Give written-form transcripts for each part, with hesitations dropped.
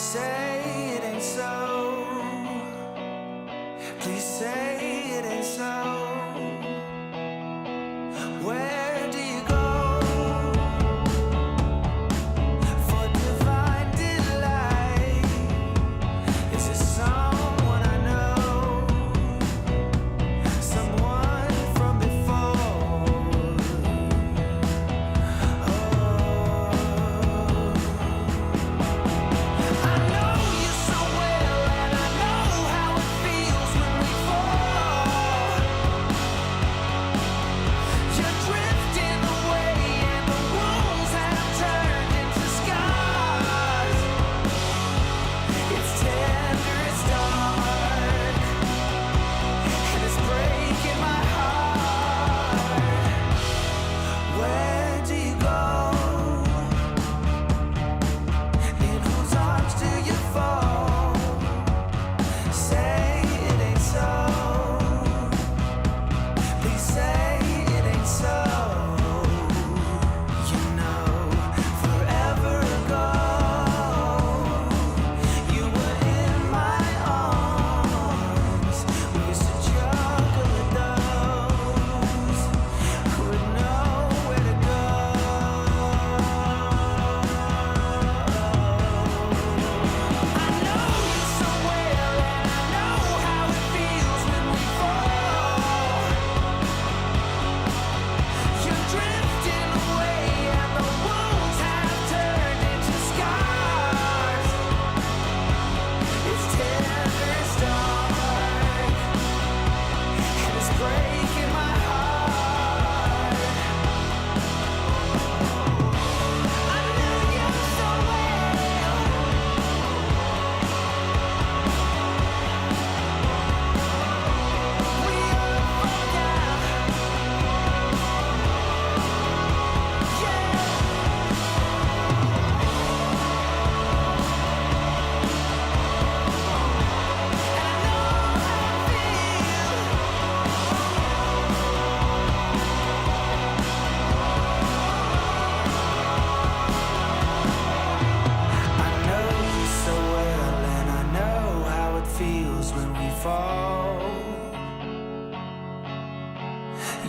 Say it ain't so. Please say it ain't so. Where do you go for divine delight? Is it someone I know? Someone from before? I know you so well, and I know how it feels when we fall. You're drifting away, and the wounds have turned into scars. It's tender, it's dark, and it's breaking my heart. Where do you go? In whose arms do you fall? Say it ain't so. Please say it ain't so. You know, forever ago, you were in my arms. We used to juggle with those who would know where to go. I know you so well, and I know how it feels when we fall. You're drifting away, and the wounds have turned into scars. It's tender, it's dark, and it's breaking my heart. I knew you so well. We all broke out. Yeah. And I know how it feels. I know you so well, and I know how it feels when we fall.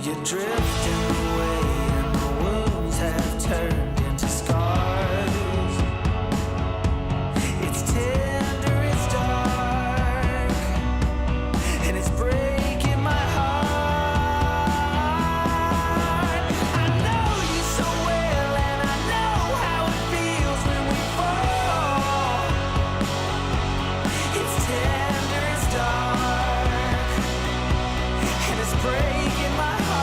You're drifting away, and the wounds have turned into scars. It's tender, it's dark, and it's breaking my heart. I know you so well, and I know how it feels when we fall. It's tender, it's dark, and it's breaking my heart.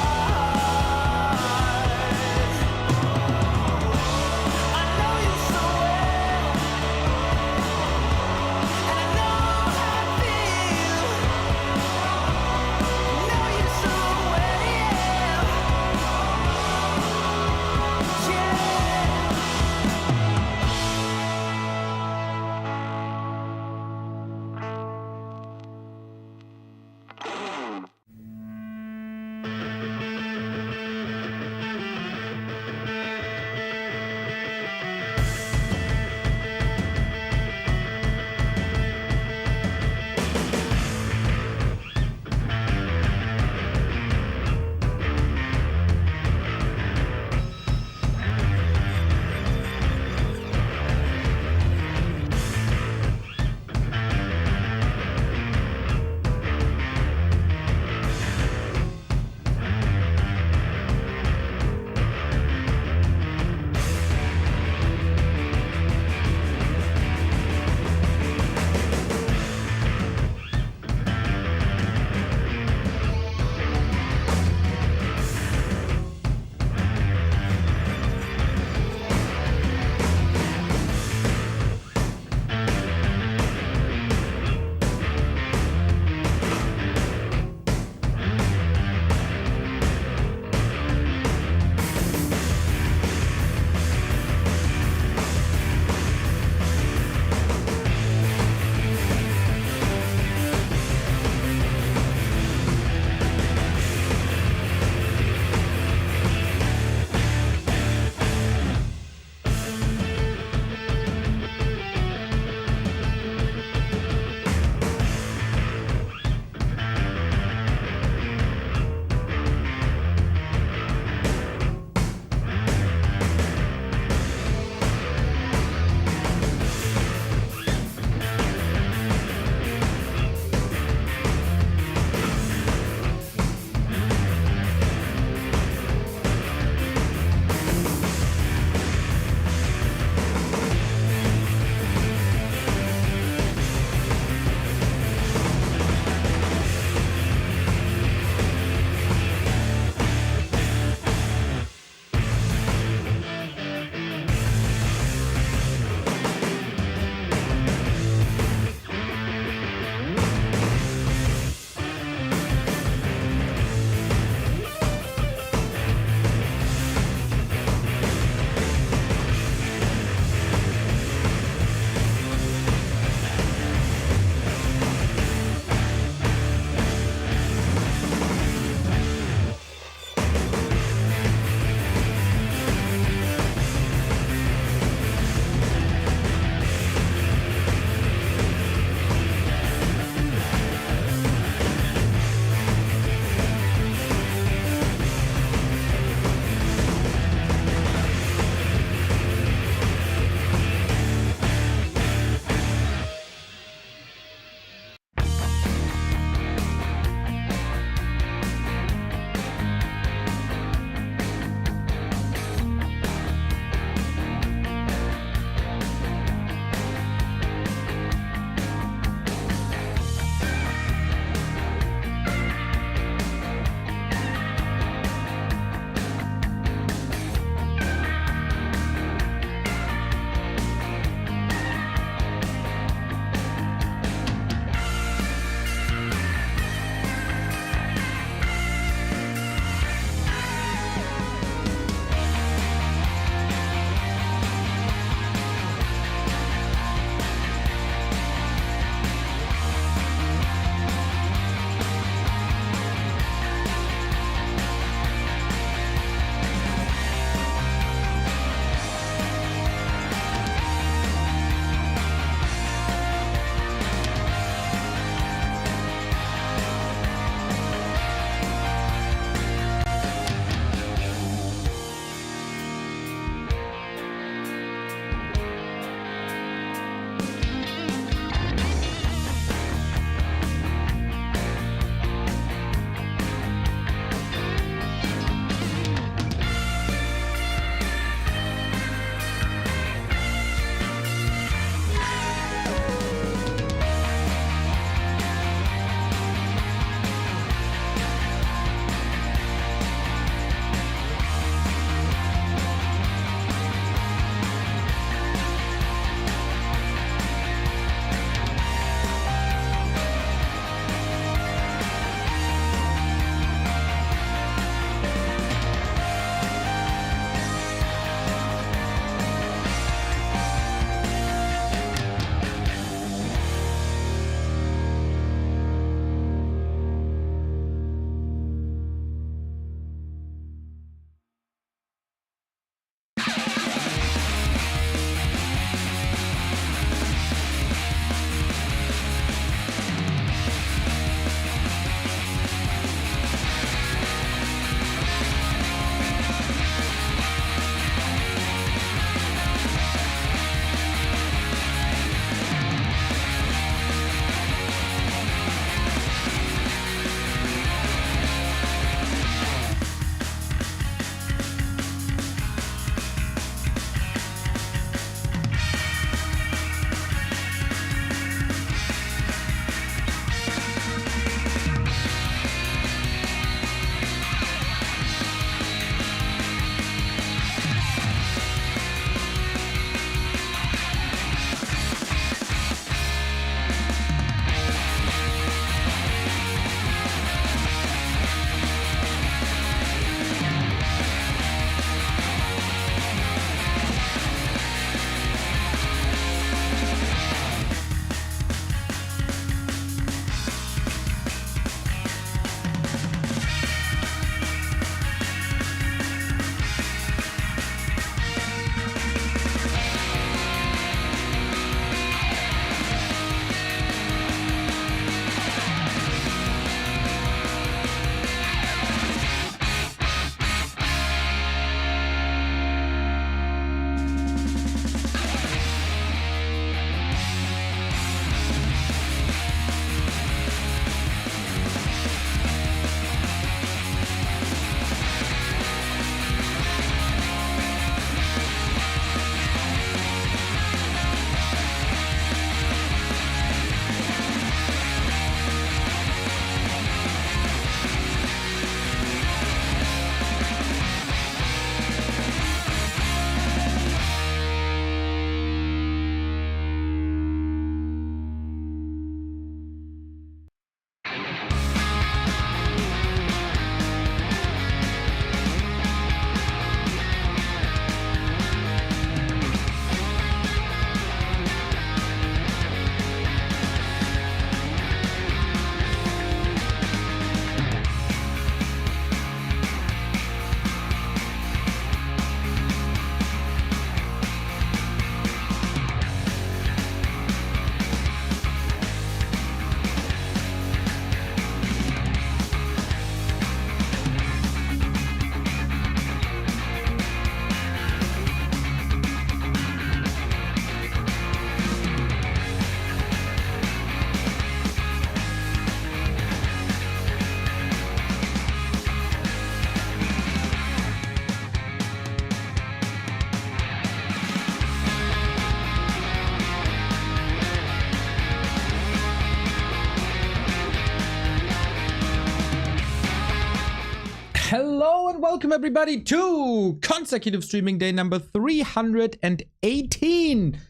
Hello and welcome everybody to consecutive streaming day number 318.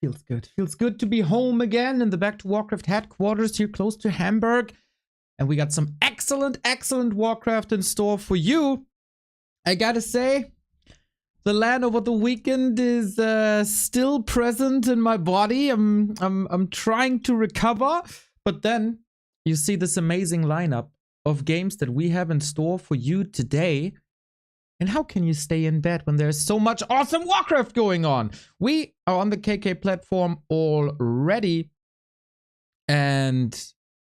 Feels good. Feels good to be home again in the Back to Warcraft headquarters here close to Hamburg. And we got some excellent Warcraft in store for you. I gotta say, the LAN over the weekend is still present in my body. I'm trying to recover. But then you see this amazing lineup of games that we have in store for you today. And how can you stay in bed when there's so much awesome Warcraft going on? We are on the KK platform already and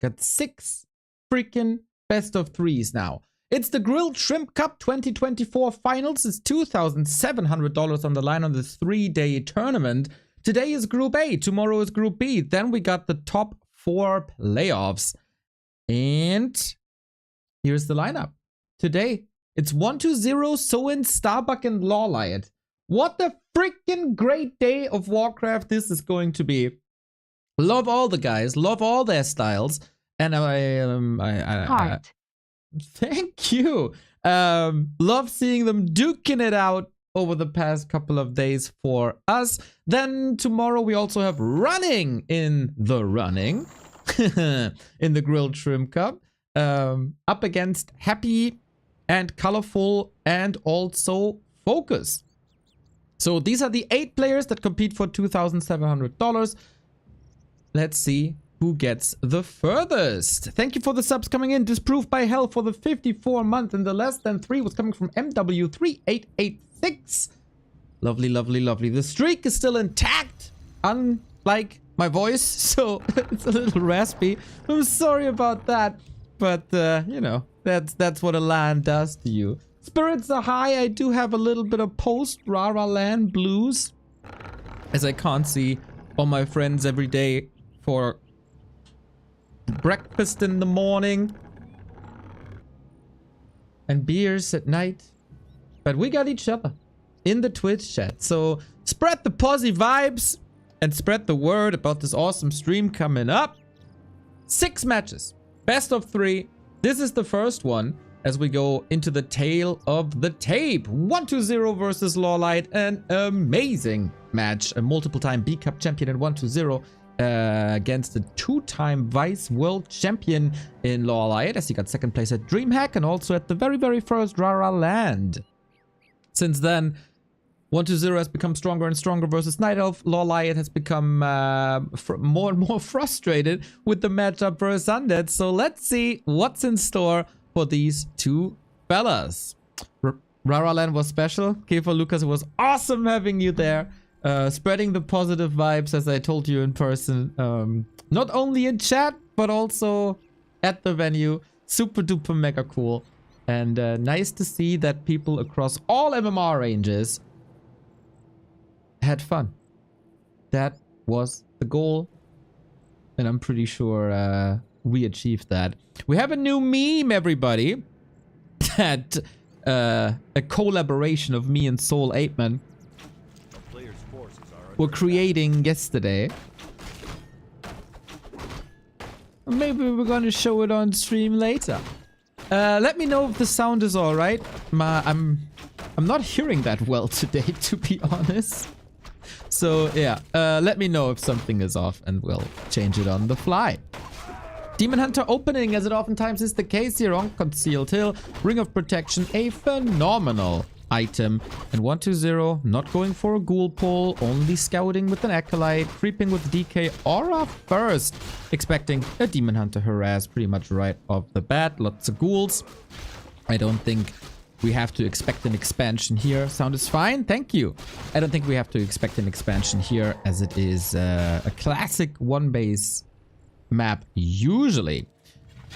got 6 freaking best of 3s now. It's the Grilled Shrimp Cup 2024 finals. It's $2,700 on the line on this 3-day tournament. Today is Group A, tomorrow is Group B. Then we got the top 4 playoffs. And here's the lineup. Today, it's 1-2-0, Soin, Starbuck, and LawLiet. What a freaking great day of Warcraft this is going to be. Love all the guys, love all their styles, and Heart. Thank you. Love seeing them duking it out over the past couple of days for us. Then tomorrow we also have running in the running in the Grilled Shrimp Cup. Up against Happy and Colorful and also Focus. So these are the 8 players that compete for $2,700. Let's see who gets the furthest. Thank you for the subs coming in. Disproved by Hell for the 54 month, and the less than 3 was coming from MW3886. Lovely, lovely, lovely. The streak is still intact, unlike my voice, so it's a little raspy. I'm sorry about that. But, you know, that's what a LAN does to you. Spirits are high. I do have a little bit of post-Rara LAN blues, as I can't see all my friends every day for breakfast in the morning and beers at night. But we got each other in the Twitch chat. So spread the posy vibes and spread the word about this awesome stream coming up. 6 matches. Best of 3. This is the first one as we go into the tail of the tape. 1-2-0 versus LawLiet. An amazing match. A multiple-time B-Cup champion in 1-2-0 against a 2-time Vice World Champion in LawLiet, as he got 2nd place at DreamHack and also at the very, very first Rara Land. Since then, 1-2-0 has become stronger and stronger versus Night Elf. LawLiet has become more and more frustrated with the matchup versus Undead. So let's see what's in store for these 2 fellas. Rara Land was special. Kiefer Lucas, it was awesome having you there. Spreading the positive vibes, as I told you in person. Not only in chat, but also at the venue. Super duper mega cool. And nice to see that people across all MMR ranges had fun. That was the goal, and I'm pretty sure we achieved that. We have a new meme, everybody. That a collaboration of me and Soul Apeman were creating yesterday. Maybe we're gonna show it on stream later. Let me know if the sound is all right. I'm not hearing that well today, to be honest. So yeah, let me know if something is off and we'll change it on the fly. Demon Hunter opening, as it oftentimes is the case here on Concealed Hill. Ring of Protection, a phenomenal item. And 1-2-0, not going for a ghoul pull, only scouting with an Acolyte, creeping with DK Aura first. Expecting a Demon Hunter harass pretty much right off the bat. Lots of ghouls. I don't think we have to expect an expansion here. Sound is fine, thank you. I don't think we have to expect an expansion here, as it is a classic 1-base map usually.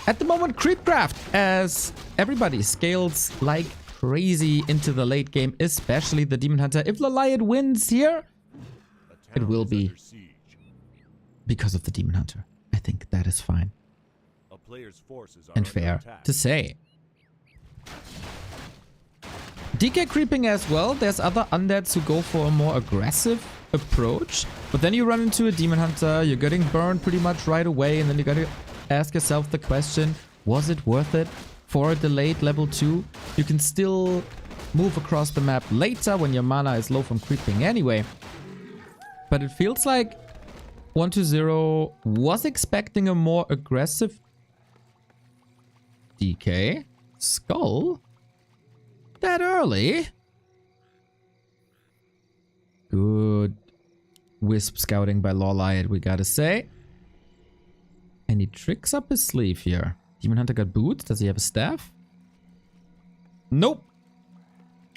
At the moment, Creepcraft, as everybody scales like crazy into the late game, especially the Demon Hunter. If LawLiet wins here, it will be because of the Demon Hunter. I think that is fine and fair to say. DK creeping as well. There's other undeads who go for a more aggressive approach, but then you run into a Demon Hunter, you're getting burned pretty much right away, and then you gotta ask yourself the question, was it worth it for a delayed level 2. You can still move across the map later when your mana is low from creeping anyway. But it feels like 120 was expecting a more aggressive DK. Skull? That early? Good wisp scouting by LawLiet, we gotta say. Any tricks up his sleeve here? Demon Hunter got boots? Does he have a staff? Nope.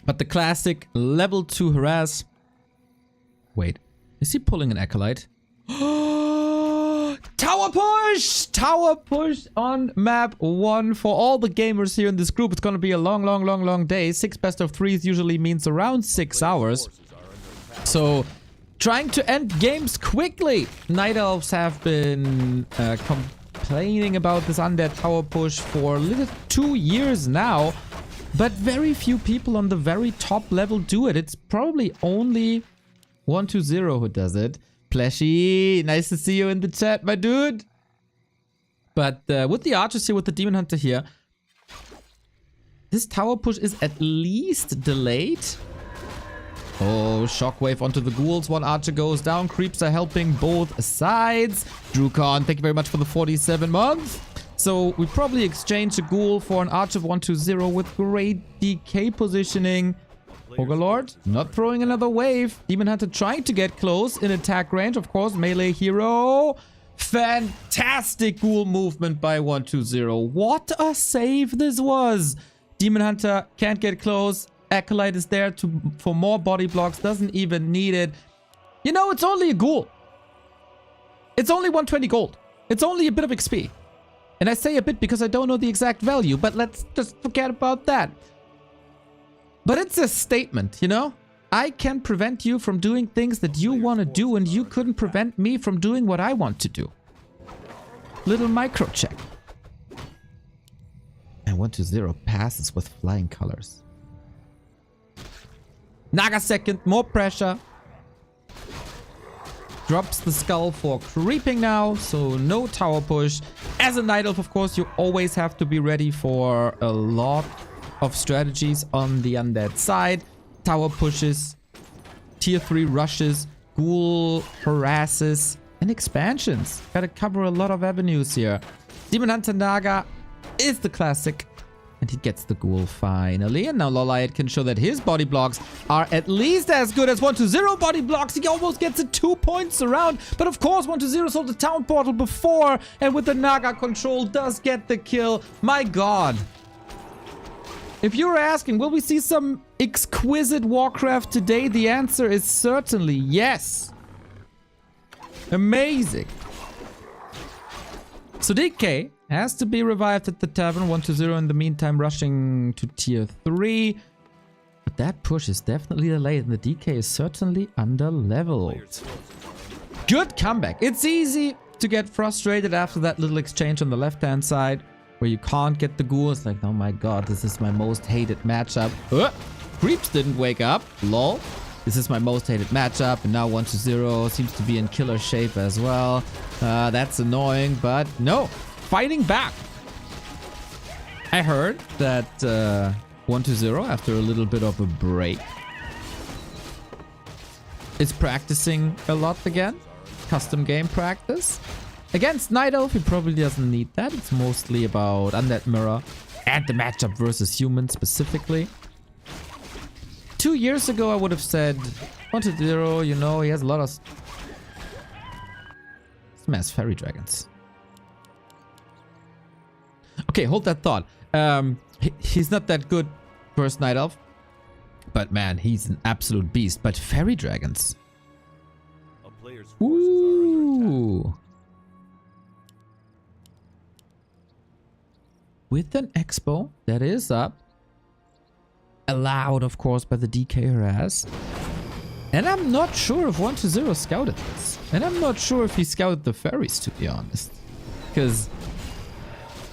But the classic level 2 harass. Wait, is he pulling an acolyte? Tower push! Tower push on map 1 for all the gamers here in this group. It's gonna be a long day. 6 best of 3s usually means around 6 hours. So, trying to end games quickly. Night Elves have been complaining about this undead tower push for a little 2 years now. But very few people on the very top level do it. It's probably only 120 who does it. Pleshy, nice to see you in the chat, my dude. But with the archers here, with the demon hunter here, this tower push is at least delayed. Oh, shockwave onto the ghouls. One archer goes down. Creeps are helping both sides. Drukon, thank you very much for the 47 months. So we probably exchange a ghoul for an archer of 120 with great DK positioning. Ogre not throwing another wave. Demon Hunter trying to get close in attack range. Of course, melee hero. Fantastic ghoul movement by 120. What a save this was. Demon Hunter can't get close. Acolyte is there for more body blocks. Doesn't even need it. You know, it's only a ghoul. It's only 120 gold. It's only a bit of XP. And I say a bit because I don't know the exact value. But let's just forget about that. But it's a statement, you know? I can prevent you from doing things that you want to do, and you couldn't prevent me from doing what I want to do. Little micro check. And 120 passes with flying colors. Naga second, more pressure. Drops the skull for creeping now, so no tower push. As a Night Elf, of course, you always have to be ready for a lot of strategies on the undead side. Tower pushes, tier 3 rushes, ghoul harasses, and expansions. Gotta cover a lot of avenues here. Demon Hunter Naga is the classic, and he gets the ghoul finally. And now LawLiet can show that his body blocks are at least as good as 120 body blocks. He almost gets it 2 points around. But of course, 120 sold the town portal before, and with the Naga control does get the kill. My god. If you're asking, will we see some exquisite Warcraft today? The answer is certainly yes. Amazing. So DK has to be revived at the tavern. 120 in the meantime rushing to tier 3. But that push is definitely delayed, and the DK is certainly under-leveled. Good comeback. It's easy to get frustrated after that little exchange on the left-hand side, where you can't get the ghoul. It's like, oh my god, this is my most hated matchup. Creeps didn't wake up. Lol. This is my most hated matchup. And now 120 seems to be in killer shape as well. That's annoying, but no. Fighting back. I heard that 120, after a little bit of a break, is practicing a lot again. Custom game practice. Against Night Elf, he probably doesn't need that. It's mostly about Undead Mirror and the matchup versus humans specifically. 2 years ago, I would have said 120, you know, he has a lot of smash fairy dragons. Okay, hold that thought. He's not that good versus Night Elf, but man, he's an absolute beast. But fairy dragons. Ooh. With an expo that is up. Allowed, of course, by the DK harass. And I'm not sure if 120 scouted this. And I'm not sure if he scouted the fairies, to be honest. Because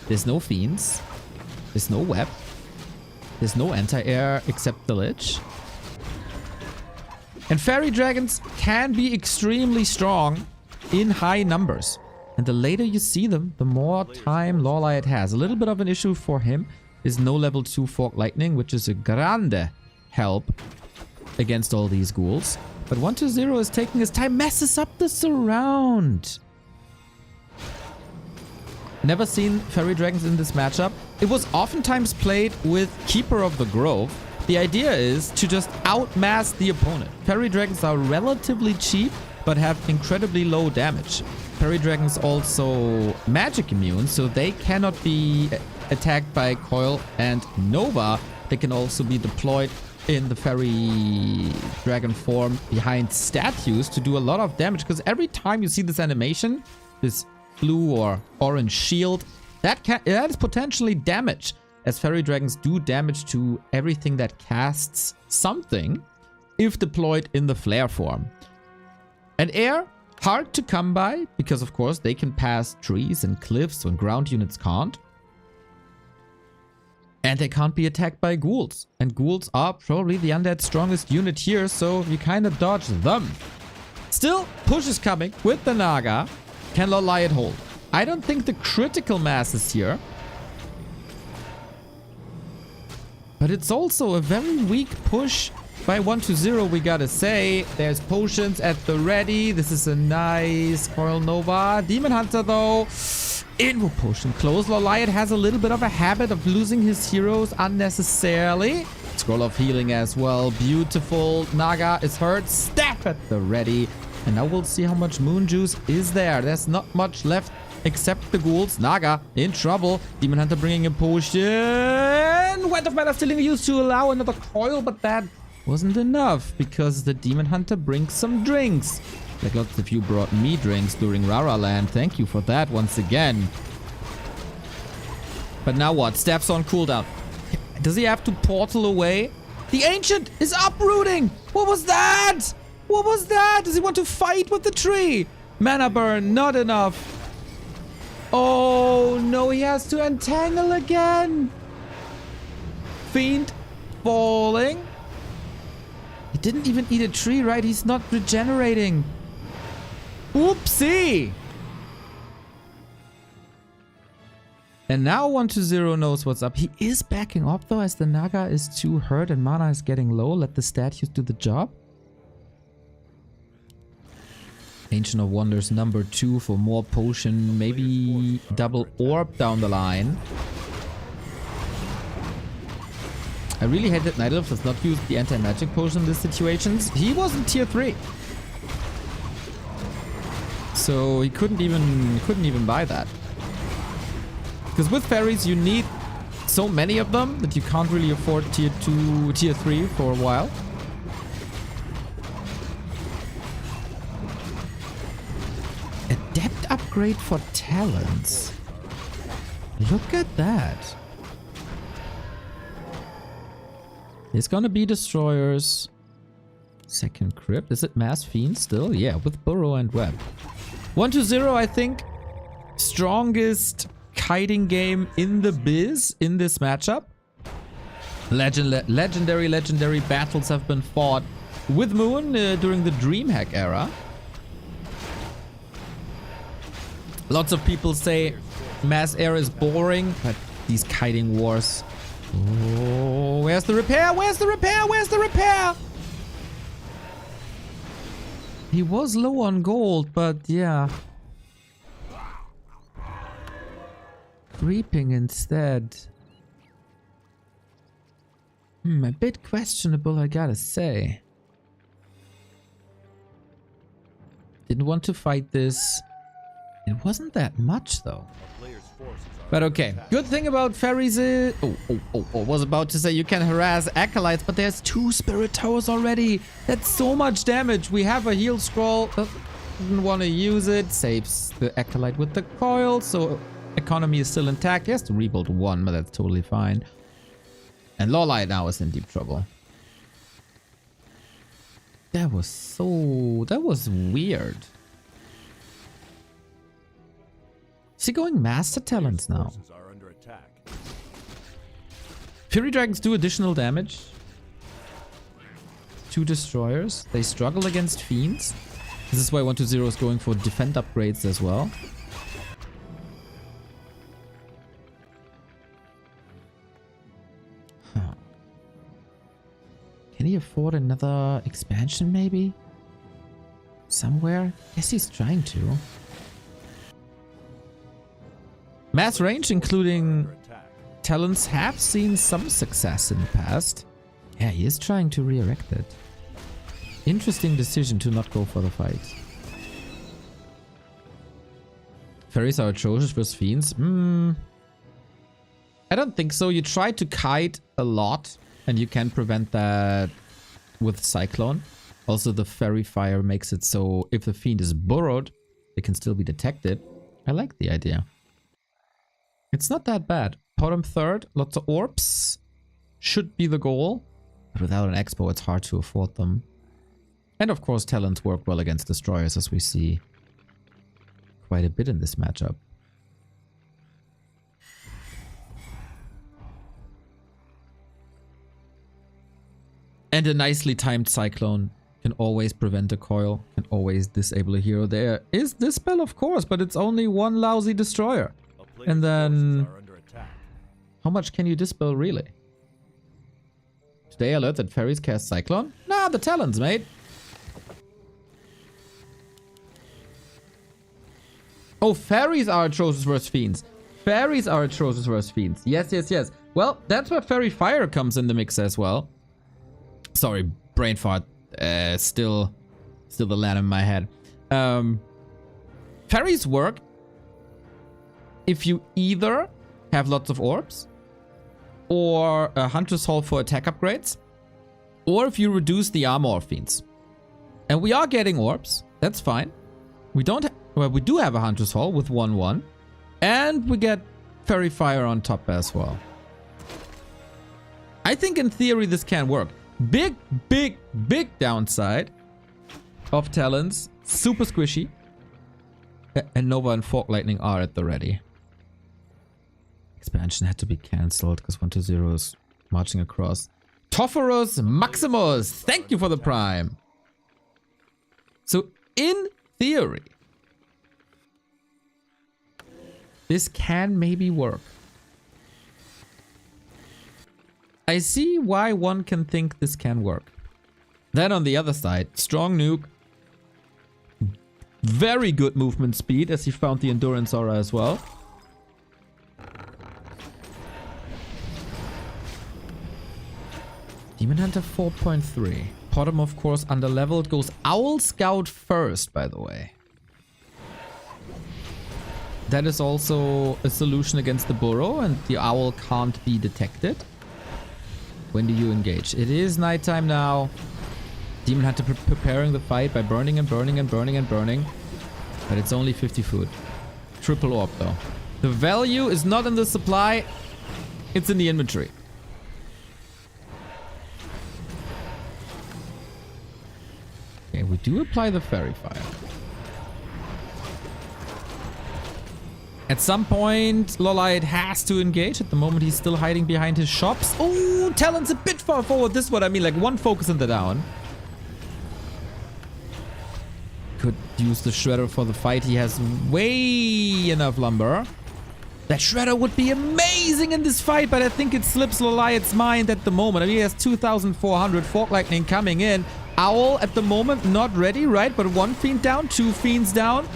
there's no fiends. There's no web. There's no anti-air except the lich. And fairy dragons can be extremely strong in high numbers. And the later you see them, the more time LawLiet has. A little bit of an issue for him is no level 2 Fork Lightning, which is a grande help against all these ghouls. But 120 is taking his time, messes up the surround. Never seen Fairy Dragons in this matchup. It was oftentimes played with Keeper of the Grove. The idea is to just outmass the opponent. Fairy Dragons are relatively cheap, but have incredibly low damage. Fairy Dragons also magic immune, so they cannot be attacked by Coil and Nova. They can also be deployed in the Fairy Dragon form behind statues to do a lot of damage. Because every time you see this animation, this blue or orange shield, that is potentially damage, as Fairy Dragons do damage to everything that casts something if deployed in the flare form. And air, hard to come by, because of course they can pass trees and cliffs when ground units can't. And they can't be attacked by ghouls. And ghouls are probably the undead strongest unit here, so you kind of dodge them. Still, push is coming with the Naga. Can LawLiet hold? I don't think the critical mass is here. But it's also a very weak push by 120, we gotta say. There's potions at the ready. This is a nice Coil Nova. Demon Hunter, though. Invo potion close. LawLiet has a little bit of a habit of losing his heroes unnecessarily. Scroll of healing as well. Beautiful. Naga is hurt. Staff at the ready. And now we'll see how much moon juice is there. There's not much left except the ghouls. Naga in trouble. Demon Hunter bringing a potion. Wet of Mana still in use to allow another coil, but that wasn't enough because the Demon Hunter brings some drinks. Like lots of you brought me drinks during Rara Land. Thank you for that once again. But now what? Staff's on cooldown. Does he have to portal away? The Ancient is uprooting! What was that? What was that? Does he want to fight with the tree? Mana burn, not enough. Oh no, he has to entangle again. Fiend falling. He didn't even eat a tree, right? He's not regenerating. Oopsie! And now 120 knows what's up. He is backing up though, as the Naga is too hurt and mana is getting low. Let the statues do the job. Ancient of Wonders number 2 for more potion. Maybe double orb down the line. I really hate that Night Elf does not use the anti-magic potion in these situations. He was in tier 3. So he couldn't even buy that. Because with fairies you need so many of them that you can't really afford tier 2, tier 3 for a while. Adept upgrade for talents. Look at that. There's gonna be destroyers. Second crypt. Is it mass fiend still? Yeah, with burrow and web. 120, I think, strongest kiting game in the biz in this matchup. Legendary battles have been fought with Moon during the DreamHack era. Lots of people say mass air is boring, but these kiting wars. Oh, where's the repair? Where's the repair? Where's the repair? He was low on gold, but yeah. Creeping instead. A bit questionable, I gotta say. Didn't want to fight this. It wasn't that much though. But okay, good thing about fairies is... was about to say you can harass acolytes, but there's 2 spirit towers already. That's so much damage. We have a heal scroll. Didn't want to use it. Saves the acolyte with the coil, so economy is still intact. He has to rebuild 1, but that's totally fine. And LawLiet now is in deep trouble. That was weird. Is he going master talents now? Fury Dragons do additional damage. 2 destroyers. They struggle against fiends. This is why 120 is going for defend upgrades as well. Can he afford another expansion maybe? Somewhere? Guess he's trying to. Mass range, including talents, have seen some success in the past. Yeah, he is trying to re-erect it. Interesting decision to not go for the fight. Fairies are atrocious versus fiends. I don't think so. You try to kite a lot, and you can prevent that with Cyclone. Also, the fairy fire makes it so if the fiend is burrowed, it can still be detected. I like the idea. It's not that bad. Bottom third, lots of orbs. Should be the goal. But without an expo, it's hard to afford them. And of course, talents work well against destroyers, as we see quite a bit in this matchup. And a nicely timed Cyclone can always prevent a coil, can always disable a hero. There is Dispel, of course, but it's only one lousy destroyer. And then, how much can you dispel really? Today alert that fairies cast Cyclone? Nah, the talents, mate. Oh, fairies are atrocious versus fiends. Fairies are atrocious versus fiends. Yes, yes, yes. Well, that's where fairy fire comes in the mix as well. Sorry, brain fart. Still the land in my head. Fairies work if you either have lots of orbs, or a Hunter's Hall for attack upgrades, or if you reduce the armor of fiends. And we are getting orbs. That's fine. We don't. Well, we do have a Hunter's Hall with 1/1, and we get Fairy Fire on top as well. I think in theory this can work. Big downside of talents. Super squishy. And Nova and Fork Lightning are at the ready. Expansion had to be cancelled because 120 is marching across. Topherus Maximus, thank you for the prime. So in theory, this can maybe work. I see why one can think this can work. Then on the other side, strong nuke. Very good movement speed as he found the endurance aura as well. Demon Hunter 4.3. Potom, of course, underleveled. Goes Owl Scout first, by the way. That is also a solution against the burrow, and the owl can't be detected. When do you engage? It is nighttime now. Demon Hunter preparing the fight by burning and burning and burning and burning. But it's only 50 food. Triple orb, though. The value is not in the supply. It's in the inventory. Okay, we do apply the Fairy Fire. At some point, LawLiet has to engage. At the moment, he's still hiding behind his shops. Oh, Talon's a bit far forward. This is what I mean, like one focus in the down. Could use the Shredder for the fight. He has way enough lumber. That Shredder would be amazing in this fight, but I think it slips LawLiet's mind at the moment. I mean, he has 2,400. Fork Lightning coming in. Owl at the moment not ready, right? But one fiend down, two fiends down.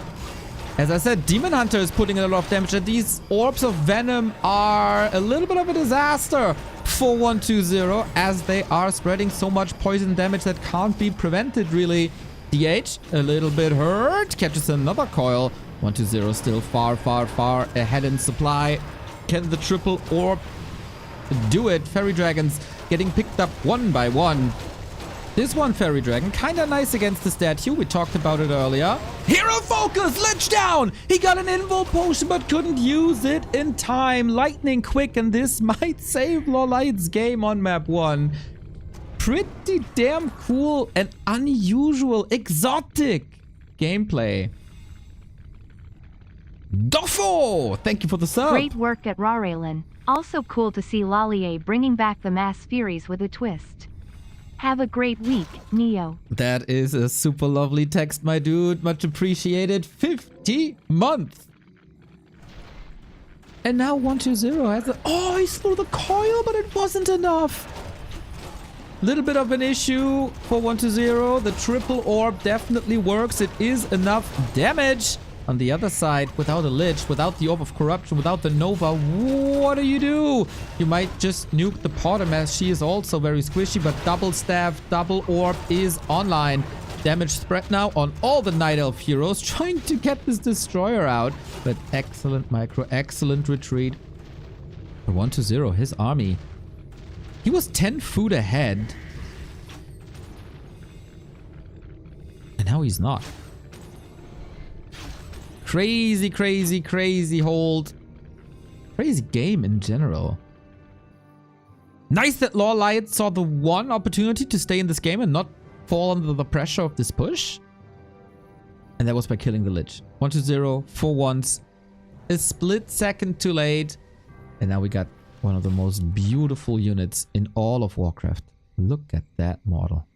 As I said, Demon Hunter is putting in a lot of damage, and these orbs of venom are a little bit of a disaster for 120, as they are spreading so much poison damage that can't be prevented, really. DH, a little bit hurt, catches another coil. 120 still far ahead in supply. Can the triple orb do it? Fairy Dragons getting picked up one by one. This one Fairy Dragon, kinda nice against the statue. We talked about it earlier. Hero Focus, Lich down! He got an Invul Potion but couldn't use it in time. Lightning quick, and this might save LawLiet's game on map 1. Pretty damn cool and unusual, exotic gameplay. Doffo! Thank you for the sub. Great work at Rarelin. Also cool to see LawLiet bringing back the Mass Furies with a twist. Have a great week, Neo. That is a super lovely text, my dude. Much appreciated. 50 months. And now 120 has a... Oh, he slew the coil, but it wasn't enough. Little bit of an issue for 120. The triple orb definitely works. It is enough damage. On the other side, without a Lich, without the Orb of Corruption, without the Nova, what do? You might just nuke the Potter as she is also very squishy, but double staff, double orb is online. Damage spread now on all the Night Elf heroes, trying to get this Destroyer out. But excellent micro, excellent retreat. For 120, his army. He was 10 foot ahead. And now he's not. Crazy, crazy, crazy hold. Crazy game in general. Nice that LawLiet saw the one opportunity to stay in this game and not fall under the pressure of this push. And that was by killing the Lich. 120 for once. A split second too late. And now we got one of the most beautiful units in all of Warcraft. Look at that model.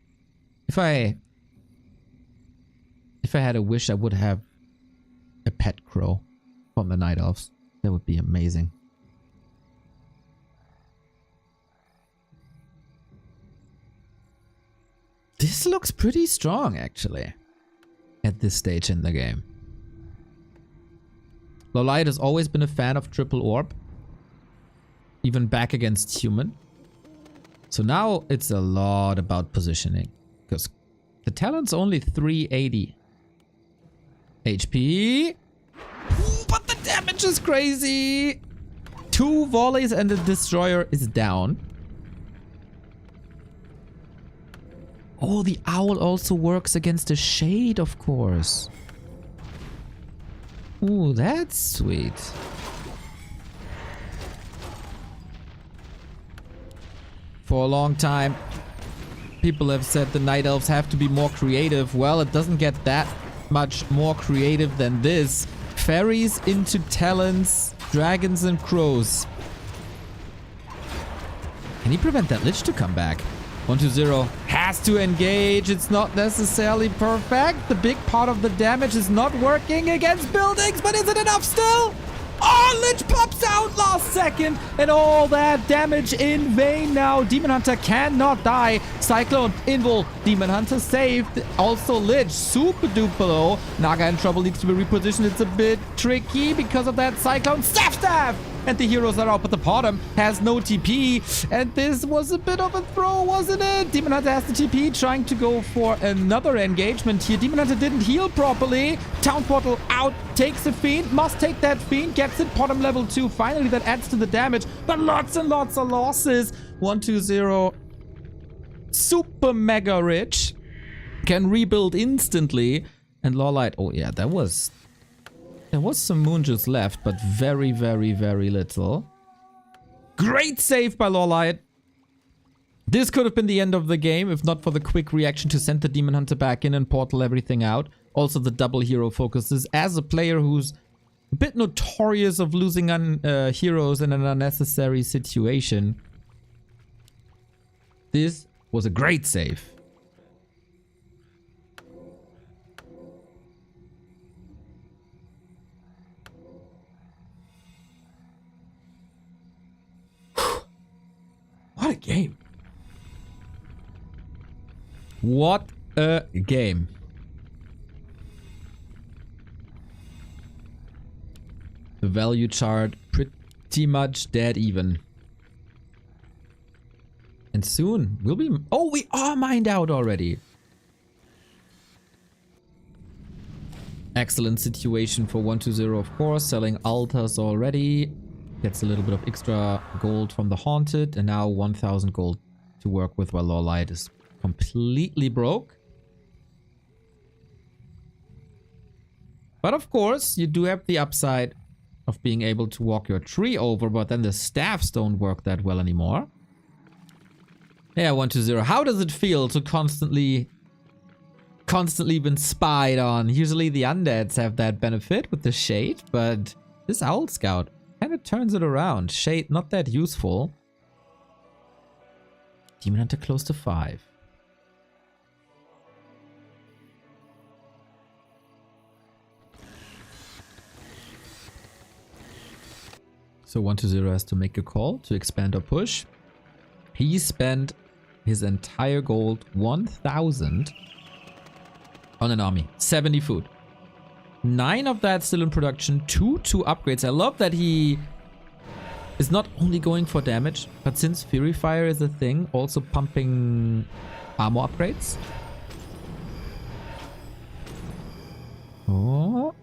If I had a wish, I would have a pet crow from the Night Elves. That would be amazing. This looks pretty strong, actually, at this stage in the game. LawLiet has always been a fan of triple orb, even back against human. So now it's a lot about positioning, because the talent's only 380 HP. Ooh, but the damage is crazy. 2 volleys and the Destroyer is down. Oh, the Owl also works against the Shade, of course. Ooh, that's sweet. For a long time, people have said the Night Elves have to be more creative. Well, it doesn't get that much more creative than this. Fairies into talons, dragons and crows. Can he prevent that Lich to come back? 120 has to engage. It's not necessarily perfect. The big part of the damage is not working against buildings, but is it enough still? Oh, Lich pops out last second, and all that damage in vain now. Demon Hunter cannot die. Cyclone, Invul, Demon Hunter saved. Also Lich, super duper low. Naga in trouble, needs to be repositioned. It's a bit tricky because of that Cyclone. Staff! And the heroes are out, but the bottom has no TP. And this was a bit of a throw, wasn't it? Demon Hunter has the TP, trying to go for another engagement here. Demon Hunter didn't heal properly. Town Portal out, takes a Fiend, must take that Fiend, gets it, bottom level 2. Finally, that adds to the damage, but lots and lots of losses. 120, super mega rich, can rebuild instantly. And LawLiet, oh yeah, there was some moon juice left, but very, very, very little. Great save by LawLiet. This could have been the end of the game if not for the quick reaction to send the Demon Hunter back in and portal everything out. Also, the double hero focuses. As a player who's a bit notorious of losing heroes in an unnecessary situation, this was a great save. What a game. What a game. The value chart pretty much dead even. And soon we'll be... Oh, we are mined out already. Excellent situation for 120, of course. Selling altars already. Gets a little bit of extra gold from the Haunted, and now 1000 gold to work with while LawLiet is completely broke. But of course, you do have the upside of being able to walk your tree over, but then the staffs don't work that well anymore. Yeah, 120. How does it feel to constantly been spied on? Usually the undeads have that benefit with the Shade, but this Owl Scout kind of turns it around. Shade, not that useful. Demon Hunter close to 5. So 120 has to make a call to expand or push. He spent his entire gold, 1,000 on an army, 70 food. 9 of that still in production, 2 upgrades. I love that he is not only going for damage, but since Fury Fire is a thing, also pumping armor upgrades. Oh,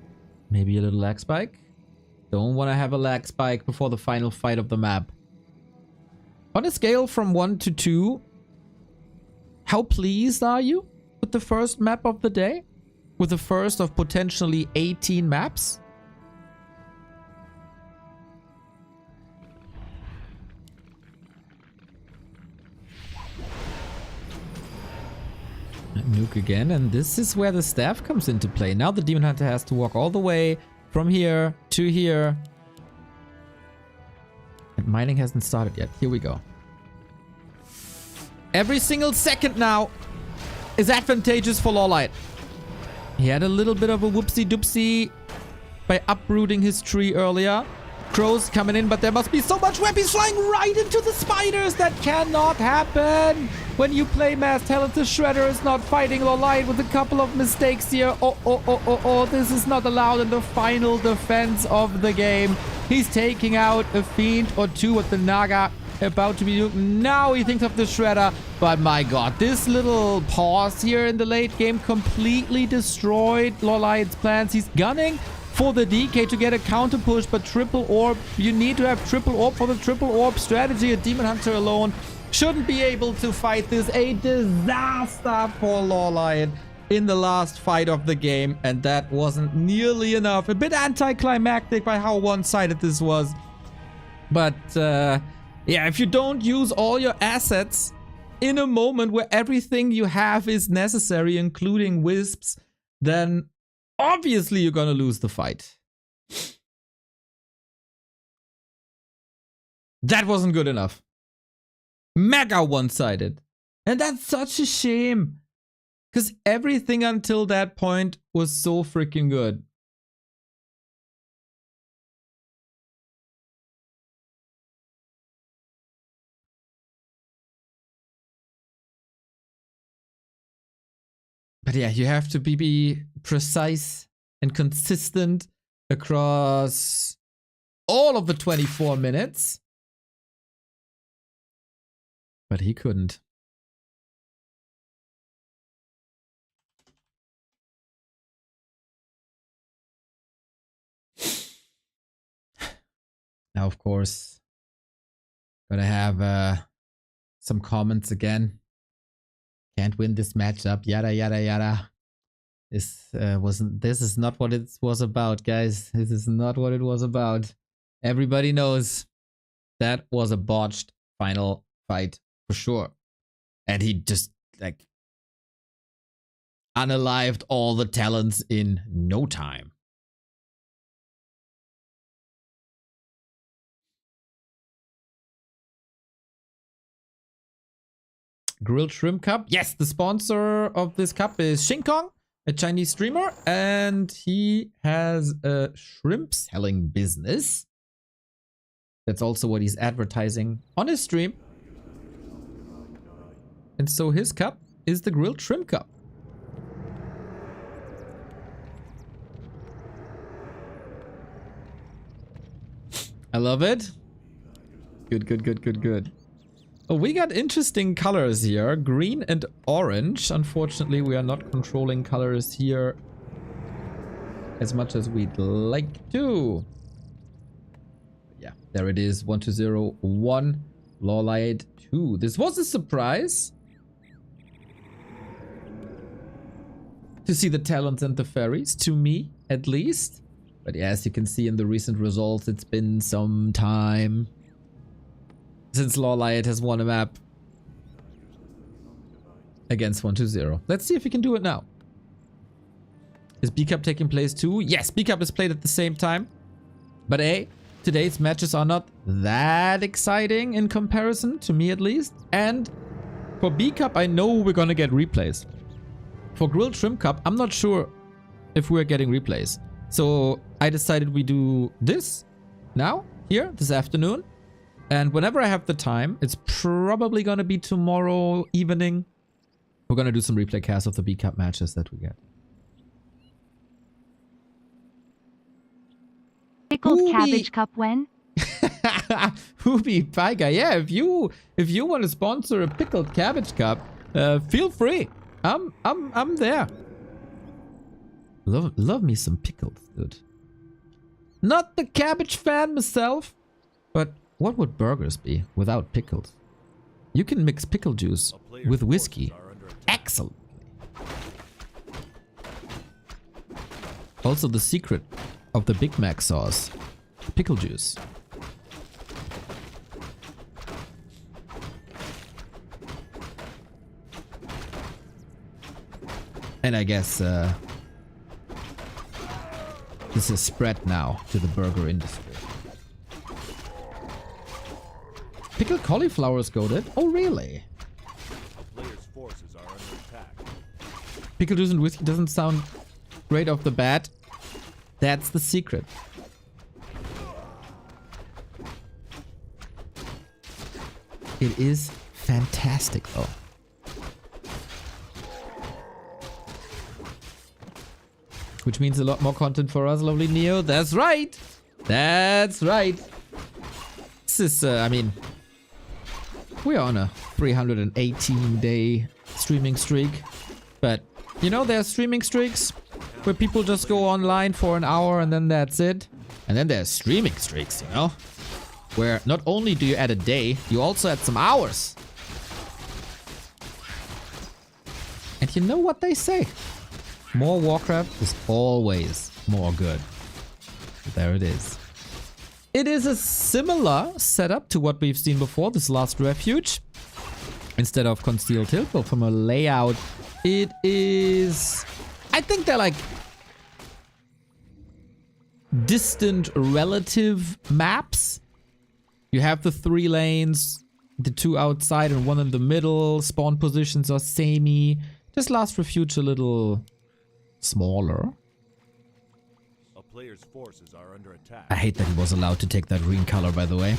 maybe a little lag spike. Don't want to have a lag spike before the final fight of the map. On a scale from 1 to 2, how pleased are you with the first map of the day? With the first of potentially 18 maps? Nuke again, and this is where the staff comes into play. Now the Demon Hunter has to walk all the way from here to here. And mining hasn't started yet. Here we go. Every single second now is advantageous for LawLiet. He had a little bit of a whoopsie-doopsie by uprooting his tree earlier. Crows coming in, but there must be so much web. He's flying right into the spiders. That cannot happen. When you play Mass Talent, the Shredder is not fighting LawLiet with a couple of mistakes here. Oh. This is not allowed in the final defense of the game. He's taking out a Fiend or 2 with the Naga about to be nuked. Now he thinks of the Shredder. But my god, this little pause here in the late game completely destroyed LawLiet's plans. He's gunning for the DK to get a counter push, but triple orb, you need to have triple orb for the triple orb strategy. A Demon Hunter alone shouldn't be able to fight this. A disaster for LawLiet in the last fight of the game, and that wasn't nearly enough. A bit anticlimactic by how one-sided this was. But yeah, if you don't use all your assets in a moment where everything you have is necessary, including wisps, then obviously you're gonna lose the fight. That wasn't good enough. Mega one-sided. And that's such a shame. Because everything until that point was so freaking good. But yeah, you have to be precise and consistent across all of the 24 minutes. But he couldn't. Now, of course, gotta have some comments again. Can't win this matchup, yada yada yada. This is not what it was about, guys. This is not what it was about. Everybody knows that was a botched final fight for sure. And he just like unalived all the talents in no time. Grilled Shrimp Cup. Yes, the sponsor of this cup is Shinkong, a Chinese streamer, and he has a shrimp selling business. That's also what he's advertising on his stream. And so his cup is the Grilled Shrimp Cup. I love it. Good. Oh, we got interesting colors here. Green and orange. Unfortunately, we are not controlling colors here as much as we'd like to. Yeah, there it is. 1201. LawLiet 2. This was a surprise. To see the talents and the fairies. To me, at least. But yeah, as you can see in the recent results, it's been some time since LawLiet has won a map against 120. Let's see if we can do it now. Is B-Cup taking place too? Yes, B-Cup is played at the same time. But today's matches are not that exciting in comparison, to me at least. And for B-Cup, I know we're gonna get replays. For Grilled Shrimp Cup, I'm not sure if we're getting replays. So I decided we do this now, here, this afternoon. And whenever I have the time, it's probably gonna be tomorrow evening. We're gonna do some replay casts of the B Cup matches that we get. Pickled Ooh, cabbage cup when? Hoobie Pie Guy. Yeah, if you want to sponsor a pickled cabbage cup, feel free. I'm there. Love me some pickles, dude. Not the cabbage fan myself, but what would burgers be without pickles? You can mix pickle juice with whiskey. Excellent. Also the secret of the Big Mac sauce. Pickle juice. And I guess this is spread now to the burger industry. Pickled cauliflower is goated? Oh really? Player's forces are under attack. Pickle juice and whiskey doesn't sound great off the bat. That's the secret. It is fantastic though. Which means a lot more content for us, lovely Neo. That's right. That's right. This is, I mean, we're on a 318-day streaming streak. But, you know, there's streaming streaks where people just go online for an hour and then that's it. And then there's streaming streaks, you know, where not only do you add a day, you also add some hours. And you know what they say? More Warcraft is always more good. There it is. It is a similar setup to what we've seen before, this last refuge. Instead of concealed hill, but from a layout, it is... I think they're like distant relative maps. You have the 3 lanes, the 2 outside and 1 in the middle. Spawn positions are samey. Just last refuge a little smaller. A player's forces are under attack. I hate that he was allowed to take that green color, by the way.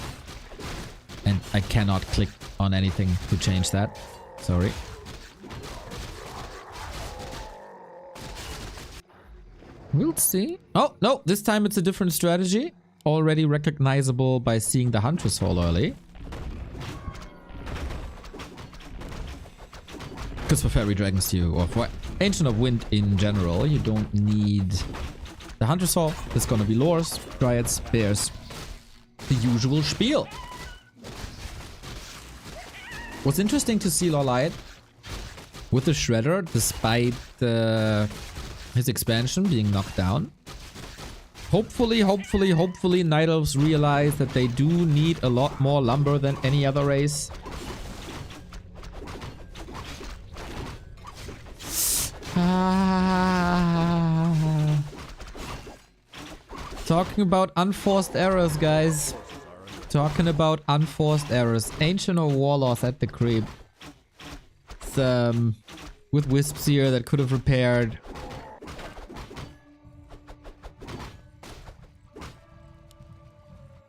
And I cannot click on anything to change that. Sorry. We'll see. Oh, no, this time it's a different strategy. Already recognizable by seeing the Huntress fall early. Because for Fairy Dragons or for Ancient of Wind in general, you don't need the Huntress Hall. It's gonna be Lores, Dryads, Bears. The usual spiel. What's interesting to see LawLiet with the Shredder, despite his expansion being knocked down. Hopefully, Night Elves realize that they do need a lot more lumber than any other race. Talking about unforced errors, guys. Talking about unforced errors. Ancient or Warlords at the creep. It's, with Wisps here that could have repaired.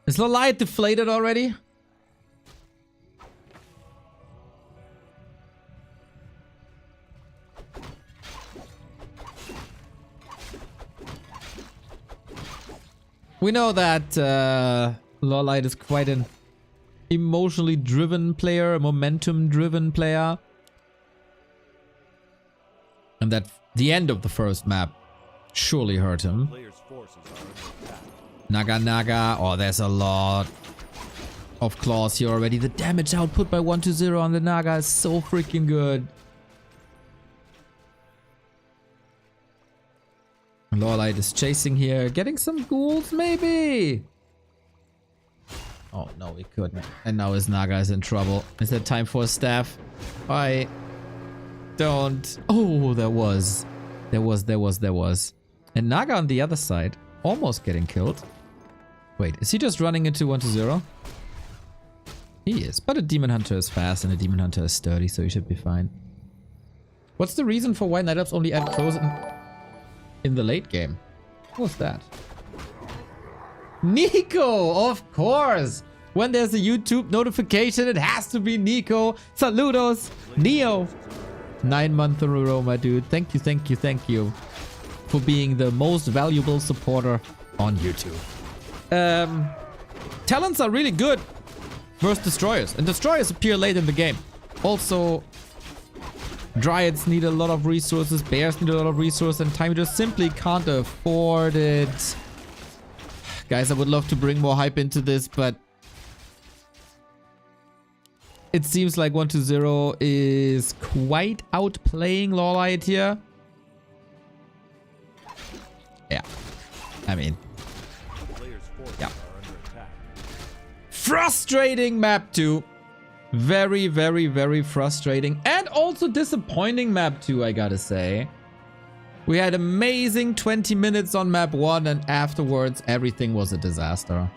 Is LawLiet deflated already? We know that LawLiet is quite an emotionally driven player, a momentum driven player. And that the end of the first map surely hurt him. Player's forces are under attack. Naga. Oh, there's a lot of claws here already. The damage output by 1-0 on the Naga is so freaking good. LawLiet is chasing here, getting some ghouls maybe. Oh no, he couldn't. And now his Naga is in trouble. Is it time for a staff? I don't. Oh, there was. And Naga on the other side, almost getting killed. Wait, is he just running into 1-0? He is, but a Demon Hunter is fast and a Demon Hunter is sturdy, so he should be fine. What's the reason for why Night Elves only add crows in the late game? What's that? Nico, of course! When there's a YouTube notification, it has to be Nico. Saludos, Neo. 9 months in a row, my dude. Thank you, thank you, thank you for being the most valuable supporter on YouTube. Talents are really good versus destroyers, and destroyers appear late in the game. Also, dryads need a lot of resources, bears need a lot of resources, and time just simply can't afford it. Guys, I would love to bring more hype into this, but it seems like 1-0 is quite outplaying LawLiet here. Yeah. I mean, Players' forces yeah. are under attack. Frustrating map 2. Very, very, very frustrating. And also disappointing map 2, I gotta say. We had amazing 20 minutes on map 1, and afterwards everything was a disaster.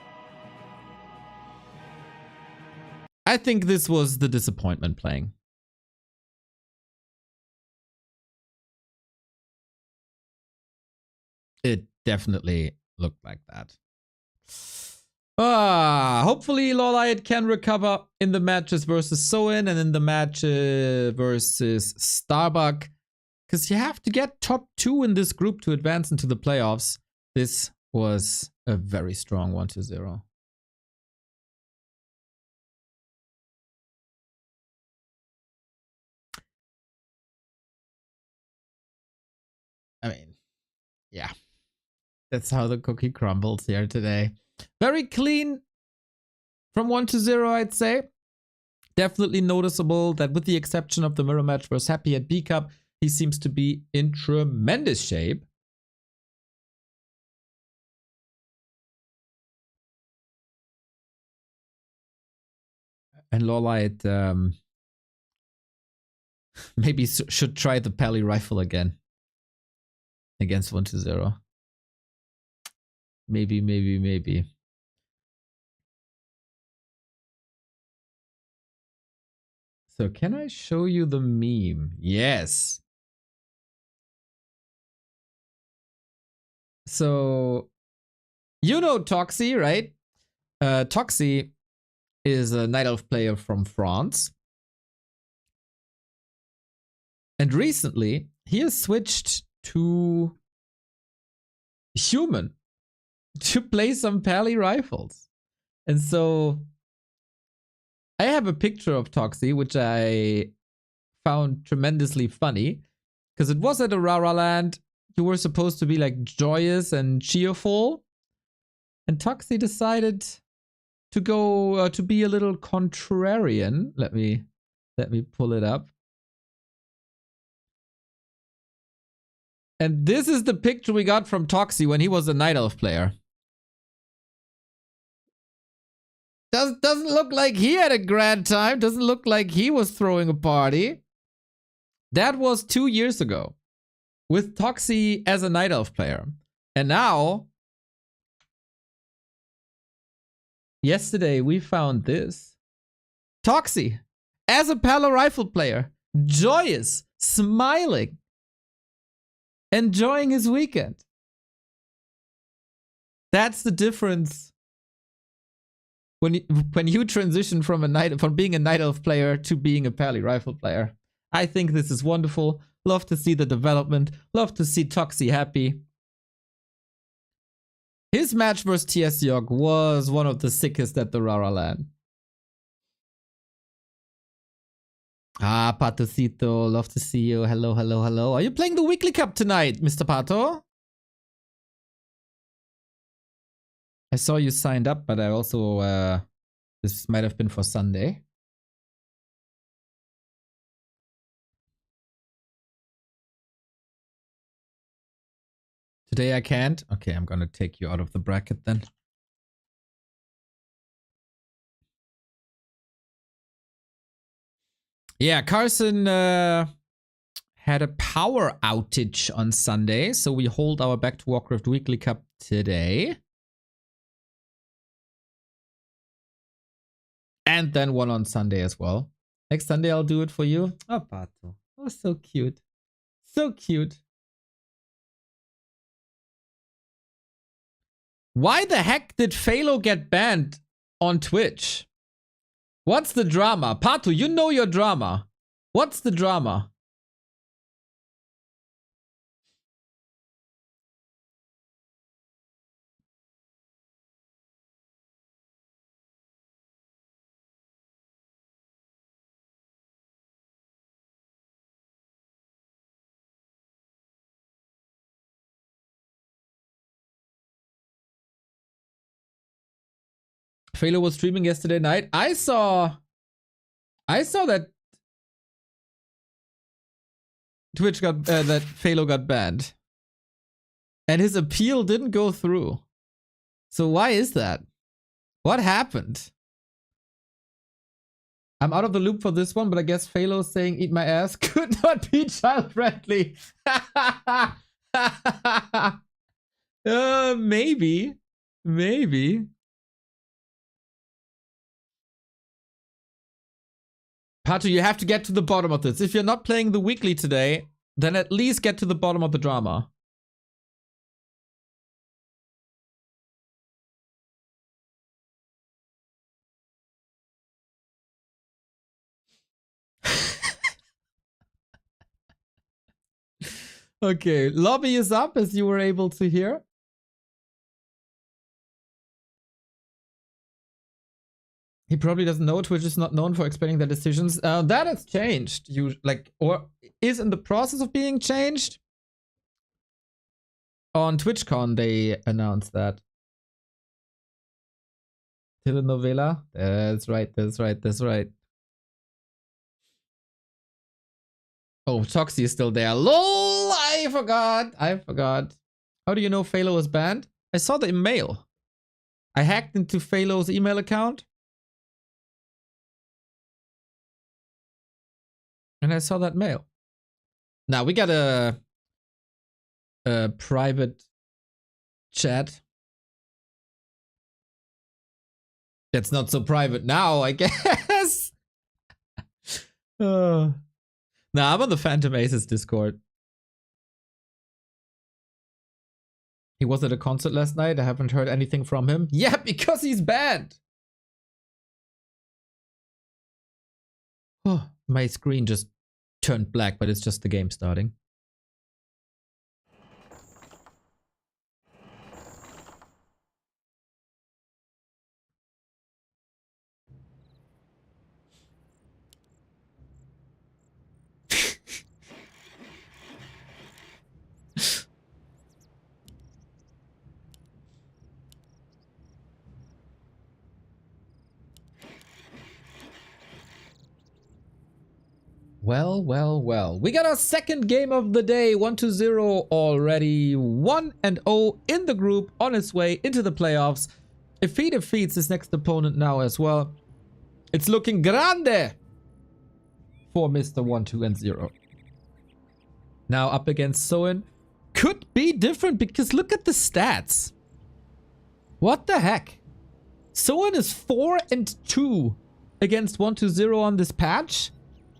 I think this was the disappointment playing. It definitely looked like that. Hopefully LawLiet can recover in the matches versus Soin and in the match versus Starbuck. Because you have to get top 2 in this group to advance into the playoffs. This was a very strong 1-0. I mean, yeah. That's how the cookie crumbles here today. Very clean from 1-0, I'd say. Definitely noticeable that with the exception of the mirror match versus Happy at B Cup, he seems to be in tremendous shape. And LawLiet maybe should try the Pally rifle again against 1-0. Maybe, maybe, maybe. So can I show you the meme? Yes. So you know Toxie, right? Toxie is a Night Elf player from France. And recently he has switched to human to play some Pally rifles. And so I have a picture of Toxie, which I found tremendously funny because it was at a Rara land. You were supposed to be like joyous and cheerful, and Toxie decided to go to be a little contrarian. Let me pull it up. And this is the picture we got from Toxie when he was a Night Elf player. Doesn't look like he had a grand time. Doesn't look like he was throwing a party. That was 2 years ago with Toxie as a Night Elf player. And now, yesterday we found this. Toxie as a Palo rifle player. Joyous, smiling, enjoying his weekend. That's the difference. When you transition from being a Night Elf player to being a Pally rifle player. I think this is wonderful. Love to see the development. Love to see Toxie happy. His match versus TS York was one of the sickest at the Rara land. Ah, Patocito, love to see you. Hello, hello, hello. Are you playing the weekly cup tonight, Mr. Pato? I saw you signed up, but I also, this might have been for Sunday. Today I can't. Okay, I'm gonna take you out of the bracket then. Yeah, Carson had a power outage on Sunday, so we hold our Back to Warcraft Weekly Cup today. And then one on Sunday as well. Next Sunday I'll do it for you. Oh, Pato. Oh, so cute. So cute. Why the heck did Phalo get banned on Twitch. What's the drama? Patu, you know your drama. What's the drama? Phalo was streaming yesterday night. I saw that Twitch got that Phalo got banned, and his appeal didn't go through. So why is that? What happened? I'm out of the loop for this one, but I guess Phalo saying "eat my ass" could not be child friendly. Maybe. Patu, you have to get to the bottom of this. If you're not playing the weekly today, then at least get to the bottom of the drama. Okay, lobby is up, as you were able to hear. He probably doesn't know Twitch is not known for explaining their decisions. That has changed. Or is in the process of being changed. On TwitchCon, they announced that. Telenovela? That's right. Oh, Toxie is still there. LOL! I forgot. How do you know Phalo was banned? I saw the email. I hacked into Phalo's email account. And I saw that mail. Now we got a private chat. That's not so private now, I guess. Nah, I'm on the Phantom Aces Discord. He was at a concert last night. I haven't heard anything from him. Yeah, because he's banned. Oh, my screen just turned black, but it's just the game starting. Well. We got our second game of the day. 1-0 already. 1-0 in the group, on its way into the playoffs. If he defeats his next opponent now as well, it's looking grande for Mr. 1-2-0. Now up against Soin. Could be different because look at the stats. What the heck? Soin is 4-2 against 1-2-0 on this patch.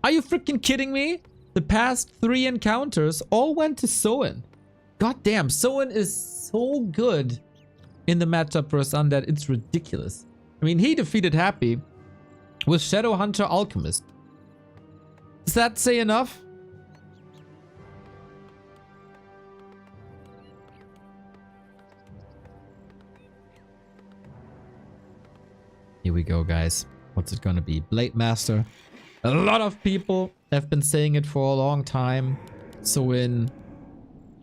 Are you freaking kidding me? The past 3 encounters all went to Soin. God damn, Soin is so good in the matchup versus Undead. It's ridiculous. I mean, he defeated Happy with Shadow Hunter Alchemist. Does that say enough? Here we go, guys. What's it gonna be? Blade Master. A lot of people have been saying it for a long time. Soin,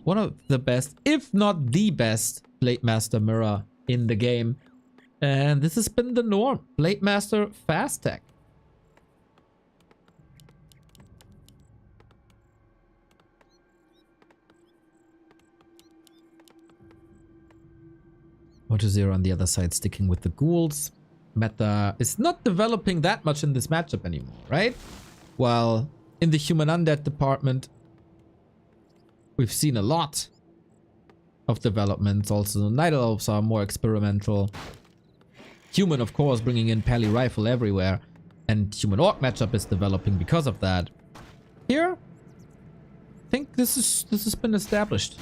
one of the best, if not the best, Blade Master mirror in the game. And this has been the norm. Blade Master fast tech. Zero on the other side, sticking with the ghouls. Meta is not developing that much in this matchup anymore, right? While in the human undead department, we've seen a lot of developments. Also, Night Elves are more experimental. Human, of course, bringing in Pally Rifle everywhere. And Human Orc matchup is developing because of that. Here, I think this has been established.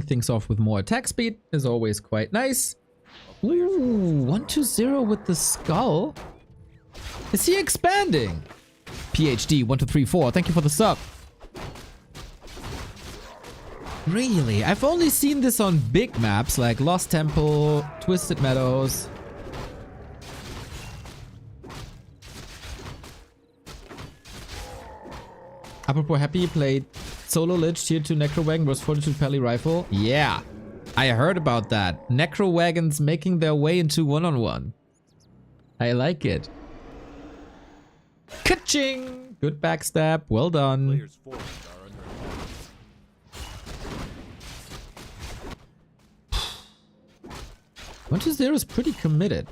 things off with more attack speed is always quite nice. Ooh, 120 with the skull. Is he expanding? PhD 1234, thank you for the sub. Really? I've only seen this on big maps like Lost Temple, Twisted Meadows. Apropos happy you played Solo Lich Tier 2 Necro Wagon vs Fortitude Pally Rifle. Yeah, I heard about that. Necro Wagons making their way into 1-on-1. I like it. Ka-ching! Good backstab, well done. Players' forces are under attack. 120 is pretty committed.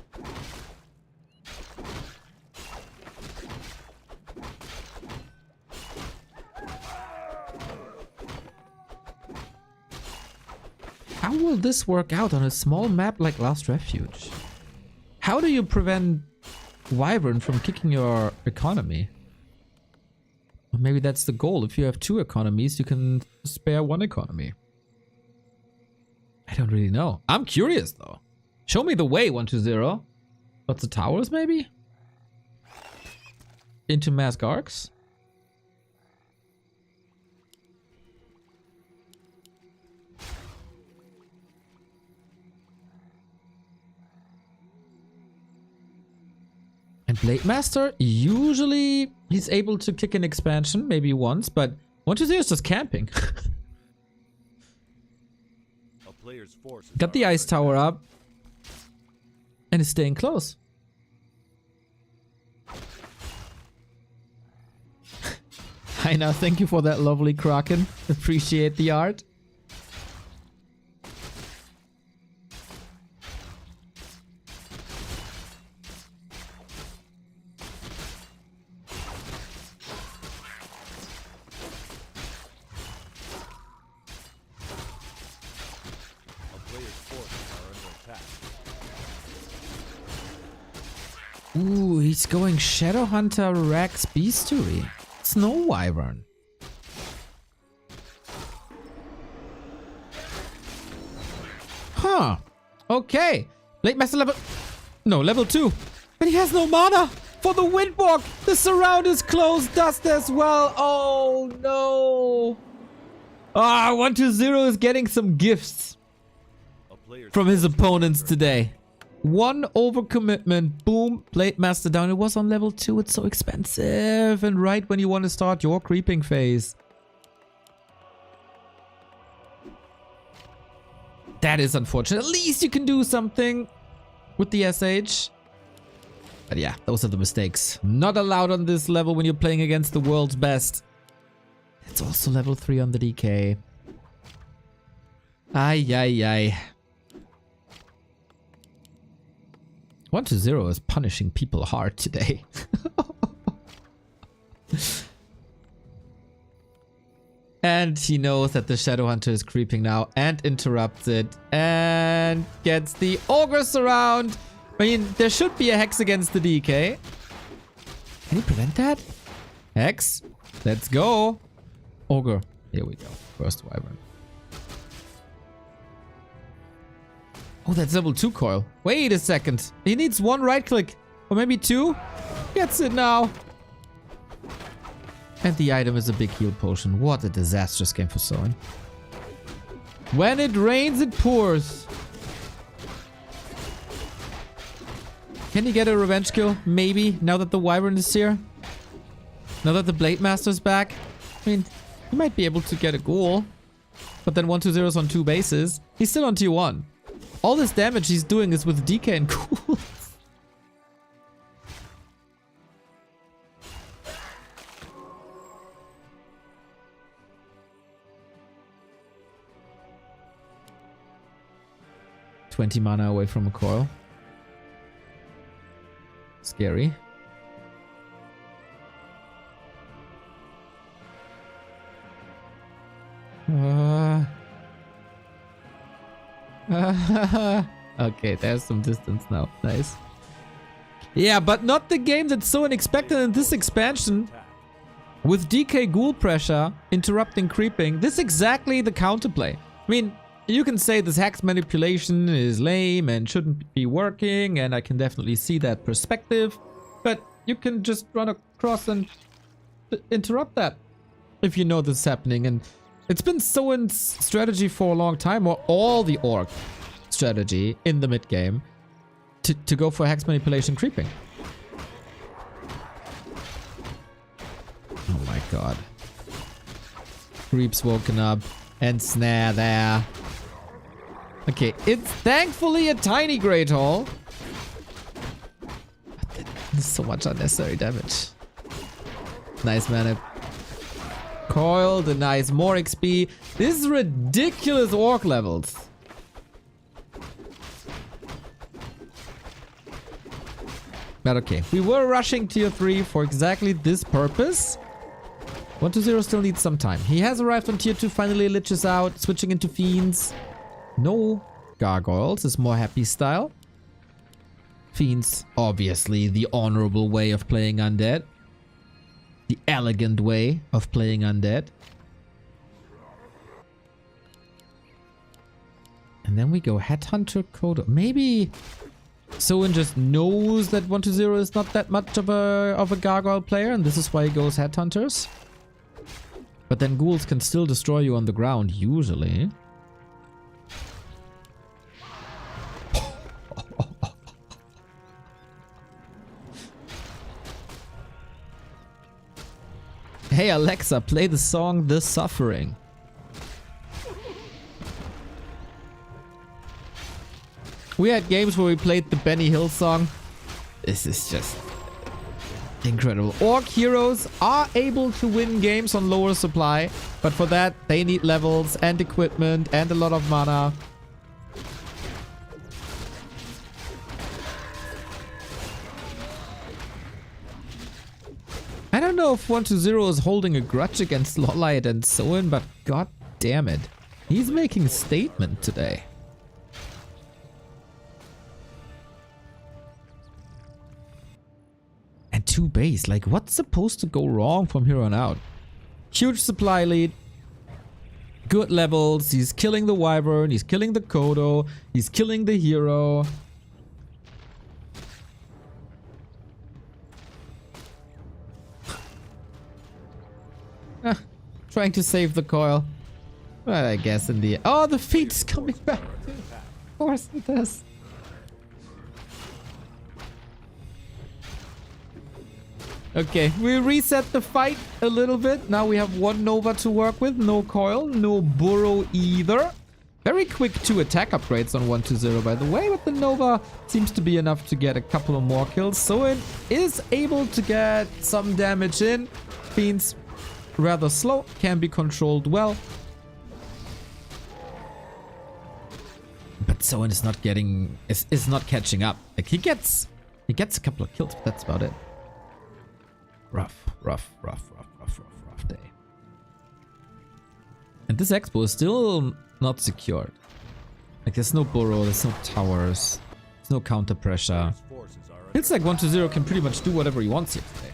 How will this work out on a small map like Last Refuge? How do you prevent Wyvern from kicking your economy? Or maybe that's the goal. If you have 2 economies, you can spare 1 economy. I don't really know. I'm curious though. Show me the way, 120. Lots of towers maybe? Into mask arcs? And Blade Master, usually he's able to kick an expansion, maybe once, but 120 is just camping. A player's forces Got the are ice under tower up. And is staying close. Heina, thank you for that lovely Kraken. Appreciate the art. Ooh, he's going Shadowhunter Rex Beastery. Snow Wyvern. Huh. Okay. Blade Master level... No, level 2. But he has no mana for the Windwalk. The surround is closed. Dust as well. Oh, no. Ah, 120 is getting some gifts from his opponents today. 1 overcommitment, boom, Blade Master down. It was on level 2, it's so expensive. And right when you want to start your creeping phase. That is unfortunate. At least you can do something with the SH. But yeah, those are the mistakes. Not allowed on this level when you're playing against the world's best. It's also level 3 on the DK. Ay, ay, ay. 120 is punishing people hard today. And he knows that the Shadowhunter is creeping now and interrupts it and gets the Ogres around. I mean, there should be a Hex against the DK. Can he prevent that? Hex, let's go. Ogre, here we go. First Wyvern. Oh, that's level 2 coil. Wait a second. He needs 1 right click. Or maybe 2. Gets it now. And the item is a big heal potion. What a disastrous game for Soin. When it rains, it pours. Can he get a revenge kill? Maybe. Now that the Wyvern is here. Now that the Blade Master's back. I mean, he might be able to get a goal. But then 120 is on 2 bases. He's still on tier 1. All this damage he's doing is with DK and ghouls. $20 mana away from a coil. Scary. Okay, there's some distance now. Nice. Yeah, but not the game that's so unexpected in this expansion. With DK ghoul pressure, interrupting creeping. This is exactly the counterplay. I mean, You can say this hex manipulation is lame and shouldn't be working, and I can definitely see that perspective, but you can just run across and interrupt that if you know this is happening. And it's been Soin's strategy for a long time, or all the orc strategy in the mid game, to go for hex manipulation creeping. Oh my god. Creeps woken up and snare there. Okay, it's thankfully a tiny Great Hall. There's so much unnecessary damage. Nice mana. Coil denies more XP. This is ridiculous orc levels. But okay, we were rushing tier 3 for exactly this purpose. 120 still needs some time. He has arrived on tier 2, finally liches out, switching into fiends. No gargoyles is more happy style. Fiends, obviously the honorable way of playing undead. The elegant way of playing undead. And then we go Headhunter Code. Maybe Soin just knows that 120 is not that much of a gargoyle player, and this is why he goes Headhunters. But then ghouls can still destroy you on the ground, usually. Hey Alexa, play the song The Suffering. We had games where we played the Benny Hill song. This is just incredible. Orc heroes are able to win games on lower supply, but for that they need levels and equipment and a lot of mana. I don't know if 120 is holding a grudge against LawLiet and Soin, but god damn it. He's making a statement today. And 2 base, like what's supposed to go wrong from here on out? Huge supply lead. Good levels. He's killing the Wyvern. He's killing the Kodo. He's killing the hero. Trying to save the coil. Well, I guess in the... Oh, the feet's coming back. Of course it does. Okay, we reset the fight a little bit. Now we have 1 Nova to work with. No coil, no burrow either. Very quick 2 attack upgrades on 120, by the way, but the Nova seems to be enough to get a couple of more kills. Soin is able to get some damage in. Fiends rather slow, can be controlled well. But Soin is not getting... is not catching up. Like he gets a couple of kills, but that's about it. Rough day. And this expo is still not secured. Like there's no burrow, there's no towers, there's no counter pressure. It's like 120 can pretty much do whatever he wants here today.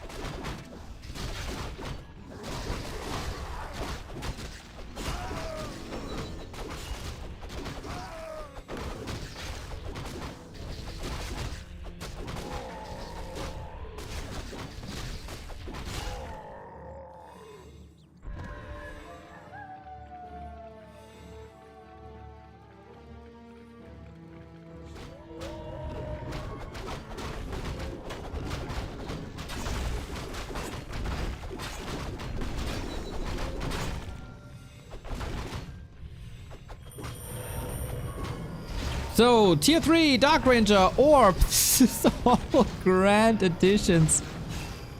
So, tier 3, Dark Ranger, Orb. This is all grand additions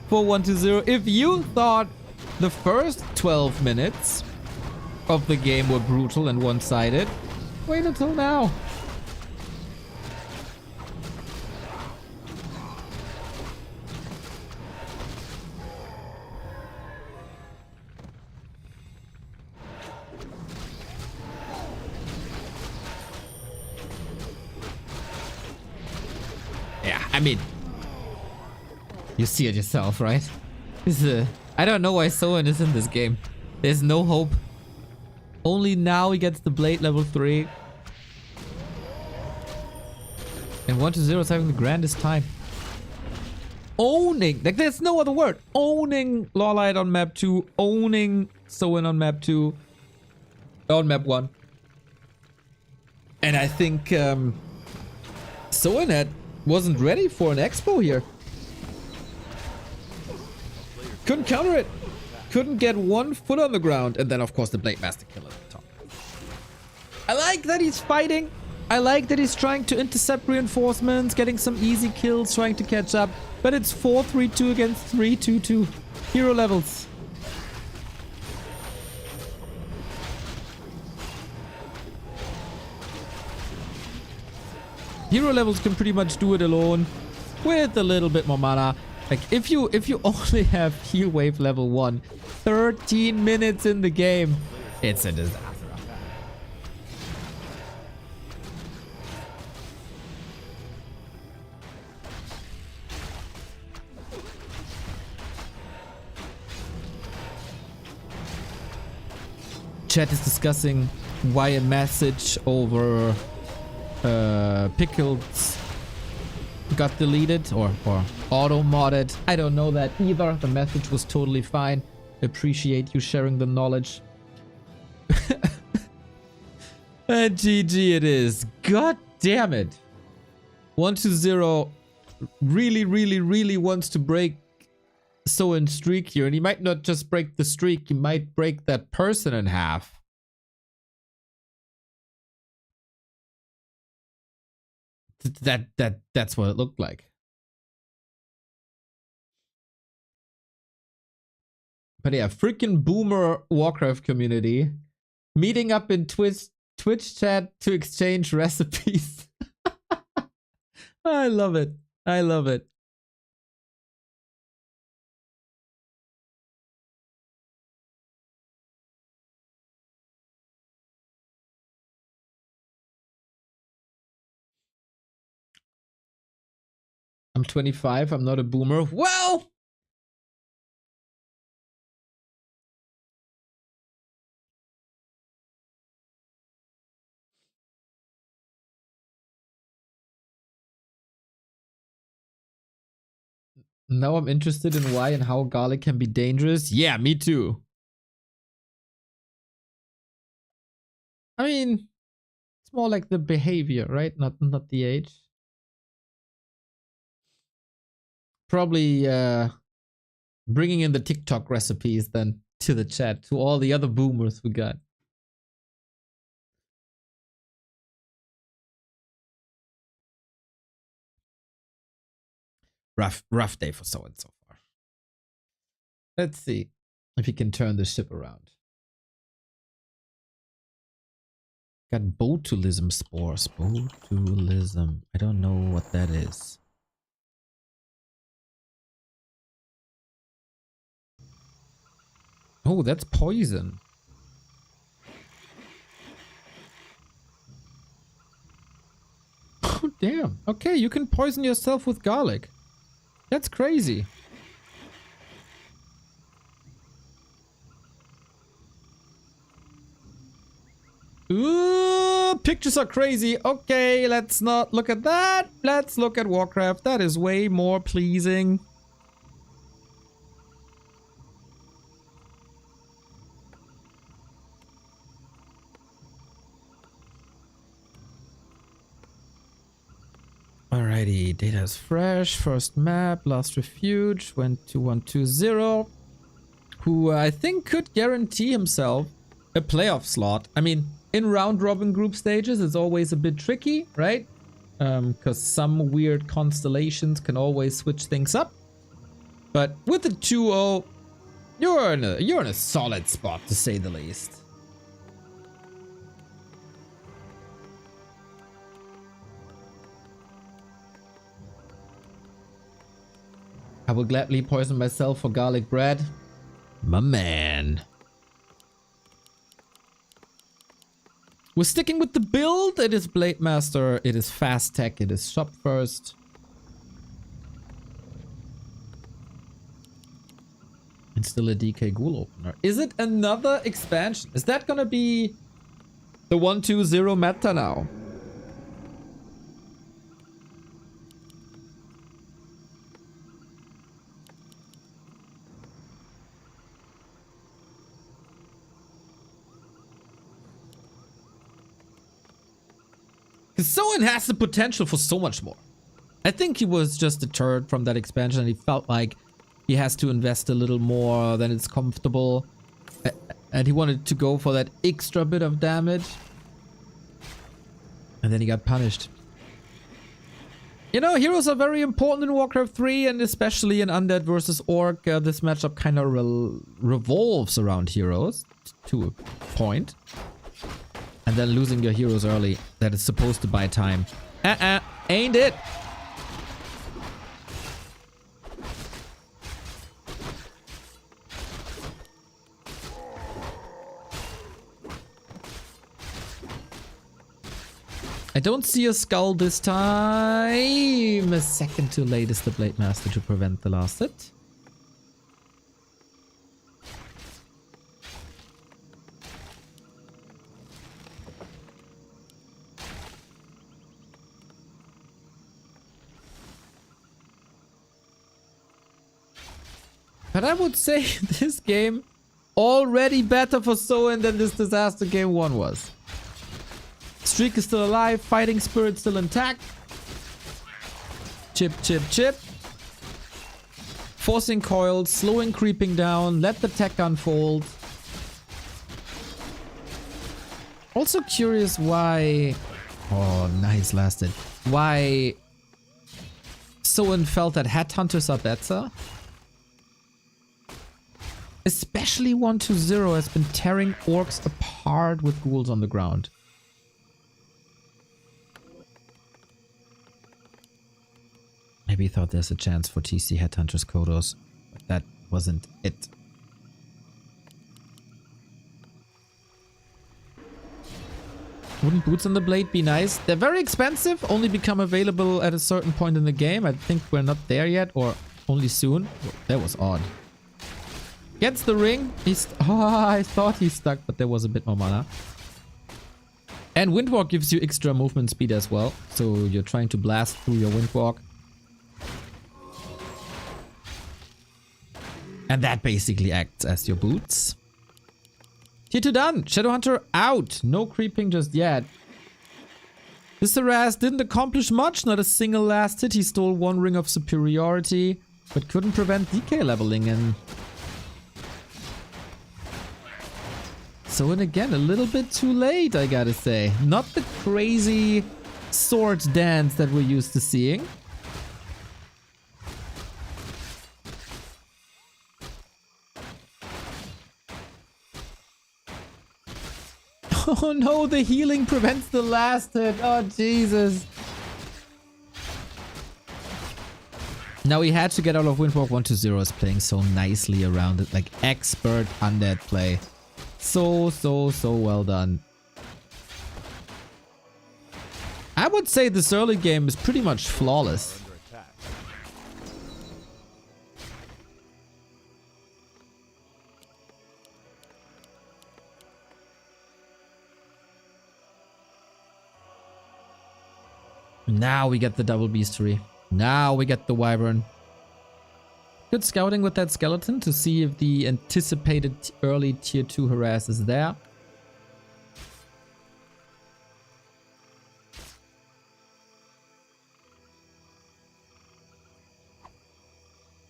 for 120. If you thought the first 12 minutes of the game were brutal and one-sided, wait until now. Yeah, I mean, you see it yourself, right? This is I don't know why Soin is in this game. There's no hope. Only now he gets the blade level 3. And 1-0 is having the grandest time. Owning, like there's no other word. Owning LawLiet on map 2. Owning Soin on map 2. On map 1. And I think Soin wasn't ready for an expo here. Couldn't counter it. Couldn't get one foot on the ground. And then of course the Blade Master kill at the top. I like that he's fighting. I like that he's trying to intercept reinforcements, getting some easy kills, trying to catch up. But it's 4-3-2 against 3-2-2. Hero levels. Hero levels can pretty much do it alone with a little bit more mana. Like if you only have heal wave level 1, 13 minutes in the game, it's a disaster. Chat is discussing why a message over Pickles got deleted or auto-modded. I don't know that either. The message was totally fine. Appreciate you sharing the knowledge. GG it is. God damn it. 1-0 really wants to break Soin's streak here. And he might not just break the streak, he might break that person in half. That's what it looked like. But yeah, freaking boomer Warcraft community meeting up in Twitch chat to exchange recipes. I love it. I love it. I'm 25. I'm not a boomer. Well, now I'm interested in why and how garlic can be dangerous. Yeah, me too. I mean, it's more like the behavior, right? Not the age. Probably bringing in the TikTok recipes then to the chat, to all the other boomers we got. Rough day for Soin so far. Let's see if he can turn the ship around. Got botulism spores. Botulism. I don't know what that is. Oh, that's poison. Oh, damn. Okay, you can poison yourself with garlic. That's crazy. Ooh, pictures are crazy. Okay, let's not look at that. Let's look at Warcraft. That is way more pleasing. Alrighty, data is fresh. First map, last refuge, went to 120. Who I think could guarantee himself a playoff slot. I mean, in round robin group stages, it's always a bit tricky, right? Because some weird constellations can always switch things up. But with the 2-0, you're in a solid spot to say the least. I will gladly poison myself for garlic bread. My man. We're sticking with the build. It is Blade Master. It is fast tech. It is shop first. It's still a DK Ghoul opener. Is it another expansion? Is that gonna be the 1-2-0 meta now? Soin has the potential for so much more. I think he was just deterred from that expansion and he felt like he has to invest a little more than it's comfortable. And he wanted to go for that extra bit of damage. And then he got punished. You know, heroes are very important in Warcraft 3 and especially in Undead versus Orc. This matchup kind of revolves around heroes to a point. And then losing your heroes early, that is supposed to buy time. Ain't it? I don't see a skull this time. A second too late is the Blade Master to prevent the last hit. But I would say this game already better for Soin than this disaster game 1 was. Streak is still alive, fighting spirit still intact. Chip, chip, chip. Forcing coils, slowing creeping down, let the tech unfold. Also curious why... Oh, nice lasted. Why Soin felt that headhunters are better. Especially 1-2-0 has been tearing orcs apart with ghouls on the ground. Maybe he thought there's a chance for TC Headhunters Kodos, but that wasn't it. Wouldn't boots on the blade be nice? They're very expensive, only become available at a certain point in the game. I think we're not there yet, or only soon. That was odd. Gets the ring. I thought he stuck, but there was a bit more mana. And Windwalk gives you extra movement speed as well. So you're trying to blast through your Windwalk. And that basically acts as your boots. Tier 2 done. Shadowhunter out. No creeping just yet. This harass didn't accomplish much. Not a single last hit. He stole 1 ring of superiority. But couldn't prevent DK leveling in. So, and again, a little bit too late, I gotta say. Not the crazy sword dance that we're used to seeing. Oh no, the healing prevents the last hit. Oh, Jesus. Now he had to get out of Windwalk. 1-2-0 is playing so nicely around it. Like expert undead play. So well done. I would say this early game is pretty much flawless. Now we get the double beastery. Now we get the wyvern. Good scouting with that skeleton to see if the anticipated early tier 2 harass is there.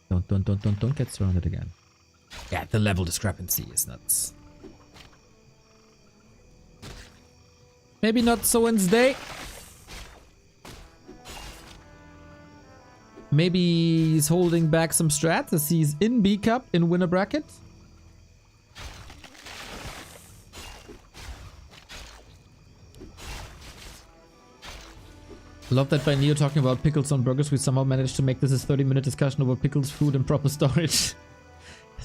Don't get surrounded again. Yeah, the level discrepancy is nuts. Maybe not Soin's day. Maybe he's holding back some strats as he's in B Cup in winner bracket. Love that by Neo talking about pickles on burgers. We somehow managed to make this a 30-minute discussion over pickles, food, and proper storage.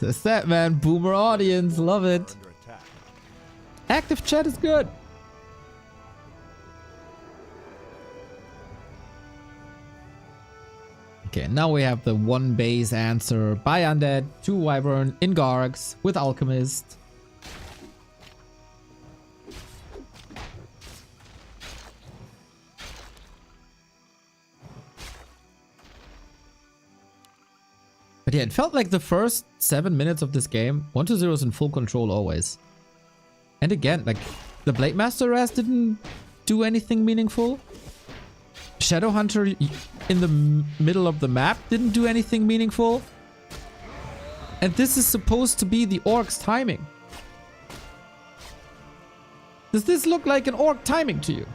That's that, man. Boomer audience. Love it. Active chat is good. Okay, now we have the one base answer by Undead, 2 Wyvern in Gargs with Alchemist. But yeah, it felt like the first 7 minutes of this game, 1-0 is in full control always. And again, like, the Blade Master Raz didn't do anything meaningful. Shadowhunter in the middle of the map didn't do anything meaningful. And this is supposed to be the Orc's timing. Does this look like an Orc timing to you?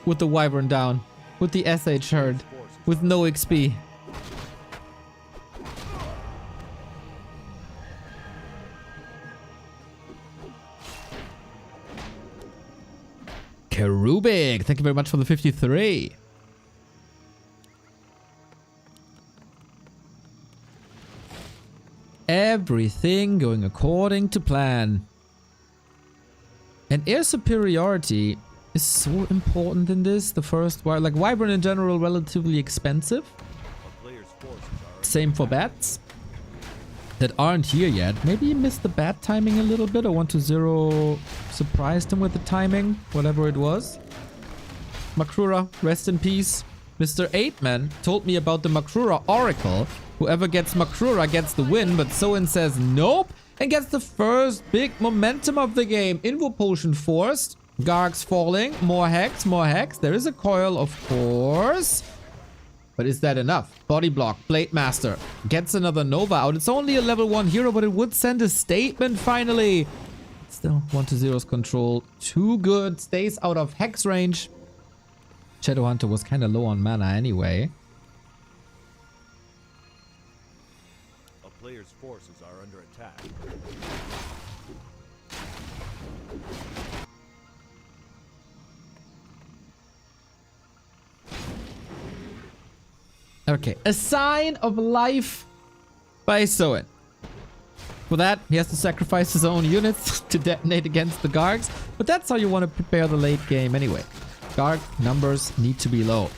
With the Wyvern down, with the SH herd, with no XP. Kerubik, thank you very much for the 53. Everything going according to plan. And air superiority is so important in this. The first, like Wyvern in general, relatively expensive. Same for bats that aren't here yet. Maybe he missed the bat timing a little bit, or 1-0 surprised him with the timing, whatever it was. Makrura, rest in peace. Mr. 8man told me about the Makrura Oracle. Whoever gets Makrura gets the win, but Soin says nope and gets the first big momentum of the game. Invo Potion forced. Gargs falling. More hex, more hex. There is a coil, of course. But is that enough? Body block. Blade Master gets another Nova out. It's only a level 1 hero, but it would send a statement finally. Still 1-0's control. Too good. Stays out of hex range. Shadowhunter was kind of low on mana anyway. A player's forces are under attack. Okay, a sign of life by Soin. For that, he has to sacrifice his own units to detonate against the Gargs, but that's how you want to prepare the late game anyway. Garg numbers need to be low.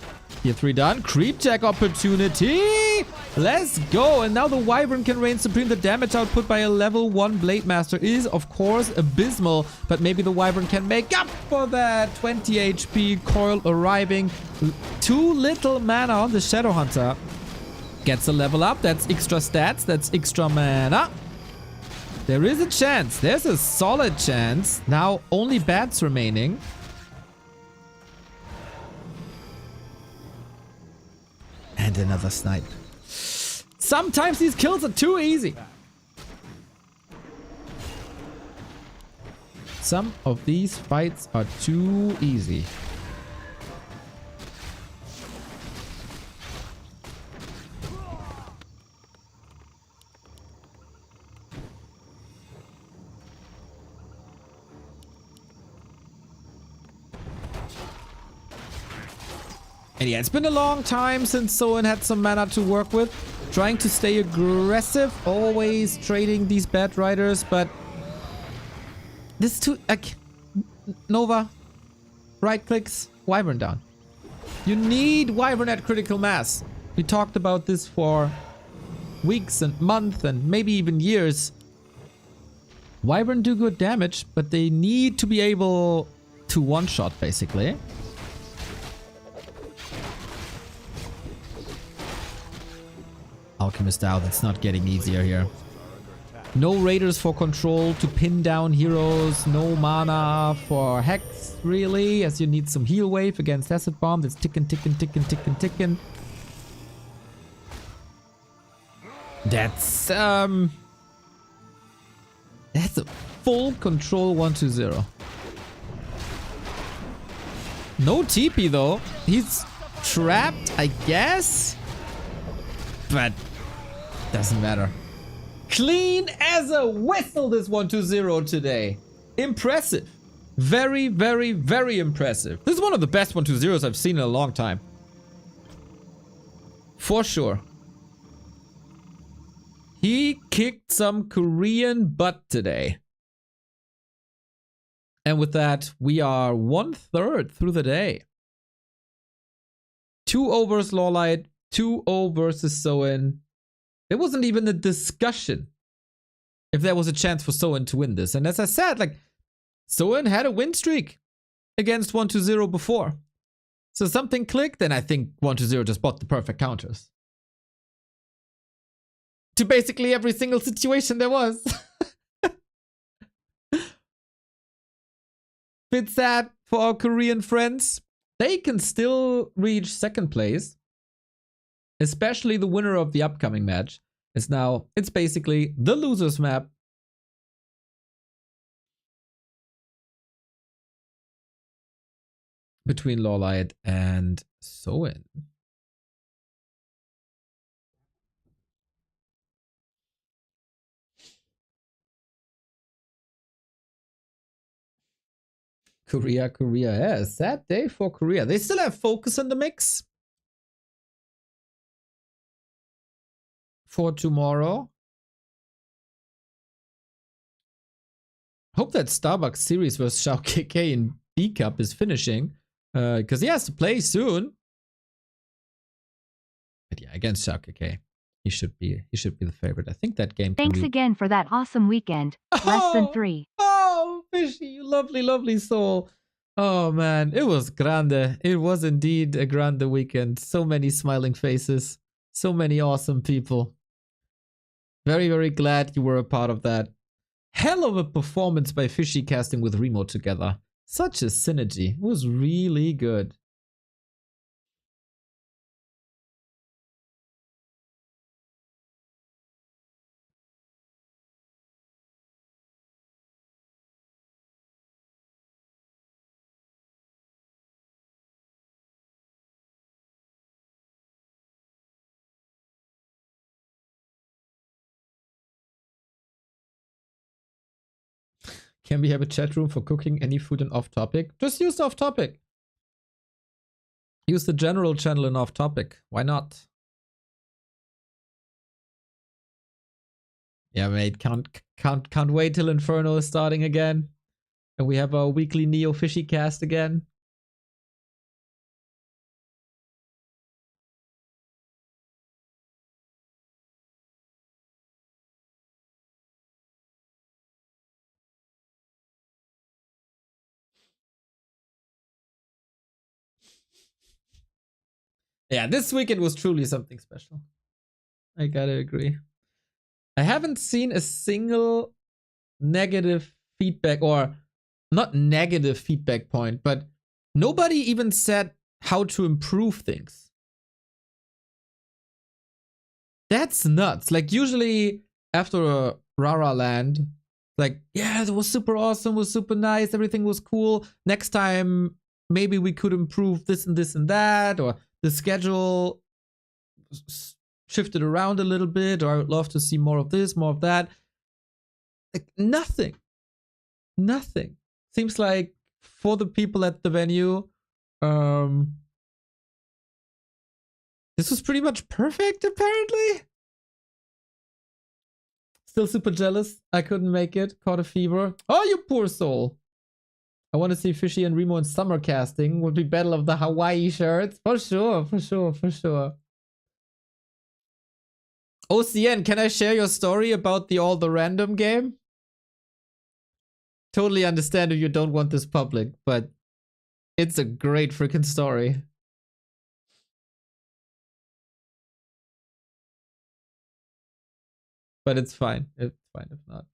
Tier 3 done. Creep check opportunity! Let's go! And now the Wyvern can reign supreme. The damage output by a level 1 Blade Master is, of course, abysmal. But maybe the Wyvern can make up for that. 20 HP, coil arriving. Too little mana on the Shadowhunter. Gets a level up. That's extra stats. That's extra mana. There is a chance. There's a solid chance. Now only bats remaining. And another snipe. Sometimes these kills are too easy. Some of these fights are too easy. And yeah, it's been a long time since Soin had some mana to work with. Trying to stay aggressive, always trading these bad riders, but this too, Nova, right clicks, Wyvern down. You need Wyvern at critical mass. We talked about this for weeks and months and maybe even years. Wyvern do good damage, but they need to be able to one-shot basically. Alchemist out. It's not getting easier here. No raiders for control to pin down heroes. No mana for hex, really, as you need some heal wave against acid bomb. That's ticking, ticking, ticking, ticking, ticking. That's a full control 1-0. No TP though. He's trapped, I guess. But doesn't matter. Clean as a whistle, this 1-0 today. Impressive. Very, very, very impressive. This is one of the best 1-0s I've seen in a long time. For sure. He kicked some Korean butt today. And with that, we are 1/3 through the day. 2-0 versus LawLiet, 2-0 versus Soin. There wasn't even a discussion if there was a chance for Soin to win this. And as I said, like, Soin had a win streak against 1-0 before. So something clicked, and I think 1-0 just bought the perfect counters to basically every single situation there was. Bit sad for our Korean friends. They can still reach second place. Especially the winner of the upcoming match. It's basically the losers map. Between LawLiet and Soin. Korea. Yeah, sad day for Korea. They still have Focus in the mix for tomorrow. Hope that Starbuck series versus Shao KK in B Cup is finishing. Because he has to play soon. But yeah, against Shao KK. He should be the favorite. I think that game. Thanks again for that awesome weekend. Less than 3. Oh, Fishy, you lovely, lovely soul. Oh man, it was grande. It was indeed a grande weekend. So many smiling faces. So many awesome people. Very, very glad you were a part of that. Hell of a performance by Fishy casting with Remo together. Such a synergy. It was really good. Can we have a chat room for cooking any food and off topic? Just use off topic. Use the general channel in off topic. Why not? Yeah, mate. Can't wait till Inferno is starting again. And we have our weekly Neo Fishy cast again. Yeah, this weekend was truly something special. I gotta agree. I haven't seen a single negative feedback, or not negative feedback point, but nobody even said how to improve things. That's nuts. Like, usually after a Rara Land, like, yeah, it was super awesome, was super nice, everything was cool. Next time, maybe we could improve this and that, or the schedule shifted around a little bit, or I would love to see more of this, more of that. Like, nothing. Nothing. Seems like for the people at the venue, this was pretty much perfect, apparently. Still super jealous. I couldn't make it. Caught a fever. Oh, you poor soul. I want to see Fishy and Remo in summer casting. Would be Battle of the Hawaii shirts. For sure, for sure, for sure. OCN, can I share your story about the All the Random game? Totally understand if you don't want this public, but it's a great freaking story. But it's fine. It's fine if not.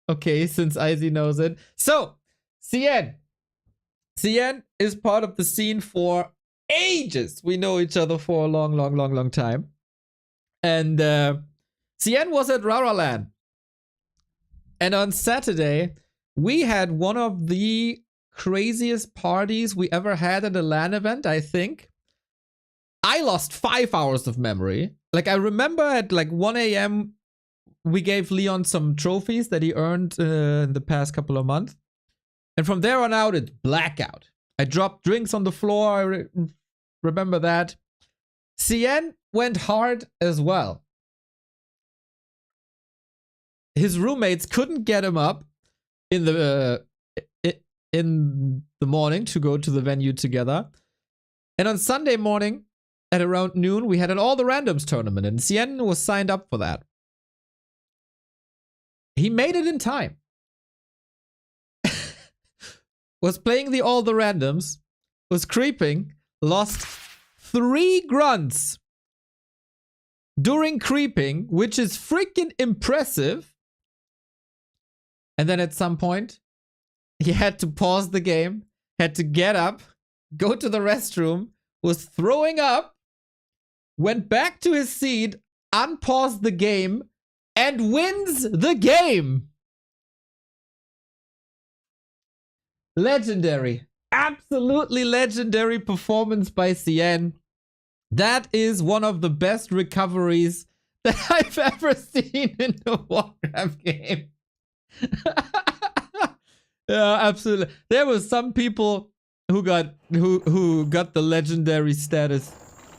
Okay, since Izzy knows it. So, CN. CN is part of the scene for ages. We know each other for a long time. And CN was at Raraland. And on Saturday, we had one of the craziest parties we ever had at a LAN event, I think. I lost 5 hours of memory. Like, I remember at like 1 a.m., we gave Leon some trophies that he earned in the past couple of months. And from there on out, it's blackout. I dropped drinks on the floor. I Remember that. Cien went hard as well. His roommates couldn't get him up in the morning to go to the venue together. And on Sunday morning at around noon, we had an All the Randoms tournament, and Cien was signed up for that. He made it in time. Was playing the All the Randoms, was creeping, lost 3 grunts during creeping, which is freaking impressive. And then at some point, he had to pause the game, had to get up, go to the restroom, was throwing up, went back to his seat, unpaused the game, and wins the game. Legendary. Absolutely legendary performance by Cien. That is one of the best recoveries that I've ever seen in a Warcraft game. Yeah, absolutely. There were some people who got the legendary status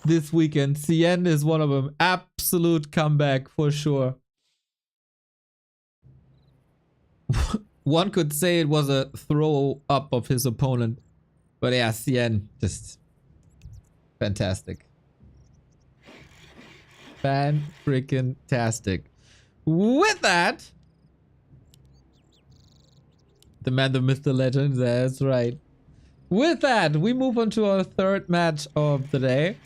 this weekend. Cien is one of them. Absolute comeback for sure. One could say it was a throw up of his opponent. But yeah, Cien, just fantastic. Fan-freaking-tastic. With that, the man, the myth, the legend, that's right. With that, we move on to our third match of the day.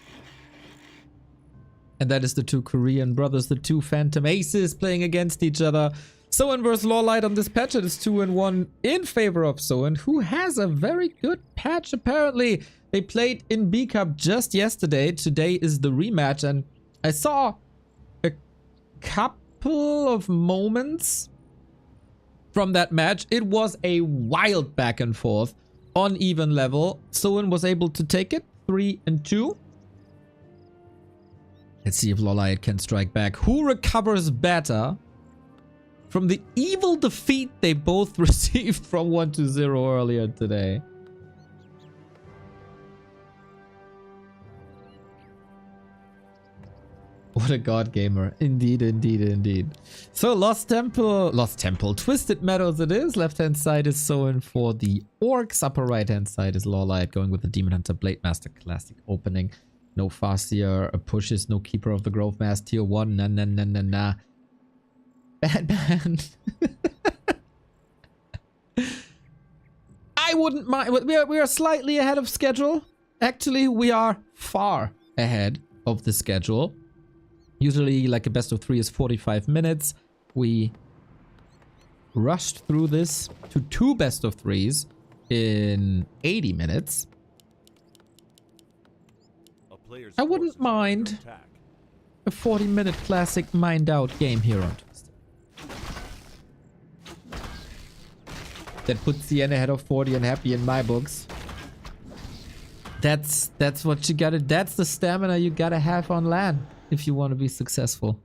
And that is the two Korean brothers, the two Phantom Aces playing against each other. Soin versus LawLiet on this patch. It is 2-1 in favor of Soin, who has a very good patch apparently. They played in B Cup just yesterday. Today is the rematch, and I saw a couple of moments from that match. It was a wild back and forth on even level. Soin was able to take it 3-2. Let's see if LawLiet can strike back. Who recovers better from the evil defeat they both received from 1-0 earlier today? What a god gamer. Indeed, indeed, indeed. So Lost Temple, Twisted Meadows it is. Left hand side is Soin for the Orcs. Upper right hand side is LawLiet going with the Demon Hunter Blade Master classic opening. No Farseer pushes, no Keeper of the Grove Mass tier 1. Nah. Batman. I wouldn't mind. We are slightly ahead of schedule. Actually, we are far ahead of the schedule. Usually, like a best of 3 is 45 minutes. We rushed through this to 2 best of 3s in 80 minutes. I wouldn't mind a 40-minute classic mined out game here on Tuesday. That puts Cien ahead of 40 and happy in my books. That's what you gotta, that's the stamina you gotta have on LAN if you want to be successful.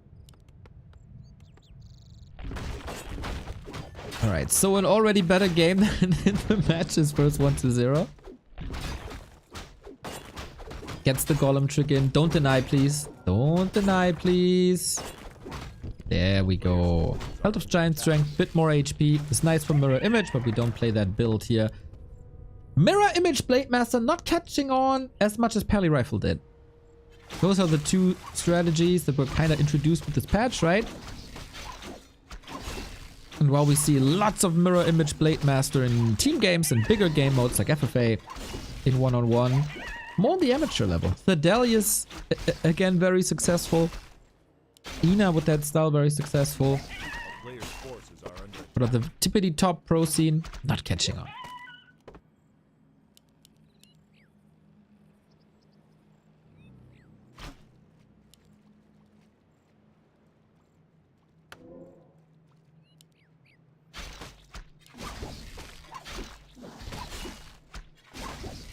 Alright, so an already better game than in the matches first 1-0. Gets the golem trick in. Don't deny, please. Don't deny, please. There we go. Health of Giant Strength, bit more HP. It's nice for Mirror Image, but we don't play that build here. Mirror Image Blade Master not catching on as much as Pally Rifle did. Those are the two strategies that were kind of introduced with this patch, right? And while we see lots of Mirror Image Blade Master in team games and bigger game modes like FFA in one-on-one, more on the amateur level. Thedelius, again, very successful. Ina with that style, very successful. But at the tippity top pro scene, not catching on.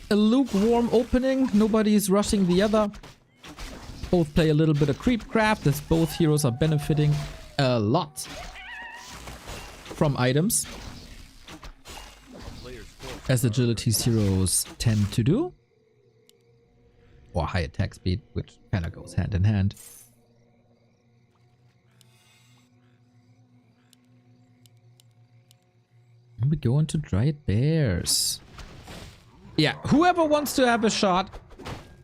A lukewarm opening, nobody is rushing the other. Both play a little bit of creep craft as both heroes are benefiting a lot from items, as agility's heroes tend to do. or high attack speed, which kind of goes hand in hand. And we go into Dryad Bears. Yeah, whoever wants to have a shot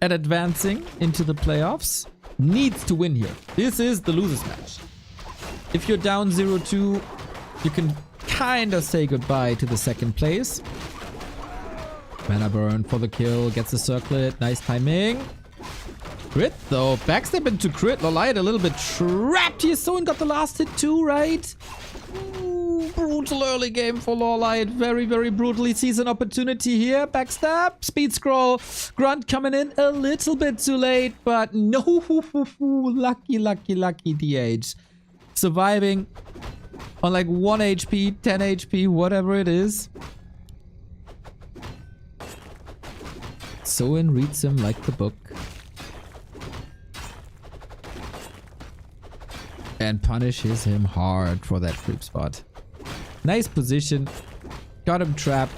at advancing into the playoffs needs to win here. This is the losers match. If you're down 0-2, you can kind of say goodbye to the second place. Mana burn for the kill, gets the circlet, nice timing. Crit though, backstep into crit. LawLiet a little bit trapped here. Soin got the last hit too, right? Ooh, brutal early game for LawLiet. Very, very brutally sees an opportunity here. Backstab, speed scroll. Grunt coming in a little bit too late, but no. Lucky, lucky, lucky DH. Surviving on like 1 HP, 10 HP, whatever it is. Soin reads him like the book. And punishes him hard for that creep spot. Nice position. Got him trapped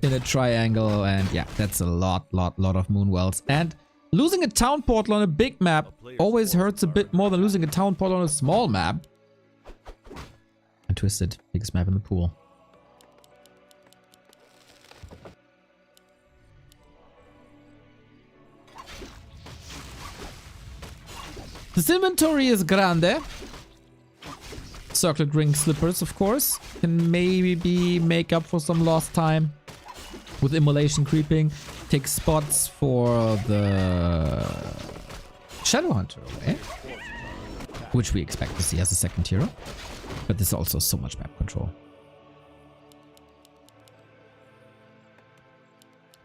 in a triangle. And yeah, that's a lot of Moonwells. And losing a town portal on a big map always hurts a bit more than losing a town portal on a small map. And Twisted, biggest map in the pool. This inventory is grande. Circlet ring slippers, of course. Can maybe make up for some lost time with immolation creeping. Take spots for the Shadowhunter away, which we expect to see as a second hero. But there's also so much map control.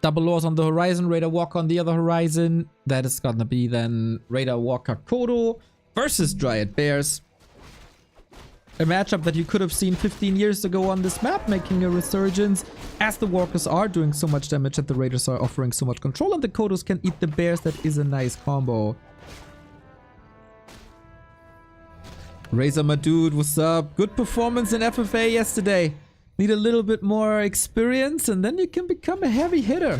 Double Laws on the horizon, Raider Walker on the other horizon. That is gonna be then Raider Walker Kodo versus Dryad Bears. A matchup that you could have seen 15 years ago on this map, making a resurgence, as the Walkers are doing so much damage and the Raiders are offering so much control, and the Kodos can eat the Bears. That is a nice combo. Razor, my dude, what's up? Good performance in FFA yesterday. Need a little bit more experience and then you can become a heavy hitter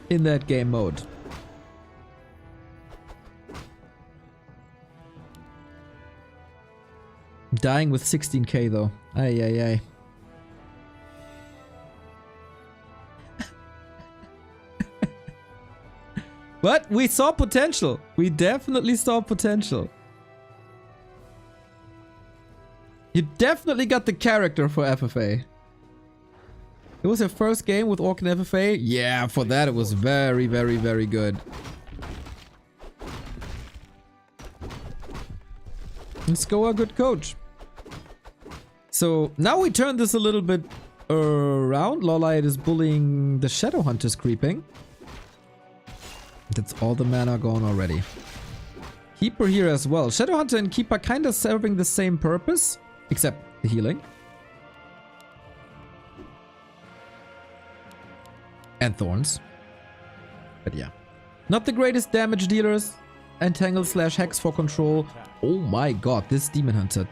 in that game mode. Dying with 16k though. Ay, ay, ay. But we saw potential. We definitely saw potential. You definitely got the character for FFA. It was your first game with Orc and FFA? Yeah, for that it was very, very, very good. Let's go, a good coach. So now we turn this a little bit around. LawLiet is bullying the Shadowhunters creeping. That's all the mana gone already. Keeper here as well. Shadowhunter and Keeper kind of serving the same purpose. Except the healing. And Thorns. But yeah. Not the greatest damage dealers. Entangle / Hex for control. Oh my god, this Demon Hunter.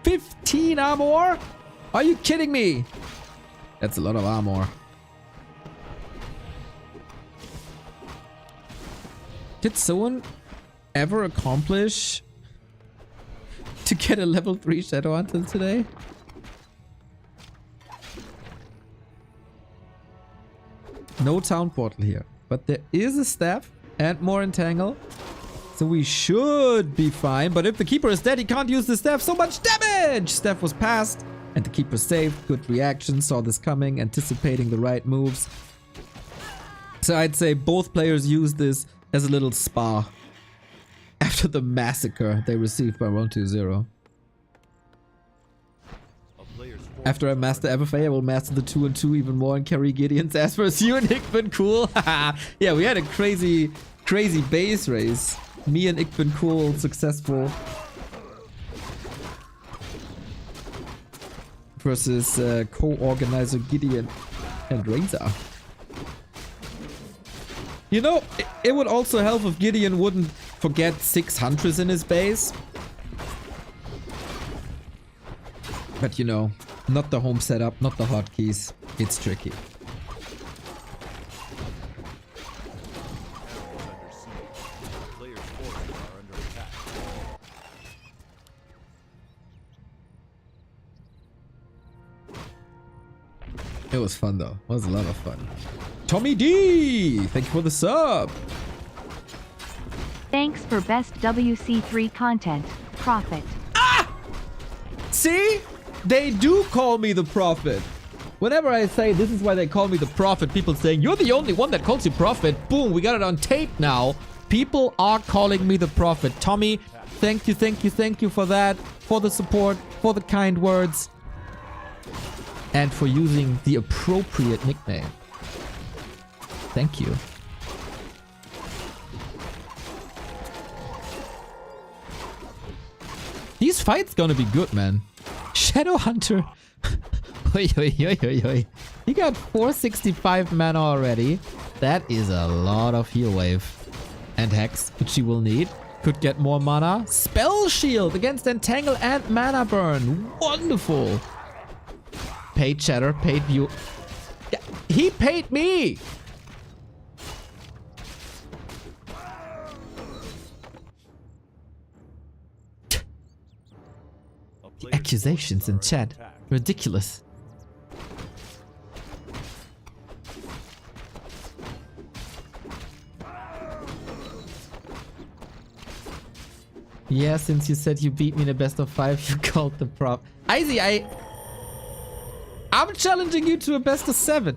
15 armor? Are you kidding me? That's a lot of armor. Did someone ever accomplish to get a level 3 Shadowhunter today? No town portal here, but there is a staff and more entangle, so we should be fine. But if the Keeper is dead, he can't use the staff. So much damage! Staff was passed and the Keeper saved. Good reaction, saw this coming, anticipating the right moves. So I'd say both players use this as a little spa after the massacre they received by 120. After I master FFA, I will master the 2 and 2 even more and carry Gideon's ass versus you and Hickman. Cool. Yeah, we had a crazy base race. Me and Hickman Cool successful. Versus co-organizer Gideon and Razor. You know, it would also help if Gideon wouldn't forget 6 Huntress in his base. But you know, not the home setup, not the hotkeys. It's tricky. It was fun though. It was a lot of fun. Tommy D! Thank you for the sub. Thanks for best WC3 content, Prophet. See? They do call me the prophet. Whenever I say this is why they call me the prophet, people saying, you're the only one that calls you prophet. Boom, we got it on tape now. People are calling me the prophet. Tommy, thank you for that. For the support, for the kind words. And for using the appropriate nickname. Thank you. These fights gonna be good, man. Shadow Hunter. Oi, oi, oi, oi, oi. He got 465 mana already. That is a lot of heal wave. And Hex, which he will need. Could get more mana. Spell Shield against Entangle and Mana Burn. Wonderful. Paid chatter, paid view. Yeah, he paid me! The accusations in chat. Ridiculous. Yeah, since you said you beat me in a best of 5, you called the prop. Izzy, I'm challenging you to a best of 7.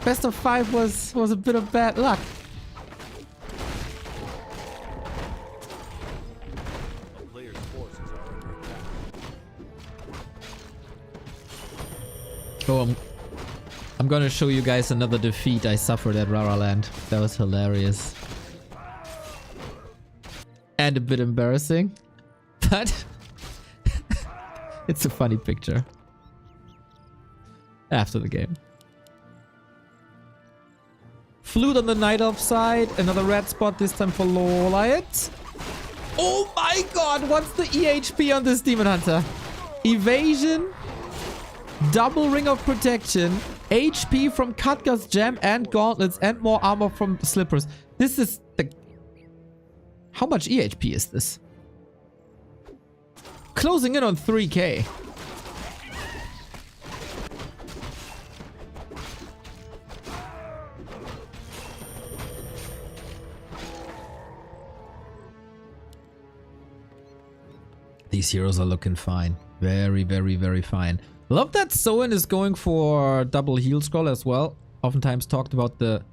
Best of 5 was a bit of bad luck. A player's forces are under attack. Oh, I'm gonna show you guys another defeat I suffered at Rara Land. That was hilarious. And a bit embarrassing. But it's a funny picture. After the game. Flute on the Night Elf side. Another red spot, this time for LawLiet. Oh my god, what's the EHP on this Demon Hunter? Evasion, double Ring of Protection, HP from Khadgar's Gem and Gauntlets, and more armor from Slippers. This is the... How much EHP is this? Closing in on 3k. These heroes are looking fine. Very, very, very fine. Love that Soin is going for double heal scroll as well. Oftentimes talked about the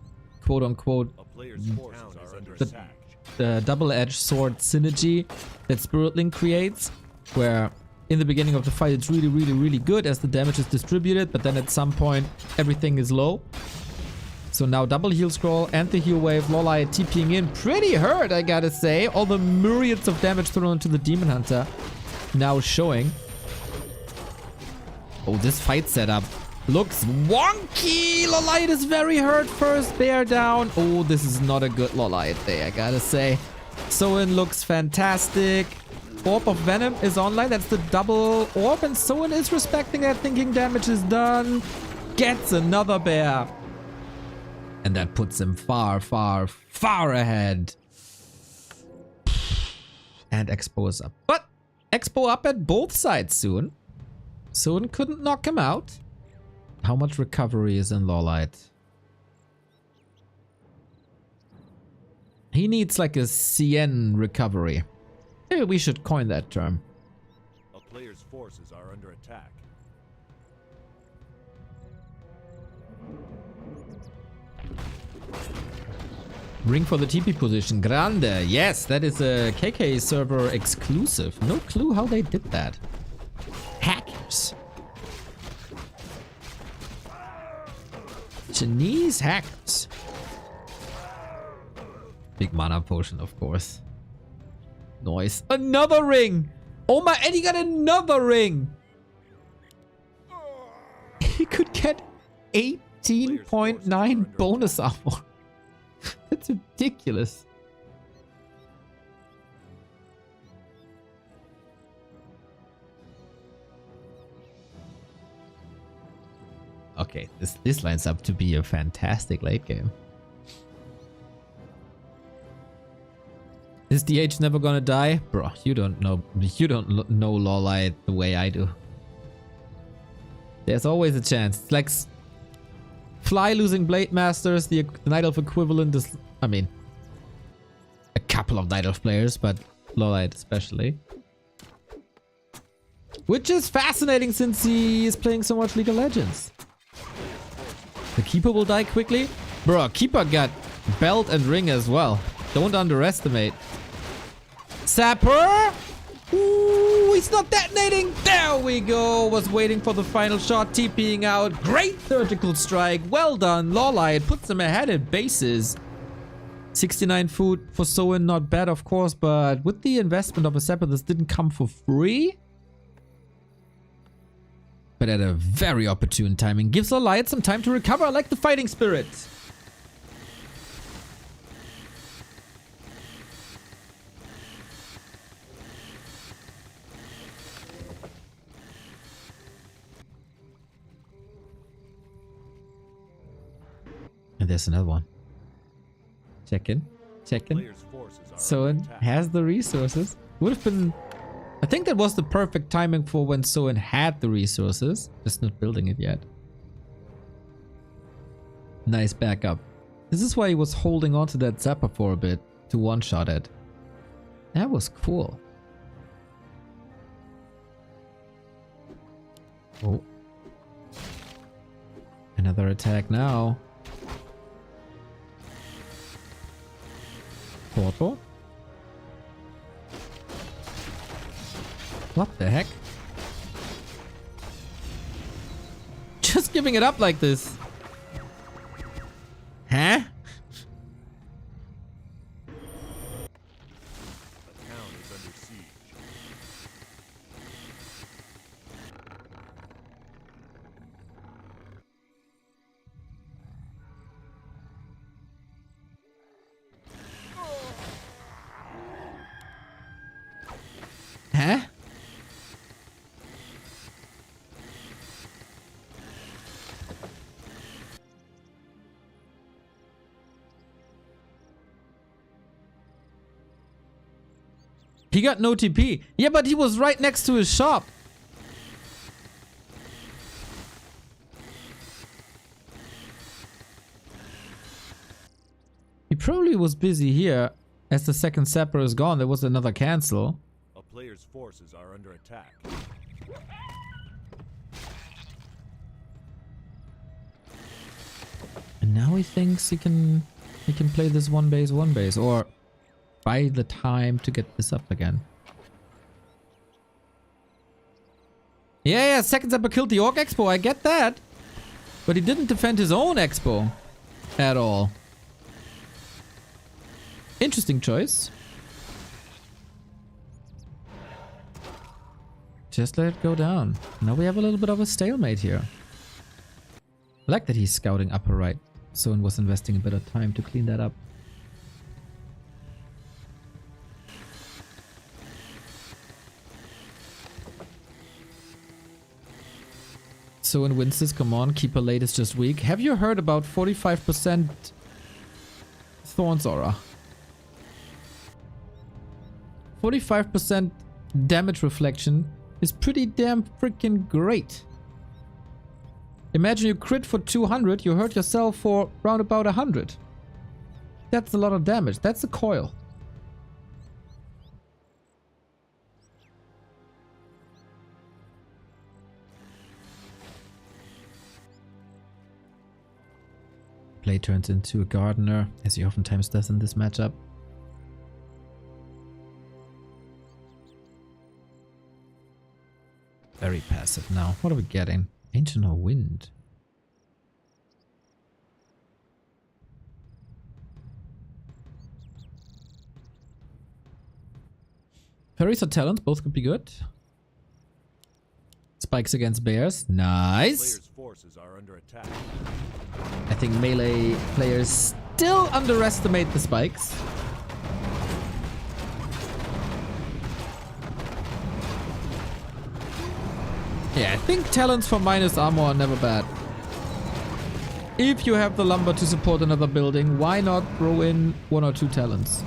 quote-unquote A player's forces are under the- attack. the double-edged sword synergy that Spirit Link creates, where in the beginning of the fight it's really, really, really good as the damage is distributed, but then at some point everything is low. So now double heal scroll and the heal wave, LawLiet TPing in, pretty hurt I gotta say. All the myriads of damage thrown into the Demon Hunter now showing. Oh, this fight setup looks wonky. LawLiet is very hurt. First bear down. Oh, this is not a good LawLiet day, I gotta say. Soin looks fantastic. Orb of Venom is online. That's the double orb. And Soin is respecting that, thinking damage is done. Gets another bear. And that puts him far, far, far ahead. And Expo is up. But Expo up at both sides soon. Soin couldn't knock him out. How much recovery is in LawLiet? He needs like a CN recovery. Maybe we should coin that term. A player's forces are under attack. Ring for the TP position. Grande. Yes, that is a KK server exclusive. No clue how they did that. Hackers. Chinese hackers. Big mana potion, of course. Noise. Another ring! Oh my, and he got another ring! He could get 18.9 bonus armor. That's ridiculous. Okay, this lines up to be a fantastic late game. Is DH never gonna die? Bro, you don't know LawLiet the way I do. There's always a chance. It's like Fly losing Blade Masters. The Night Elf equivalent is, I mean, a couple of Night Elf players, but LawLiet especially. Which is fascinating since he is playing so much League of Legends. The Keeper will die quickly. Bro, Keeper got belt and ring as well. Don't underestimate. Sapper! Ooh, he's not detonating. There we go. Was waiting for the final shot. TPing out. Great surgical strike. Well done. LawLiet puts him ahead at bases. 69 food for Soin. Not bad, of course. But with the investment of a Sapper, this didn't come for free. But at a very opportune timing. Gives LawLiet some time to recover. I like the fighting spirit. And there's another one. Check in. Check in. Players' forces are Soin under attack. has the resources. Would have been... I think that was the perfect timing for when Soin had the resources. Just not building it yet. Nice backup. This is why he was holding on to that Zapper for a bit to one-shot it. That was cool. Oh. Another attack now. Portal? What the heck? Just giving it up like this. Huh? The town is under siege. Huh? He got no TP. Yeah, but he was right next to his shop. He probably was busy here. As the second Sapper is gone, there was another cancel. A player's forces are under attack. And now he thinks he can play this one base, or buy the time to get this up again. Yeah, second Zapper killed the Orc Expo, I get that. But he didn't defend his own Expo at all. Interesting choice. Just let it go down. Now we have a little bit of a stalemate here. I like that he's scouting upper right. Soin was investing a bit of time to clean that up. Soin wins this, come on, Keeper late is just weak. Have you heard about 45% Thorns Aura? 45% damage reflection is pretty damn freaking great. Imagine you crit for 200, you hurt yourself for round about 100. That's a lot of damage. That's a coil. Play turns into a gardener, as he oftentimes does in this matchup. Very passive now. What are we getting? Ancient or Wind? Fairies or Talents, both could be good. Spikes against bears, nice. Players' forces are under attack. I think melee players still underestimate the spikes. Yeah, I think talents for minus armor are never bad. If you have the lumber to support another building, why not throw in 1 or 2 talents?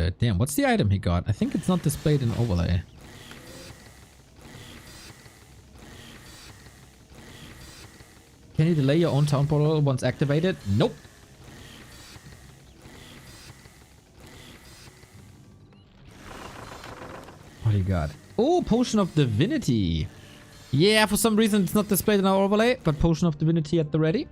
good. Damn, what's the item he got? I think it's not displayed in overlay. Can you delay your own town portal once activated? Nope. What do you got? Oh, Potion of Divinity. Yeah, for some reason it's not displayed in our overlay, but Potion of Divinity at the ready.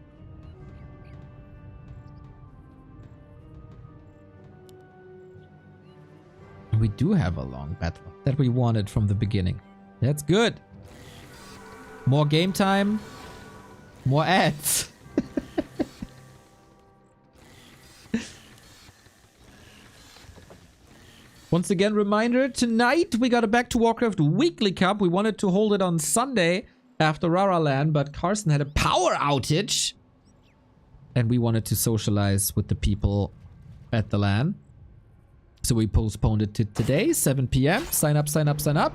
We do have a long battle that we wanted from the beginning. That's good. More game time. More ads. Once again, reminder, tonight we got a Back to Warcraft Weekly Cup. We wanted to hold it on Sunday after Rara Land, but Carson had a power outage. And we wanted to socialize with the people at the LAN. So we postponed it to today, 7 PM. Sign up, sign up, sign up.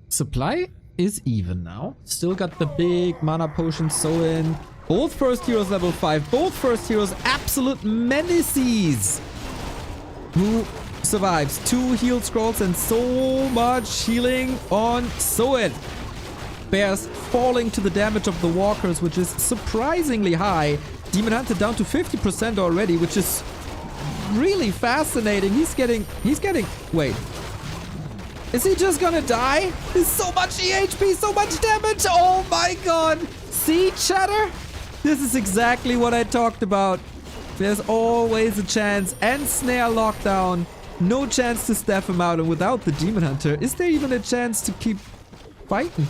Supply is even now. Still got the big mana potion Soin. Both first heroes level 5. Both first heroes absolute menaces. Who survives 2 heal scrolls and so much healing on Soin. Bears falling to the damage of the walkers, which is surprisingly high. Demon Hunter down to 50% already, which is really fascinating. He's getting, wait. Is he just gonna die? There's so much EHP, so much damage. Oh my god. See, chatter? This is exactly what I talked about. There's always a chance. And snare lockdown. No chance to staff him out. And without the Demon Hunter, is there even a chance to keep fighting?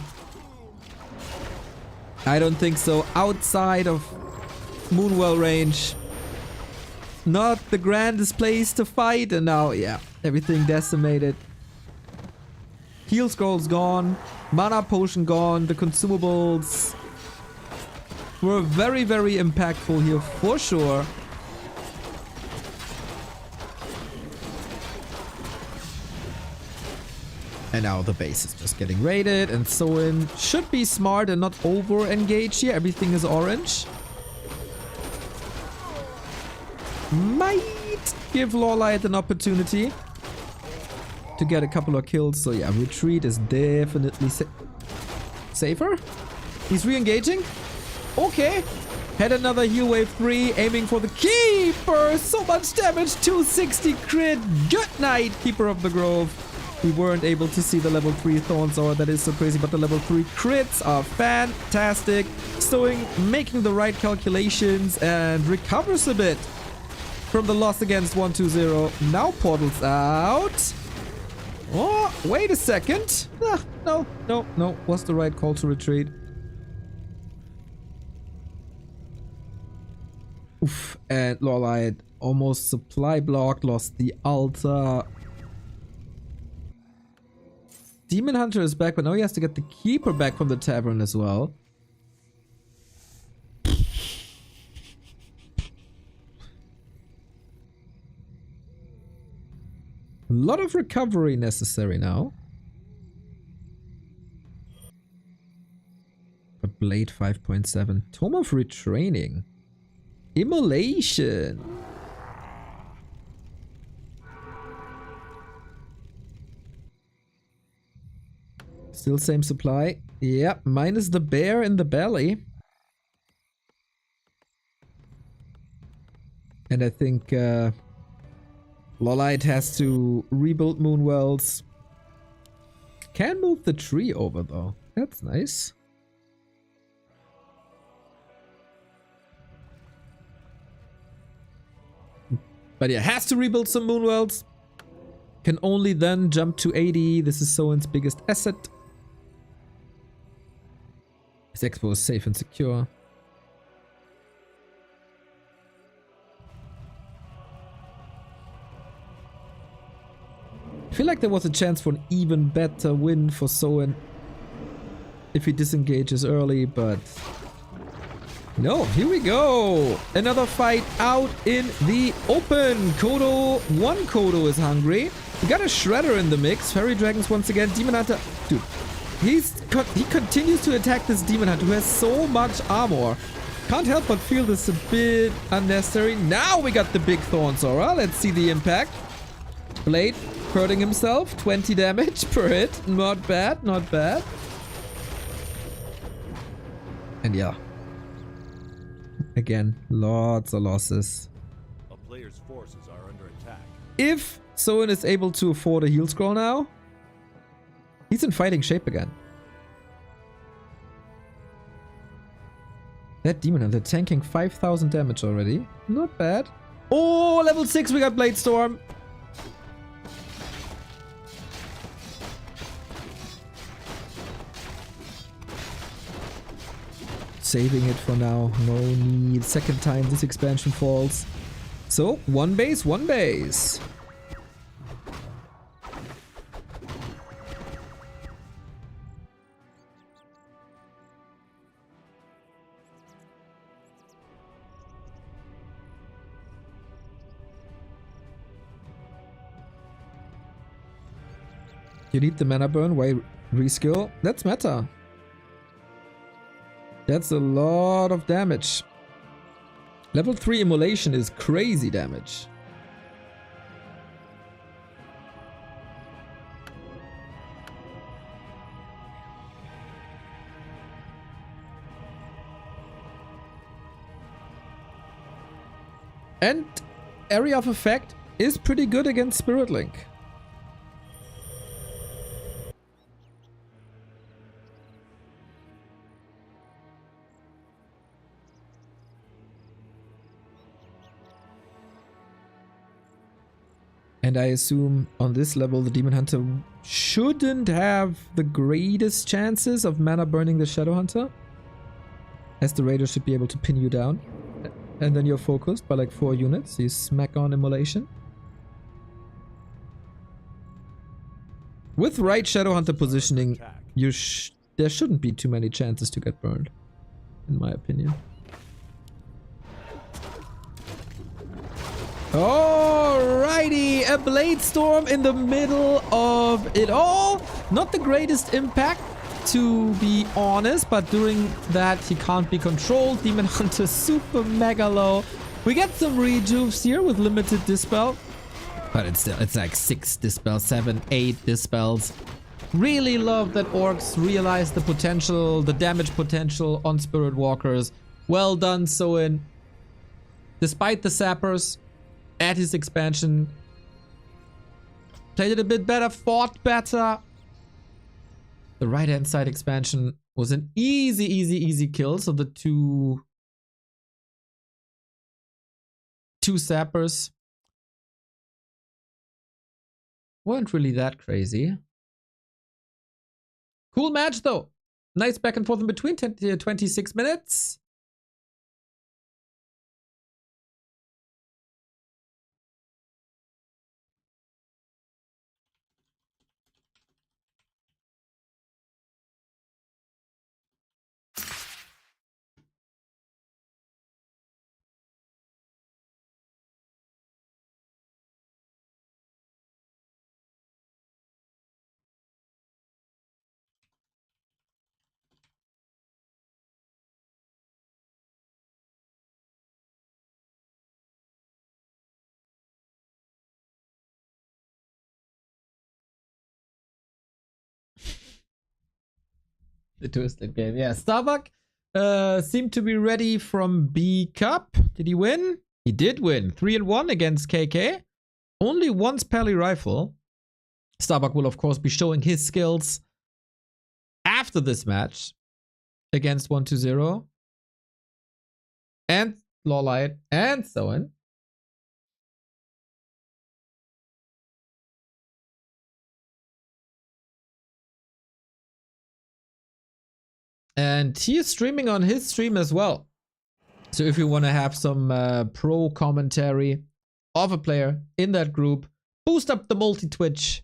I don't think so. Outside of Moonwell range. Not the grandest place to fight. And now, yeah, everything decimated. Heal scrolls gone, mana potion gone, the consumables were very, very impactful here for sure. And now the base is just getting raided, and Soin should be smart and not over-engage here. Everything is orange. Might give LawLiet an opportunity to get a couple of kills. So yeah, retreat is definitely safer. He's re-engaging. Okay. Had another heal wave 3, aiming for the Keeper. So much damage, 260 crit. Good night, Keeper of the Grove. We weren't able to see the level 3 Thorns, or that is so crazy, but the level 3 crits are fantastic. Soin making the right calculations and recovers a bit from the loss against 120. Now portals out. Oh, wait a second. Ah, no. Was the right call to retreat. Oof. And LawLiet almost supply blocked, lost the altar. Demon Hunter is back, but now he has to get the Keeper back from the tavern as well. A lot of recovery necessary now. But Blade 5.7. Tome of Retraining. Immolation. Still same supply. Yeah, minus the bear in the belly. And I think LawLiet has to rebuild Moonwells. Can move the tree over though. That's nice. But yeah, has to rebuild some Moonwells. Can only then jump to 80. This is Soin's biggest asset. His expo is safe and secure. I feel like there was a chance for an even better win for Soin if he disengages early, but No, here we go. Another fight out in the open. Kodo, one Kodo is hungry. We got a Shredder in the mix. Fairy Dragons once again. Demon Hunter. Dude, he continues to attack this Demon Hunter who has so much armor. Can't help but feel this a bit unnecessary. Now we got the big Thorn Sora. Let's see the impact. Blade hurting himself. 20 damage per hit. Not bad, not bad. And yeah. Again, lots of losses. A player's forces are under attack. If Soin is able to afford a heal scroll now, he's in fighting shape again. That Demon Hunter tanking 5,000 damage already. Not bad. Oh, level 6 we got Blade Storm. Saving it for now. No need. Second time this expansion falls. So, one base, one base. You need the mana burn. Why reskill? That's meta. That's a lot of damage. Level 3 immolation is crazy damage. And area of effect is pretty good against Spirit Link. And I assume on this level the Demon Hunter shouldn't have the greatest chances of mana burning the Shadow Hunter, as the Raider should be able to pin you down. And then you're focused by like 4 units. You smack on immolation. With right Shadow Hunter positioning, there shouldn't be too many chances to get burned, in my opinion. Alrighty, a Blade Storm in the middle of it all. Not the greatest impact, to be honest, but during that he can't be controlled. Demon Hunter super mega low. We get some rejuves here with limited dispel, but it's like 6 dispels, 7, 8 dispels. Really love that orcs realize the potential, the damage potential on Spirit Walkers. Well done, Soin. Despite the sappers at his expansion, played it a bit better, fought better. The right hand side expansion was an easy kill. So the two sappers weren't really that crazy. Cool match though. Nice back and forth in between. 26 minutes. The twisted game. Yeah, Starbuck seemed to be ready from B Cup. Did he win? He did win. 3-1 against KK. Only once Pally Rifle. Starbuck will, of course, be showing his skills after this match against 120. And LawLiet and Soin. And he is streaming on his stream as well. So if you want to have some pro commentary of a player in that group, boost up the multi-Twitch.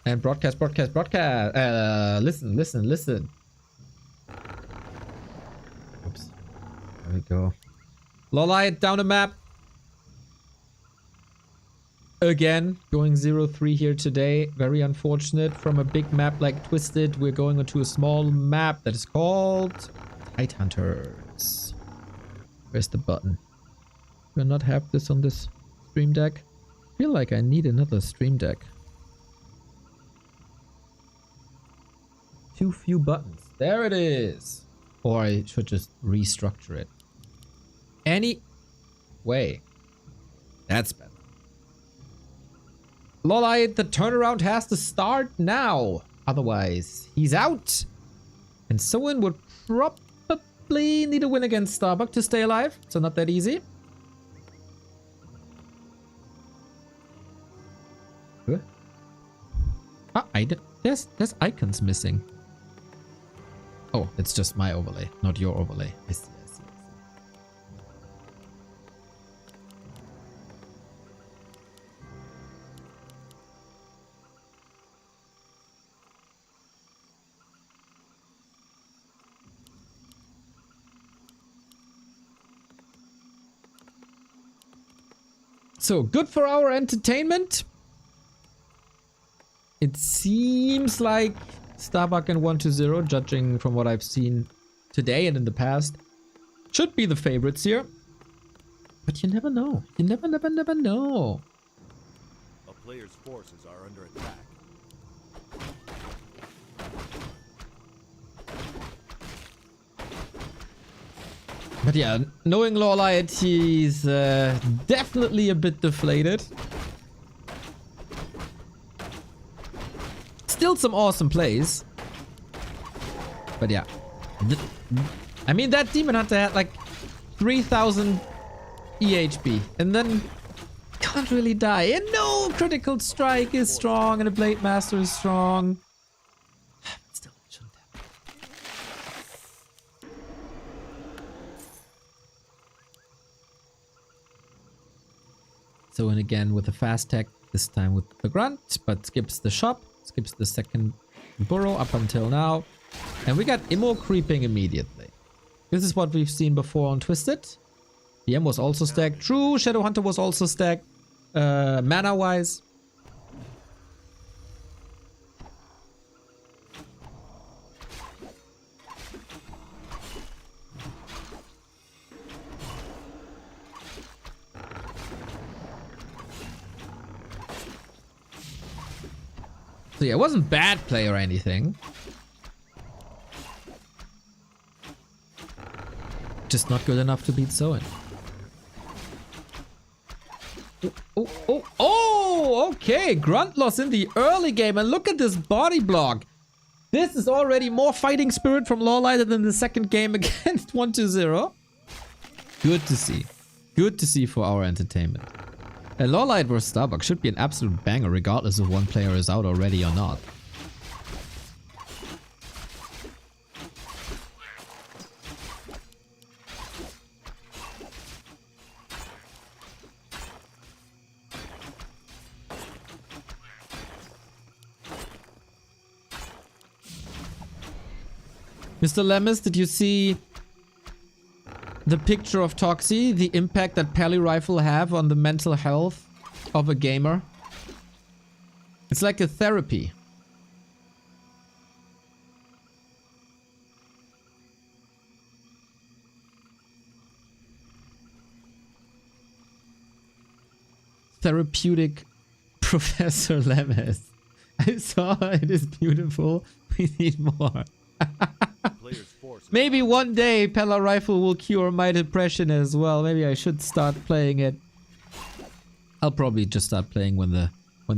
And broadcast. Listen. we go. LawLiet down the map. Again, going 0-3 here today. Very unfortunate. From a big map like Twisted, we're going onto a small map that is called Tight Hunters. Where's the button? Do I not have this on this stream deck? I feel like I need another stream deck. Too few buttons. There it is. Or I should just restructure it. Anyway. That's better. LawLiet, the turnaround has to start now. Otherwise, he's out. And Soin would probably need a win against Starbuck to stay alive. So not that easy. Huh? Ah, there's icons missing. Oh, it's just my overlay, not your overlay. I see. So, good for our entertainment. It seems like Starbuck and 1-0, judging from what I've seen today and in the past, should be the favorites here. But you never know. You never know. A player's forces are under attack. But yeah, knowing LawLiet, he's definitely a bit deflated. Still some awesome plays. But yeah. I mean, that Demon Hunter had like 3,000 EHP. And then can't really die. And no, Critical Strike is strong and a Blade Master is strong. But still, it shouldn't happen. So, and again with a fast tech, this time with the grunt, but skips the shop, skips the second burrow up until now. And we got Immo creeping immediately. This is what we've seen before on Twisted. PM was also stacked. True, Shadow Hunter was also stacked. Mana-wise. So yeah, it wasn't bad play or anything. Just not good enough to beat Soin. Oh, okay. Grunt loss in the early game. And look at this body block. This is already more fighting spirit from LawLiet than the second game against 1-0. Good to see. Good to see for our entertainment. And LawLiet vs Starbuck should be an absolute banger regardless if one player is out already or not. Mr. Lemus, did you see the picture of Toxie, the impact that Pally Rifle have on the mental health of a gamer? It's like a therapy. Therapeutic Professor Lemus. I saw it is beautiful. We need more. Maybe one day Pella Rifle will cure my depression as well. Maybe I should start playing it. I'll probably just start playing when the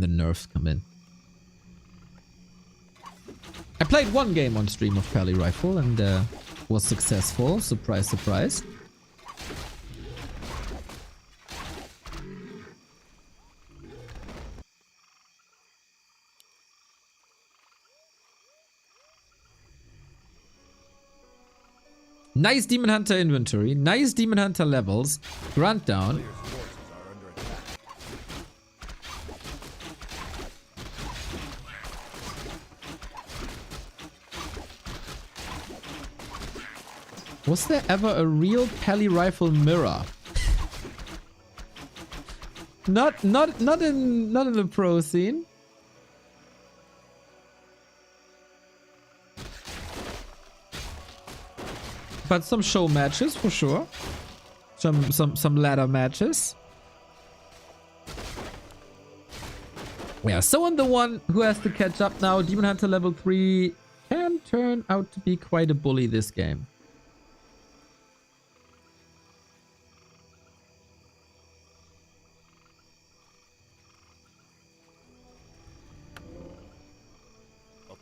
nerfs come in. I played one game on stream of Pally Rifle and was successful. Surprise, surprise. Nice Demon Hunter inventory, nice Demon Hunter levels, grunt down. Was there ever a real Pally rifle mirror? Not in the pro scene. But some show matches for sure. Some ladder matches. Yeah, so I'm the one who has to catch up now. Demon Hunter level 3 can turn out to be quite a bully this game.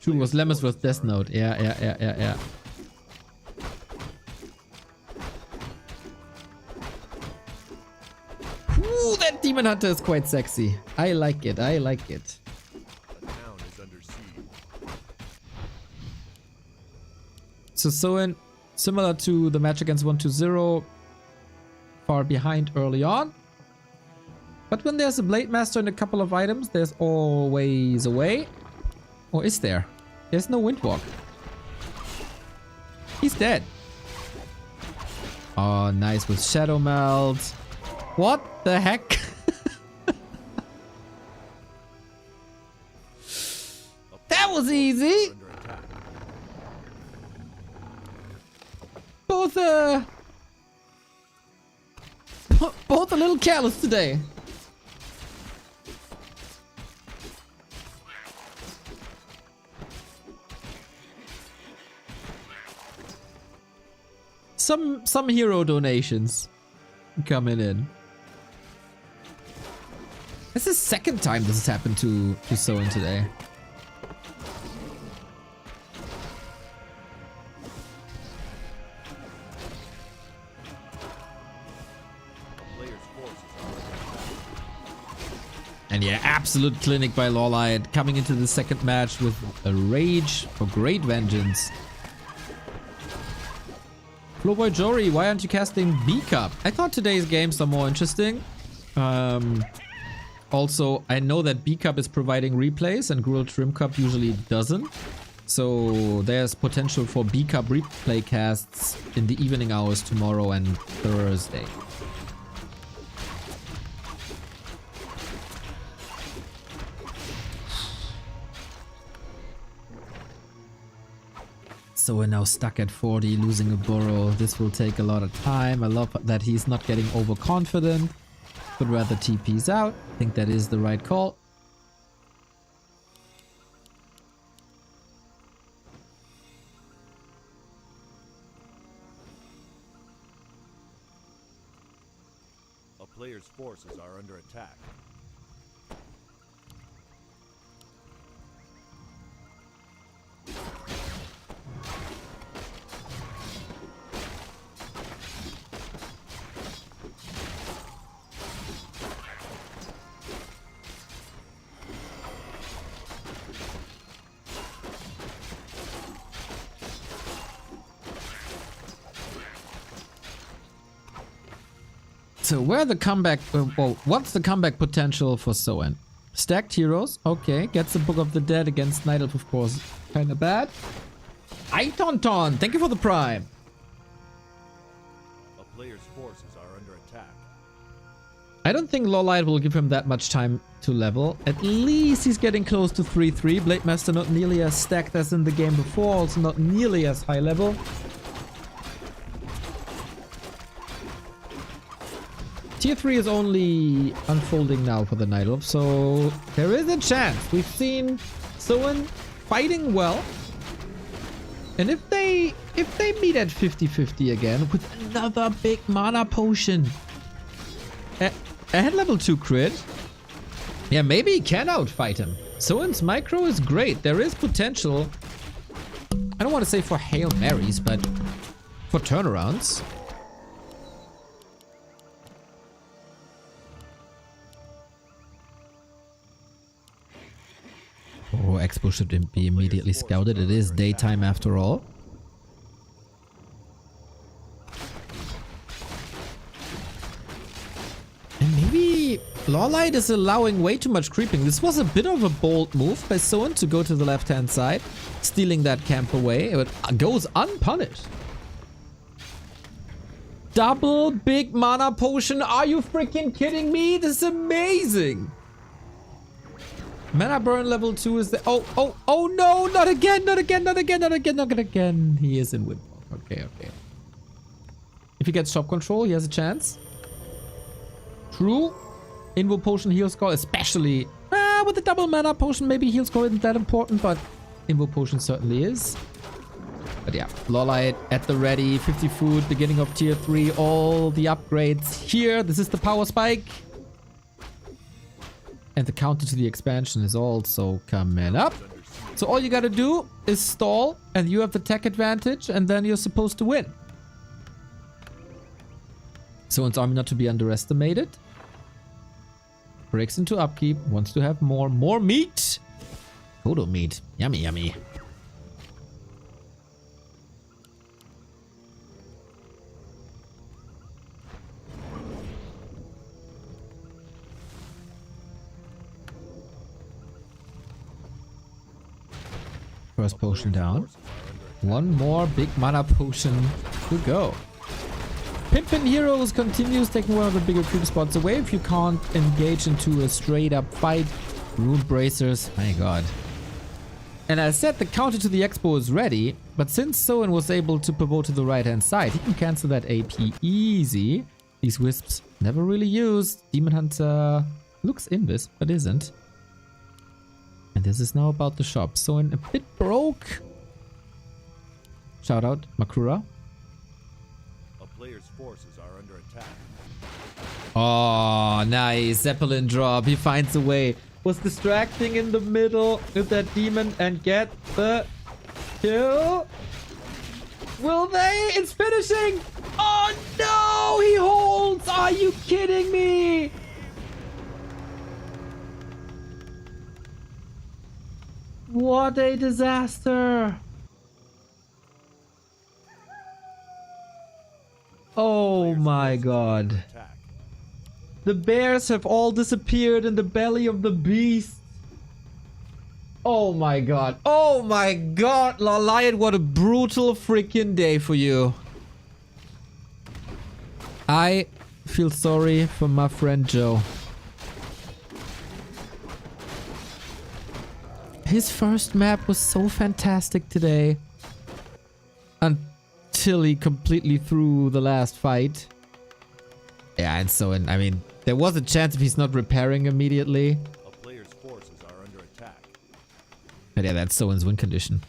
True, was Lemmus with Death Note. Yeah. Ooh, that Demon Hunter is quite sexy. I like it. The town is under siege. So Soin, similar to the match against 120, far behind early on. But when there's a Blade Master and a couple of items, there's always a way. Or is there? There's no Windwalk. He's dead. Oh, nice with Shadow Melt. What the heck? That was easy. Both a little careless today. Some hero donations coming in. This is the second time this has happened to Soin today. And yeah, absolute clinic by LawLiet coming into the second match with a rage for great vengeance. Flowboy Jory, why aren't you casting B-Cup? I thought today's games are more interesting. Also, I know that B-Cup is providing replays and Gruel Trim Cup usually doesn't. So there's potential for B-Cup replay casts in the evening hours tomorrow and Thursday. So we're now stuck at 40, losing a burrow. This will take a lot of time. I love that he's not getting overconfident, but rather TP's out. I think that is the right call. A player's forces are under attack. So where the comeback, well, what's the comeback potential for Soin? Stacked heroes, okay. Gets the Book of the Dead against Night Elf, of course. Kinda bad. Aitonton, thank you for the prime. A player's forces are under attack. I don't think LawLiet will give him that much time to level. At least he's getting close to 3-3. Blade Master not nearly as stacked as in the game before, also not nearly as high level. Tier 3 is only unfolding now for the Night Elf, so there is a chance. We've seen Soin fighting well. And if they meet at 50-50 again with another big mana potion. Ahead level 2 crit. Yeah, maybe he can outfight him. Soin's micro is great. There is potential. I don't want to say for Hail Marys, but for turnarounds. Oh, Expo should be immediately scouted. It is daytime after all. And maybe LawLiet is allowing way too much creeping. This was a bit of a bold move by Soin to go to the left-hand side, stealing that camp away. It goes unpunished. double big mana potion. Are you freaking kidding me? This is amazing. Mana burn level 2 is the... Oh no, not again, not again, not again, not again, not again. He is in Windwalk. Okay. If he gets shop control, he has a chance. True. Invo potion heal score, especially with the double mana potion, maybe heal score isn't that important, but Invo potion certainly is. But yeah, LawLiet at the ready, 50 food, beginning of tier 3, all the upgrades here. This is the power spike. And the counter to the expansion is also coming up. So all you gotta do is stall, and you have the tech advantage, and then you're supposed to win. Soin's army not to be underestimated. Breaks into upkeep, wants to have more meat. Photo meat, yummy, yummy. First potion down. One more big mana potion to go. Pimpin' Heroes continues taking one of the bigger creep spots away if you can't engage into a straight up fight. Rune Bracers, my god. And I said the counter to the expo is ready, but since Soin was able to pivot to the right hand side, he can cancel that AP easy. These wisps never really used. Demon Hunter looks invis, but isn't. And this is now about the shop. Soin a bit broke. Shout out Makura. A player's forces are under attack. Oh, nice. Zeppelin drop. He finds a way. Was distracting in the middle with that demon and get the kill. Will they? It's finishing. Oh no, he holds. Are you kidding me? What a disaster. Oh my god. Attack. The bears have all disappeared in the belly of the beast. Oh my god. Oh my god, LawLiet, what a brutal freaking day for you. I feel sorry for my friend Joe. His first map was so fantastic today. Until he completely threw the last fight. Yeah, and so, I mean, there was a chance if he's not repairing immediately. A player's forces are under attack. But yeah, that's Soin's win condition.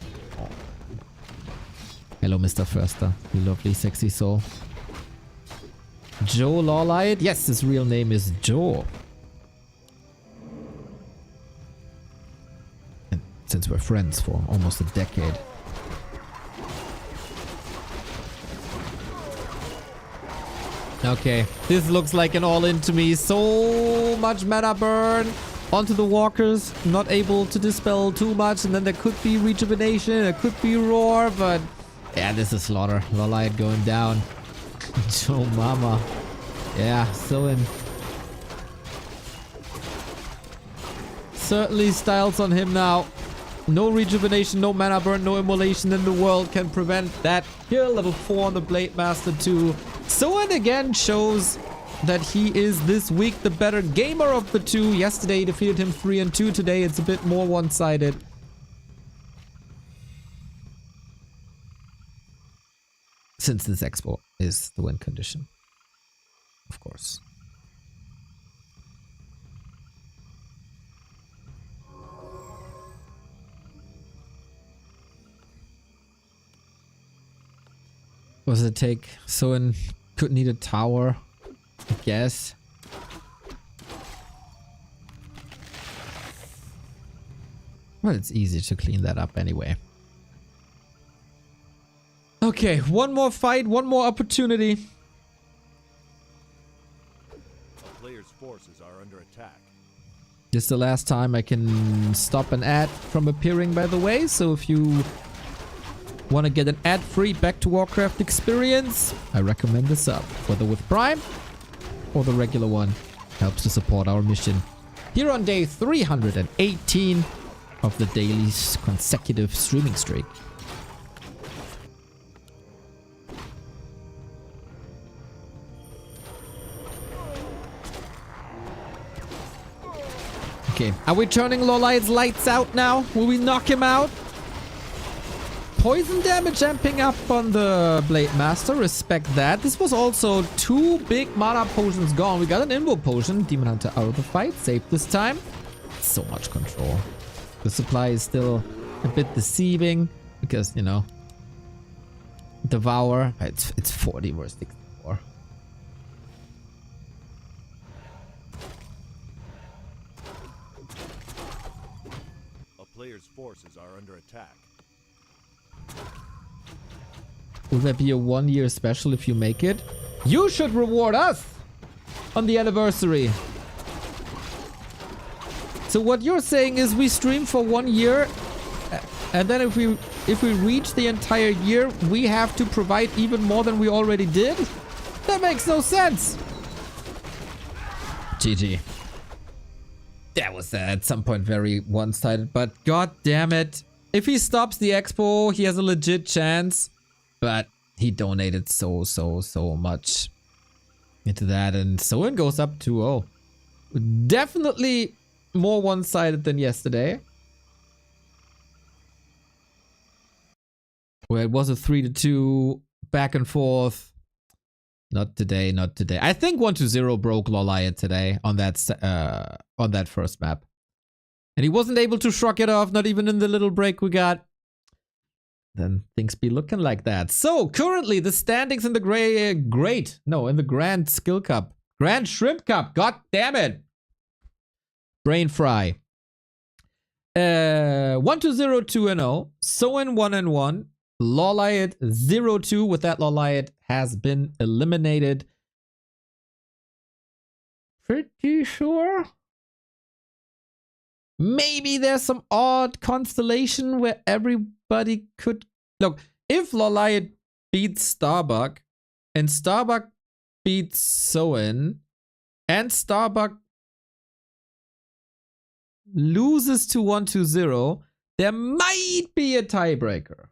Hello, Mr. Förster. You lovely, sexy soul. Joe LawLiet? Yes, his real name is Joe. And since we're friends for almost a decade. Okay, this looks like an all-in to me. So much mana burn onto the walkers. Not able to dispel too much. And then there could be rejuvenation. There could be roar. But yeah, this is slaughter. LawLiet going down. Joe mama. Yeah, Soin. Certainly styles on him now. No rejuvenation, no mana burn, no immolation in the world can prevent that kill. Level 4 on the Blade Master 2. Soin again shows that he is this week the better gamer of the two. Yesterday he defeated him 3-2. Today it's a bit more one-sided. Since this expo is the win condition. Of course. What does it take? Soin could need a tower, I guess. Well, it's easy to clean that up anyway. Okay, one more fight, one more opportunity. A player's forces are under attack. This is the last time I can stop an ad from appearing, by the way. So if you want to get an ad-free Back to Warcraft experience, I recommend this up. Whether with Prime or the regular one. Helps to support our mission. Here on day 318 of the daily consecutive streaming streak. Okay, are we turning LawLiet's lights out now? Will we knock him out? Poison damage amping up on the Blade Master. Respect that. This was also 2 big mana potions gone. We got an Invo potion. Demon Hunter out of the fight. Safe this time. So much control. The supply is still a bit deceiving because, you know, Devour. It's 40 versus 64. A player's forces are under attack. Will there be a 1-year special if you make it? You should reward us on the anniversary. So what you're saying is we stream for 1 year, and then if we reach the entire year, we have to provide even more than we already did? That makes no sense. GG. That was at some point very one-sided, but god damn it. If he stops the expo, he has a legit chance. But he donated so much into that. And Soin goes up 2-0. Definitely more one-sided than yesterday. Where it was a 3-2 back and forth. Not today, not today. I think 1-0 broke LawLiet today on that first map. And he wasn't able to shrug it off, not even in the little break we got. Then things be looking like that. So currently the standings in the in the Grand Skill Cup. Grand Shrimp Cup. God damn it. Brain fry. 1-0, 2-0. Soin 1-1. LawLiet 0-2. With that, LawLiet has been eliminated. Pretty sure. Maybe there's some odd constellation where everybody could... Look, if LawLiet beats Starbuck, and Starbuck beats Soin, and Starbuck loses to 1-0, there might be a tiebreaker.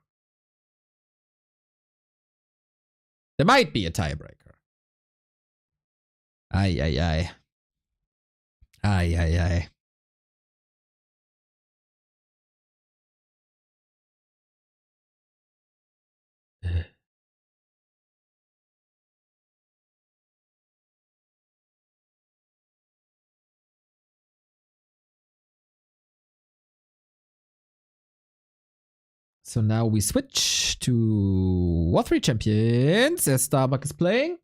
There might be a tiebreaker. Ay, ay, ay. Ay, ay, ay. So now we switch to War 3 Champions as Starbuck is playing.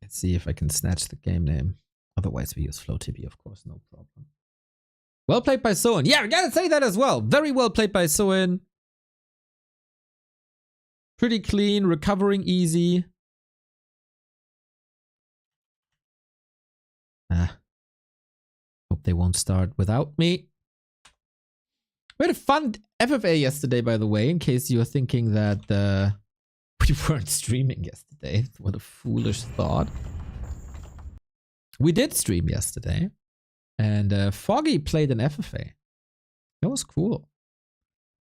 Let's see if I can snatch the game name. Otherwise we use FlowTB, of course, no problem. Well played by Soin. Yeah, I gotta say that as well. Very well played by Soin. Pretty clean, recovering easy. Hope they won't start without me. We had a fun FFA yesterday, by the way, in case you're thinking that we weren't streaming yesterday. What a foolish thought. We did stream yesterday. And Foggy played an FFA. That was cool.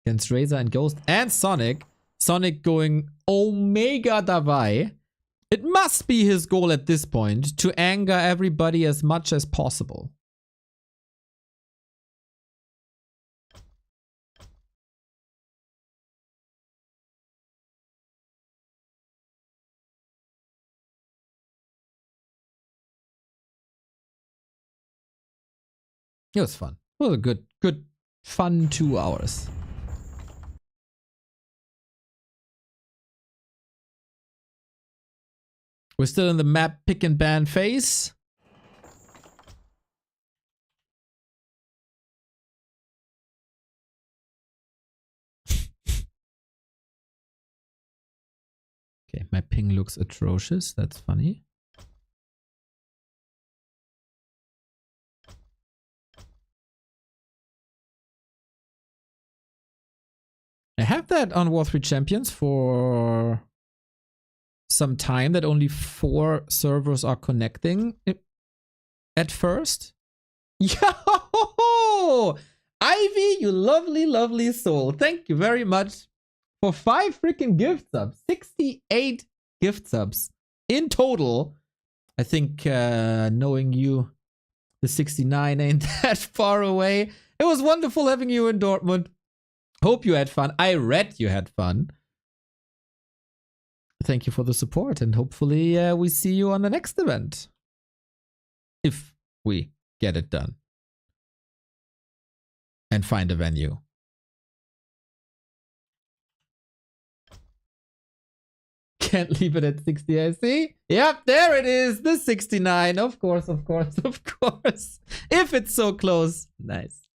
Against Razor and Ghost and Sonic. Sonic going Omega Davai. It must be his goal at this point to anger everybody as much as possible. It was fun. It was a good, fun 2 hours. We're still in the map pick and ban phase. Okay, my ping looks atrocious. That's funny. I have that on War 3 Champions for some time, that only 4 servers are connecting at first. Yo! Ivy, you lovely, lovely soul. Thank you very much for 5 freaking gift subs. 68 gift subs in total. I think knowing you, the 69 ain't that far away. It was wonderful having you in Dortmund. Hope you had fun. I read you had fun. Thank you for the support, and hopefully we see you on the next event. If we get it done. And find a venue. Can't leave it at 60, I see. Yep, there it is. The 69. Of course, of course, of course. If it's so close. Nice.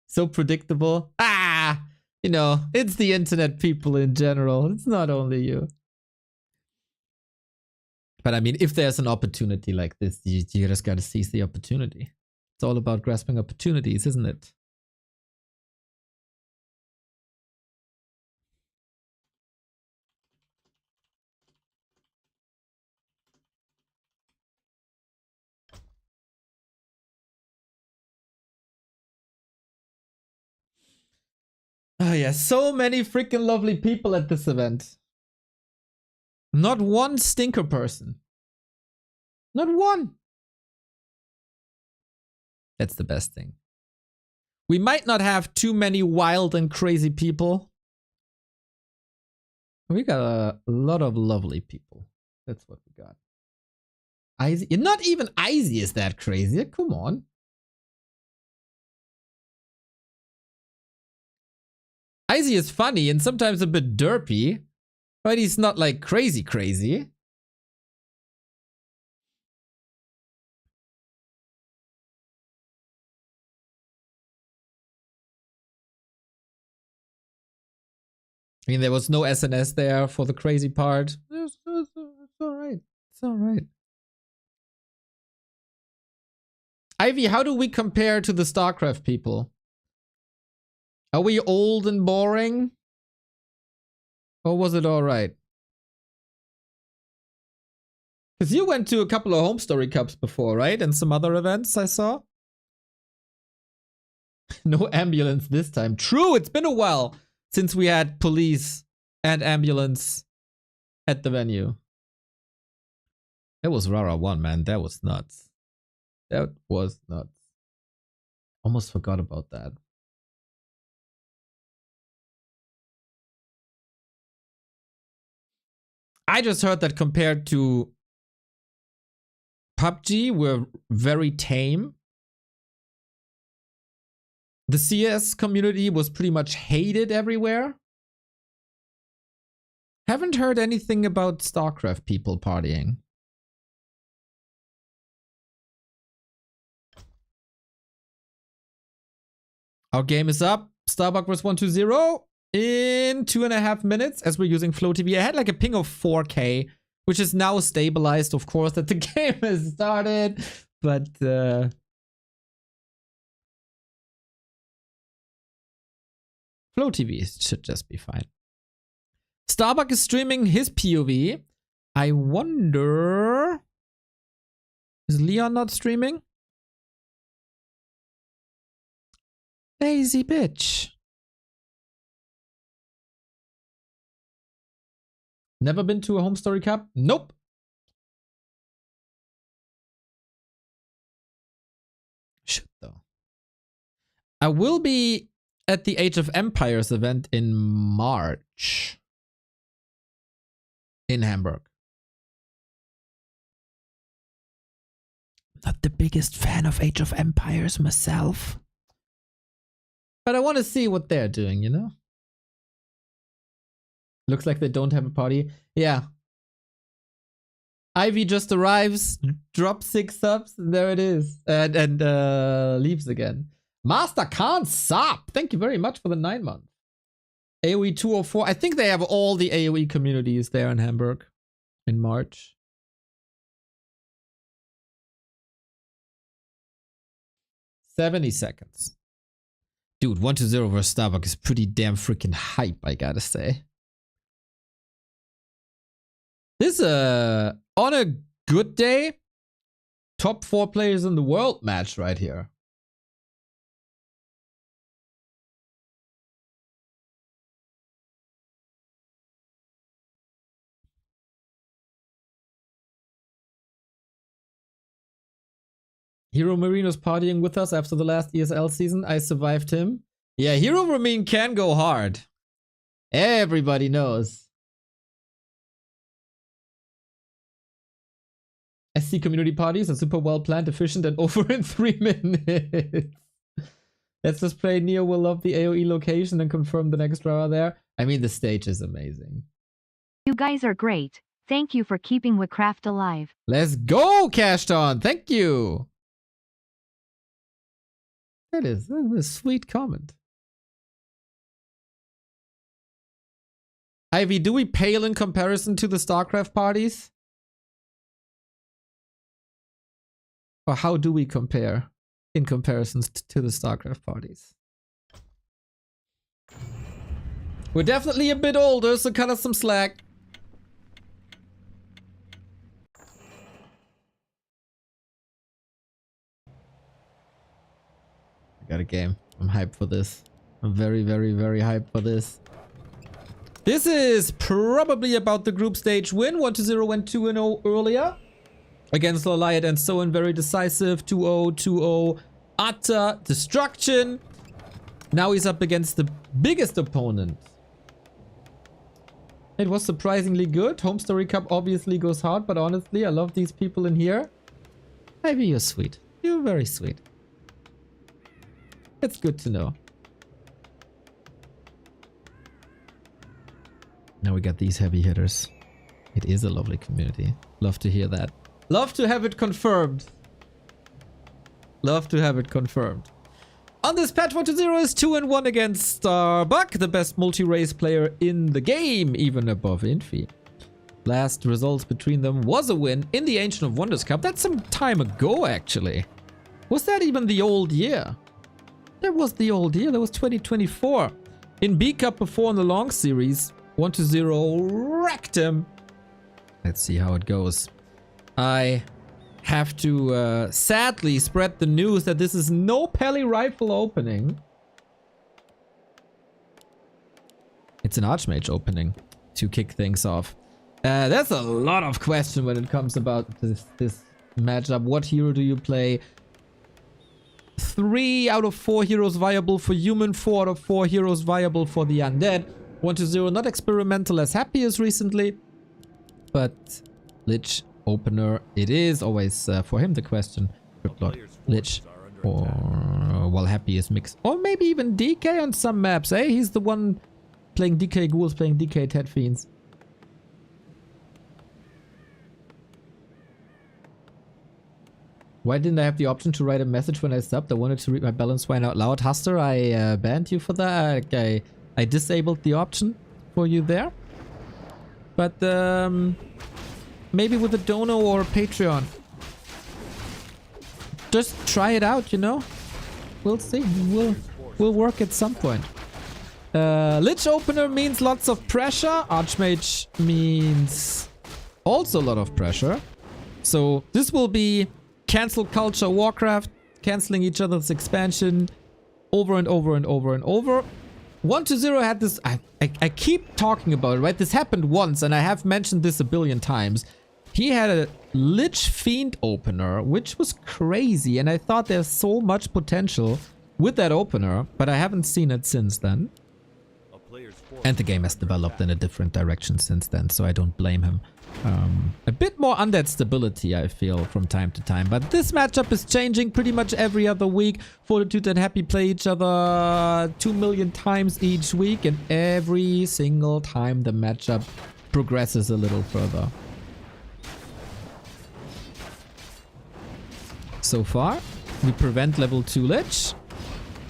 So predictable. Ah, you know, it's the internet people in general. It's not only you. But I mean, if there's an opportunity like this, you just gotta seize the opportunity. It's all about grasping opportunities, isn't it? Oh yeah, so many freaking lovely people at this event. Not one stinker person. Not one. That's the best thing. We might not have too many wild and crazy people. We got a lot of lovely people. That's what we got. Izzy, not even Izzy is that crazy. Come on. Izzy is funny and sometimes a bit derpy, but he's not like crazy crazy. I mean, there was no SNS there for the crazy part. It's alright. It's alright. Ivy, how do we compare to the StarCraft people? Are we old and boring? Or was it alright? Because you went to a couple of Home Story Cups before, right? And some other events I saw. No ambulance this time. True, it's been a while since we had police and ambulance at the venue. That was Rara 1, man. That was nuts. That was nuts. Almost forgot about that. I just heard that compared to PUBG, we're very tame. The CS community was pretty much hated everywhere. Haven't heard anything about StarCraft people partying. Our game is up. Starbuck was 120 in 2.5 minutes as we're using Flow TV. I had like a ping of 4K, which is now stabilized, of course, that the game has started. But Flow TV should just be fine. Starbuck is streaming his POV. I wonder... Is Leon not streaming? Lazy bitch. Never been to a Home Story Cup? Nope. Should though. I will be at the Age of Empires event in March. In Hamburg. Not the biggest fan of Age of Empires myself. But I want to see what they're doing, you know? Looks like they don't have a party. Yeah. Ivy just arrives, drops 6 subs, and there it is. And leaves again. Master can't stop. Thank you very much for the 9 months. AoE 204. I think they have all the AoE communities there in Hamburg in March. "70 seconds. Dude, 120 versus Starbuck is pretty damn freaking hype, I gotta say. This on a good day, top 4 players in the world match right here. Hero Marino's partying with us after the last ESL season. I survived him. Yeah, Hero Marine can go hard. Everybody knows. SC community parties are super well planned, efficient, and over in 3 minutes. Let's just play. Neo will love the AoE location and confirm the next draw there. I mean, the stage is amazing. You guys are great. Thank you for keeping Witchcraft alive. Let's go, Cashton. Thank you. That is a sweet comment. Ivy, do we pale in comparison to the StarCraft parties? Or how do we compare in comparison to the StarCraft parties? We're definitely a bit older, so cut us some slack. I got a game. I'm hyped for this. I'm very, very, very hyped for this. This is probably about the group stage win. 1-0 went 2-0 earlier. Against LawLiet and Soin, very decisive. 2-0, 2-0. Utter destruction. Now he's up against the biggest opponent. It was surprisingly good. Home Story Cup obviously goes hard, but honestly, I love these people in here. Maybe you're sweet. You're very sweet. It's good to know. Now we got these heavy hitters. It is a lovely community. Love to hear that. Love to have it confirmed. Love to have it confirmed. On this patch, 1-0 is 2-1 against Starbuck, the best multi-race player in the game, even above Infi. Last results between them was a win in the Ancient of Wonders Cup. That's some time ago, actually. Was that even the old year? That was the old year. That was 2024. In B Cup before in the long series, 1-0 wrecked him. Let's see how it goes. I have to sadly spread the news that this is no Peli rifle opening. It's an Archmage opening to kick things off. That's a lot of question when it comes about this matchup. What hero do you play? 3 out of 4 heroes viable for human, 4 out of 4 heroes viable for the undead. 1-0, not experimental as happy as recently, but Lich opener it is. Always for him the question. Lich or well, happy is mixed. Or maybe even DK on some maps, eh? He's the one playing DK ghouls, playing DK Ted Fiends. Why didn't I have the option to write a message when I subbed? I wanted to read my balance swine out loud. Huster, I banned you for that. I disabled the option for you there. But maybe with a Dono or a Patreon. Just try it out, you know? We'll see. We'll work at some point. Lich opener means lots of pressure. Archmage means also a lot of pressure. So this will be cancel culture Warcraft, canceling each other's expansion over and over and over and over. 1-0 had this, I keep talking about it, right? This happened once and I have mentioned this a billion times. He had a Lich Fiend opener, which was crazy, and I thought there's so much potential with that opener, but I haven't seen it since then. And the game has developed in a different direction since then, so I don't blame him. A bit more undead stability, I feel, from time to time. But this matchup is changing pretty much every other week. Fortitude and Happy play each other 2 million times each week, and every single time the matchup progresses a little further. So far, we prevent level 2 Lich.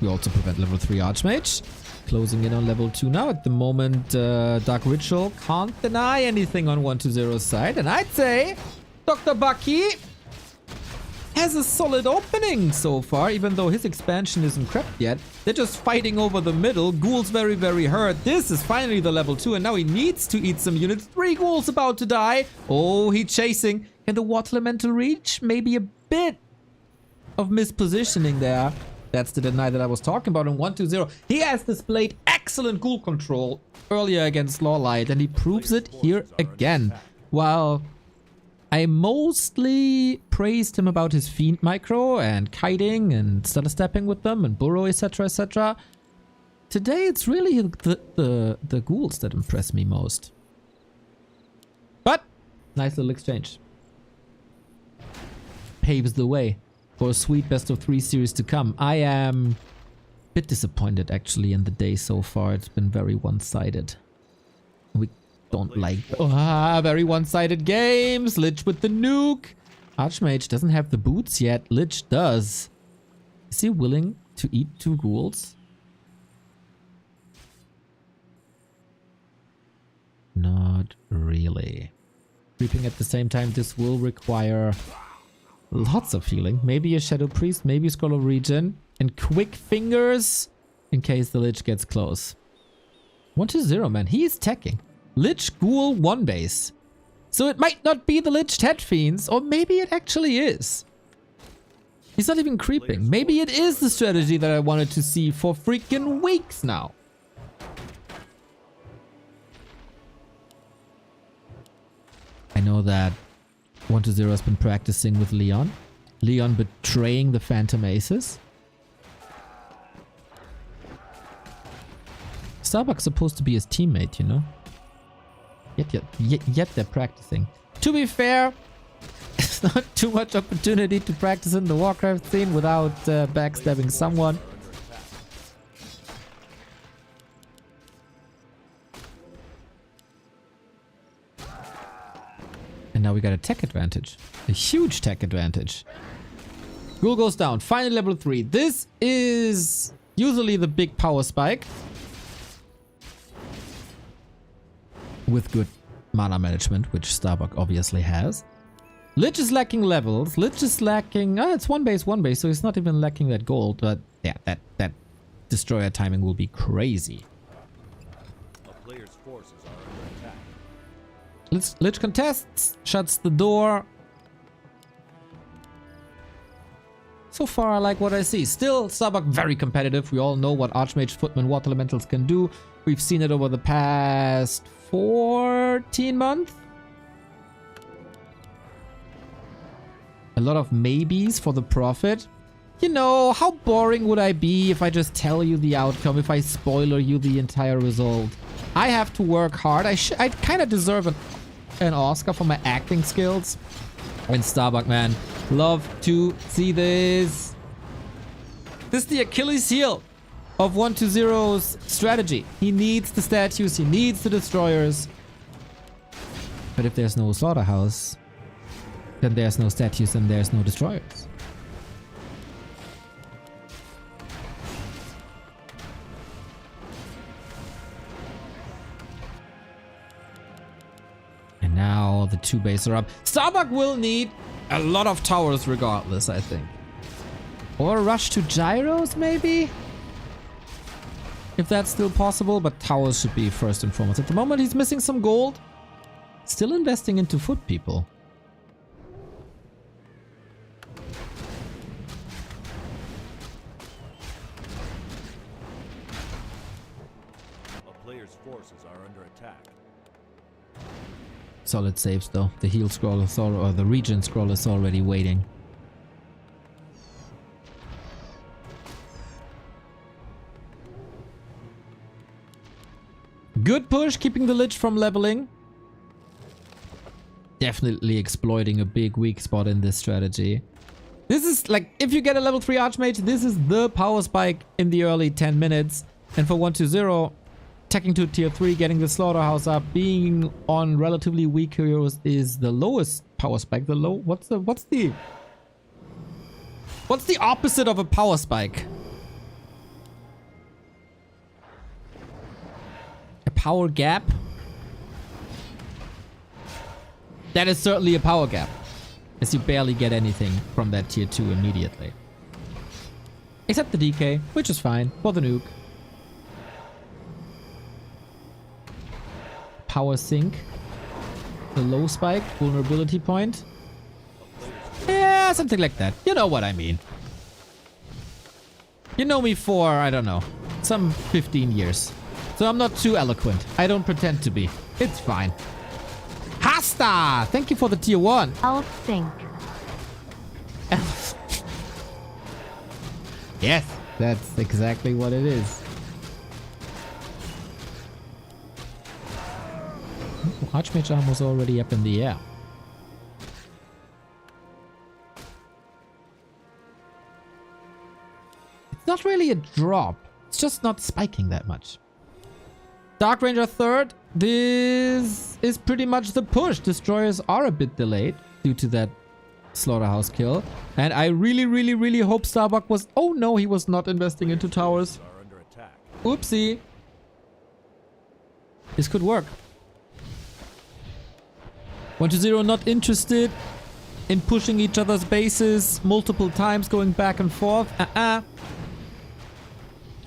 We also prevent level 3 Archmage. Closing in on level 2 now. At the moment, Dark Ritual can't deny anything on 1-0's side. And I'd say Dr. Bucky has a solid opening so far, even though his expansion isn't crept yet. They're just fighting over the middle. Ghoul's very, very hurt. This is finally the level 2, and now he needs to eat some units. 3 Ghouls about to die. Oh, he's chasing. Can the Water Elemental reach? Maybe a bit of mispositioning there. That's the deny that I was talking about in 1-2-0. He has displayed excellent ghoul control earlier against LawLiet, and he proves it here again. While I mostly praised him about his Fiend micro and kiting and stutter stepping with them and burrow, etc, etc. Today it's really the ghouls that impress me most. But nice little exchange. Paves the way for a sweet best of 3 series to come. I am a bit disappointed actually in the day so far. It's been very one-sided. We don't like very one-sided games. Lich with the nuke. Archmage doesn't have the boots yet. Lich does. Is he willing to eat 2 ghouls? Not really. Creeping at the same time, this will require lots of healing. Maybe a Shadow Priest, maybe a Scroll of Regen, and quick fingers in case the Lich gets close. 1-0, man. He is teching. Lich Ghoul 1 base. So it might not be the Lich Tet Fiends, or maybe it actually is. He's not even creeping. Maybe it is the strategy that I wanted to see for freaking weeks now. I know that 1-0 has been practicing with Leon. Leon betraying the Phantom Aces. Starbuck's supposed to be his teammate, you know? Yet they're practicing. To be fair, it's not too much opportunity to practice in the Warcraft scene without backstabbing someone. And now we got a tech advantage. A huge tech advantage. Ghoul goes down. Finally level 3. This is usually the big power spike. With good mana management, which Starbuck obviously has. Lich is lacking levels. Lich is lacking... it's 1 base, so he's not even lacking that gold. But yeah, that destroyer timing will be crazy. A player's forces are under attack. Lich contests, shuts the door. So far, I like what I see. Still, Starbuck very competitive. We all know what Archmage, Footman, Water Elementals can do. We've seen it over the past 14 months. A lot of maybes for the Prophet. You know, how boring would I be if I just tell you the outcome, if I spoiler you the entire result? I have to work hard. I kind of deserve an Oscar for my acting skills. And Starbuck, man, love to see this. This is the Achilles heel of 1-0's strategy. He needs the statues, he needs the destroyers. But if there's no slaughterhouse, then there's no statues and there's no destroyers. And now the 2 base are up. Starbuck will need a lot of towers regardless, I think. Or a rush to gyros, maybe? If that's still possible, but towers should be first and foremost. At the moment, he's missing some gold. Still investing into foot people. A player's forces are under attack. Solid saves though. The heal scroll is or the regen scroll is already waiting. Good push, keeping the Lich from leveling. Definitely exploiting a big weak spot in this strategy. This is like, if you get a level 3 Archmage, this is the power spike in the early 10 minutes. And for 1-0, teching to tier 3, getting the slaughterhouse up, being on relatively weak heroes is the lowest power spike. The low, what's the opposite of a power spike? A power gap? That is certainly a power gap, as you barely get anything from that tier 2 immediately. Except the DK, which is fine for the nuke. Power sink. The low spike, vulnerability point. Yeah, something like that. You know what I mean. You know me for, I don't know, some 15 years. So I'm not too eloquent. I don't pretend to be. It's fine. Has Asta! Thank you for the tier 1. Elf sink. Yes, that's exactly what it is. Archmage arm was already up in the air. It's not really a drop. It's just not spiking that much. Dark Ranger 3rd. This is pretty much the push. Destroyers are a bit delayed due to that slaughterhouse kill. And I really hope Starbuck was... Oh no, he was not investing into towers. Are under attack. Oopsie. This could work. 1-0 not interested in pushing each other's bases multiple times, going back and forth.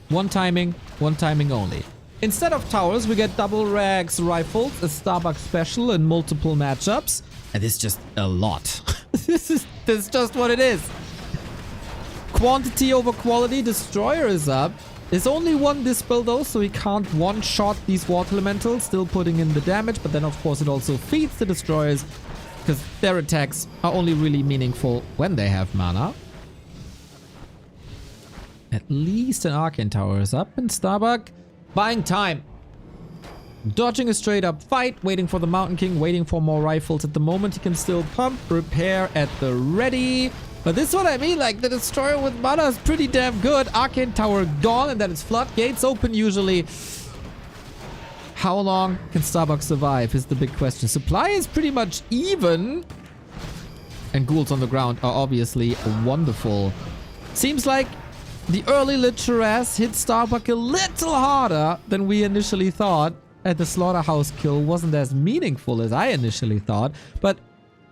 One timing only. Instead of towers, we get double rags rifles, a Starbuck special in multiple matchups. And it's just a lot. This is just what it is. Quantity over quality. Destroyer is up. There's only one Dispel though, so he can't one-shot these water elementals, still putting in the damage. But then of course it also feeds the destroyers, because their attacks are only really meaningful when they have mana. At least an Arcane Tower is up, and Starbuck buying time. Dodging a straight up fight, waiting for the Mountain King, waiting for more rifles. At the moment he can still pump, repair at the ready. But this is what I mean, like the Destroyer with mana is pretty damn good. Arcane Tower gone, and then it's floodgates open usually. How long can Starbuck survive is the big question. Supply is pretty much even. And ghouls on the ground are obviously wonderful. Seems like the early Lich hit Starbuck a little harder than we initially thought. And the Slaughterhouse kill wasn't as meaningful as I initially thought. But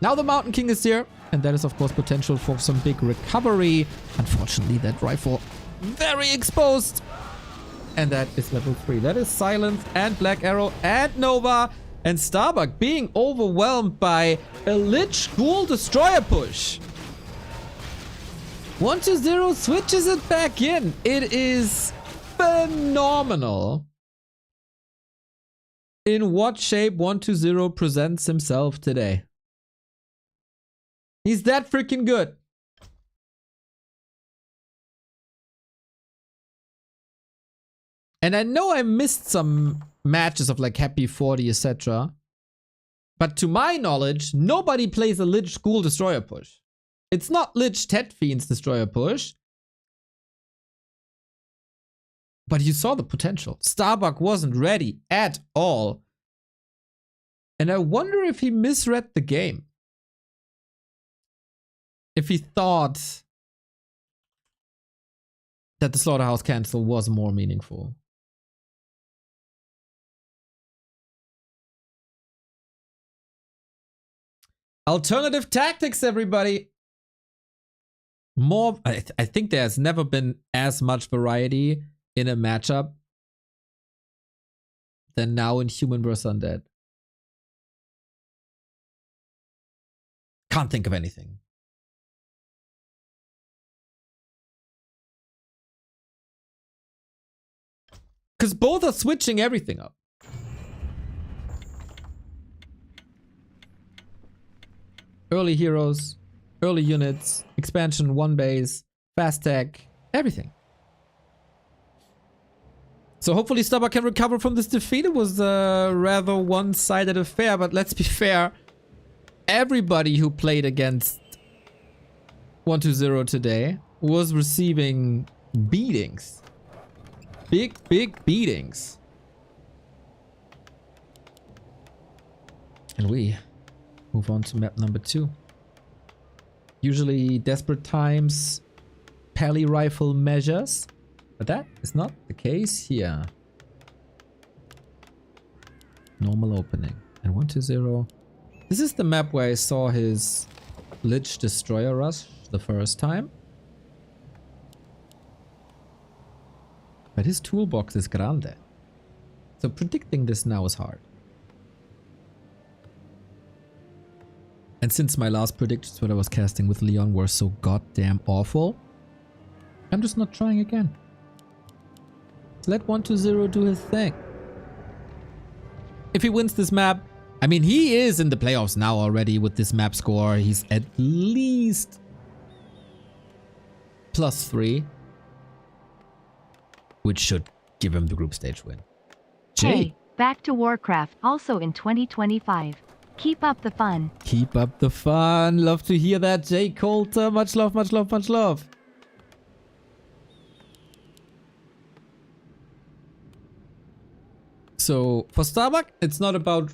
now the Mountain King is here. And that is, of course, potential for some big recovery. Unfortunately, that rifle very exposed. And that is level 3. That is Silence and Black Arrow and Nova. And Starbuck being overwhelmed by a Lich Ghoul Destroyer push. 1-0 switches it back in. It is phenomenal in what shape 1-0 presents himself today. He's that freaking good. And I know I missed some matches of like Happy 40, etc. But to my knowledge, nobody plays a Lich Ghoul Destroyer push. It's not Lich Tet Fiend's Destroyer push. But you saw the potential. Starbuck wasn't ready at all. And I wonder if he misread the game. If he thought that the Slaughterhouse cancel was more meaningful. Alternative tactics, everybody. More, I think there's never been as much variety in a matchup than now in Human vs. Undead. Can't think of anything. Because both are switching everything up. Early heroes, early units, expansion, one base, fast tech, everything. So hopefully Starbuck can recover from this defeat. It was a rather one-sided affair, but let's be fair. Everybody who played against 1-0 today was receiving beatings. Big beatings. And we move on to map number 2. Usually desperate times, pally rifle measures, but that is not the case here. Normal opening. And 1-0. This is the map where I saw his Lich Destroyer rush the first time. But his toolbox is grande. So predicting this now is hard. And since my last predictions when I was casting with Leon were so goddamn awful, I'm just not trying again. Let 1-0 do his thing. If he wins this map, I mean, he is in the playoffs now already with this map score. He's at least +3, which should give him the group stage win. Hey, back to Warcraft also in 2025. Keep up the fun. Keep up the fun. Love to hear that, Jay Coulter. Much love, much love, much love. So, for Starbuck, it's not about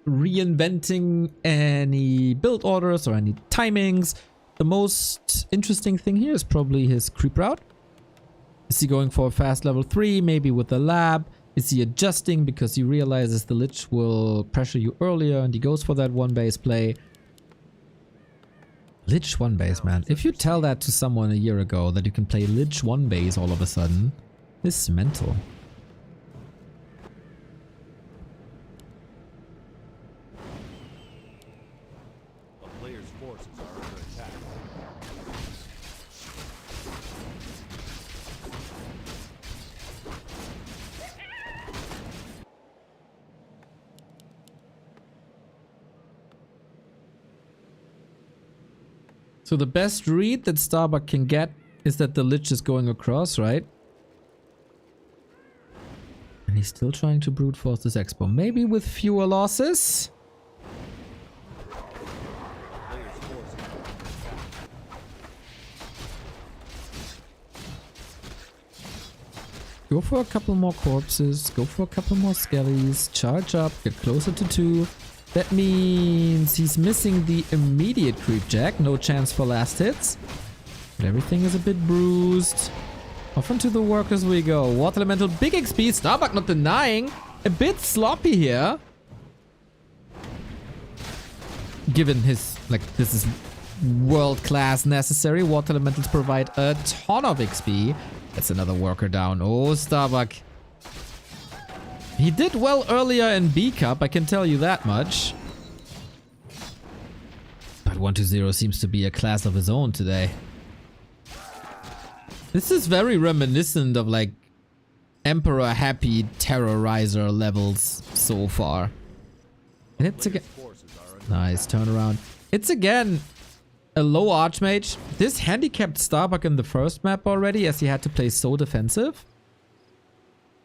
reinventing any build orders or any timings. The most interesting thing here is probably his creep route. Is he going for a fast level 3, maybe with the lab? Is he adjusting because he realizes the Lich will pressure you earlier and he goes for that one base play? Lich one base, man. If you tell that to someone a year ago that you can play Lich one base all of a sudden, this is mental. A player's forces are under attack. So the best read that Starbuck can get is that the Lich is going across, right? And he's still trying to brute force this expo. Maybe with fewer losses? Player's forces are under attack. Go for a couple more corpses. Go for a couple more skellies. Charge up. Get closer to 2. That means he's missing the immediate creep jack. No chance for last hits. But everything is a bit bruised. Off into the workers we go. Water Elemental, big XP. Starbuck not denying. A bit sloppy here. Given his, like, this is world class necessary. Water Elementals provide a ton of XP. That's another worker down. Oh, Starbuck. He did well earlier in B Cup, I can tell you that much. But 120 seems to be a class of his own today. This is very reminiscent of like Emperor Happy Terrorizer levels so far. And it's again... Nice turnaround. It's again a low Archmage. This handicapped Starbuck in the first map already as he had to play so defensive.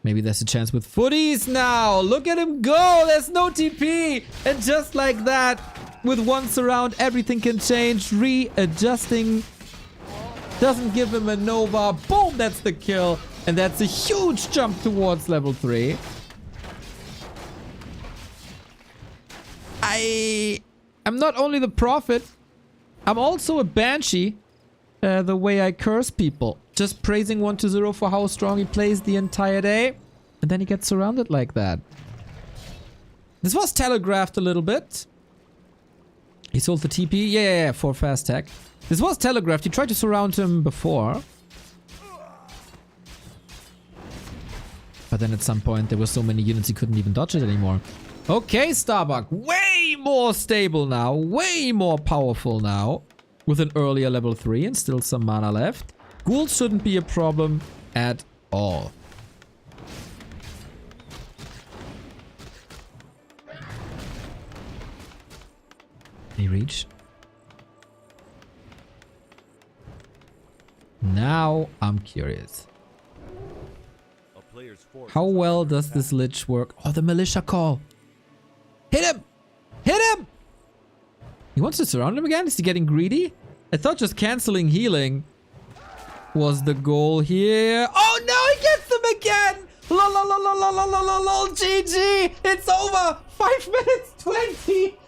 Maybe there's a chance with footies now. Look at him go. There's no TP. And just like that, with one surround, everything can change. Readjusting. Doesn't give him a Nova. Boom, that's the kill. And that's a huge jump towards level 3. I'm not only the prophet, I'm also a banshee. The way I curse people. Just praising 120 for how strong he plays the entire day. And then he gets surrounded like that. This was telegraphed a little bit. He sold the TP. Yeah, for fast tech. This was telegraphed. He tried to surround him before. But then at some point there were so many units he couldn't even dodge it anymore. Okay, Starbuck. Way more stable now. Way more powerful now. With an earlier level 3 and still some mana left. Ghouls shouldn't be a problem at all. Any reach? Now I'm curious. A player's forces How are well under does attack. this Lich work? Oh, the militia call. Hit him! Hit him! He wants to surround him again? Is he getting greedy? I thought just canceling healing was the goal here. Oh no, he gets them again! Lol, lol, lol, lol, lol, lol, lol, lol, GG! It's over! 5 minutes 20!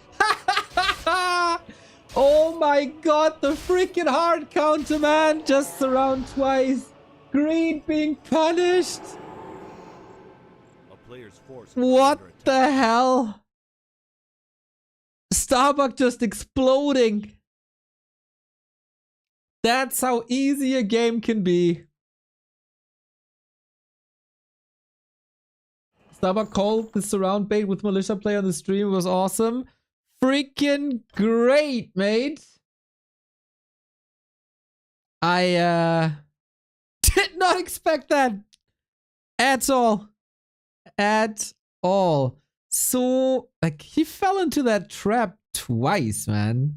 Oh my god, the freaking hard counter, man! Just surround twice. Greed being punished. A player's forces What are under attack. the hell? Starbuck just exploding. That's how easy a game can be. Starbuck called the surround bait with militia play on the stream. It was awesome. Freaking great, mate. I did not expect that at all. At all. so like he fell into that trap twice, man.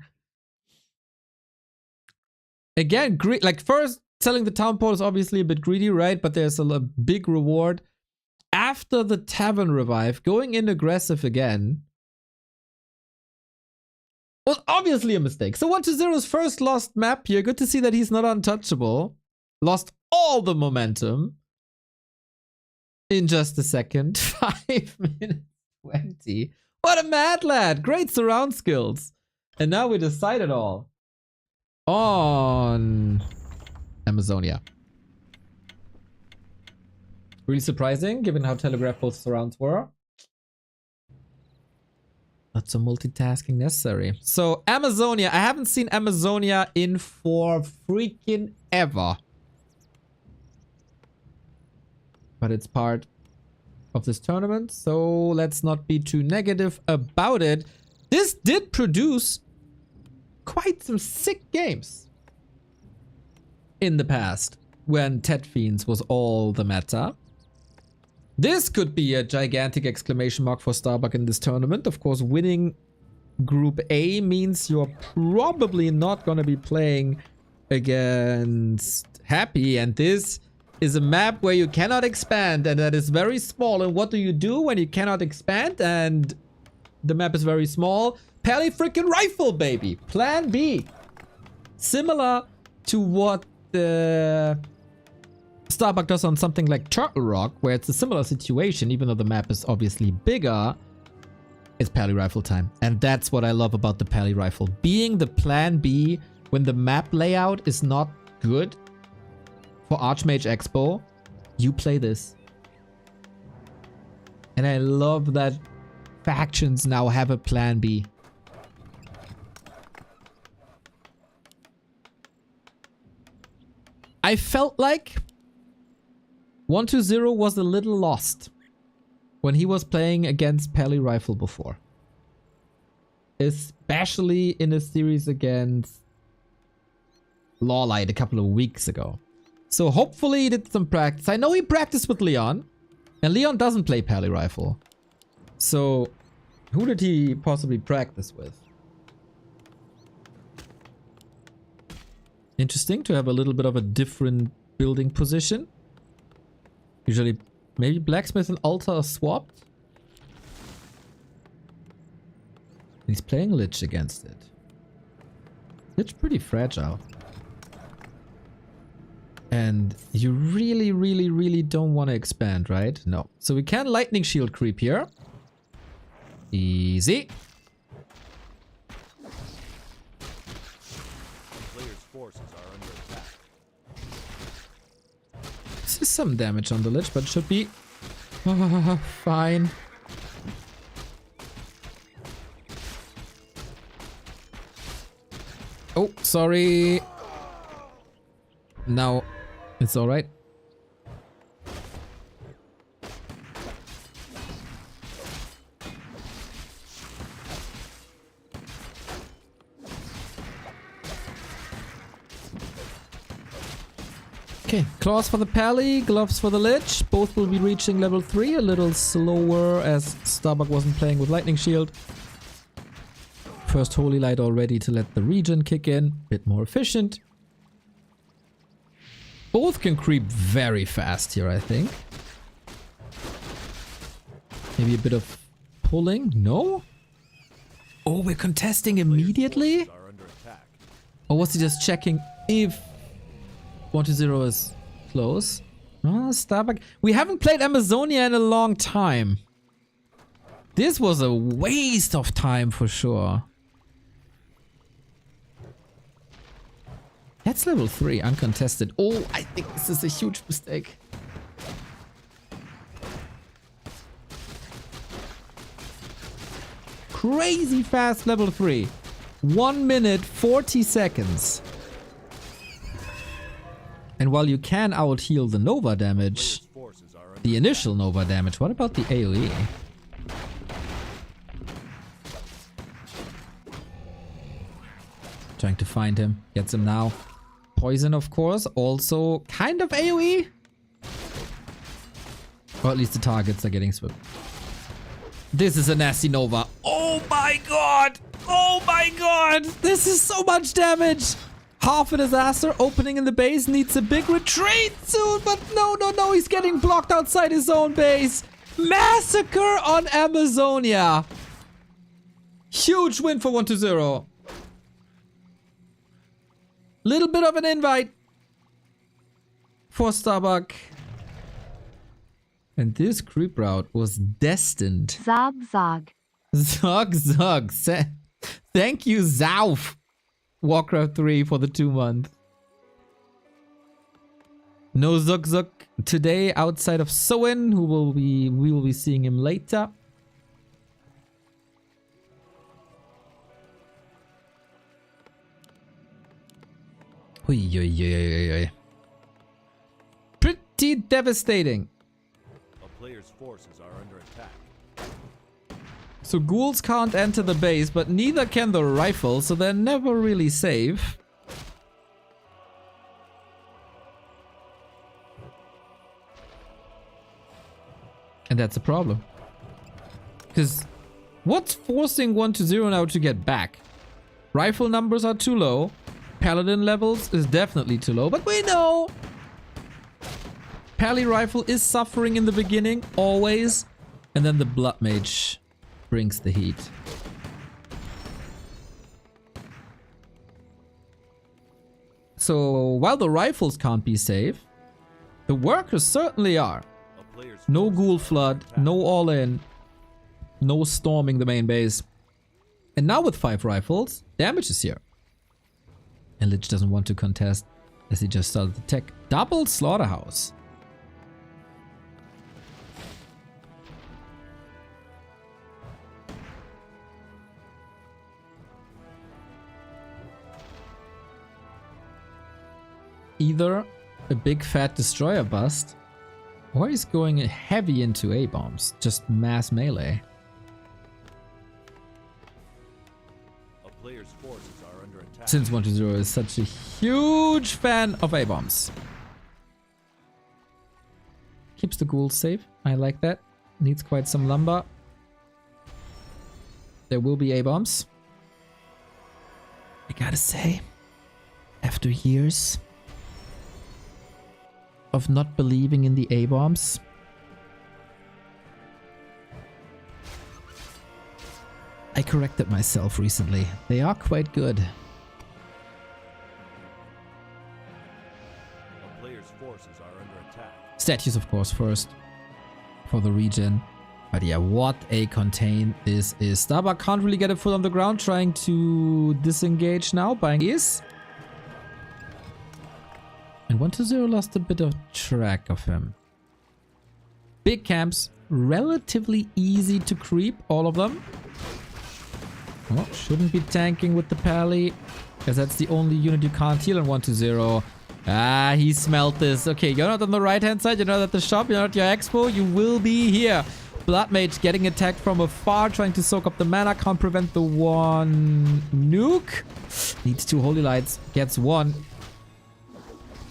Again, like first selling the town pole is obviously a bit greedy, right? But there's a big reward. After the tavern revive, going in aggressive again was obviously a mistake. So 120's first lost map here. Good to see that he's not untouchable. Lost all the momentum in just a second. 5 minutes 20. What a mad lad. Great surround skills. And now we decide it all on Amazonia. Really surprising given how telegraphed both surrounds were. Not so multitasking necessary. So Amazonia. I haven't seen Amazonia in for freaking ever. But it's part of this tournament, so let's not be too negative about it. This did produce quite some sick games in the past when Tet Fiends was all the meta. This could be a gigantic exclamation mark for Starbuck in this tournament. Of course, winning Group A means you're probably not going to be playing against Happy, and this is a map where you cannot expand, and that is very small. And what do you do when you cannot expand and the map is very small? Pally freaking rifle, baby. Plan B. Similar to what the Starbuck does on something like Turtle Rock, where it's a similar situation, even though the map is obviously bigger. It's Pally rifle time. And that's what I love about the Pally rifle. Being the plan B when the map layout is not good. For Archmage Expo, you play this. And I love that factions now have a plan B. I felt like 120 was a little lost when he was playing against Pally Rifle before. Especially in a series against LawLiet a couple of weeks ago. So hopefully he did some practice. I know he practiced with Leon. And Leon doesn't play Pally Rifle. So who did he possibly practice with? Interesting to have a little bit of a different building position. Usually maybe Blacksmith and Altar are swapped. He's playing Lich against it. Lich pretty fragile. And you really, really, really don't want to expand, right? No. So we can lightning shield creep here. Easy. Players' forces are under attack. This is some damage on the Lich, but it should be fine. Oh, sorry. Now it's all right. Okay, claws for the Pally, gloves for the Lich. Both will be reaching level 3, a little slower as Starbuck wasn't playing with Lightning Shield. First Holy Light already to let the regen kick in, bit more efficient. Both can creep very fast here, I think. Maybe a bit of pulling? No? Oh, we're contesting immediately? Forces are under attack. Or was he just checking if 120 is close? Oh, Starbuck. We haven't played Amazonia in a long time. This was a waste of time for sure. That's level 3, uncontested. Oh, I think this is a huge mistake. Crazy fast level 3. 1 minute, 40 seconds. And while you can out-heal the Nova damage, Players' forces are under the initial Nova damage, what about the AoE? Trying to find him. Gets him now. Poison, of course. Also kind of AoE. Or at least the targets are getting swift. This is a nasty Nova. Oh my god! Oh my god! This is so much damage! Half a disaster, opening in the base, needs a big retreat soon, but no, no, no, he's getting blocked outside his own base. Massacre on Amazonia. Huge win for 1-0. Little bit of an invite for Starbuck. And this creep route was destined. Zog zog. Zog zog. Thank you, Zauf. Warcraft 3 for the 2 month. No Zug Zug today outside of Soin, we will be seeing him later. Pretty devastating. A player's forces are under attack. So ghouls can't enter the base, but neither can the rifle, so they're never really safe. And that's a problem. Because what's forcing 1-0 now to get back? Rifle numbers are too low. Paladin levels is definitely too low, but we know Pally rifle is suffering in the beginning, always. And then the Blood Mage brings the heat. So while the rifles can't be safe, the workers certainly are. No ghoul flood, no all in, no storming the main base. And now with 5 rifles, damage is here. And Lich doesn't want to contest as he just started the tech. Double slaughterhouse. Either a big fat destroyer bust, or he's going heavy into A-bombs. Just mass melee. A player's forces are under attack. Since 1-0 is such a huge fan of A-bombs. Keeps the ghouls safe. I like that. Needs quite some lumber. There will be A-bombs. I gotta say, after years of not believing in the A-bombs, I corrected myself recently. They are quite good. A player's forces are under attack. Statues, of course, first for the regen. But yeah, what a contain this is. Starbuck can't really get a foot on the ground, trying to disengage now, buying is. And 1-0 lost a bit of track of him. Big camps, relatively easy to creep, all of them. Oh, shouldn't be tanking with the Pally, because that's the only unit you can't heal on 1-0. Ah, he smelled this. Okay, you're not on the right hand side, you're not at the shop, you're not at your expo, you will be here. Blood Mage getting attacked from afar, trying to soak up the mana, can't prevent the one nuke. Needs 2 Holy Lights, gets 1.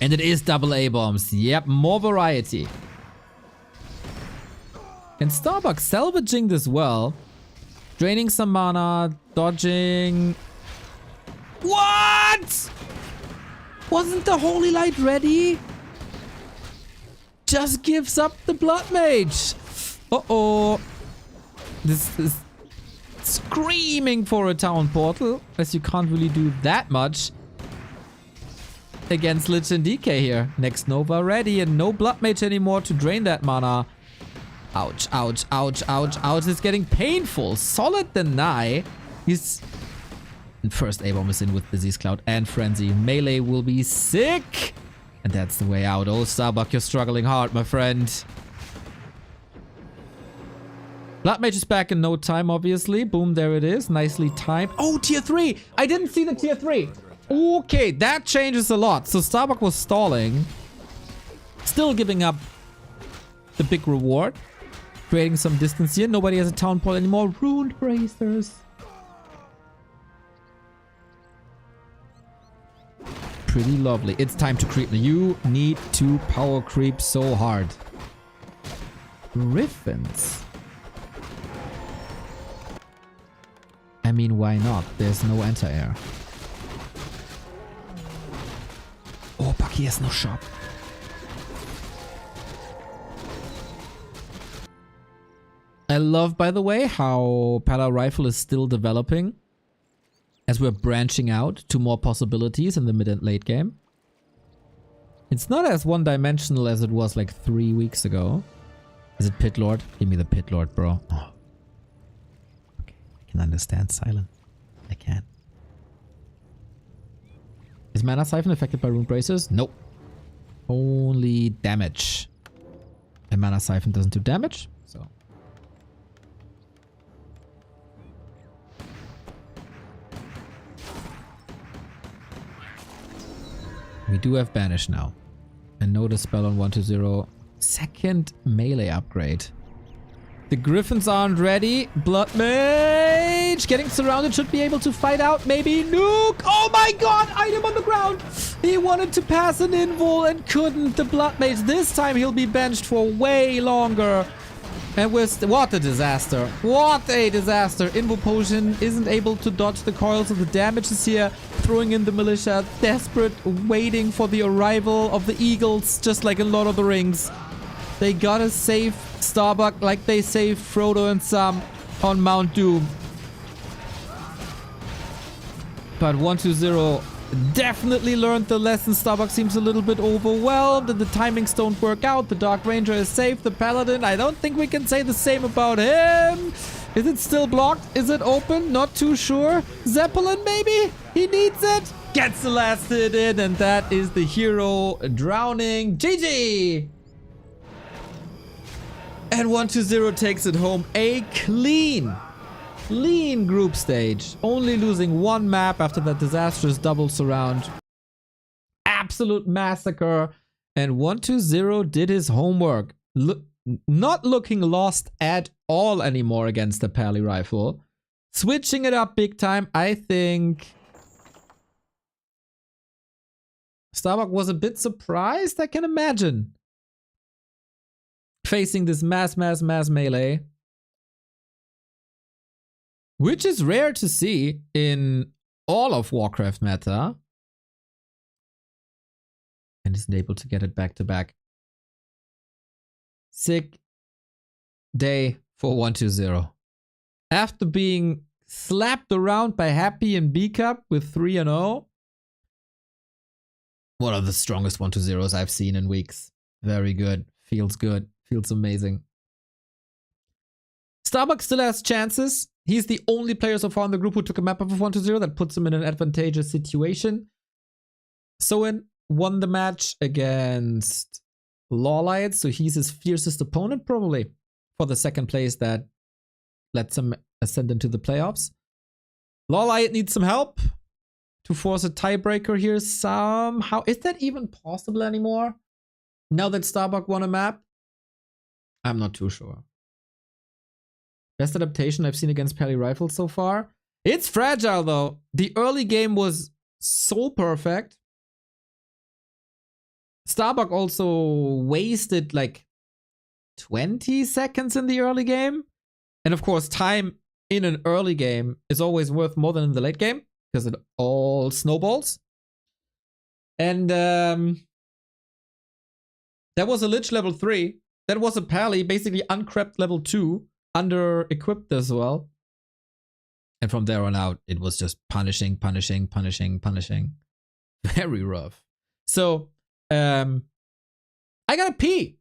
And it is double A-bombs. Yep, more variety. And Starbuck salvaging this well. Draining some mana, dodging. What? Wasn't the Holy Light ready? Just gives up the Blood Mage. Uh-oh. This is screaming for a town portal, as you can't really do that much against Lich and DK here. Next Nova ready and no Blood Mage anymore to drain that mana. Ouch, ouch, ouch, ouch, ouch. It's getting painful. Solid deny. He's... First A-bomb is in with Disease Cloud and Frenzy. Melee will be sick. And that's the way out. Oh, Starbuck, you're struggling hard, my friend. Blood Mage is back in no time, obviously. Boom, there it is. Nicely timed. Oh, tier 3. I didn't see the tier 3. Okay, that changes a lot. So Starbuck was stalling. Still giving up the big reward. Creating some distance here. Nobody has a town portal anymore. Ruined Bracers. Pretty lovely. It's time to creep. You need to power creep so hard. Griffins. mean, why not? There's no anti-air. Oh, Bucky has no shot. I love, by the way, how Pala Rifle is still developing as we're branching out to more possibilities in the mid and late game. It's not as one-dimensional as it was like 3 weeks ago. Is it Pit Lord? Give me the Pit Lord, bro. Oh. Okay, I can understand silence. I can. Is Mana Siphon affected by Rune Bracers? Nope. Only damage. And Mana Siphon doesn't do damage, so... We do have Banish now. And notice spell on 1-0. Second melee upgrade. The Griffins aren't ready. Blood Mage getting surrounded, should be able to fight out. Maybe nuke. Oh my god, item on the ground. He wanted to pass an invul and couldn't. The Blood Mage, this time he'll be benched for way longer. And what a disaster. What a disaster. Invul Potion isn't able to dodge the coils of the damages here. Throwing in the militia, desperate, waiting for the arrival of the eagles, just like in Lord of the Rings. They gotta save Starbuck like they saved Frodo and Sam on Mount Doom. But 1-2-0 definitely learned the lesson. Starbuck seems a little bit overwhelmed and the timings don't work out. The Dark Ranger is safe. The Paladin, I don't think we can say the same about him. Is it still blocked? Is it open? Not too sure. Zeppelin maybe? He needs it. Gets the last hit in, and that is the hero drowning. GG! And 1-2-0 takes it home. A clean group stage. Only losing one map after that disastrous double surround. Absolute massacre. And 1-2-0 did his homework. Not looking lost at all anymore against the Pally Rifle. Switching it up big time. I think Starbuck was a bit surprised, I can imagine. Facing this mass melee. Which is rare to see in all of Warcraft meta. And isn't able to get it back to back. Sick day for 1-2-0. After being slapped around by Happy and B-Cup with 3-0. One of the strongest 1-2-0s I've seen in weeks. Very good. Feels good. Feels amazing. Starbuck still has chances. He's the only player so far in the group who took a map of 1-2-0 that puts him in an advantageous situation. Soin won the match against LawLiet, so he's his fiercest opponent probably for the second place that lets him ascend into the playoffs. LawLiet needs some help to force a tiebreaker here somehow. Is that even possible anymore? Now that Starbuck won a map? I'm not too sure. Best adaptation I've seen against Pally Rifle so far. It's fragile though. The early game was so perfect. Starbuck also wasted like 20 seconds in the early game. And of course, time in an early game is always worth more than in the late game because it all snowballs. And that was a Lich level 3. That was a Pally, basically uncrept level 2, under equipped as well. And from there on out, it was just punishing. Very rough. So, I gotta pee.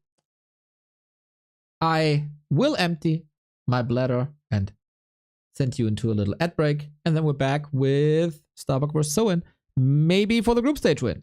I will empty my bladder and send you into a little ad break. And then we're back with Starbuck vs. Soin. Maybe for the group stage win.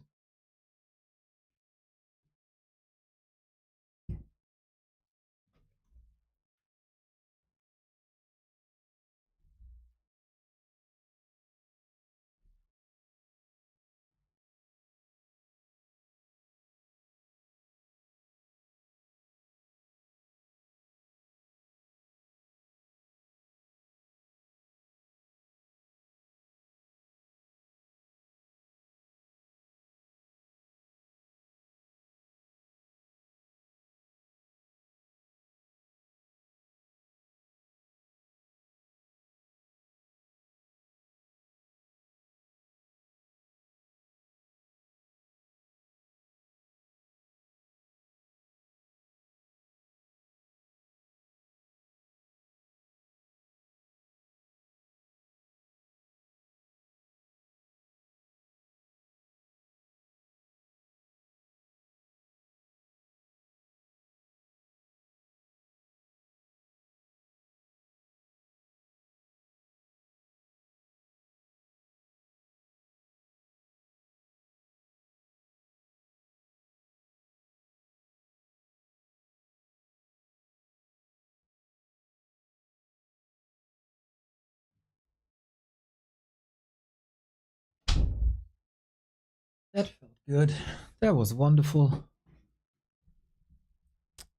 That felt good. That was wonderful.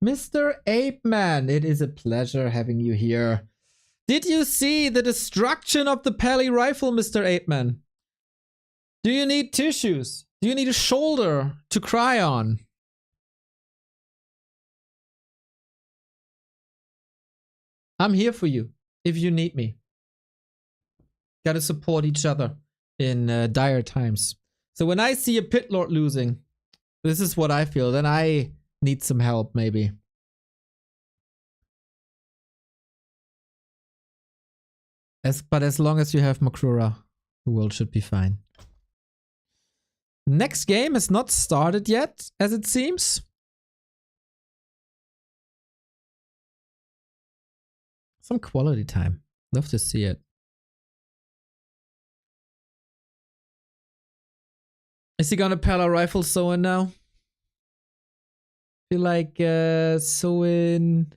Mr. Ape Man, it is a pleasure having you here. Did you see the destruction of the Pally rifle, Mr. Ape Man? Do you need tissues? Do you need a shoulder to cry on? I'm here for you if you need me. Gotta support each other in dire times. So when I see a pit lord losing, this is what I feel. Then I need some help, maybe. But as long as you have Makrura, the world should be fine. Next game has not started yet, as it seems. Some quality time. Love to see it. Is he gonna Pala rifle Soin now? Feel like Soin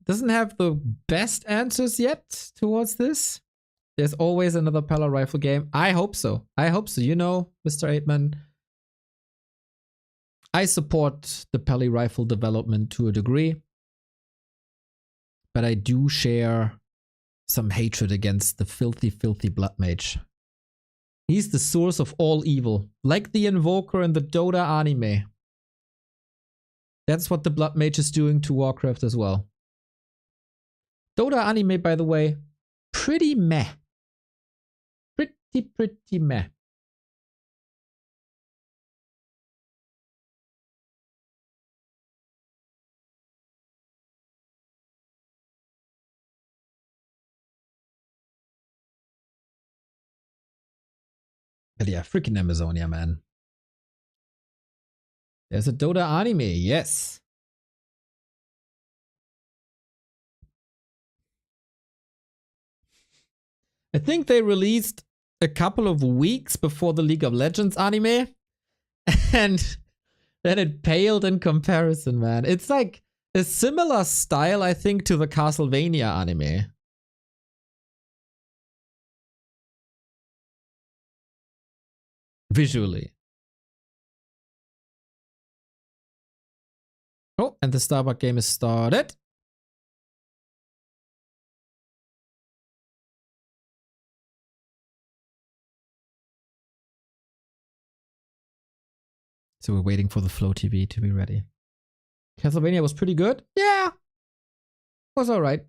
doesn't have the best answers yet towards this. There's always another Pala rifle game. I hope so. I hope so. You know, Mr. Aitman, I support the Pally rifle development to a degree, but I do share some hatred against the filthy, filthy Blood Mage. He's the source of all evil, like the Invoker in the Dota anime. That's what the Blood Mage is doing to Warcraft as well. Dota anime, by the way, pretty meh. Pretty meh. But yeah, freaking Amazonia, man. There's a Dota anime, yes. I think they released a couple of weeks before the League of Legends anime, and then it paled in comparison, man. It's like a similar style, I think, to the Castlevania anime. Visually. Oh, and the Starbuck game is started. So we're waiting for the Flow TV to be ready. Castlevania was pretty good. Yeah. Was alright.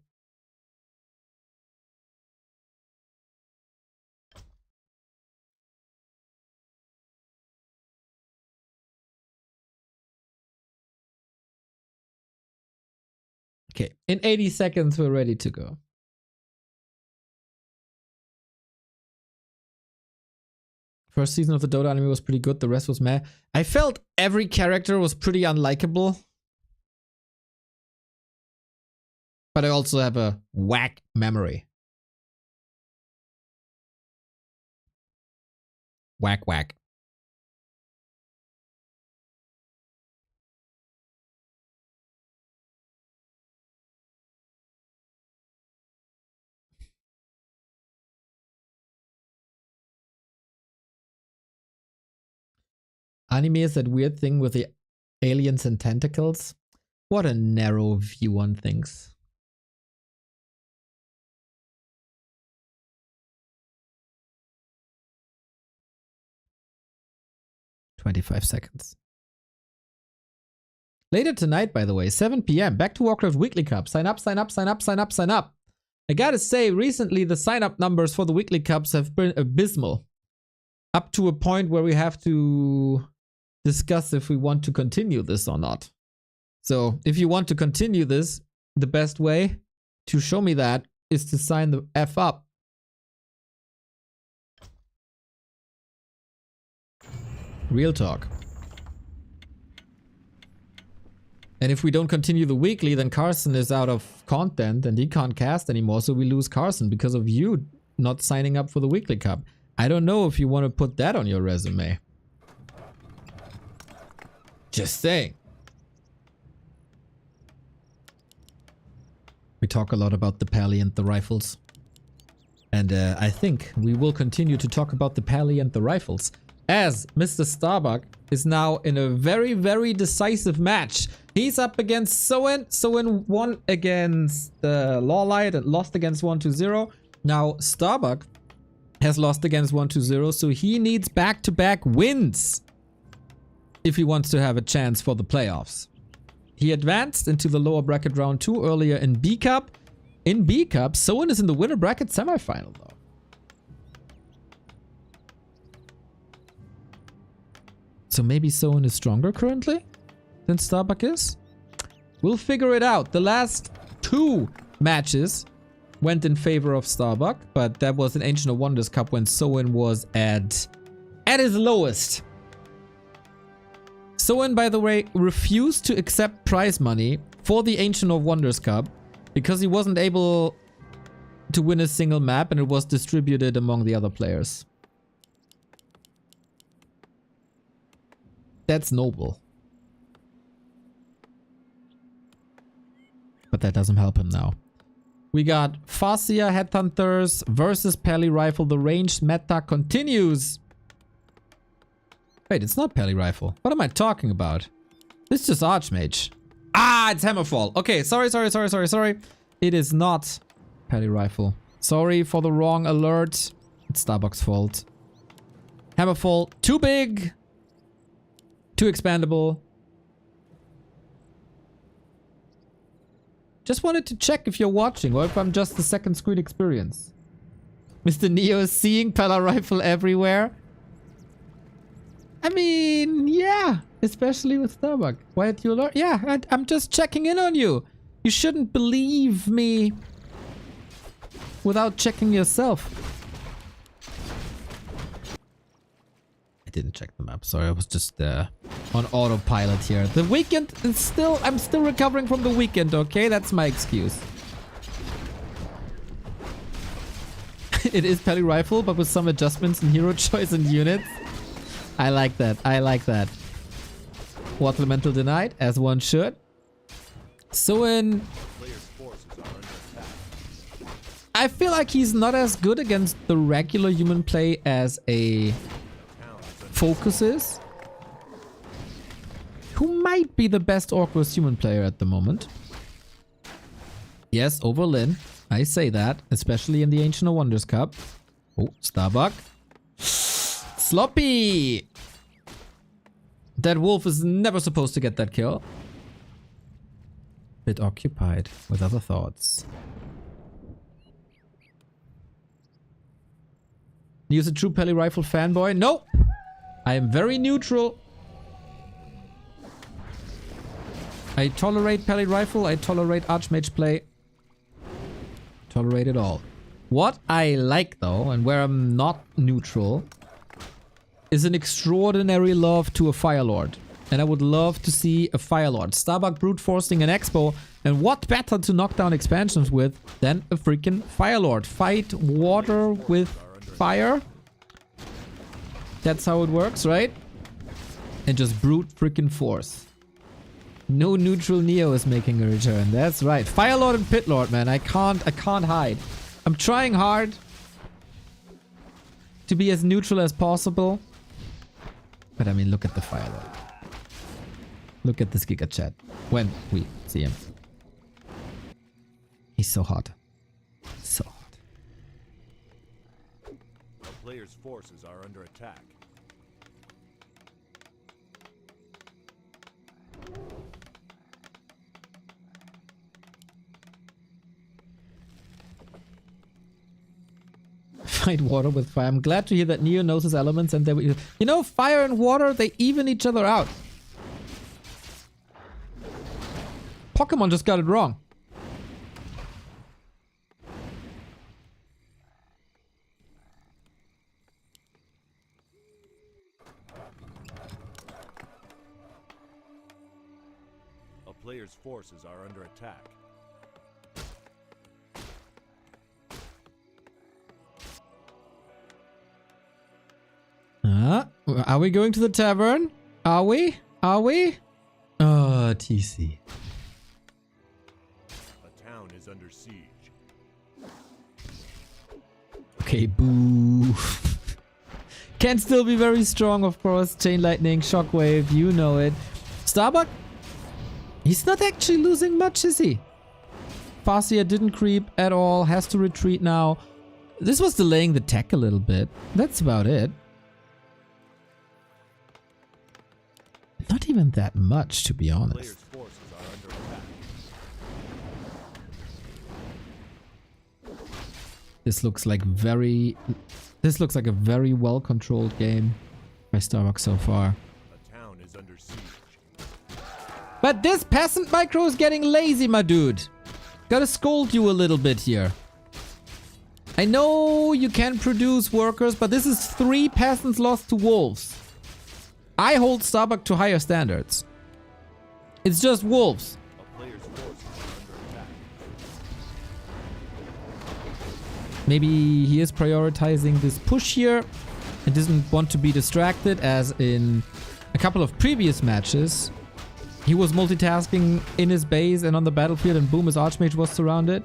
Okay, in 80 seconds we're ready to go. First season of the Dota anime was pretty good, the rest was meh. I felt every character was pretty unlikable. But I also have a whack memory. Whack whack. Anime is that weird thing with the aliens and tentacles. What a narrow view on things. "25 seconds. Later tonight, by the way, 7 p.m. Back to Warcraft Weekly Cup. Sign up, sign up, sign up, sign up, sign up. I gotta say, recently the sign-up numbers for the Weekly Cups have been abysmal. Up to a point where we have to discuss if we want to continue this or not. So, if you want to continue this, the best way to show me that is to sign the F up. Real talk. And if we don't continue the weekly, then Carson is out of content and he can't cast anymore, so we lose Carson because of you not signing up for the Weekly Cup. I don't know if you want to put that on your resume. Just saying. We talk a lot about the Pally and the rifles. And I think we will continue to talk about the Pally and the rifles. as Mr. Starbuck is now in a very, very decisive match. He's up against Soin. Soin won against LawLiet and lost against 1-0. Now Starbuck has lost against 1-0, so he needs back-to-back wins if he wants to have a chance for the playoffs. He advanced into the lower bracket round 2 earlier in B Cup. In B Cup, Soin is in the winner bracket semifinal though. So maybe Soin is stronger currently than Starbuck is? We'll figure it out. The last 2 matches went in favor of Starbuck, but that was an Ancient of Wonders Cup when Soin was at his lowest. Soin, by the way, refused to accept prize money for the Ancient of Wonders Cup because he wasn't able to win a single map and it was distributed among the other players. That's noble. But that doesn't help him now. We got Farsia Headhunters versus Pally Rifle. The ranged meta continues. Wait, it's not Pally Rifle. What am I talking about? This is just Archmage. Ah, it's Hammerfall. Okay, sorry. It is not Pally Rifle. Sorry for the wrong alert. It's Starbuck's fault. Hammerfall, too big. Too expandable. Just wanted to check if you're watching or if I'm just the second screen experience. Mr. Neo is seeing Pally Rifle everywhere. I mean, yeah, especially with Starbuck. Why did you alert? Yeah, I'm just checking in on you. You shouldn't believe me without checking yourself. I didn't check the map. Sorry, I was just on autopilot here. The weekend is still... I'm still recovering from the weekend, okay? That's my excuse. It is Pally Rifle, but with some adjustments in hero choice and units. I like that. I like that. Water Elemental denied, as one should. Soin... I feel like he's not as good against the regular human play as a Focus is. Who might be the best Orcus human player at the moment. Yes, over Lin. I say that, especially in the Ancient of Wonders Cup. Oh, Starbuck. Sloppy! That wolf is never supposed to get that kill. Bit occupied with other thoughts. Use a true Pally Rifle fanboy? No! I am very neutral. I tolerate Pally Rifle. I tolerate Archmage play. Tolerate it all. What I like though, and where I'm not neutral, is an extraordinary love to a Firelord. And I would love to see a Firelord. Starbuck brute forcing an Expo. And what better to knock down expansions with than a freaking Firelord? Fight water with fire. That's how it works, right? And just brute freaking force. No neutral Neo is making a return. That's right. Firelord and Pitlord, man. I can't hide. I'm trying hard to be as neutral as possible. But I mean, look at the Firelord. Look at this Giga Chat when we see him. He's so hot. So hot. The player's forces are under attack. Fight water with fire. I'm glad to hear that Neo knows his elements and they... You know, fire and water, they even each other out. Pokemon just got it wrong. A player's forces are under attack. Are we going to the tavern? Are we? Are we? Oh, TC. A town is under siege. Okay, boo. Can still be very strong, of course. Chain Lightning, Shockwave, you know it. Starbuck, he's not actually losing much, is he? Farseer didn't creep at all, has to retreat now. This was delaying the tech a little bit. That's about it. Not even that much, to be honest. Players' forces are under attack. This looks like a very well controlled game by Starbuck so far. A town is under siege. But this peasant micro is getting lazy, my dude. Gotta scold you a little bit here. I know you can produce workers, but this is 3 peasants lost to wolves. I hold Starbuck to higher standards. It's just wolves. A player's forces are under attack. Maybe he is prioritizing this push here and doesn't want to be distracted, as in a couple of previous matches. He was multitasking in his base and on the battlefield, and boom, his Archmage was surrounded.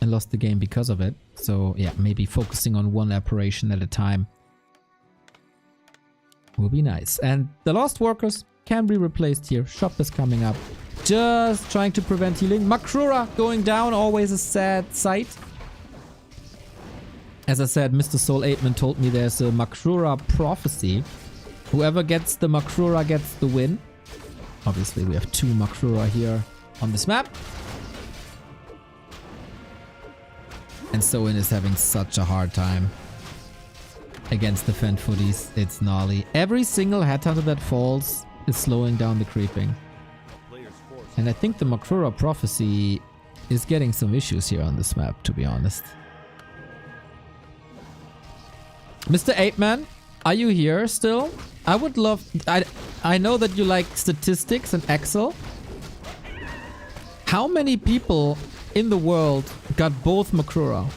And lost the game because of it. So yeah, maybe focusing on one operation at a time will be nice. And the lost workers can be replaced here. Shop is coming up. Just trying to prevent healing. Makrura going down, always a sad sight. As I said, Mr. Soul 8man told me there's a Makrura prophecy. Whoever gets the Makrura gets the win. Obviously, we have 2 Makrura here on this map. And Soin is having such a hard time against the Fend footies. It's gnarly. Every single headhunter that falls is slowing down the creeping. A player's forces And I think the Makrura prophecy is getting some issues here on this map, to be honest. Mr. 8man, are you here still? I would love... I know that you like statistics and Excel. How many people in the world got both Makrura?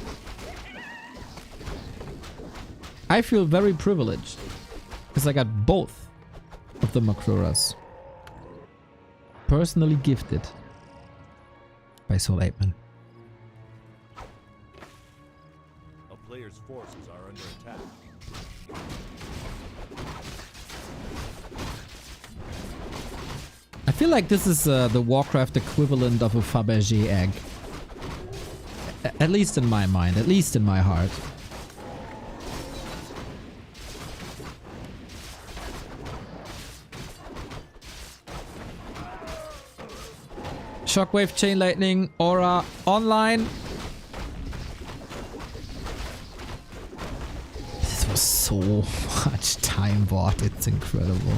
I feel very privileged because I got both of the Makruras. Personally gifted by Soul 8man. A player's forces are under attack. I feel like this is the Warcraft equivalent of a Fabergé egg. At least in my mind, at least in my heart. Shockwave, Chain Lightning, Aura online. This was so much time bought, it's incredible.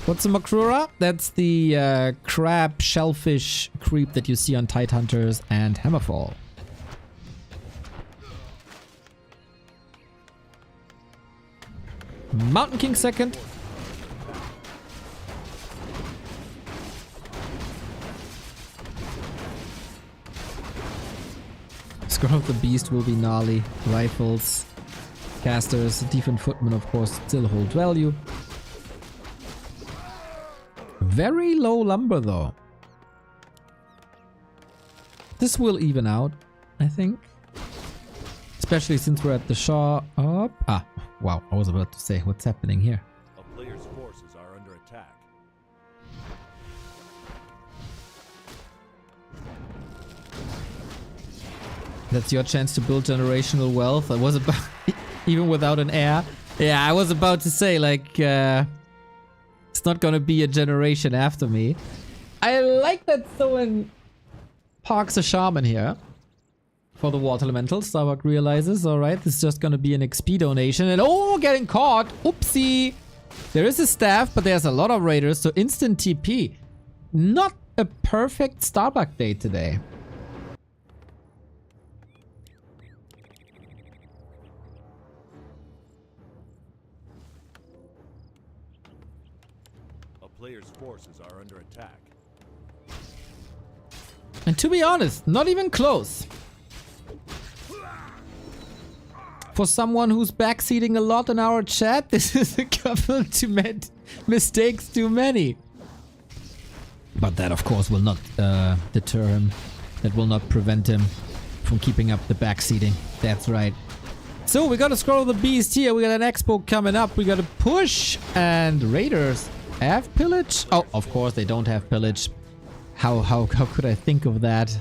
What's a Makrura? That's the crab shellfish creep that you see on Tidehunters and Hammerfall. Mountain King second. Scroll of the Beast will be gnarly. Rifles, casters, Defend Footman of course still hold value. Very low lumber though. This will even out, I think. Especially since we're at the Shaw up. Ah, wow, I was about to say, what's happening here? A player's forces are under attack. That's your chance to build generational wealth. I was about, even without an heir. Yeah, I was about to say, like, it's not gonna be a generation after me. I like that Soin parks a shaman here for the water elemental. Starbuck realizes, alright, this is just gonna be an XP donation. And oh, getting caught. Oopsie. There is a staff, but there's a lot of raiders, so instant TP. Not a perfect Starbuck day today. A player's forces are under attack. And to be honest, not even close. For someone who's backseating a lot in our chat, this is a couple too mistakes too many. But that, of course, will not deter him that will not prevent him from keeping up the backseating. That's right. So we gotta scroll the beast here. We got an expo coming up. We gotta push. And raiders have pillage? Oh, of course they don't have pillage. How could I think of that?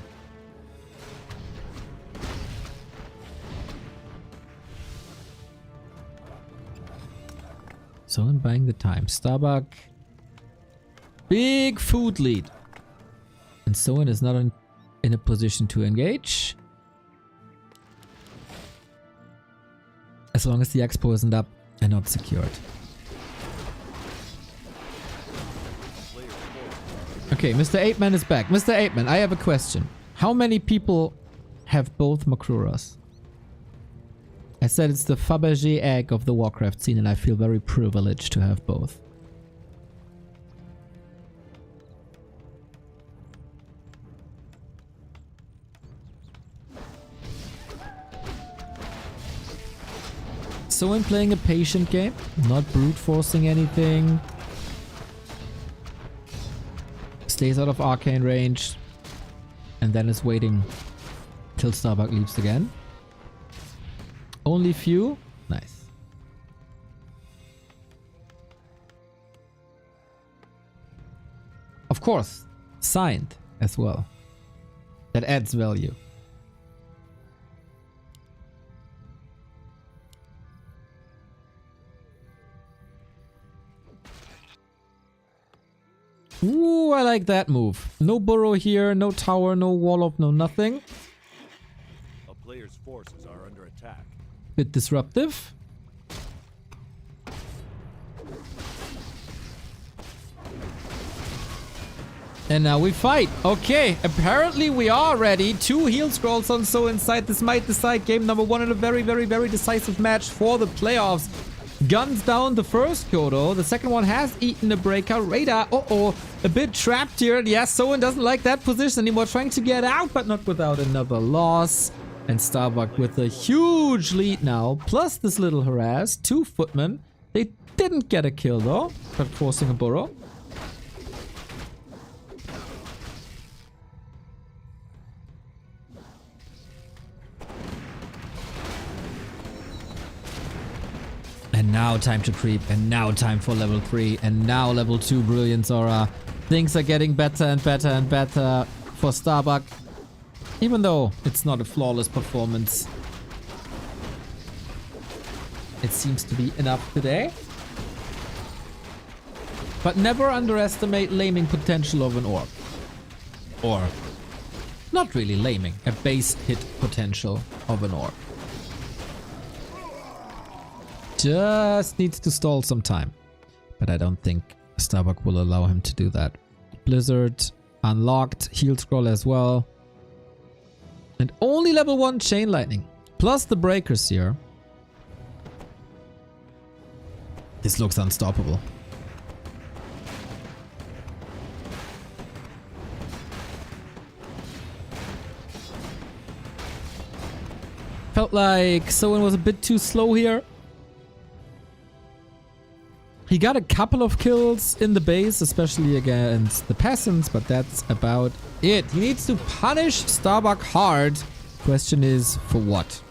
So I'm buying the time. Starbuck. Big food lead. And Soin is not in a position to engage. As long as the expo isn't up and not secured. Okay, Mr. 8-Man is back. Mr. 8-Man, I have a question. How many people have both Makruras? I said it's the Fabergé egg of the Warcraft scene and I feel very privileged to have both. So I'm playing a patient game, not brute forcing anything. Stays out of arcane range. And then is waiting till Starbuck leaves again. Only few. Nice. Of course, signed as well. That adds value. Ooh, I like that move. No burrow here, no tower, no wall up, no nothing. A player's forces are under attack. Bit disruptive. And now we fight. Okay, apparently we are ready. 2 heal scrolls on So inside. This might decide game number 1 in a very, very, very decisive match for the playoffs. Guns down the first Kodo. The second one has eaten a breaker. Radar, a bit trapped here. Yes, Soin doesn't like that position anymore. Trying to get out, but not without another loss. And Starbuck with a huge lead now. Plus this little harass. 2 footmen. They didn't get a kill though, but forcing a burrow. And now time to creep, and now time for level 3, and now level 2 Brilliance Aura. Things are getting better and better and better for Starbuck. Even though it's not a flawless performance. It seems to be enough today. But never underestimate laming potential of an orb. Or, not really laming, a base hit potential of an orb. Just needs to stall some time. But I don't think Starbuck will allow him to do that. Blizzard unlocked, heal scroll as well. And only level 1 chain lightning. Plus the breakers here. This looks unstoppable. Felt like Soin was a bit too slow here. He got a couple of kills in the base, especially against the peasants, but that's about it. He needs to punish Starbuck hard. Question is, for what?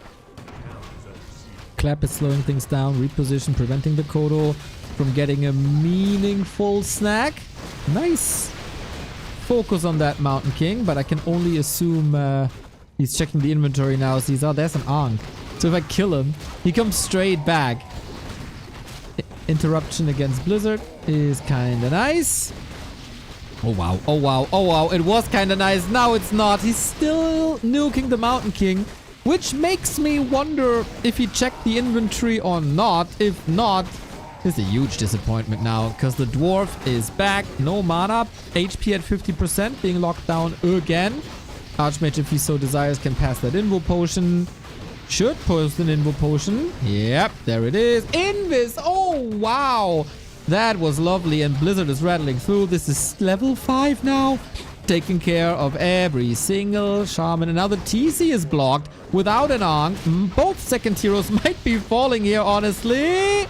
Clap is slowing things down, reposition, preventing the Kodo from getting a meaningful snack. Nice focus on that Mountain King, but I can only assume he's checking the inventory now. Sees, oh, there's an Ankh. So if I kill him, he comes straight back. Interruption against Blizzard is kinda nice. Oh wow, oh wow, oh wow, it was kinda nice, now it's not. He's still nuking the Mountain King, which makes me wonder if he checked the inventory or not. If not, it's a huge disappointment now, because the Dwarf is back, no mana, HP at 50%, being locked down again. Archmage, if he so desires, can pass that Invo Potion. Should post an Invo Potion. Yep, there it is. Invis! Oh, wow! That was lovely, and Blizzard is rattling through. This is level 5 now. Taking care of every single shaman. Another TC is blocked without an Ankh. Both second heroes might be falling here, honestly.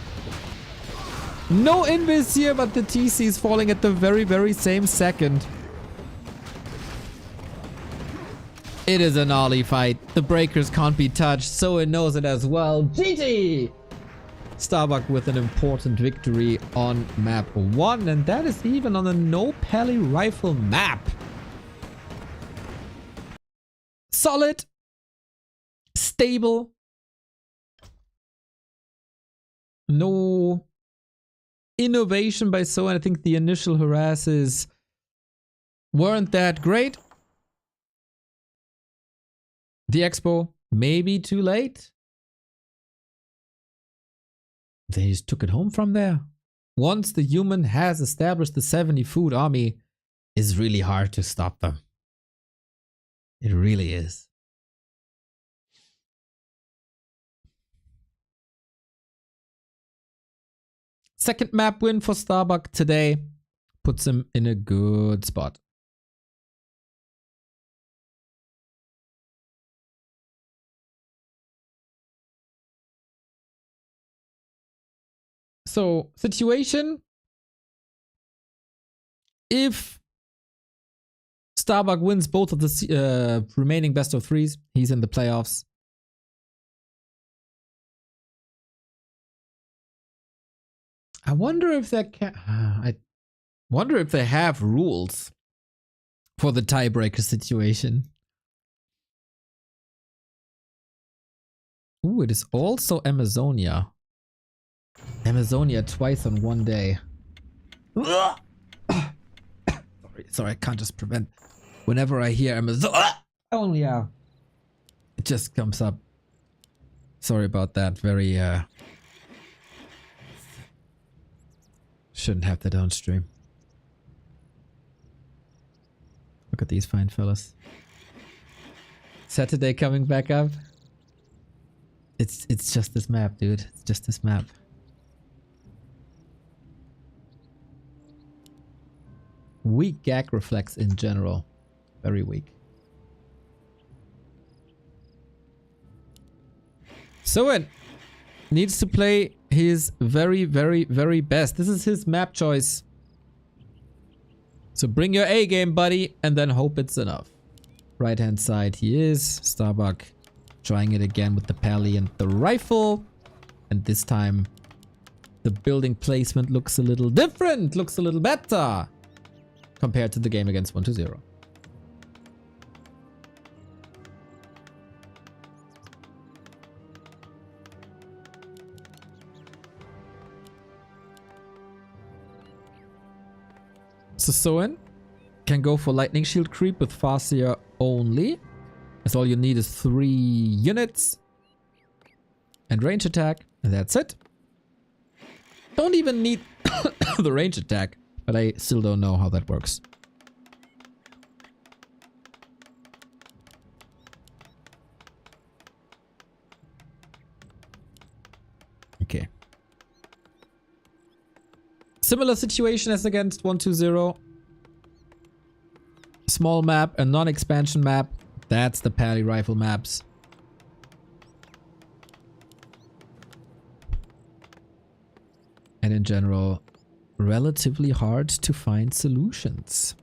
No Invis here, but the TC is falling at the very, very same second. It is an ollie fight. The breakers can't be touched, so it knows it as well. GG! Starbuck with an important victory on map 1, and that is even on a no pally rifle map. Solid. Stable. No innovation by Soin. I think the initial harasses weren't that great. The expo, maybe too late. They just took it home from there. Once the human has established the 70 food army, it's really hard to stop them. It really is. Second map win for Starbuck today puts him in a good spot. So, situation. If Starbuck wins both of the remaining best of threes, he's in the playoffs. I wonder if that I wonder if they have rules for the tiebreaker situation. Ooh, it is also Amazonia. Amazonia twice on one day. Sorry, I can't just prevent. Whenever I hear Amazonia, it just comes up. Sorry about that. Very shouldn't have that on stream. Look at these fine fellas. Saturday coming back up. It's just this map, dude. It's just this map. Weak gag reflex in general. Very weak. Soin needs to play his very, very, very best. This is his map choice. So bring your A game, buddy, and then hope it's enough. Right hand side he is. Starbuck trying it again with the pally and the rifle. And this time the building placement looks a little different. Looks a little better compared to the game against 1-0. So Soin can go for lightning shield creep with Farseer only, as all you need is 3 units and range attack, and that's it. Don't even need the range attack, but I still don't know how that works. Okay. Similar situation as against 1-2-0. Small map, a non-expansion map. That's the pally rifle maps. And in general, relatively hard to find solutions.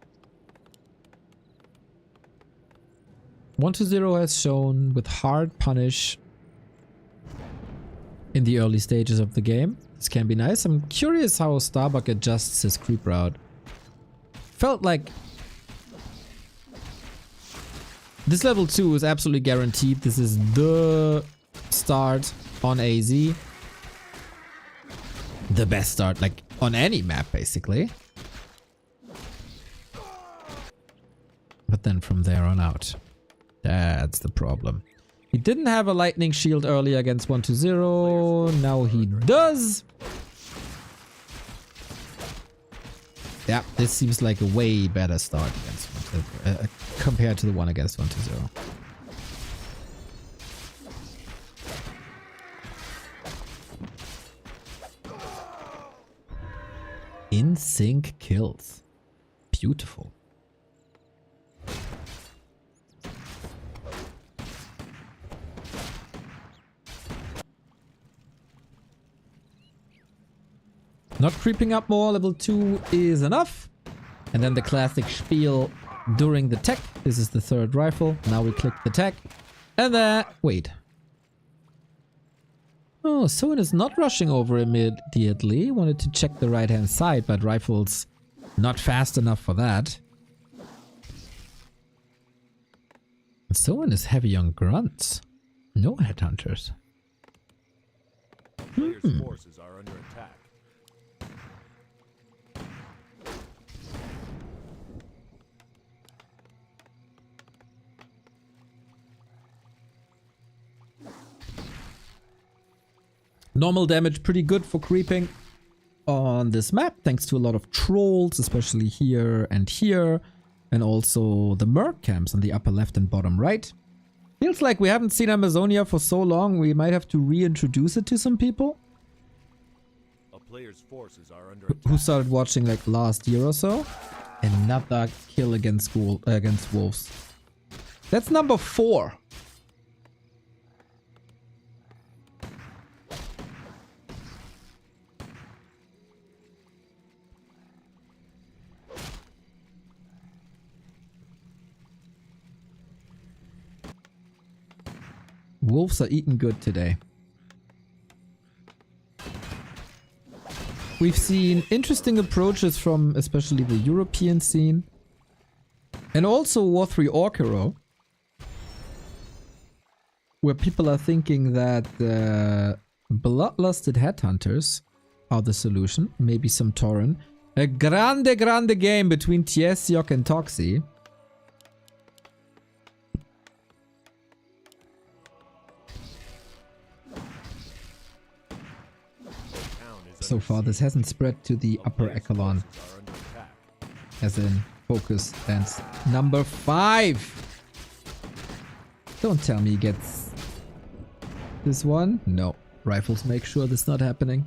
1-0 has shown with hard punish in the early stages of the game. This can be nice. I'm curious how Starbuck adjusts his creep route. Felt like this level 2 is absolutely guaranteed. This is the start on AZ. The best start, like on any map, basically. But then from there on out, that's the problem. He didn't have a lightning shield earlier against 1-0. Now he does. Yeah, this seems like a way better start against compared to the one against 1-0. In sync kills. Beautiful. Not creeping up more, level 2 is enough. And then the classic spiel during the tech. This is the third rifle. Now we click the tech. And then... Wait. Oh, Soin is not rushing over immediately. Wanted to check the right-hand side, but rifle's not fast enough for that. Soin is heavy on grunts. No headhunters. Players' forces are under attack. Normal damage pretty good for creeping on this map, thanks to a lot of trolls, especially here and here, and also the merc camps on the upper left and bottom right. Feels like we haven't seen Amazonia for so long, we might have to reintroduce it to some people. A player's forces are under Who attack. started watching like last year or so. Another kill against wolves. That's number 4. Wolves are eating good today. We've seen interesting approaches from especially the European scene. And also War 3 Orc-Hero. Where people are thinking that bloodlusted headhunters are the solution. Maybe some Tauren. A grande game between Tiesiok and Toxi. So far, this hasn't spread to the upper echelon, Forces are under attack. as in focus dance. Number 5! Don't tell me he gets this one. No. Rifles make sure this not happening.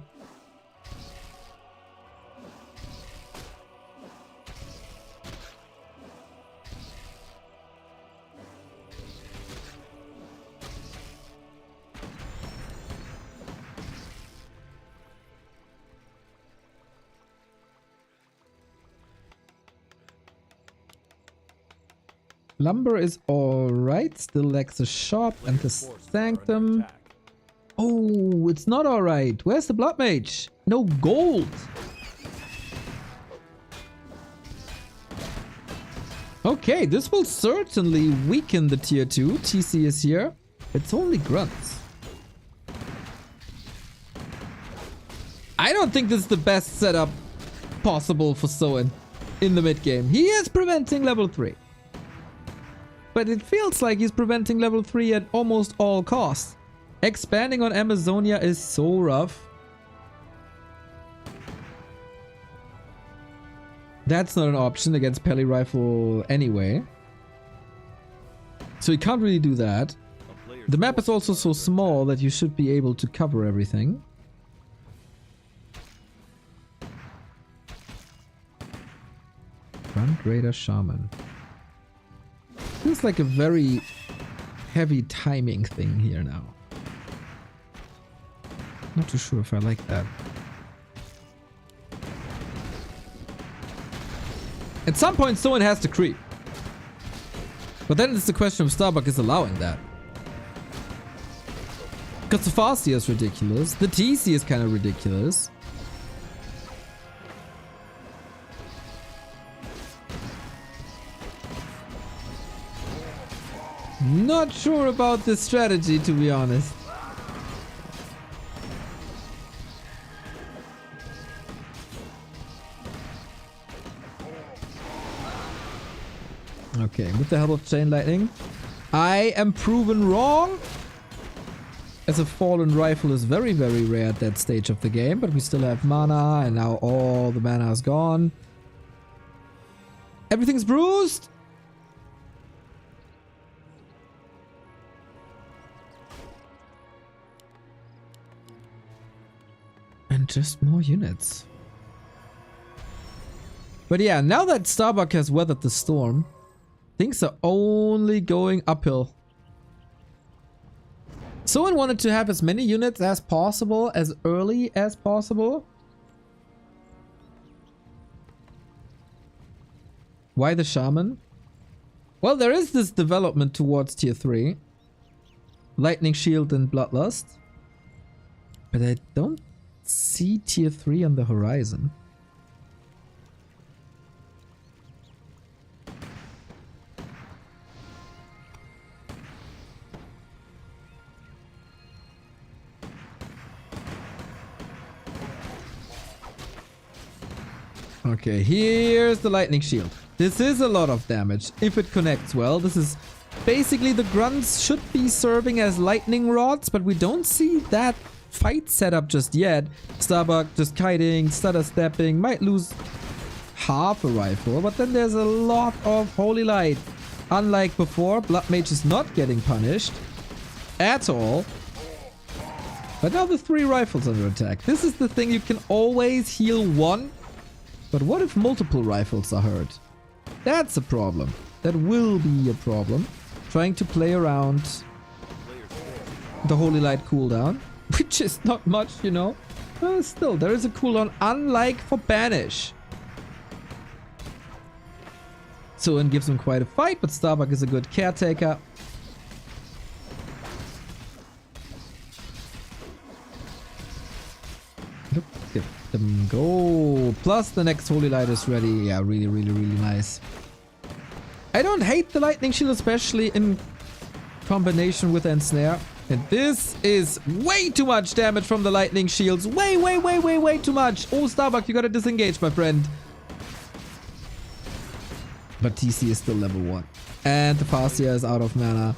Lumber is alright, still lacks the shop and the Forces are under sanctum. attack. Oh, it's not alright. Where's the blood mage? No gold. Okay, this will certainly weaken the tier 2. TC is here. It's only grunts. I don't think this is the best setup possible for Soin in the mid game. He is preventing level 3. But it feels like he's preventing level 3 at almost all costs. Expanding on Amazonia is so rough. That's not an option against Peli Rifle anyway. So you can't really do that. A player's The map is forces also so small that you should be able to cover everything. Front Raider Shaman. Feels like a very heavy timing thing here now. Not too sure if I like that. At some point someone has to creep. But then it's the question of Starbuck is allowing that. Because the Fastia is ridiculous. The TC is kind of ridiculous. Not sure about this strategy, to be honest. Okay, with the help of Chain Lightning, I am proven wrong. As a fallen rifle is very, very rare at that stage of the game, but we still have mana, and now all the mana is gone. Everything's bruised. And just more units. But yeah, now that Starbuck has weathered the storm, things are only going uphill. Someone wanted to have as many units as possible, as early as possible. Why the shaman? Well, there is this development towards tier 3. Lightning Shield and Bloodlust. But I don't see tier 3 on the horizon. Okay, here's the Lightning Shield. This is a lot of damage if it connects well. This is basically the grunts should be serving as lightning rods, but we don't see that fight setup just yet. Starbuck just kiting, stutter stepping, might lose half a rifle, but then there's a lot of Holy Light. Unlike before, Blood Mage is not getting punished at all. But now the 3 rifles under attack. This is the thing, you can always heal one. But what if multiple rifles are hurt? That's a problem. That will be a problem. Trying to play around the Holy Light cooldown, which is not much, you know. Still, there is a cooldown, unlike for Banish. Soin gives him quite a fight, but Starbuck is a good caretaker. Look at them go. Plus the next Holy Light is ready. Yeah, really, really, really nice. I don't hate the Lightning Shield, especially in combination with Ensnare. And this is way too much damage from the Lightning Shields. Way, way, way, way, way too much. Oh, Starbuck, you gotta disengage, my friend. But TC is still level 1. And the Fascia is out of mana.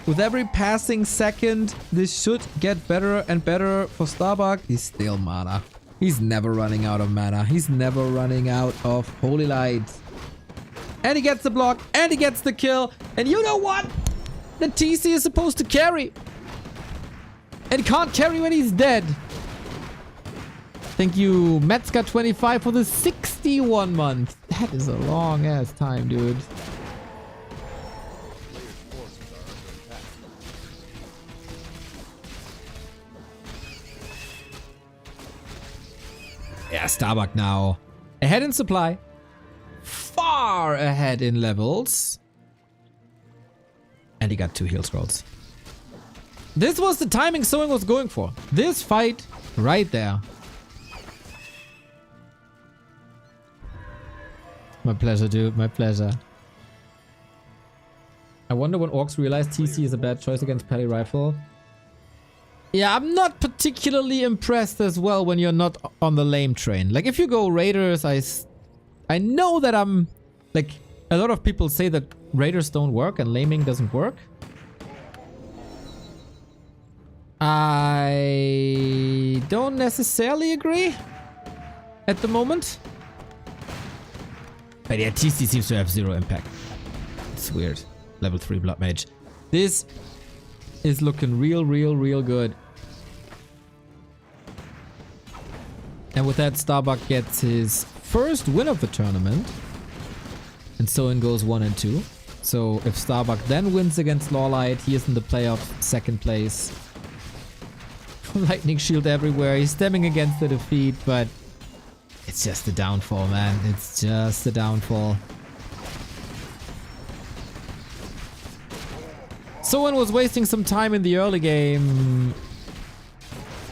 With every passing second, this should get better and better for Starbuck. He's still mana. He's never running out of mana. He's never running out of Holy Light. And he gets the block. And he gets the kill. And you know what? The TC is supposed to carry. And can't carry when he's dead. Thank you, Metzger25, for the 61 months. That is a long ass time, dude. Yeah, Starbuck now. Ahead in supply. Far ahead in levels. And he got 2 heal scrolls. This was the timing Soin was going for. This fight right there. My pleasure, dude. My pleasure. I wonder when orcs realize TC is a bad choice against Pally Rifle. Yeah, I'm not particularly impressed as well when you're not on the lame train. Like, if you go Raiders, I know that I'm... Like, a lot of people say that Raiders don't work and laming doesn't work. I don't necessarily agree at the moment. But yeah, TC seems to have 0 impact. It's weird. Level 3 Blood Mage. This is looking real good. And with that, Starbuck gets his first win of the tournament. And Soin goes 1 and 2. So if Starbuck then wins against LawLiet, he is in the playoff 2nd place. Lightning Shield everywhere. He's stemming against the defeat, but it's just a downfall, man. It's just a downfall. Soin was wasting some time in the early game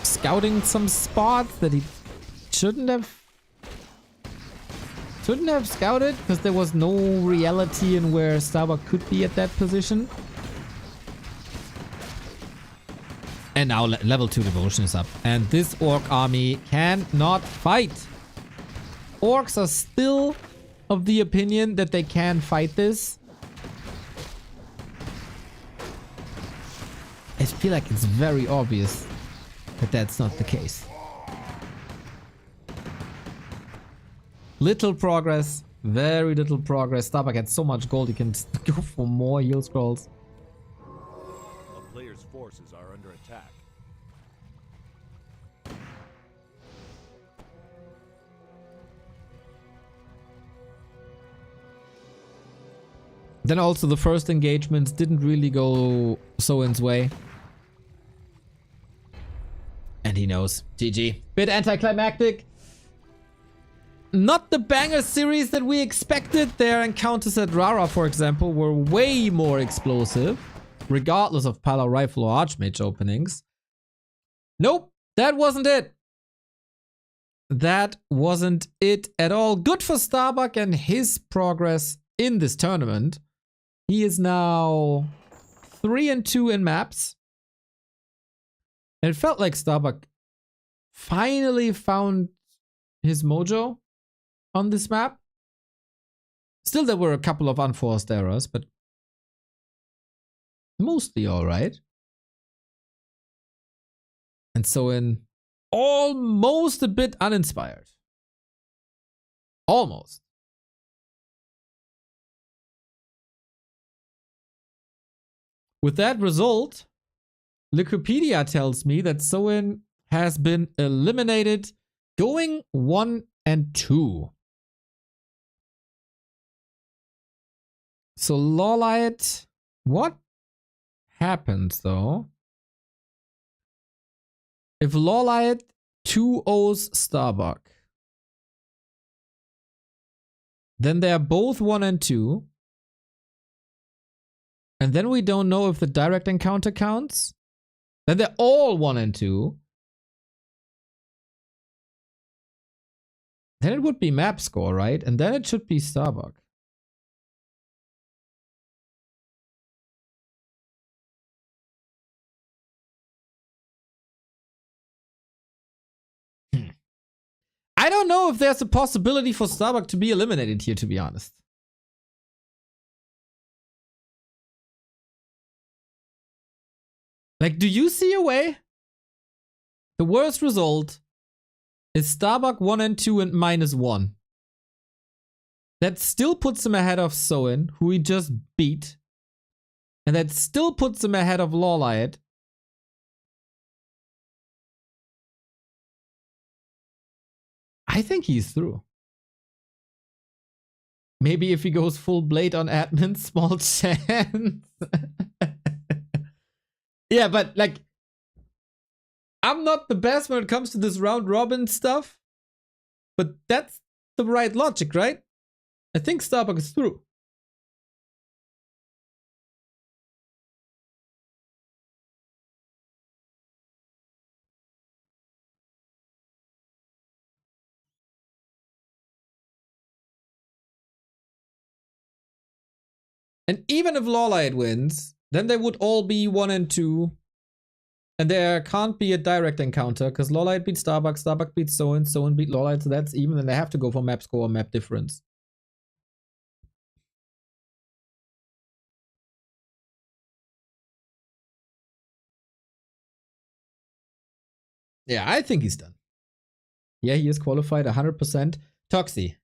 scouting some spots that he shouldn't have scouted, because there was no reality in where Starbuck could be at that position. And now level 2 devotion is up. And this orc army cannot fight. Orcs are still of the opinion that they can fight this. I feel like it's very obvious that that's not the case. Little progress. Very little progress. Starbuck had so much gold, he can go for more heal scrolls. A player's forces are under attack. Then also the first engagements didn't really go Soin's way. And he knows. GG. Bit anticlimactic. not the banger series that we expected. Their encounters at Rara, for example, were way more explosive, regardless of Pala Rifle or Archmage openings. Nope, that wasn't it. That wasn't it at all. Good for Starbuck and his progress in this tournament. He is now 3-2 in maps. And it felt like Starbuck finally found his mojo on this map. Still, there were a couple of unforced errors, but mostly all right. And Soin almost a bit uninspired. Almost. With that result, Wikipedia tells me that Soin has been eliminated, going 1-2. So LawLiet, what happens though if LawLiet 2-0s Starbuck? Then they are both 1-2. And then we don't know if the direct encounter counts. Then they're all 1-2. Then it would be map score, right? And then it should be Starbuck. I don't know if there's a possibility for Starbuck to be eliminated here, to be honest. Like, do you see a way? The worst result is Starbuck 1-2 and -1. That still puts him ahead of Soin, who he just beat. And that still puts him ahead of LawLiet. I think he's through. Maybe if he goes full blade on admin, small chance. Yeah, but like, I'm not the best when it comes to this round robin stuff, but that's the right logic, right? I think Starbuck is through. And even if LawLiet wins, then they would all be 1-2. And there can't be a direct encounter because LawLiet beat Starbuck, Starbuck beat Soin, Soin beat LawLiet, so that's even, and they have to go for map score or map difference. Yeah, I think he's done. Yeah, he is qualified 100%. Toxie,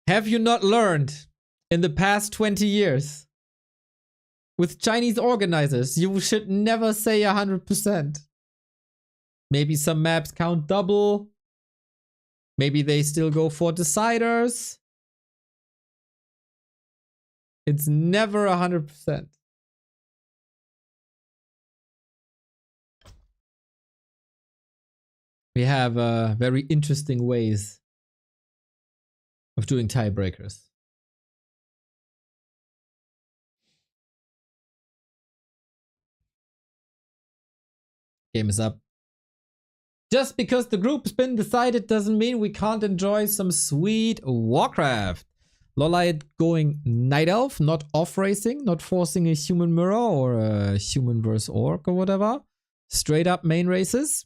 have you not learned in the past 20 years? With Chinese organizers, you should never say 100%. Maybe some maps count double. Maybe they still go for deciders. It's never 100%. We have very interesting ways of doing tiebreakers. Game is up. Just because the group's been decided doesn't mean we can't enjoy some sweet Warcraft. LawLiet going Night Elf, not off racing, not forcing a human mirror or a human versus orc or whatever. Straight up main races.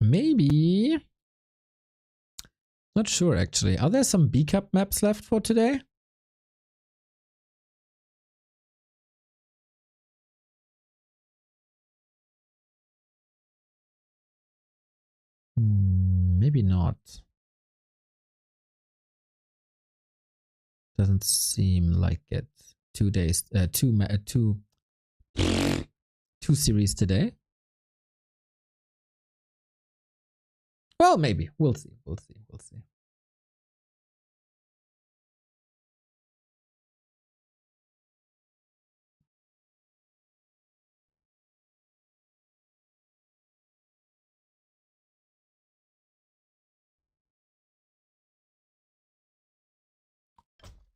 Maybe. Not sure actually. Are there some B-Cup maps left for today? Maybe not. Doesn't seem like it. 2 days, two series today. Well, maybe. We'll see. We'll see. We'll see.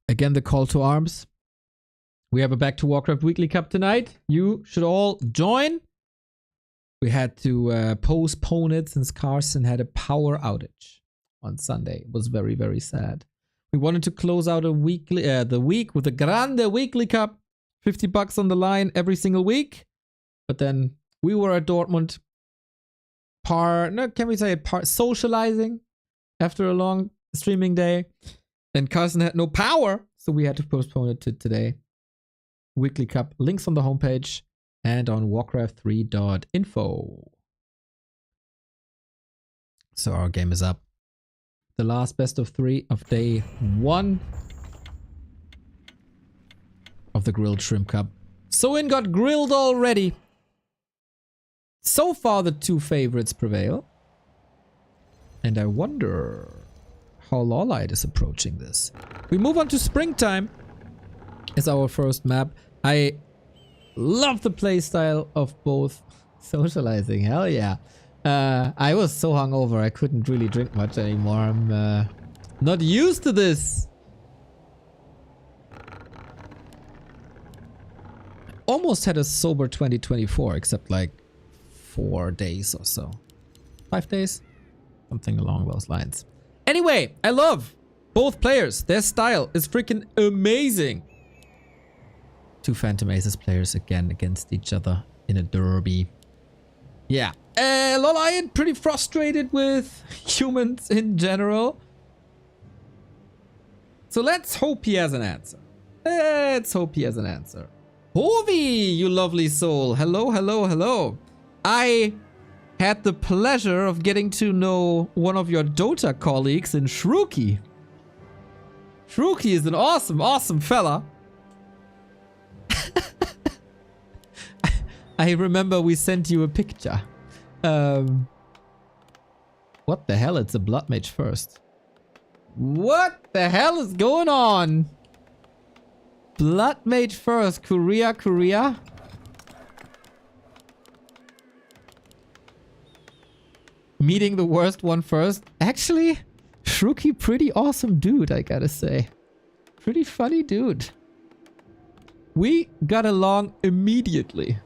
Again, the call to arms. We have a Back to Warcraft Weekly Cup tonight. You should all join. We had to postpone it since Carson had a power outage on Sunday. It was very, very sad. We wanted to close out the week with a Grande Weekly Cup. $50 on the line every single week. But then we were at Dortmund socializing after a long streaming day. Then Carson had no power, so we had to postpone it to today. Weekly Cup, links on the homepage and on warcraft3.info. So our game is up. The last best of 3 of day 1 of the Grilled Shrimp Cup. Soin got grilled already. So far the 2 favorites prevail. And I wonder how LawLiet is approaching this. We move on to Springtime as our first map. I love the playstyle of both socializing. Hell yeah. I was so hungover I couldn't really drink much anymore. I'm not used to this. Almost had a sober 2024 except like 4 days or so. 5 days? Something along those lines. Anyway, I love both players. Their style is freaking amazing. 2 Phantom Aces players again against each other in a derby. Yeah. LawLiet pretty frustrated with humans in general. So let's hope he has an answer. Let's hope he has an answer. Hovi, you lovely soul. Hello, hello, hello. I had the pleasure of getting to know one of your Dota colleagues in Shruki. Shruki is an awesome, awesome fella. I remember we sent you a picture. What the hell? It's a Blood Mage first. What the hell is going on? Blood Mage first. Korea. Meeting the worst one first. Actually, Shruki, pretty awesome dude, I gotta say. Pretty funny dude. We got along immediately.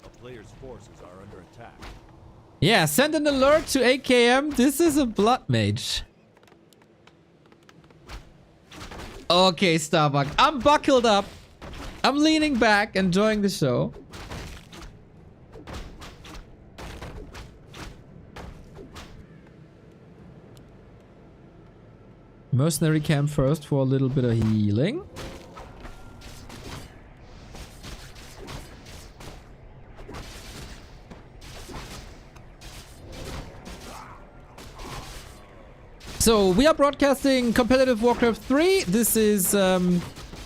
A player's forces are under attack. Yeah, send an alert to AKM. This is a Blood Mage. Okay, Starbuck. I'm buckled up. I'm leaning back, enjoying the show. Mercenary camp first for a little bit of healing. So we are broadcasting competitive Warcraft 3. This is the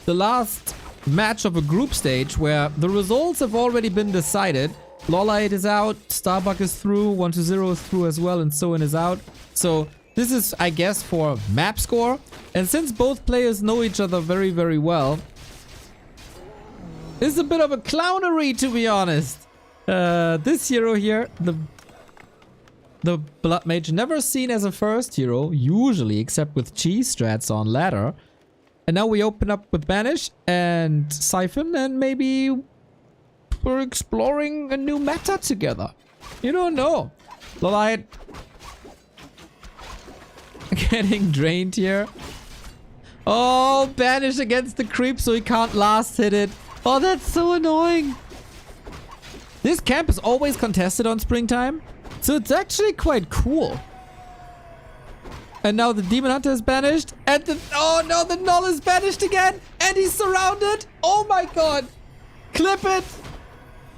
last match of a group stage where the results have already been decided. LawLiet is out, Starbuck is through, 1-0 is through as well, and Soin is out. So this is, I guess, for map score. And since both players know each other very, very well, it's a bit of a clownery, to be honest. This hero here, the Blood Mage, never seen as a first hero, usually, except with cheese strats on ladder. And now we open up with Banish and Siphon, and maybe we're exploring a new meta together. You don't know. LawLiet getting drained here. Oh, Banish against the creep so he can't last hit it. Oh, that's so annoying. This camp is always contested on Springtime, so it's actually quite cool. And now the Demon Hunter is banished. And oh no, the Null is banished again. And he's surrounded. Oh my god. Clip it.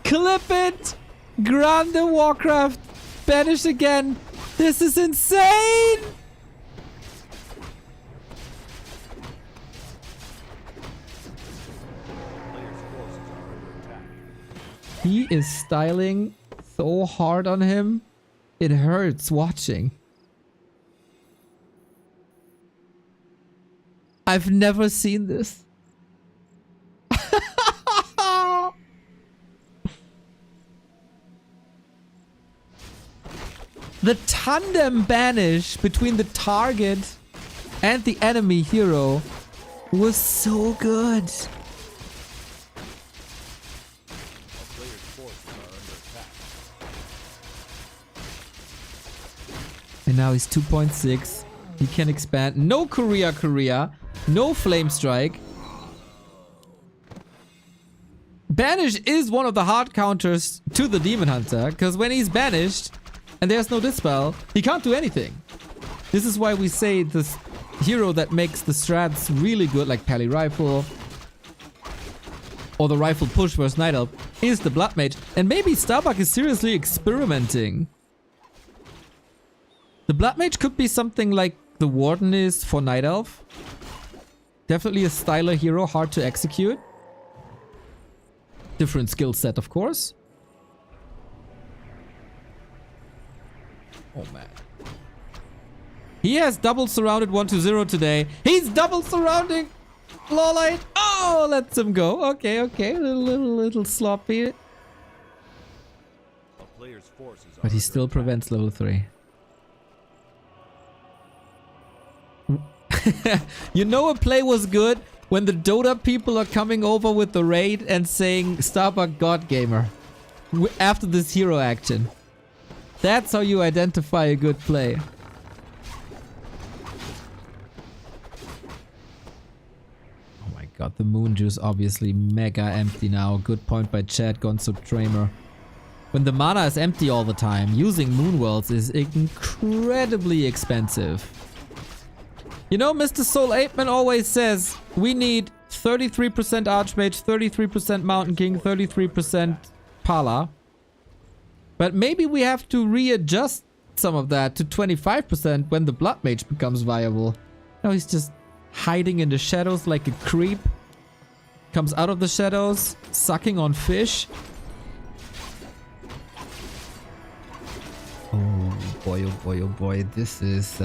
Clip it. Grande Warcraft. Banished again. This is insane. Player's forces are under attack. He is styling so hard on him. It hurts watching. I've never seen this. The tandem banish between the target and the enemy hero was so good. A player's forces are under attack. And now he's 2.6. He can expand. No Korea. No Flame Strike. Banish is one of the hard counters to the Demon Hunter, because when he's banished and there's no Dispel, he can't do anything. This is why we say this hero that makes the strats really good, like Pally Rifle or the Rifle Push versus Night Elf, is the Blood Mage. And maybe Starbuck is seriously experimenting. The Blood Mage could be something like the Warden is for Night Elf. Definitely a styler hero, hard to execute. Different skill set, of course. Oh man. He has double surrounded 1-0 today. He's double surrounding LawLiet. Oh, lets him go. Okay. A little sloppy. A player's forces are But he under still attack. prevents level 3. You know a play was good when the Dota people are coming over with the raid and saying Starbuck God Gamer after this hero action. That's how you identify a good play. Oh my god, the moon juice obviously mega empty now. Good point by Chad Gonzo Tramer. When the mana is empty all the time, using moon worlds is incredibly expensive. You know, Mr. Soul 8man always says we need 33% Archmage, 33% Mountain King, 33% Pala. But maybe we have to readjust some of that to 25% when the Blood Mage becomes viable. No, he's just hiding in the shadows like a creep. Comes out of the shadows, sucking on fish. Oh boy, oh boy, this is...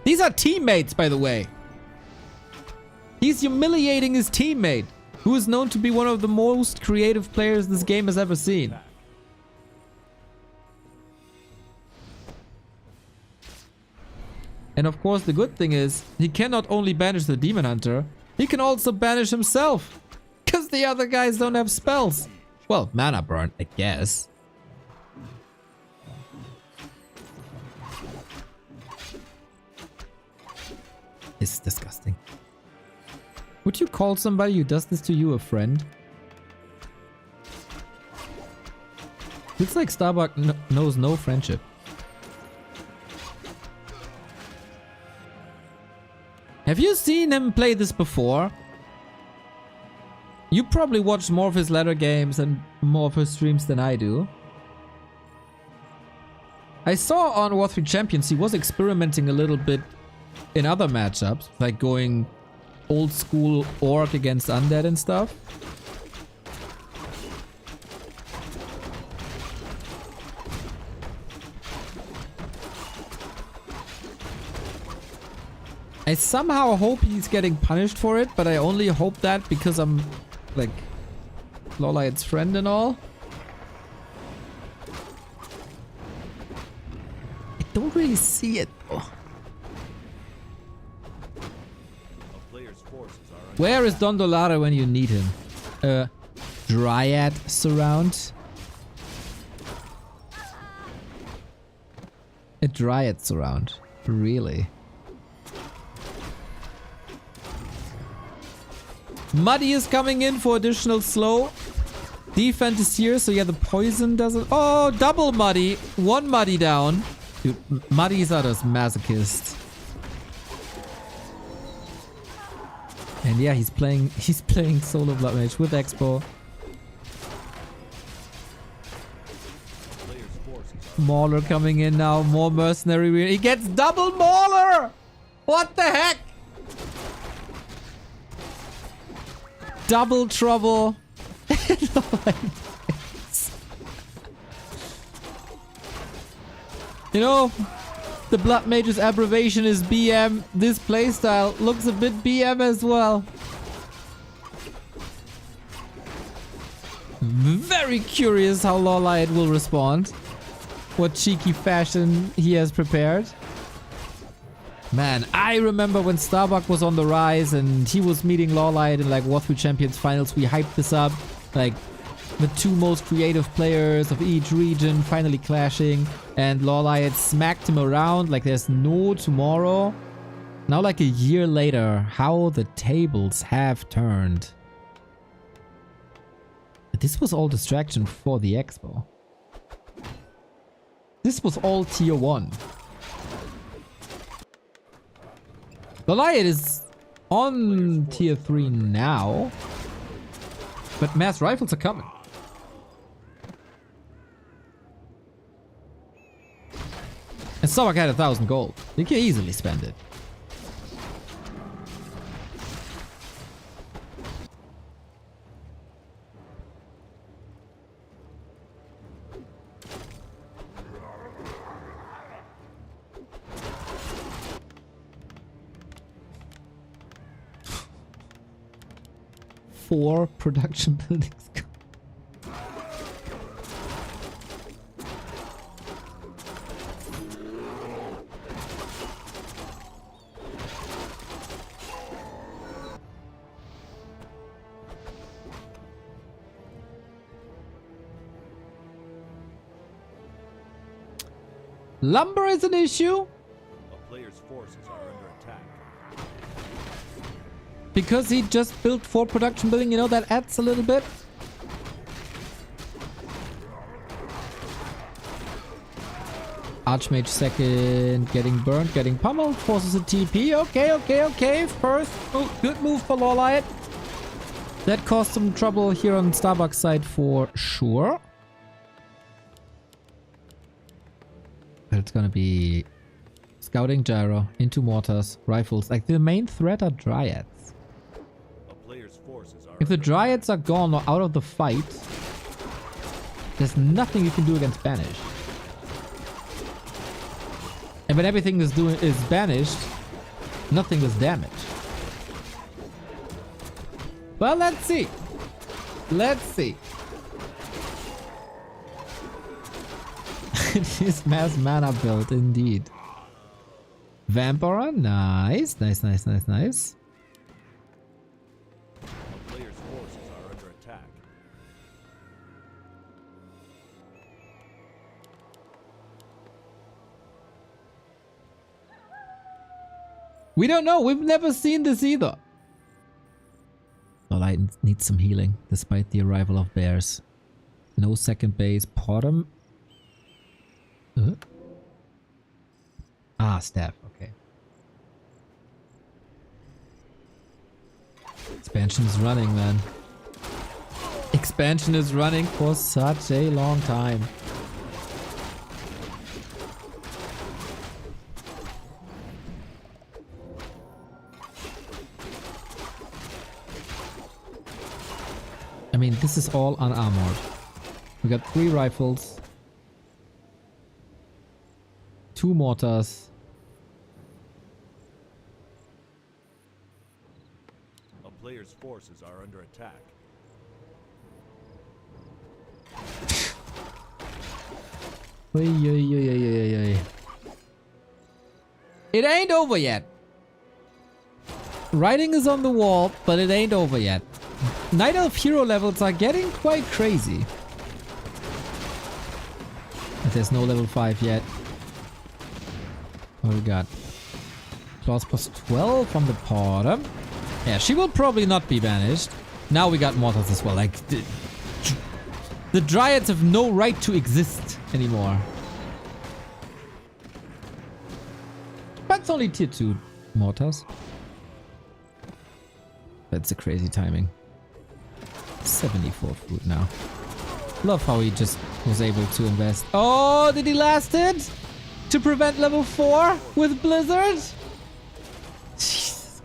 These are teammates, by the way. He's humiliating his teammate, who is known to be one of the most creative players this game has ever seen. And of course, the good thing is, he can not only banish the Demon Hunter, he can also banish himself. Because the other guys don't have spells. Well, mana burn, I guess. It's disgusting. Would you call somebody who does this to you a friend? Looks like Starbuck knows no friendship. Have you seen him play this before? You probably watched more of his latter games and more of his streams than I do. I saw on War 3 Champions he was experimenting a little bit in other matchups, like going old school orc against undead and stuff. I somehow hope he's getting punished for it, but I only hope that because I'm like LawLiet's friend and all. I don't really see it though. A player's forces are under Where is Don Dolare when you need him? Dryad surround? A Dryad surround? Really? Muddy is coming in for additional slow. Defense is here, so yeah, the poison doesn't... Oh, double Muddy. One Muddy down. Dude, Muddy's are just masochist. And yeah, he's playing solo Blood Mage with Expo. player's forces are Mauler coming in now. More mercenary. He gets double Mauler! What the heck? Double trouble. You know, the Blood Mage's abbreviation is BM. This playstyle looks a bit BM as well. Very curious how LawLiet will respond. what cheeky fashion he has prepared. Man, I remember when Starbuck was on the rise and he was meeting LawLiet in like War 3 Champions finals. We hyped this up, like the two most creative players of each region finally clashing, and LawLiet smacked him around like there's no tomorrow. Now like a year later, how the tables have turned. This was all distraction for the expo. This was all tier 1. LawLiet is on tier 3 now, but mass rifles are coming. And Starbuck had 1,000 gold. You can easily spend it. Four production buildings. Lumber is an issue. A player's forces are under attack. Because he just built 4 production building, you know, that adds a little bit. Archmage second, getting burnt, getting pummeled, forces a TP. Okay. First, good move for LawLiet. That caused some trouble here on Starbuck's side for sure. But it's gonna be scouting gyro into mortars, rifles. Like the main threat are dryads. A player's forces are If the dryads are gone or out of the fight, there's nothing you can do against banish. And when everything is banished, nothing is damaged. Well, let's see. Let's see. It is mass mana build indeed. Vampira, nice. a player's forces are under attack. We don't know. We've never seen this either. LawLiet needs some healing despite the arrival of bears. No second base. Bottom. Staff. Okay. Expansion is running, man. Expansion is running for such a long time. I mean, this is all unarmored. We got 3 rifles. 2 mortars. A player's forces are under attack. It ain't over yet. Writing is on the wall, but it ain't over yet. Night Elf hero levels are getting quite crazy. But there's no level 5 yet. What we got? Claws plus 12 from the bottom. Yeah, she will probably not be banished. Now we got mortals as well. Like, the dryads have no right to exist anymore. But it's only tier 2 mortars. That's a crazy timing. 74 food now. Love how he just was able to invest. Oh, did he last it? To prevent level 4 with Blizzard? Jesus.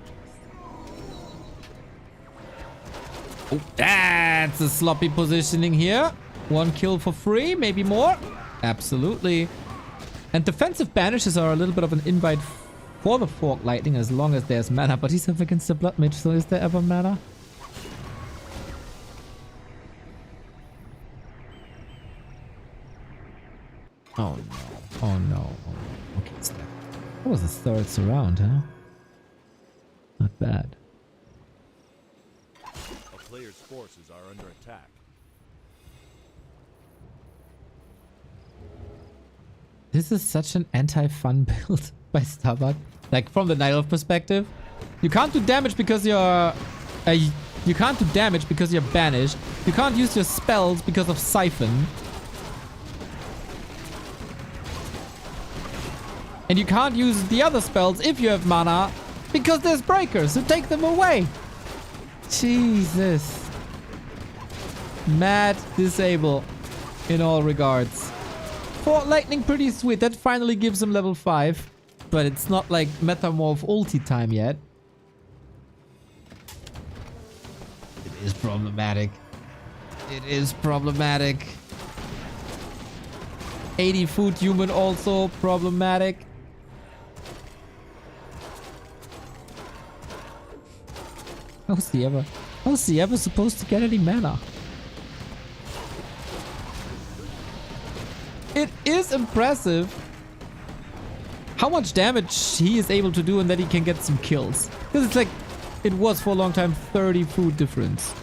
Oh, that's a sloppy positioning here. 1 kill for free, maybe more. Absolutely. And defensive banishes are a little bit of an invite for the Fork Lightning as long as there's mana. But he's up against the Blood Mage, so is there ever mana? Oh no. Oh no. Oh no. Okay, step. That was a third surround, huh? Not bad. A player's forces are under attack. This is such an anti-fun build by Starbuck. Like, from the Night Elf perspective. You can't do damage because you're... you can't do damage because you're banished. You can't use your spells because of Siphon. And you can't use the other spells if you have mana because there's breakers, so take them away. Jesus. Mad disable in all regards. Fort Lightning pretty sweet. That finally gives him level 5. But it's not like Metamorph ulti time yet. It is problematic. It is problematic. 80-foot human also problematic. How's he ever supposed to get any mana? It is impressive how much damage he is able to do and that he can get some kills. Because it's like, it was for a long time 30 food difference.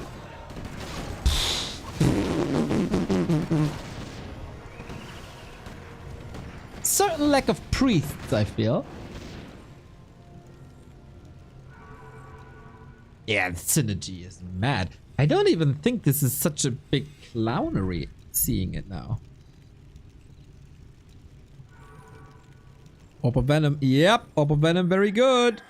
Certain lack of priests, I feel. Yeah, the synergy is mad. I don't even think this is such a big clownery seeing it now. Orb of Venom. Yep, Orb of Venom, very good.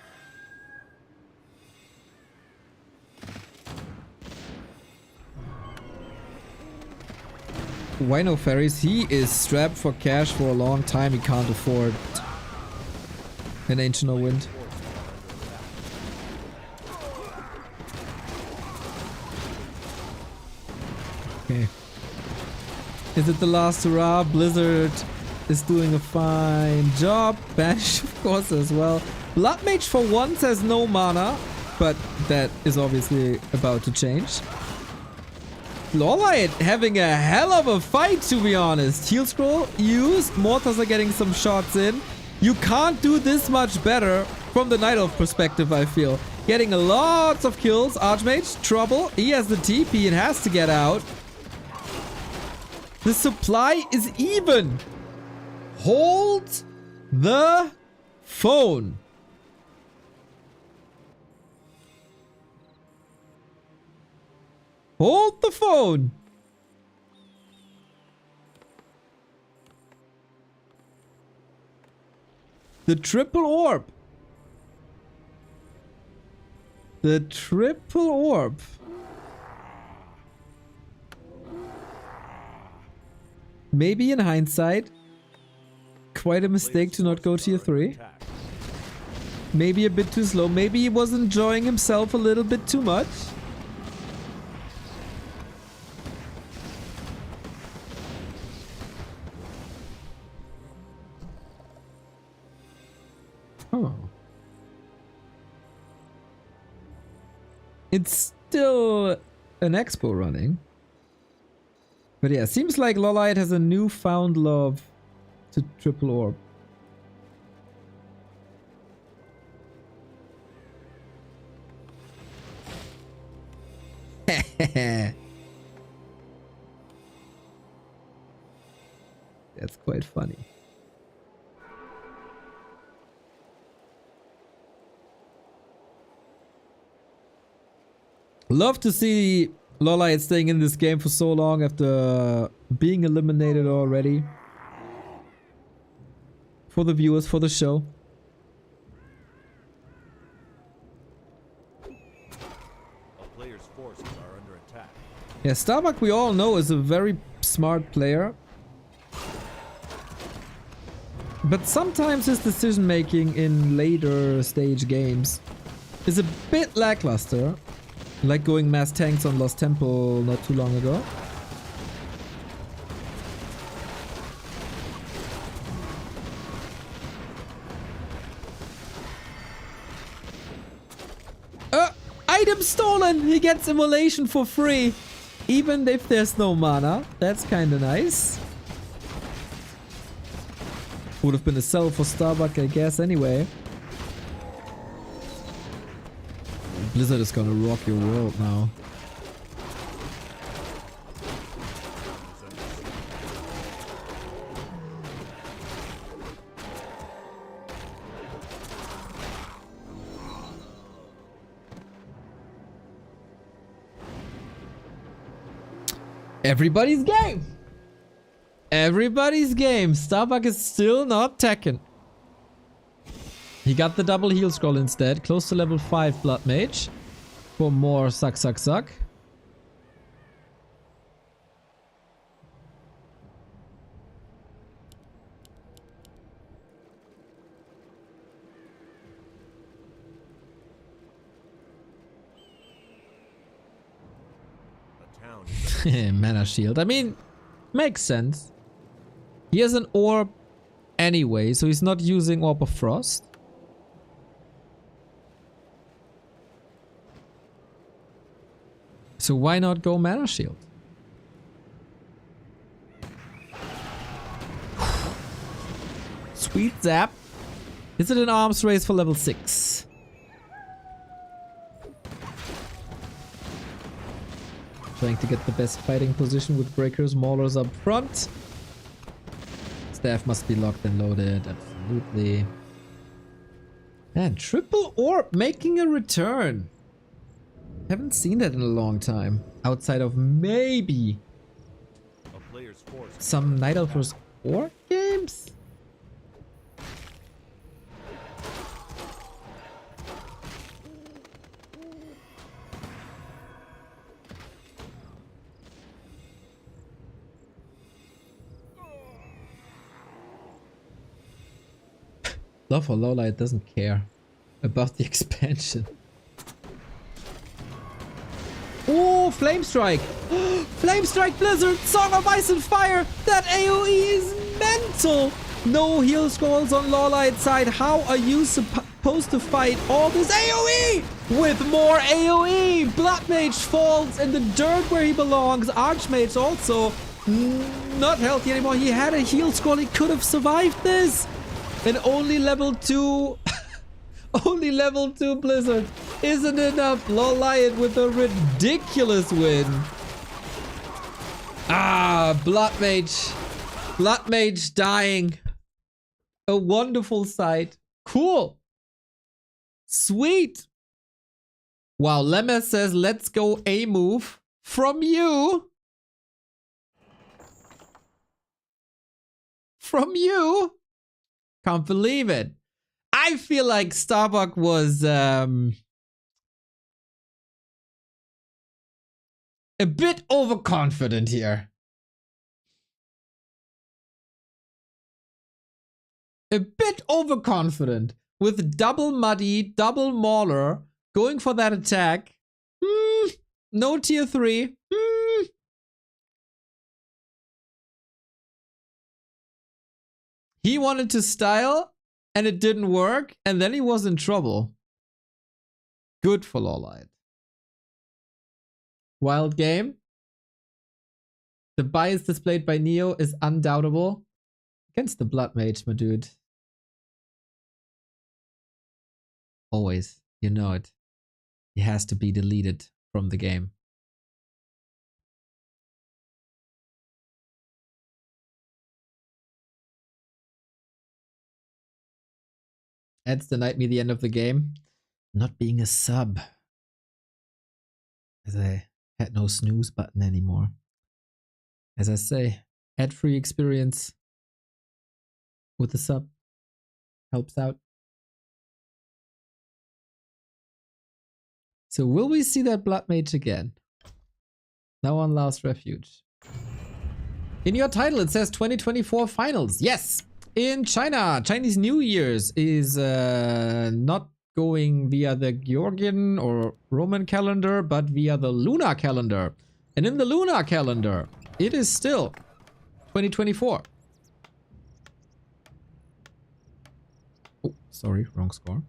Wino Fairies, he is strapped for cash for a long time. He can't afford an Ancient of Wind. Okay. Is it the last hurrah? Blizzard is doing a fine job. Banish, of course, as well. Blood Mage for once has no mana, but that is obviously about to change. LawLiet having a hell of a fight, to be honest. Heal Scroll used. Mortars are getting some shots in. You can't do this much better from the Night Elf perspective, I feel. Getting lots of kills. Archmage, trouble. He has the TP and has to get out. The supply is even. Hold the phone. Hold the phone. The triple orb. The triple orb. Maybe in hindsight, quite a mistake to not go tier 3. Maybe a bit too slow. Maybe he was enjoying himself a little bit too much. Oh. It's still an expo running. But yeah, seems like LawLiet has a newfound love to triple orb. That's quite funny. Love to see LawLiet staying in this game for so long after being eliminated already. For the viewers, for the show. A player's forces are under attack. Yeah, Starbuck we all know is a very smart player. But sometimes his decision making in later stage games is a bit lackluster. Like going mass tanks on Lost Temple not too long ago. Item stolen! He gets immolation for free. Even if there's no mana. That's kinda nice. Would have been a sell for Starbuck, I guess, anyway. Blizzard is gonna rock your world now. Everybody's game! Everybody's game. Starbuck is still not Tekken. He got the double heal scroll instead. Close to level 5 Blood Mage. For more suck. A town Mana shield. I mean, makes sense. He has an orb anyway, so he's not using Orb of Frost. So why not go Mana Shield? Sweet zap. Is it an arms race for level 6? Trying to get the best fighting position with breakers, maulers up front. Staff must be locked and loaded, absolutely. Man, triple orb making a return. Haven't seen that in a long time. Outside of maybe a player's force some Night Elf vs. Orc games? Love for LawLiet doesn't care about the expansion. Oh, Flame Strike! Flame Strike Blizzard! Song of Ice and Fire! That AoE is mental! No heal scrolls on LawLiet's side. How are you supposed to fight all this AoE? With more AoE! Blood Mage falls in the dirt where he belongs. Archmage also not healthy anymore. He had a heal scroll. He could have survived this. And only level 2... only level 2 Blizzard isn't enough. LawLiet with a ridiculous win. Ah, Blood Mage. Blood Mage dying. A wonderful sight. Cool. Sweet. Wow, Lemma says, let's go A move from you. From you? Can't believe it. I feel like Starbuck was a bit overconfident here. A bit overconfident with double Muddy, double Mauler, going for that attack. No tier 3. He wanted to style and it didn't work, and then he was in trouble. Good for LawLiet. Wild game. The bias displayed by Neo is undoubtable. Against the Blood Mage, my dude. Always. You know it. He has to be deleted from the game. Ads denied me the end of the game. Not being a sub. As I had no snooze button anymore. As I say, ad-free experience with the sub helps out. So will we see that Blood Mage again? Now on Last Refuge. In your title it says 2024 finals. Yes! In China, Chinese New Year's is not going via the Georgian or Roman calendar, but via the lunar calendar. And in the lunar calendar, it is still 2024. Oh, sorry, wrong score.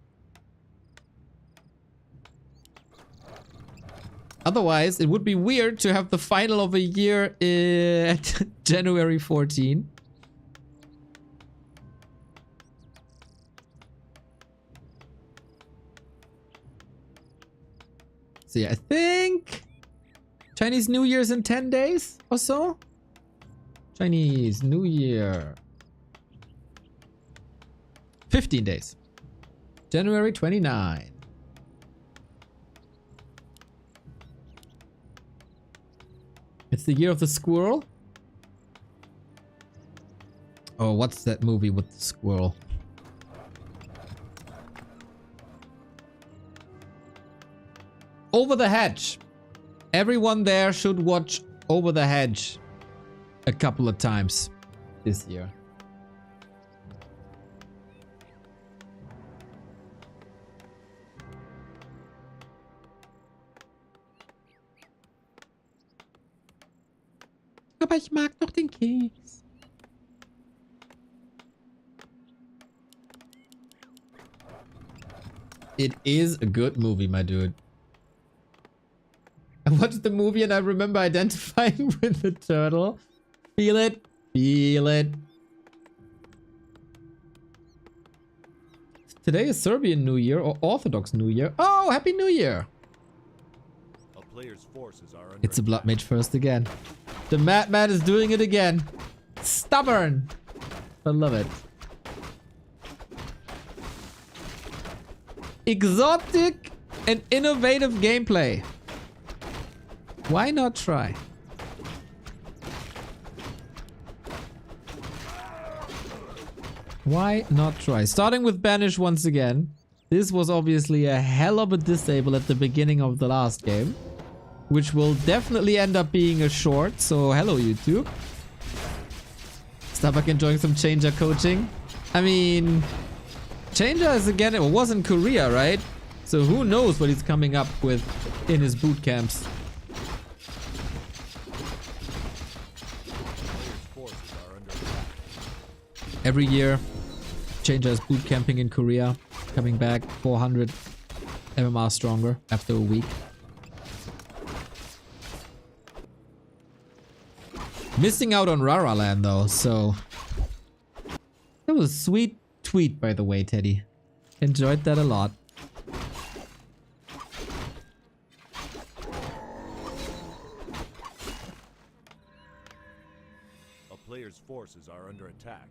Otherwise, it would be weird to have the final of a year at January 14. see. I think Chinese New Year's in 10 days or so. Chinese New Year. 15 days. January 29. It's the year of the squirrel. Oh, what's that movie with the squirrel? Over the Hedge. Everyone there should watch Over the Hedge a couple of times this year. Aber ich mag noch den Keks. It is a good movie, my dude. I watched the movie and I remember identifying with the turtle. Feel it. Feel it. Today is Serbian New Year or Orthodox New Year. Oh, Happy New Year. A player's forces are under It's a blood attack. mage first again. The madman is doing it again. Stubborn. I love it. Exotic and innovative gameplay. Why not try? Why not try? Starting with Banish once again. This was obviously a hell of a disable at the beginning of the last game, which will definitely end up being a short. So hello YouTube. Starbuck enjoying some Changer coaching. I mean, Changer is again, it was in Korea, right? So who knows what he's coming up with in his boot camps. Player's forces are under attack. Every year, Changer is boot camping in Korea, coming back 400 MMR stronger after a week. Missing out on Rara Land though, so that was a sweet tweet, by the way, Teddy. Enjoyed that a lot. A player's forces are under attack.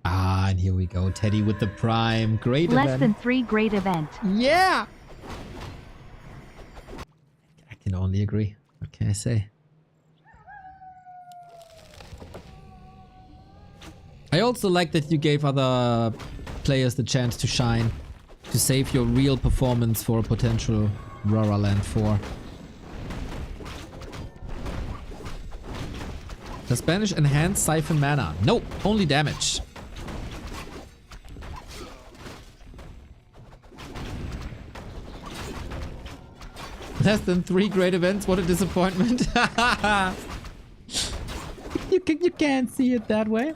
Ah, and here we go, Teddy with the prime. Great Less event. than 3 great event. Yeah! I can only agree. What can I say? I also like that you gave other players the chance to shine, to save your real performance for a potential Rara Land 4. Does Banish enhance Siphon mana? Nope, only damage. Less than 3 great events, what a disappointment. You can't see it that way.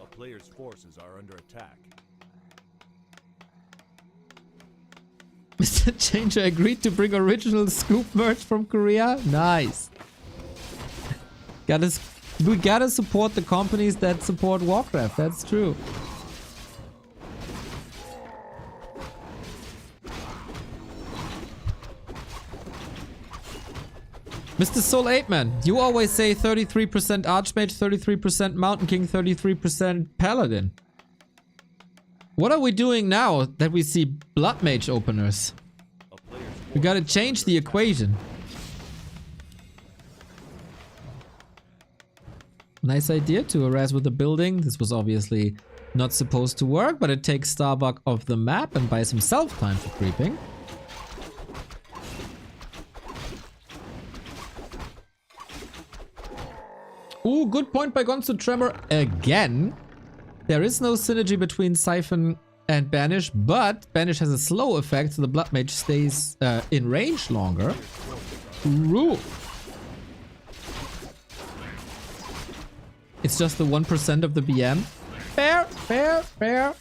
A player's forces are under attack. Mr. Changer agreed to bring original scoop merch from Korea. Nice. We gotta support the companies that support Warcraft. That's true. Mr. Soul 8man, you always say 33% Archmage, 33% Mountain King, 33% Paladin. What are we doing now that we see Blood Mage openers? A player's We gotta change the equation. Nice idea to harass with the building. This was obviously not supposed to work, but it takes Starbuck off the map and buys himself time for creeping. Ooh, good point by Gonzo Tremor again. There is no synergy between Siphon and Banish, but Banish has a slow effect, so the Blood Mage stays in range longer. Ooh. It's just the 1% of the BM. Fair, fair, fair.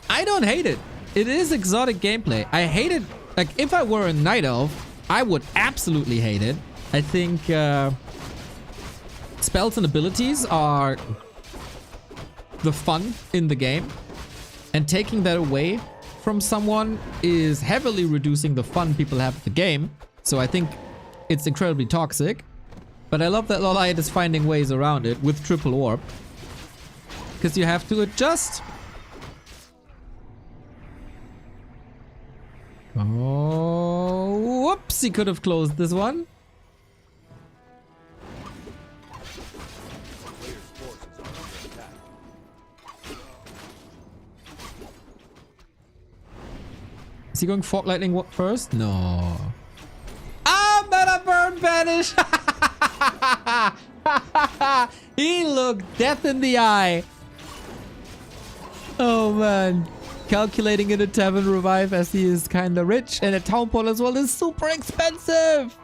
I don't hate it. It is exotic gameplay. I hate it. Like, if I were a Night Elf, I would absolutely hate it. I think spells and abilities are the fun in the game. And taking that away from someone is heavily reducing the fun people have with the game. So I think it's incredibly toxic. But I love that LawLiet is finding ways around it with triple orb. Because you have to adjust. Oh, whoops, he could have closed this one. Is he going Fork Lightning first? No. Ah, Meta Burn Banish! He looked death in the eye. Oh man. Calculating in a tavern revive as he is kinda rich, and a town pole as well is super expensive.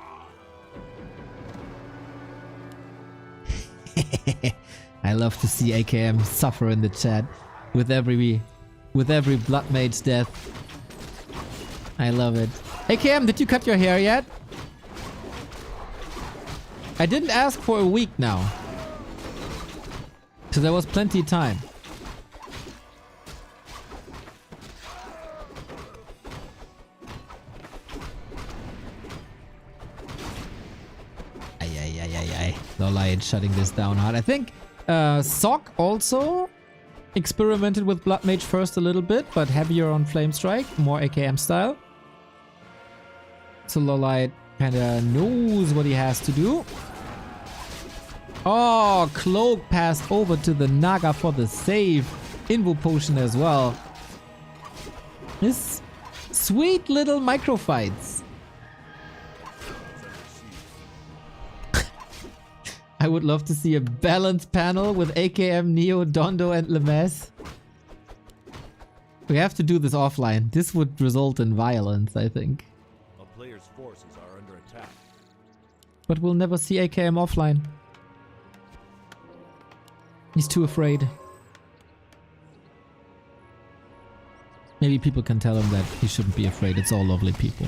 I love to see AKM suffer in the chat with every Blood Mage death. I love it. AKM, did you cut your hair yet? I didn't ask for a week now. So there was plenty of time. LawLiet shutting this down hard. I think Sock also experimented with Blood Mage first a little bit, but heavier on Flame Strike, more AKM style. So LawLiet kinda knows what he has to do. Oh, Cloak passed over to the Naga for the save. Invo Potion as well. This sweet little micro fights. I would love to see a balanced panel with AKM, Neo, Dondo, and Lemes. We have to do this offline. This would result in violence, I think. A player's forces are under attack. But we'll never see AKM offline. He's too afraid. Maybe people can tell him that he shouldn't be afraid. It's all lovely people.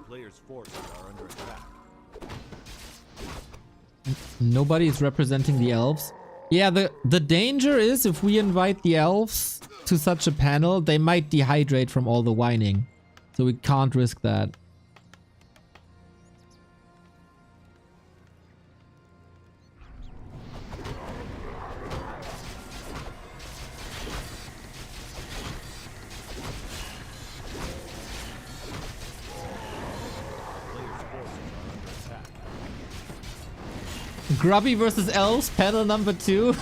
Players' forces are under attack. Nobody is representing the elves. Yeah, the danger is if we invite the elves to such a panel, they might dehydrate from all the whining. So we can't risk that. Grubby versus elves, panel number 2.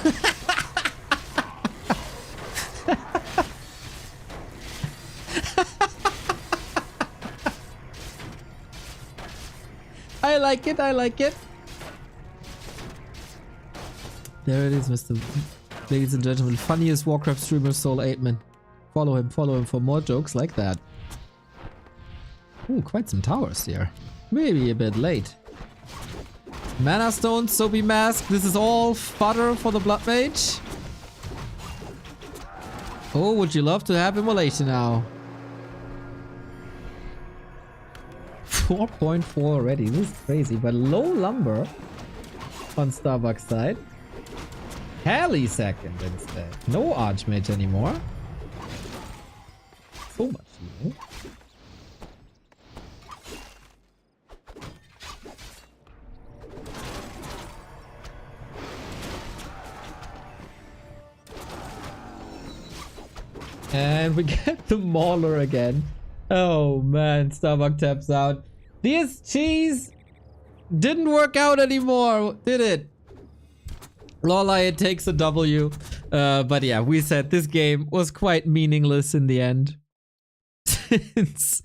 I like it, I like it. There it is, ladies and gentlemen. Funniest Warcraft streamer, Soul 8man. Follow him for more jokes like that. Ooh, quite some towers here. Maybe a bit late. Mana Stone, Soapy Mask, this is all fodder for the Blood Mage. Oh, would you love to have Immolation now? 4.4 already, this is crazy, but low lumber on Starbuck's side. Heli second instead. No Archmage anymore. So much low. And we get the Mauler again. Oh man, Starbuck taps out. This cheese didn't work out anymore, did it? LawLiet takes a W. But yeah, we said this game was quite meaningless in the end. Since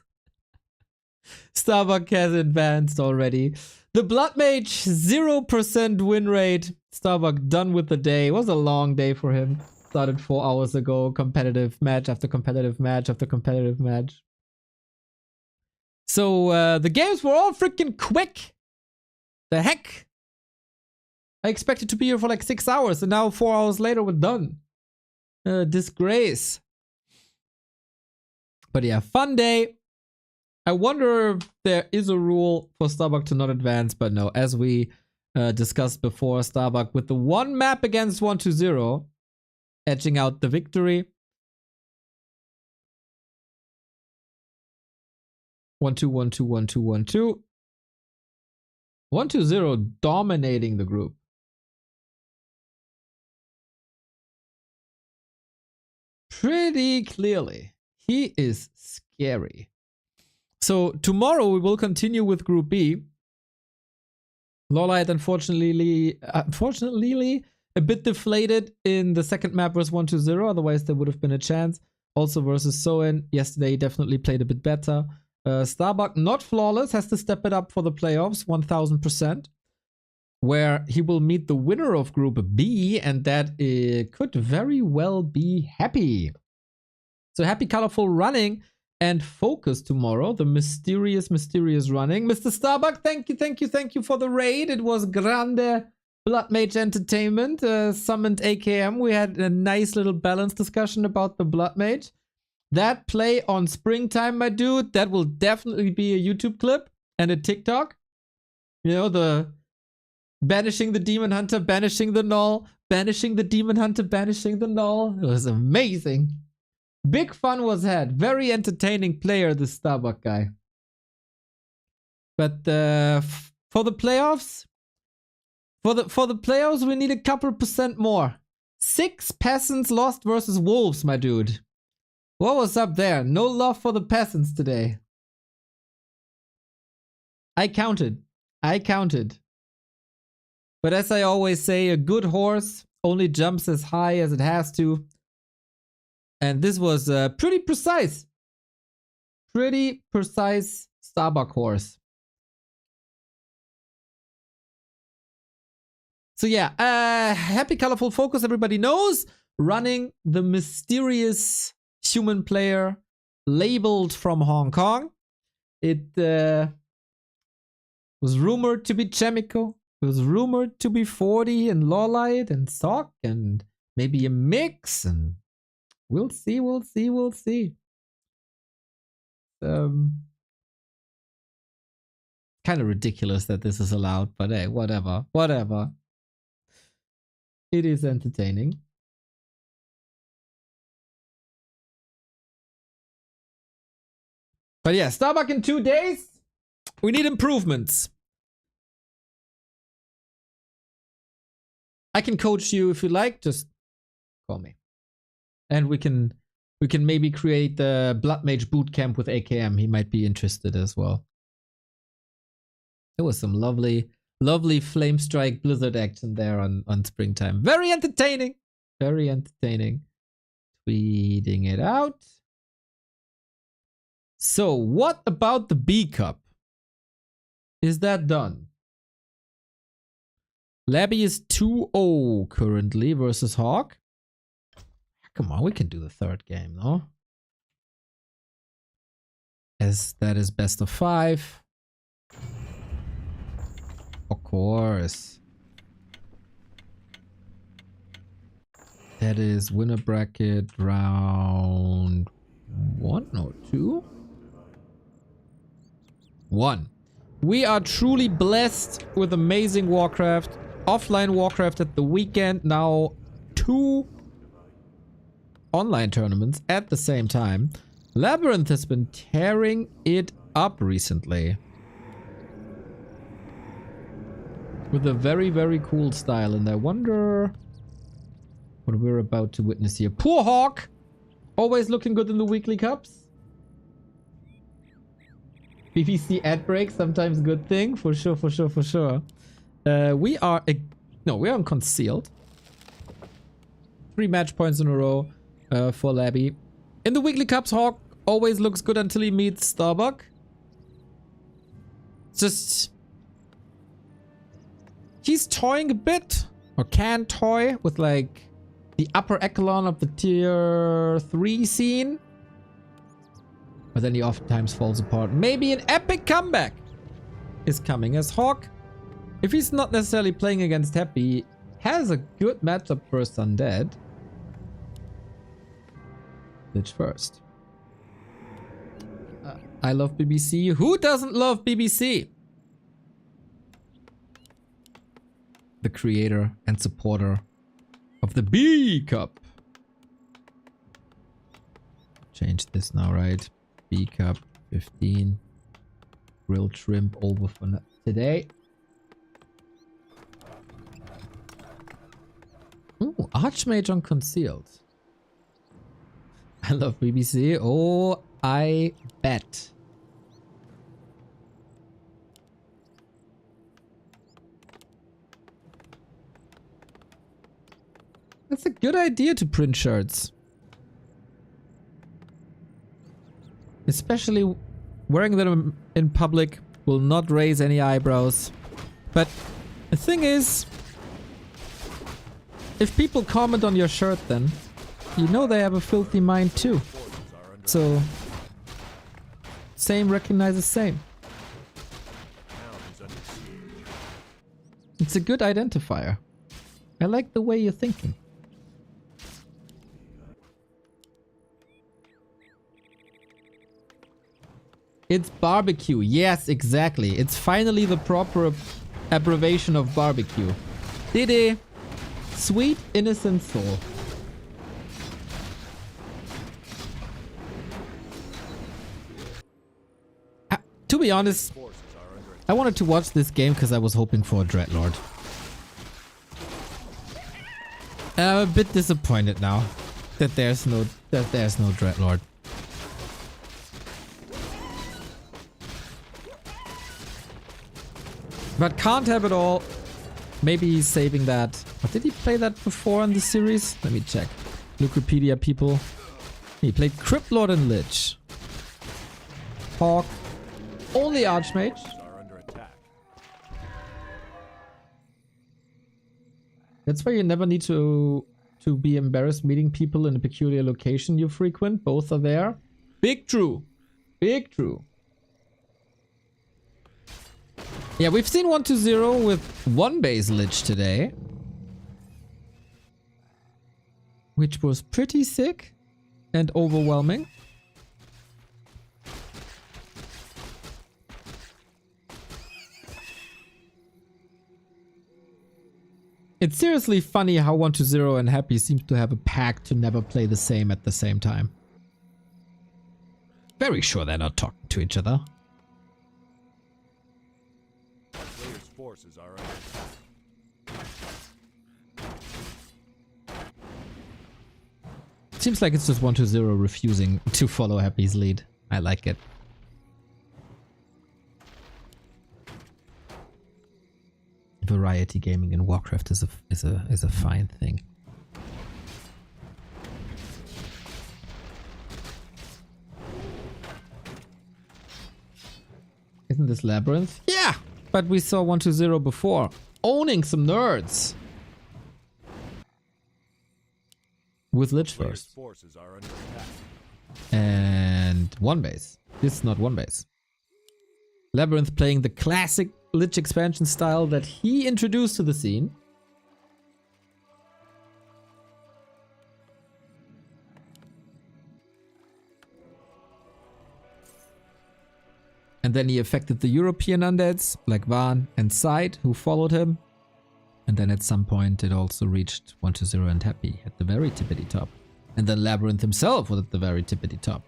Starbuck has advanced already. The Blood Mage, 0% win rate. Starbuck done with the day. It was a long day for him. Started 4 hours ago, competitive match after competitive match after competitive match. So the games were all freaking quick. The heck? I expected to be here for like 6 hours and now 4 hours later we're done. Disgrace. But yeah, fun day. I wonder if there is a rule for Starbuck to not advance, but no, as we discussed before, Starbuck with the one map against 120, edging out the victory. 1-2, 1-2, 1-2, 1-2. 120 dominating the group. Pretty clearly. He is scary. So tomorrow we will continue with Group B. LawLiet unfortunately a bit deflated in the second map versus 120. Otherwise there would have been a chance. Also versus Soin. Yesterday he definitely played a bit better. Starbuck, not flawless, has to step it up for the playoffs, 1000%, where he will meet the winner of Group B, and that could very well be Happy. So Happy, colorful running and focus tomorrow. The mysterious running. Mr. Starbuck, thank you for the raid. It was grande Blood Mage Entertainment. Summoned AKM. We had a nice little balance discussion about the Blood Mage. That play on springtime, my dude, that will definitely be a YouTube clip and a TikTok. You know, the banishing the Demon Hunter, banishing the Null, banishing the Demon Hunter, banishing the Null. It was amazing. Big fun was had. Very entertaining player, this Starbuck guy. But for the playoffs, for the playoffs, we need a couple % more. 6 peasants lost versus wolves, my dude. What was up there? No love for the peasants today. I counted. But as I always say, a good horse only jumps as high as it has to. And this was pretty precise. Pretty precise Starbuck horse. So yeah, Happy Colorful Focus, everybody knows. Running the mysterious human player labeled from Hong Kong. It was rumored to be Chemico. It was rumored to be 40 and LawLiet and Sock and maybe a mix, and we'll see. Kind of ridiculous that this is allowed, but hey, whatever. It is entertaining. But yeah, Starbuck in 2 days. We need improvements. I can coach you if you like. Just call me, and we can maybe create the Blood Mage bootcamp with AKM. He might be interested as well. There was some lovely Flame Strike Blizzard action there on springtime. Very entertaining. Tweeting it out. So what about the B Cup? Is that done? Labby is 2-0 currently versus Hawk. Come on, we can do the third game, no? As that is best of 5. Of course. That is winner bracket round 1 or 2? 1. We are truly blessed with amazing Warcraft. Offline Warcraft at the weekend. Now 2 online tournaments at the same time. Labyrinth has been tearing it up recently. With a very cool style. And I wonder what we're about to witness here. Poor Hawk! Always looking good in the weekly cups. PvC ad break, sometimes good thing. For sure. We are on concealed. 3 match points in a row for Labby. In the weekly cups, Hawk always looks good until he meets Starbuck. Just... he's toying a bit. Or can toy with like the upper echelon of the tier 3 scene. But then he oftentimes falls apart. Maybe an epic comeback is coming as Hawk, if he's not necessarily playing against Happy, has a good matchup versus Undead. Lich first. I love BBC. Who doesn't love BBC? The creator and supporter of the B Cup. Change this now, right? B Cup 15. Grilled shrimp over for today. Ooh, Archmage on concealed. I love BBC. Oh, I bet. That's a good idea to print shirts. Especially wearing them in public will not raise any eyebrows. But the thing is, if people comment on your shirt then, you know they have a filthy mind too. So, same recognizes same. It's a good identifier. I like the way you're thinking. It's barbecue. Yes, exactly. It's finally the proper abbreviation of barbecue. Dede. Sweet innocent soul. To be honest, I wanted to watch this game because I was hoping for a Dreadlord. And I'm a bit disappointed now that there's no Dreadlord. But can't have it all. Maybe he's saving that. Or did he play that before in the series? Let me check. Wikipedia people. He played Cryptlord and Lich. Hawk. Only Archmage. That's why you never need to be embarrassed meeting people in a peculiar location you frequent. Both are there. Big true. Big true. Yeah, we've seen 1-0 with one base Lich today. Which was pretty sick and overwhelming. It's seriously funny how 1-0 and Happy seems to have a pact to never play the same at the same time. Very sure they're not talking to each other. Players' forces are under attack. Seems like it's just 1-0 refusing to follow Happy's lead. I like it. Variety gaming in Warcraft is a fine thing. Isn't this Labyrinth? Yeah, but we saw 1-0 before. Owning some nerds. With Lich Players' first. forces are under attack. And one base. This is not one base. Labyrinth playing the classic Lich expansion style that he introduced to the scene. And then he affected the European undeads like Van and Side who followed him. And then at some point it also reached 1-0 and Happy at the very tippity top. And then Labyrinth himself was at the very tippity top.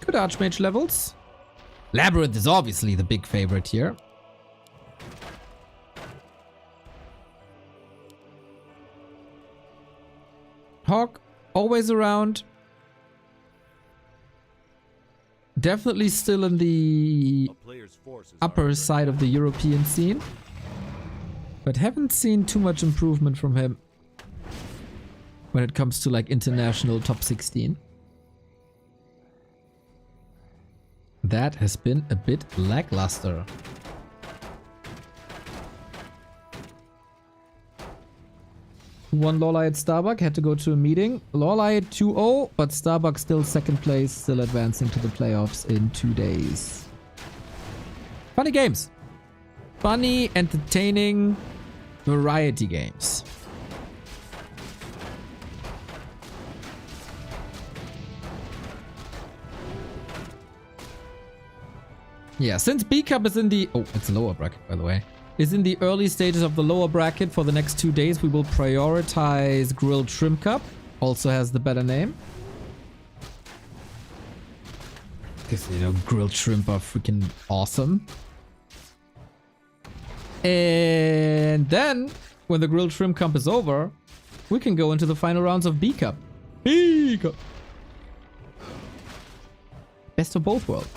Good Archmage levels. Labyrinth is obviously the big favorite here. Hawk, always around. Definitely still in the A player's forces upper are side of the European scene. But haven't seen too much improvement from him when it comes to like international top 16. That has been a bit lackluster. Who won LawLiet Starbuck? Had to go to a meeting. LawLiet 2-0, but Starbuck still second place, still advancing to the playoffs in 2 days. Funny games. Funny, entertaining, variety games. Yeah, since B Cup is in the... Oh, it's a lower bracket, by the way. Is in the early stages of the lower bracket for the next 2 days. We will prioritize Grilled Shrimp Cup. Also has the better name. Because, you know, grilled shrimp are freaking awesome. And then, when the Grilled Shrimp Cup is over, we can go into the final rounds of B Cup. B Cup. Best of both worlds.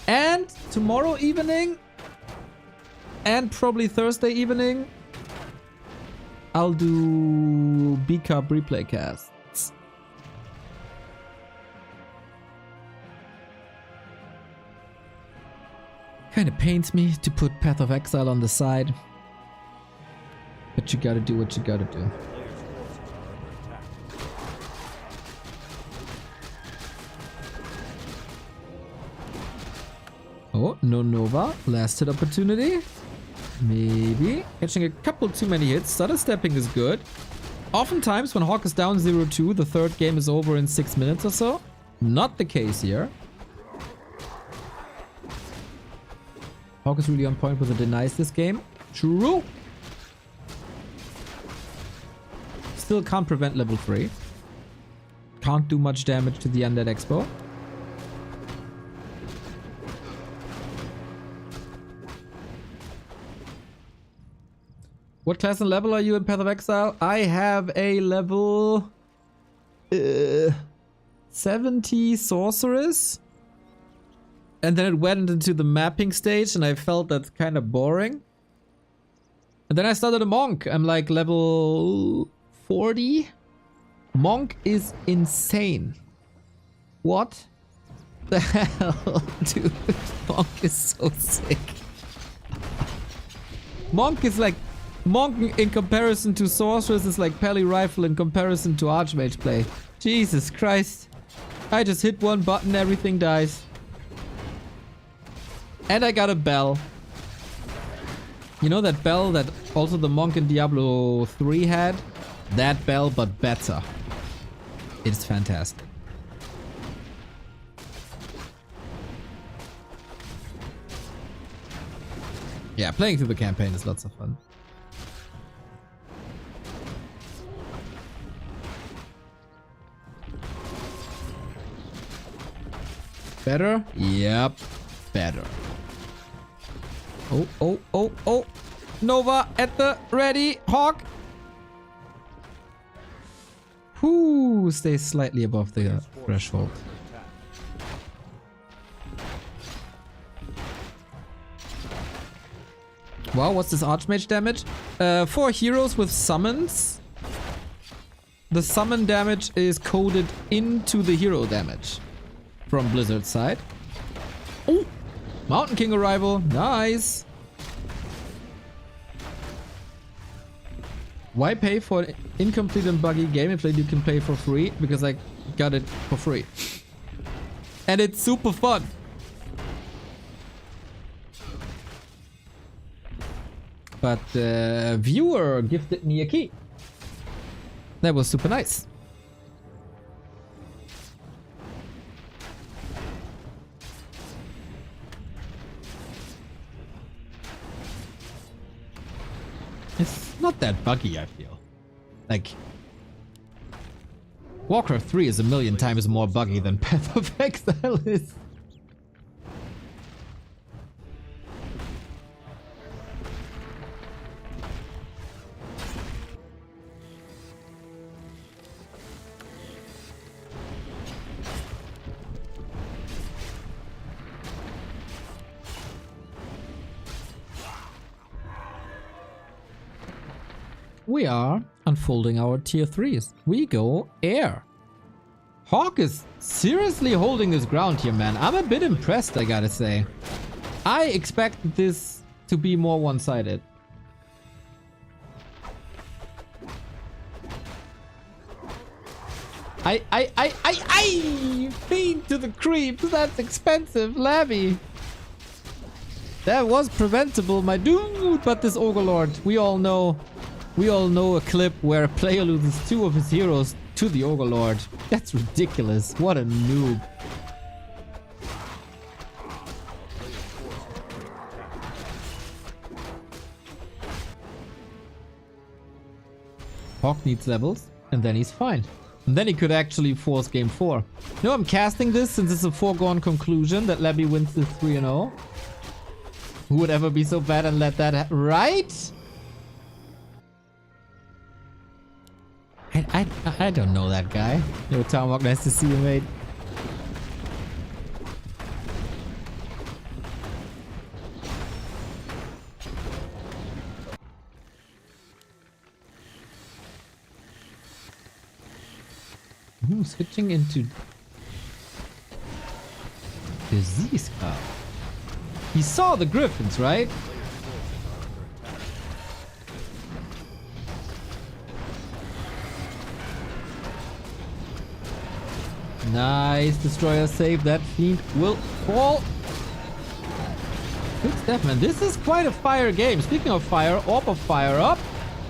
And tomorrow evening, and probably Thursday evening, I'll do B Cup replay casts. Kind of pains me to put Path of Exile on the side. But you gotta do what you gotta do. Oh, no Nova. Last hit opportunity. Maybe. Catching a couple too many hits. Stutter stepping is good. Oftentimes when Hawk is down 0-2, the third game is over in 6 minutes or so. Not the case here. Hawk is really on point with the denies this game. True. Still can't prevent level 3. Can't do much damage to the Undead Expo. What class and level are you in Path of Exile? I have a level 70 Sorceress. And then it went into the mapping stage and I felt that's kind of boring. And then I started a Monk. I'm like level 40. Monk is insane. What the hell? Dude, Monk is so sick. Monk is like... Monk in comparison to Sorceress is like Pally Rifle in comparison to Archmage play. Jesus Christ. I just hit one button, everything dies. And I got a bell. You know that bell that also the Monk in Diablo 3 had? That bell, but better. It's fantastic. Yeah, playing through the campaign is lots of fun. Better? Yep. Better. Oh, oh, oh, oh. Nova at the ready. Hawk. Whoo, stays slightly above the threshold. Wow, what's this Archmage damage? 4 heroes with summons. The summon damage is coded into the hero damage from Blizzard's side. Oh, Mountain King arrival. Nice. Why pay for an incomplete and buggy game if you can play for free? Because I got it for free. And it's super fun. But the viewer gifted me a key. That was super nice. It's not that buggy, I feel. Like, Warcraft 3 is a million times more buggy than Path of Exile is. We are unfolding our tier 3s. We go air. Hawk is seriously holding his ground here, man. I'm a bit impressed, I gotta say. I expect this to be more one-sided. I feed to the creeps. That's expensive, Labby. That was preventable, my dude. But this Overlord, we all know a clip where a player loses 2 of his heroes to the Overlord. That's ridiculous. What a noob. Hawk needs levels, and then he's fine. And then he could actually force game 4. No, I'm casting this since it's a foregone conclusion that Labby wins this 3-0. Who would ever be so bad and let that right? I don't know that guy. Yo, Tarmok, nice to see you, mate. Switching into disease cloud. He saw the griffins, right? Nice. Destroyer save. That fiend will fall. Good stuff, man. This is quite a fire game. Speaking of fire, Orb of Fire up.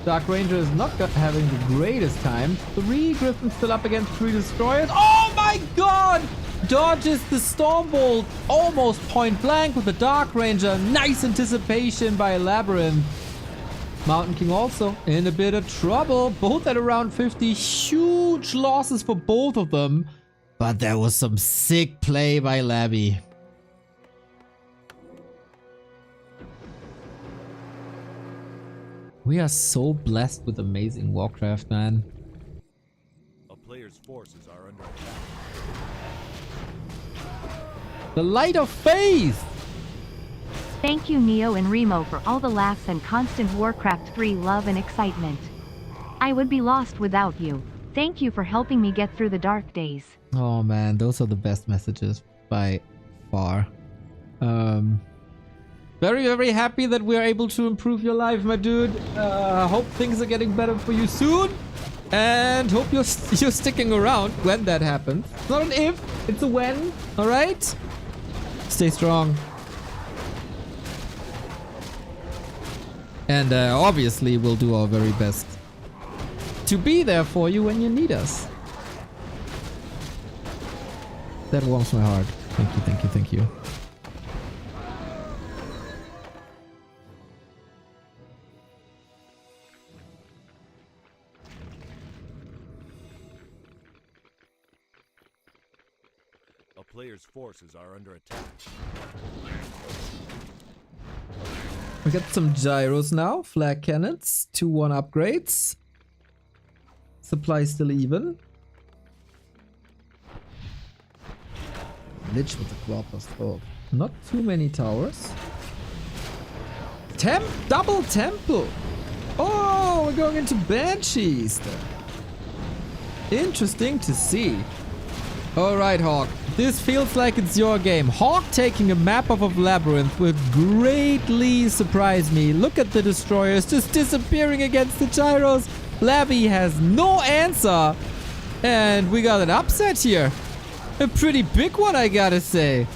Dark Ranger is not having the greatest time. 3 griffins still up against 3 destroyers. Oh my god! Dodges the Stormbolt almost point blank with the Dark Ranger. Nice anticipation by Labyrinth. Mountain King also in a bit of trouble. Both at around 50. Huge losses for both of them. But there was some sick play by Labby. We are so blessed with amazing Warcraft, man. A player's forces are under attack. The light of faith! Thank you Neo and Remo for all the laughs and constant Warcraft 3 love and excitement. I would be lost without you. Thank you for helping me get through the dark days. Oh man, those are the best messages by far. Very, very happy that we're able to improve your life, my dude. Hope things are getting better for you soon. And hope you're sticking around when that happens. It's not an if, it's a when. Alright? Stay strong. And obviously we'll do our very best to be there for you when you need us. That warms my heart. Thank you, thank you, thank you. A player's forces are under attack. We got some gyros now. Flag cannons. 2-1 upgrades. Supply still even. Lich with the claw plus 12. Not too many towers. Double temple. Oh, we're going into Banshees. Interesting to see. Alright, Hawk. This feels like it's your game. Hawk taking a map off of Labyrinth would greatly surprise me. Look at the destroyers just disappearing against the gyros. Labby has no answer. And we got an upset here. A pretty big one, I gotta say.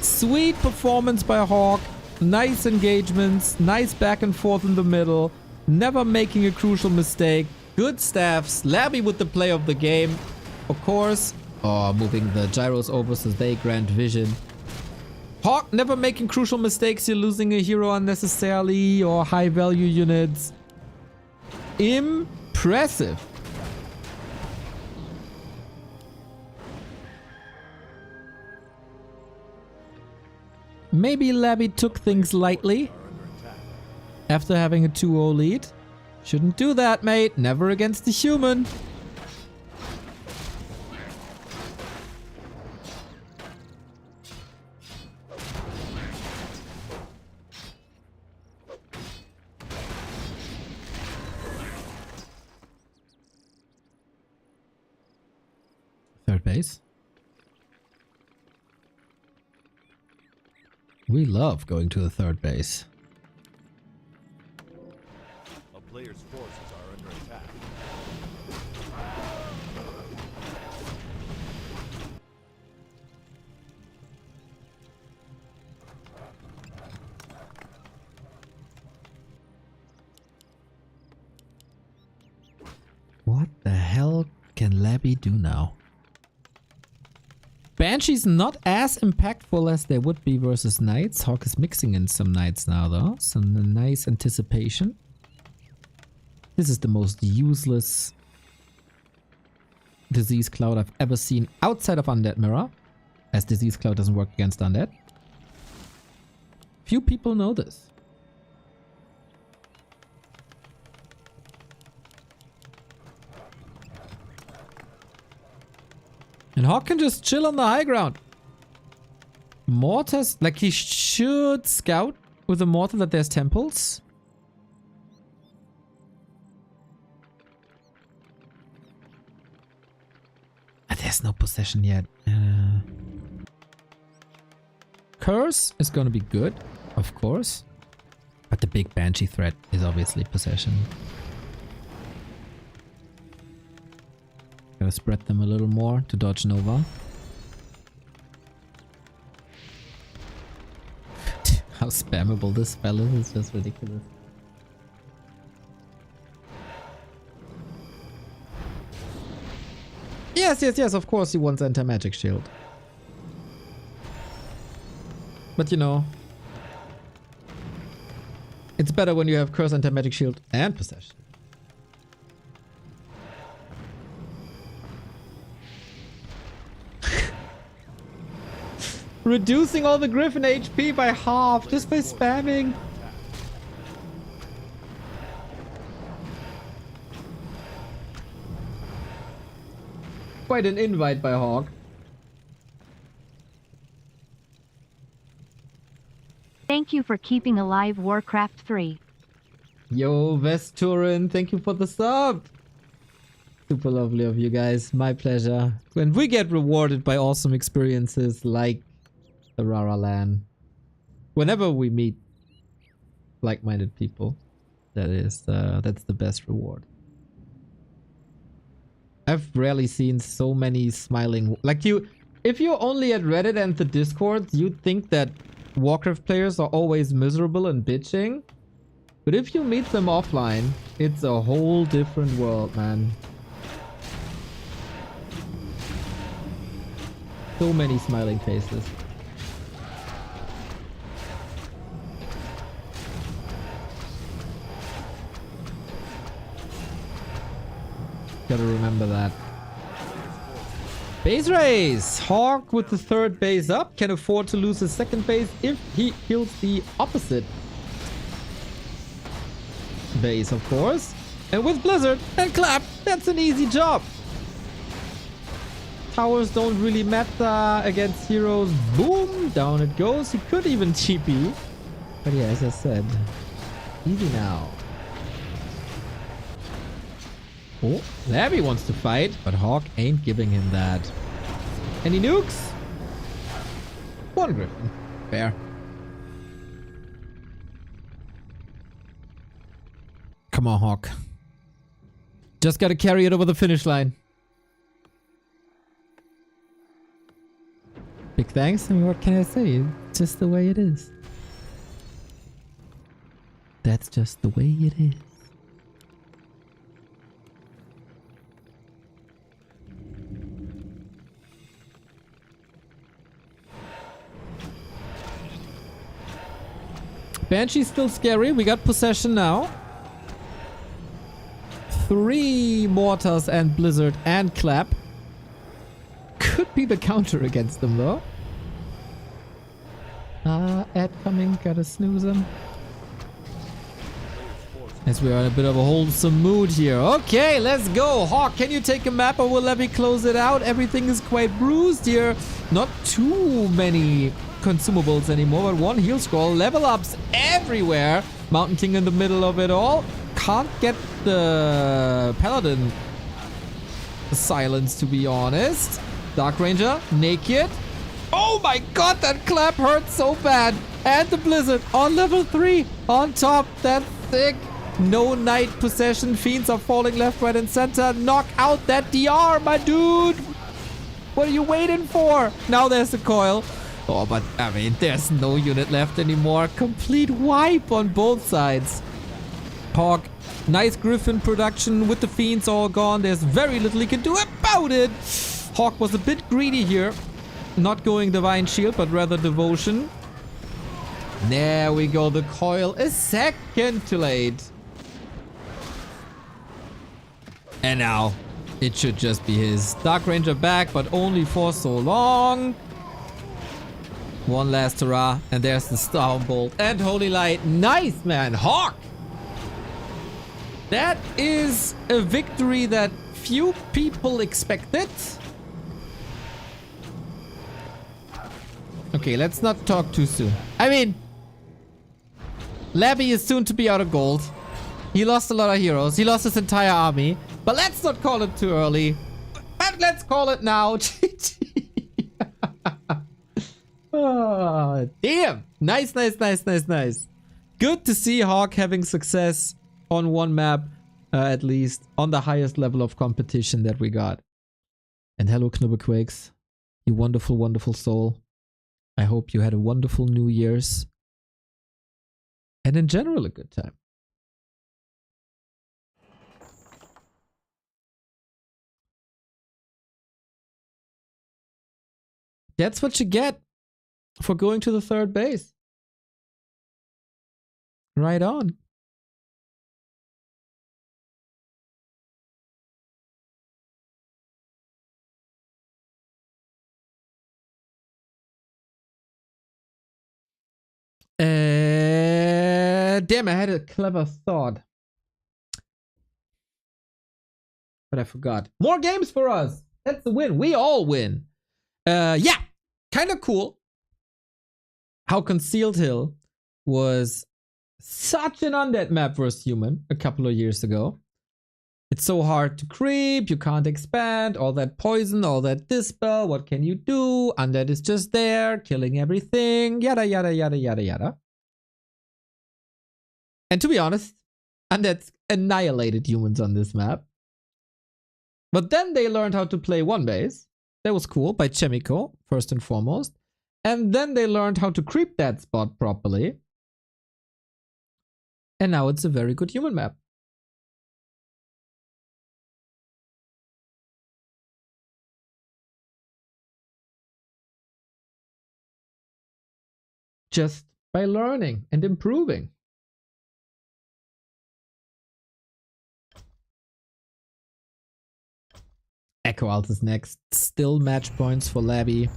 Sweet performance by Hawk. Nice engagements. Nice back and forth in the middle. Never making a crucial mistake. Good staffs. Labby with the play of the game. Of course. Oh, moving the gyros over so they grant vision. Hawk never making crucial mistakes. You're losing a hero unnecessarily or high value units. Impressive. Maybe Labby took things lightly after having a 2-0 lead. Shouldn't do that, mate. Never against the human. Third base. We love going to the third base. A player's forces are under attack. What the hell can Labby do now? Banshee's not as impactful as they would be versus Knights. Hawk is mixing in some Knights now though. Some nice anticipation. This is the most useless disease cloud I've ever seen outside of Undead Mirror, as disease cloud doesn't work against undead. Few people know this. And Hawk can just chill on the high ground. Mortars, like he should scout with a mortar that there's temples. There's no possession yet. Curse is gonna be good, of course. But the big Banshee threat is obviously possession. Gotta spread them a little more to dodge Nova. How spammable this spell is, it's just ridiculous. Yes, of course he wants anti-magic shield. But you know, it's better when you have curse, anti-magic shield, and possession. Reducing all the Griffin HP by half just by spamming. Quite an invite by Hawk. Thank you for keeping alive Warcraft 3. Yo, Vesturin, thank you for the sub. Super lovely of you guys. My pleasure. When we get rewarded by awesome experiences like the Rara Lan. Whenever we meet like-minded people, that's the best reward. I've rarely seen so many smiling... Like if you're only at Reddit and the Discord, you'd think that Warcraft players are always miserable and bitching. But if you meet them offline, it's a whole different world, man. So many smiling faces. Gotta remember that. Base race! Hawk with the third base up can afford to lose his second base if he kills the opposite base, of course. And with Blizzard and Clap, that's an easy job. Towers don't really matter against heroes. Boom! Down it goes. He could even TP. But yeah, as I said, easy now. Oh, Labby wants to fight, but Hawk ain't giving him that. Any nukes? One Griffin. Fair. Come on, Hawk. Just gotta carry it over the finish line. Big thanks. I mean, what can I say? It's just the way it is. That's just the way it is. Banshee's still scary. We got possession now. 3 mortars and Blizzard and Clap. Could be the counter against them though. Ed coming. Gotta snooze him. As we are in a bit of a wholesome mood here. Okay, let's go. Hawk, can you take a map or will Levy close it out? Everything is quite bruised here. Not too many consumables anymore, but 1 heal scroll. Level ups everywhere. Mountain King in the middle of it all. Can't get the Paladin silence, to be honest. Dark Ranger, naked. Oh my god, that Clap hurt so bad. And the Blizzard on level 3 on top. That's sick. No Night possession. Fiends are falling left, right, and center. Knock out that DR, my dude. What are you waiting for? Now there's the coil. Oh, but I mean, there's no unit left anymore. Complete wipe on both sides. Hawk, nice Griffin production with the Fiends all gone. There's very little he can do about it. Hawk was a bit greedy here. Not going Divine Shield, but rather Devotion. There we go. The coil a second too late. And now it should just be his. Dark Ranger back, but only for so long. One last hurrah, and there's the Stormbolt and Holy Light. Nice, man. Hawk! That is a victory that few people expected. Okay, let's not talk too soon. I mean, Labby is soon to be out of gold. He lost a lot of heroes. He lost his entire army. But let's not call it too early. But let's call it now. Oh, damn. Nice, nice, nice, nice, nice. Good to see Hawk having success on one map, at least on the highest level of competition that we got. And hello, Knubbequakes. You wonderful, wonderful soul. I hope you had a wonderful New Year's. And in general, a good time. That's what you get for going to the third base. Right on. Damn, I had a clever thought. But I forgot. More games for us. That's the win. We all win. Yeah. Kind of cool. How Concealed Hill was such an undead map versus human a couple of years ago. It's so hard to creep. You can't expand. All that poison, all that dispel. What can you do? Undead is just there, killing everything. Yada, yada, yada, yada, yada. And to be honest, undead annihilated humans on this map. But then they learned how to play one base. That was cool, by Chemico, first and foremost. And then they learned how to creep that spot properly. And now it's a very good human map. Just by learning and improving. Echo Alt is next. Still match points for Labby.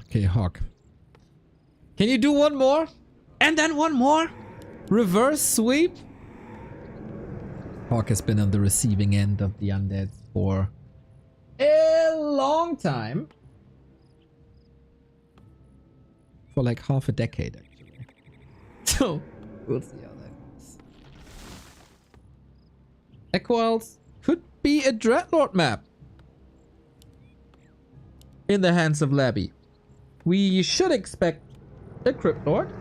Okay, Hawk. Can you do one more? And then one more? Reverse sweep? Hawk has been on the receiving end of the undead for a long time. For like half a decade, actually. So, we'll see how that goes. Equals could be a Dreadlord map. In the hands of Labby. We should expect a Crypt Lord,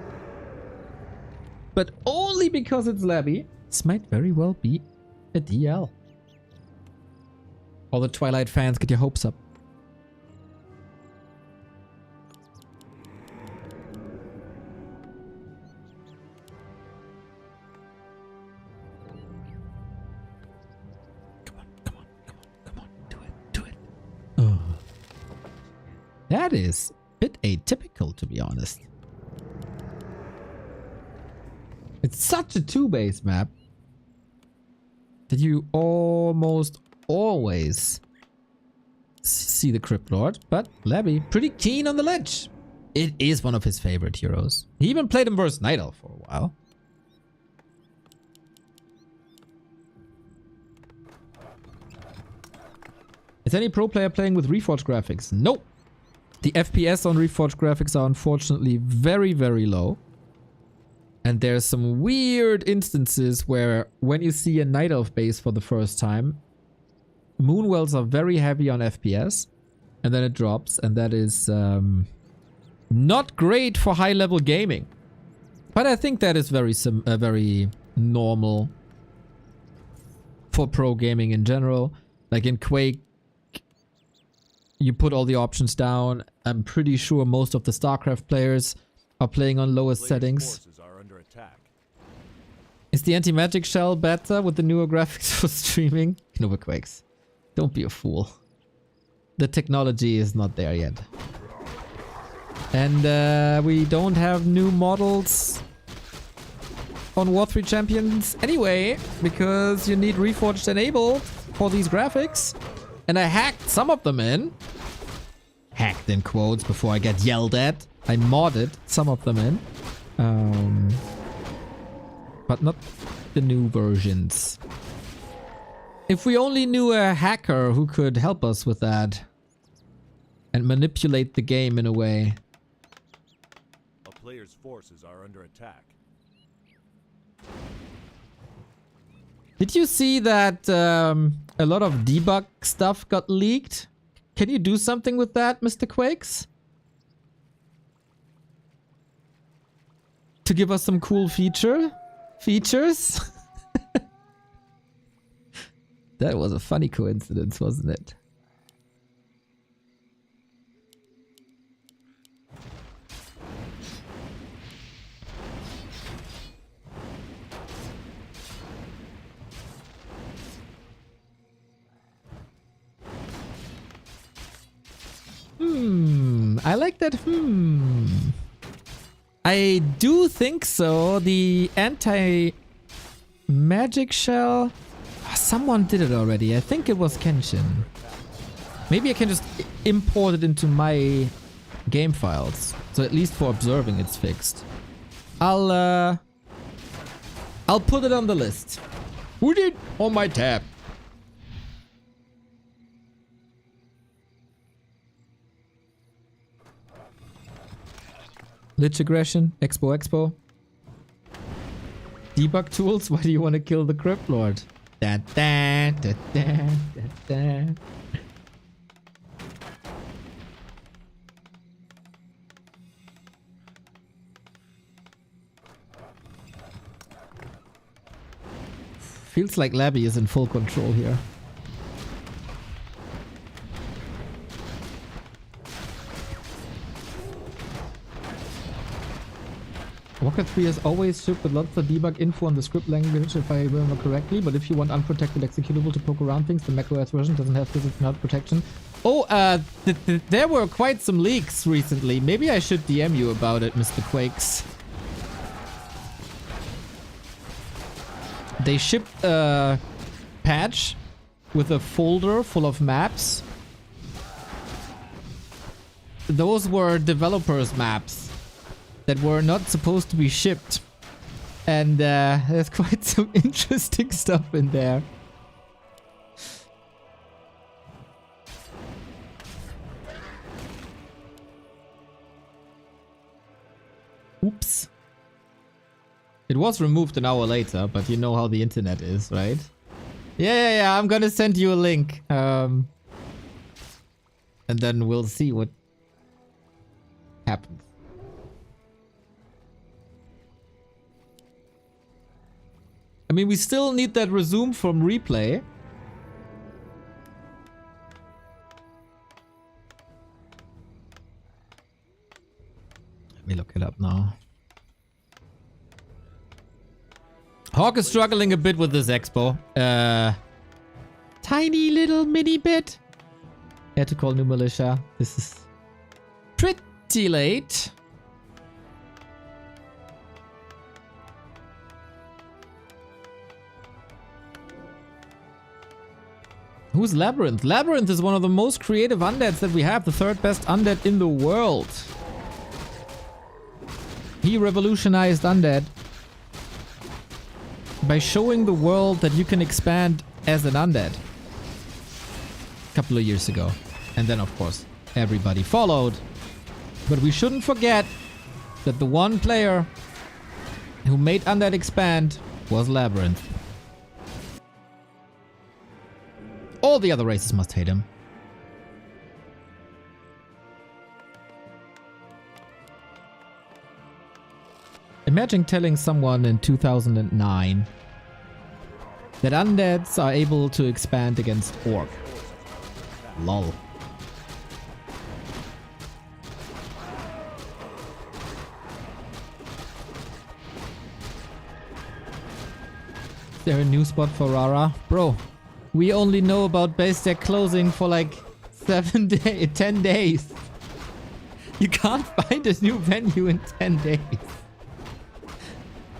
but only because it's Labby. This might very well be a DL. All the Twilight fans, get your hopes up. Come on, come on, come on, come on, do it, do it. Oh. That is a bit atypical, to be honest. It's such a two-base map that you almost always see the Crypt Lord, but Labby pretty keen on the ledge. It is one of his favorite heroes. He even played him versus Night Elf for a while. Is any pro player playing with Reforged graphics? Nope. The FPS on Reforged graphics are unfortunately very, very low. And there's some weird instances where when you see a Night Elf base for the first time, Moonwells are very heavy on FPS, and then it drops, and that is not great for high-level gaming. But I think that is very normal for pro gaming in general. Like in Quake, you put all the options down. I'm pretty sure most of the StarCraft players are playing on lowest Players' settings. forces are under attack. Is the anti-magic shell better with the newer graphics for streaming? Quakes. Don't be a fool. The technology is not there yet. And we don't have new models on War 3 Champions anyway, because you need Reforged enabled for these graphics. And I hacked some of them in. Hacked in quotes before I get yelled at. I modded some of them in. But not the new versions. If we only knew a hacker who could help us with that and manipulate the game in a way. A player's forces are under attack. Did you see that a lot of debug stuff got leaked? Can you do something with that, Mr. Quakes? To give us some cool features? That was a funny coincidence, wasn't it? I like that. I do think so. The anti-magic shell. Someone did it already. I think it was Kenshin. Maybe I can just import it into my game files. So at least for observing it's fixed. I'll put it on the list. Put it on my tab. Lich aggression, expo. Debug tools, why do you want to kill the Crypt Lord? Da, da, da, da, da, da. Feels like Labby is in full control here. Warcraft 3 has always shipped with lots of debug info on the script language, if I remember correctly, but if you want unprotected executable to poke around things, the macOS version doesn't have physics node protection. Oh, there were quite some leaks recently. Maybe I should DM you about it, Mr. Quakes. They shipped a patch with a folder full of maps. Those were developers' maps that were not supposed to be shipped. And there's quite some interesting stuff in there. Oops. It was removed an hour later, but you know how the internet is, right? Yeah, I'm gonna send you a link. And then we'll see what happens. I mean, we still need that resume from replay. Let me look it up now. Hawk is struggling a bit with this expo. Tiny little mini bit. Had to call new militia. This is pretty late. Who's Labyrinth? Labyrinth is one of the most creative undeads that we have. The third best undead in the world. He revolutionized undead by showing the world that you can expand as an undead. A couple of years ago. And then, of course, everybody followed. But we shouldn't forget that the one player who made undead expand was Labyrinth. All the other races must hate him. Imagine telling someone in 2009 that undeads are able to expand against orc. Lol. there a new spot for Rara? Bro, we only know about base deck closing for like 10 days. You can't find a new venue in 10 days.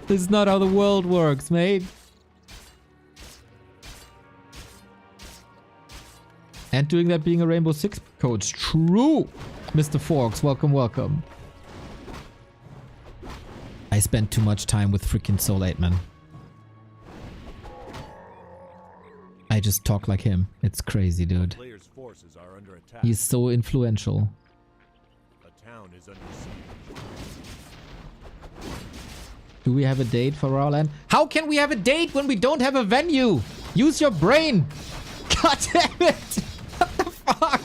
This is not how the world works, mate. And doing that being a Rainbow Six coach. True! Mr. Forks, welcome, welcome. I spent too much time with freaking Soul 8, man. I just talk like him. It's crazy, dude. Players' forces are under attack. He's so influential. A town is under siege. Do we have a date for LawLiet? How can we have a date when we don't have a venue? Use your brain! God damn it! What the fuck?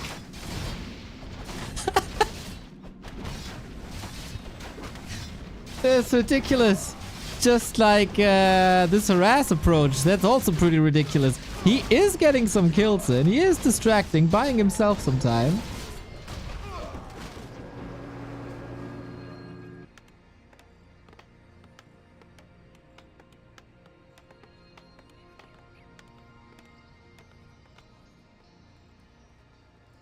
That's ridiculous. Just like this harass approach, that's also pretty ridiculous. He is getting some kills in. He is distracting, buying himself some time.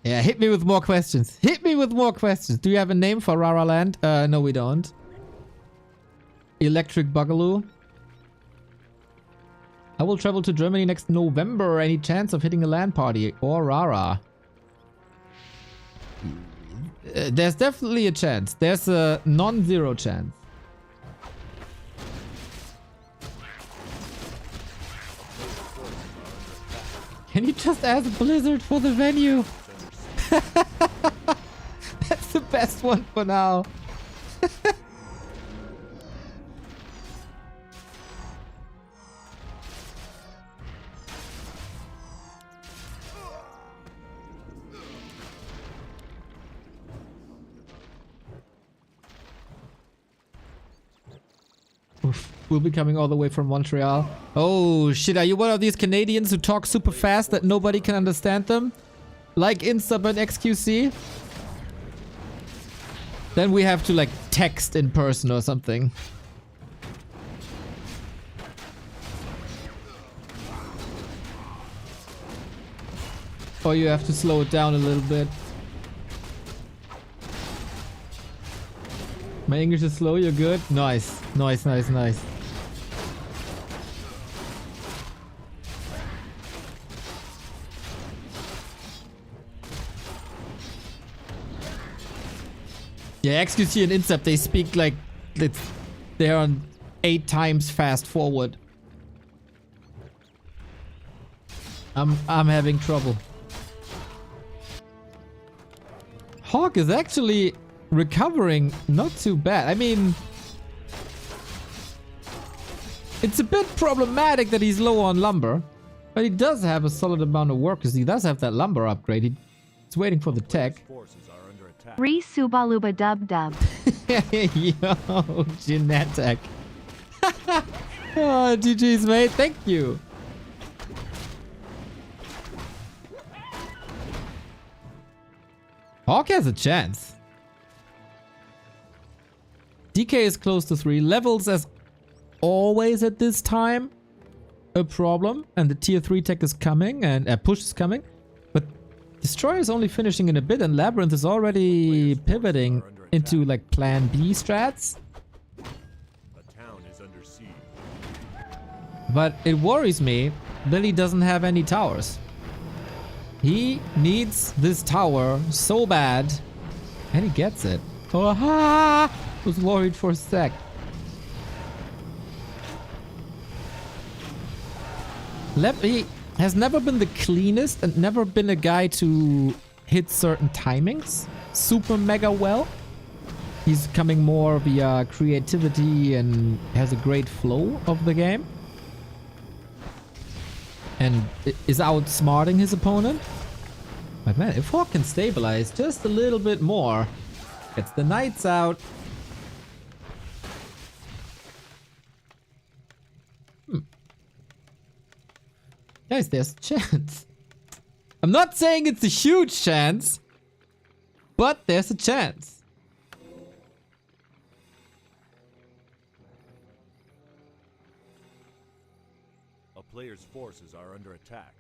Yeah, hit me with more questions. Hit me with more questions. Do you have a name for Rara Land? No, we don't. Electric Bugaloo. I will travel to Germany next November. Any chance of hitting a LAN party or Rara? There's definitely a chance. There's a non-zero chance. Can you just ask Blizzard for the venue? That's the best one for now. Oof, we'll be coming all the way from Montreal. Oh shit, are you one of these Canadians who talk super fast that nobody can understand them? Like Insub and XQC? Then we have to like text in person or something. Or you have to slow it down a little bit. My English is slow, you're good? Nice. Nice, nice, nice. Yeah, XQC and Insep, they speak like they're on 8 times fast forward. I'm having trouble. Hawk is actually recovering not too bad. I mean, it's a bit problematic that he's low on lumber, but he does have a solid amount of workers. He does have that lumber upgrade. He's waiting for the tech. Forces are under attack. Re Subaluba Dub Dub. Yo, Genetic. Oh, GG's, mate. Thank you. Hawk has a chance. DK is close to 3. Levels as always at this time a problem. And the tier 3 tech is coming and push is coming. But Destroyer is only finishing in a bit and Labyrinth is already pivoting into like plan B strats. A town is under siege. But it worries me that he doesn't have any towers. He needs this tower so bad. And he gets it. Oh, ha! Was worried for a sec. Leppy has never been the cleanest and never been a guy to hit certain timings super mega well. He's coming more via creativity and has a great flow of the game. And is outsmarting his opponent. But man, if Hawk can stabilize just a little bit more, gets the knights out. Guys, there's a chance. I'm not saying it's a huge chance, but there's a chance. A player's forces are under attack.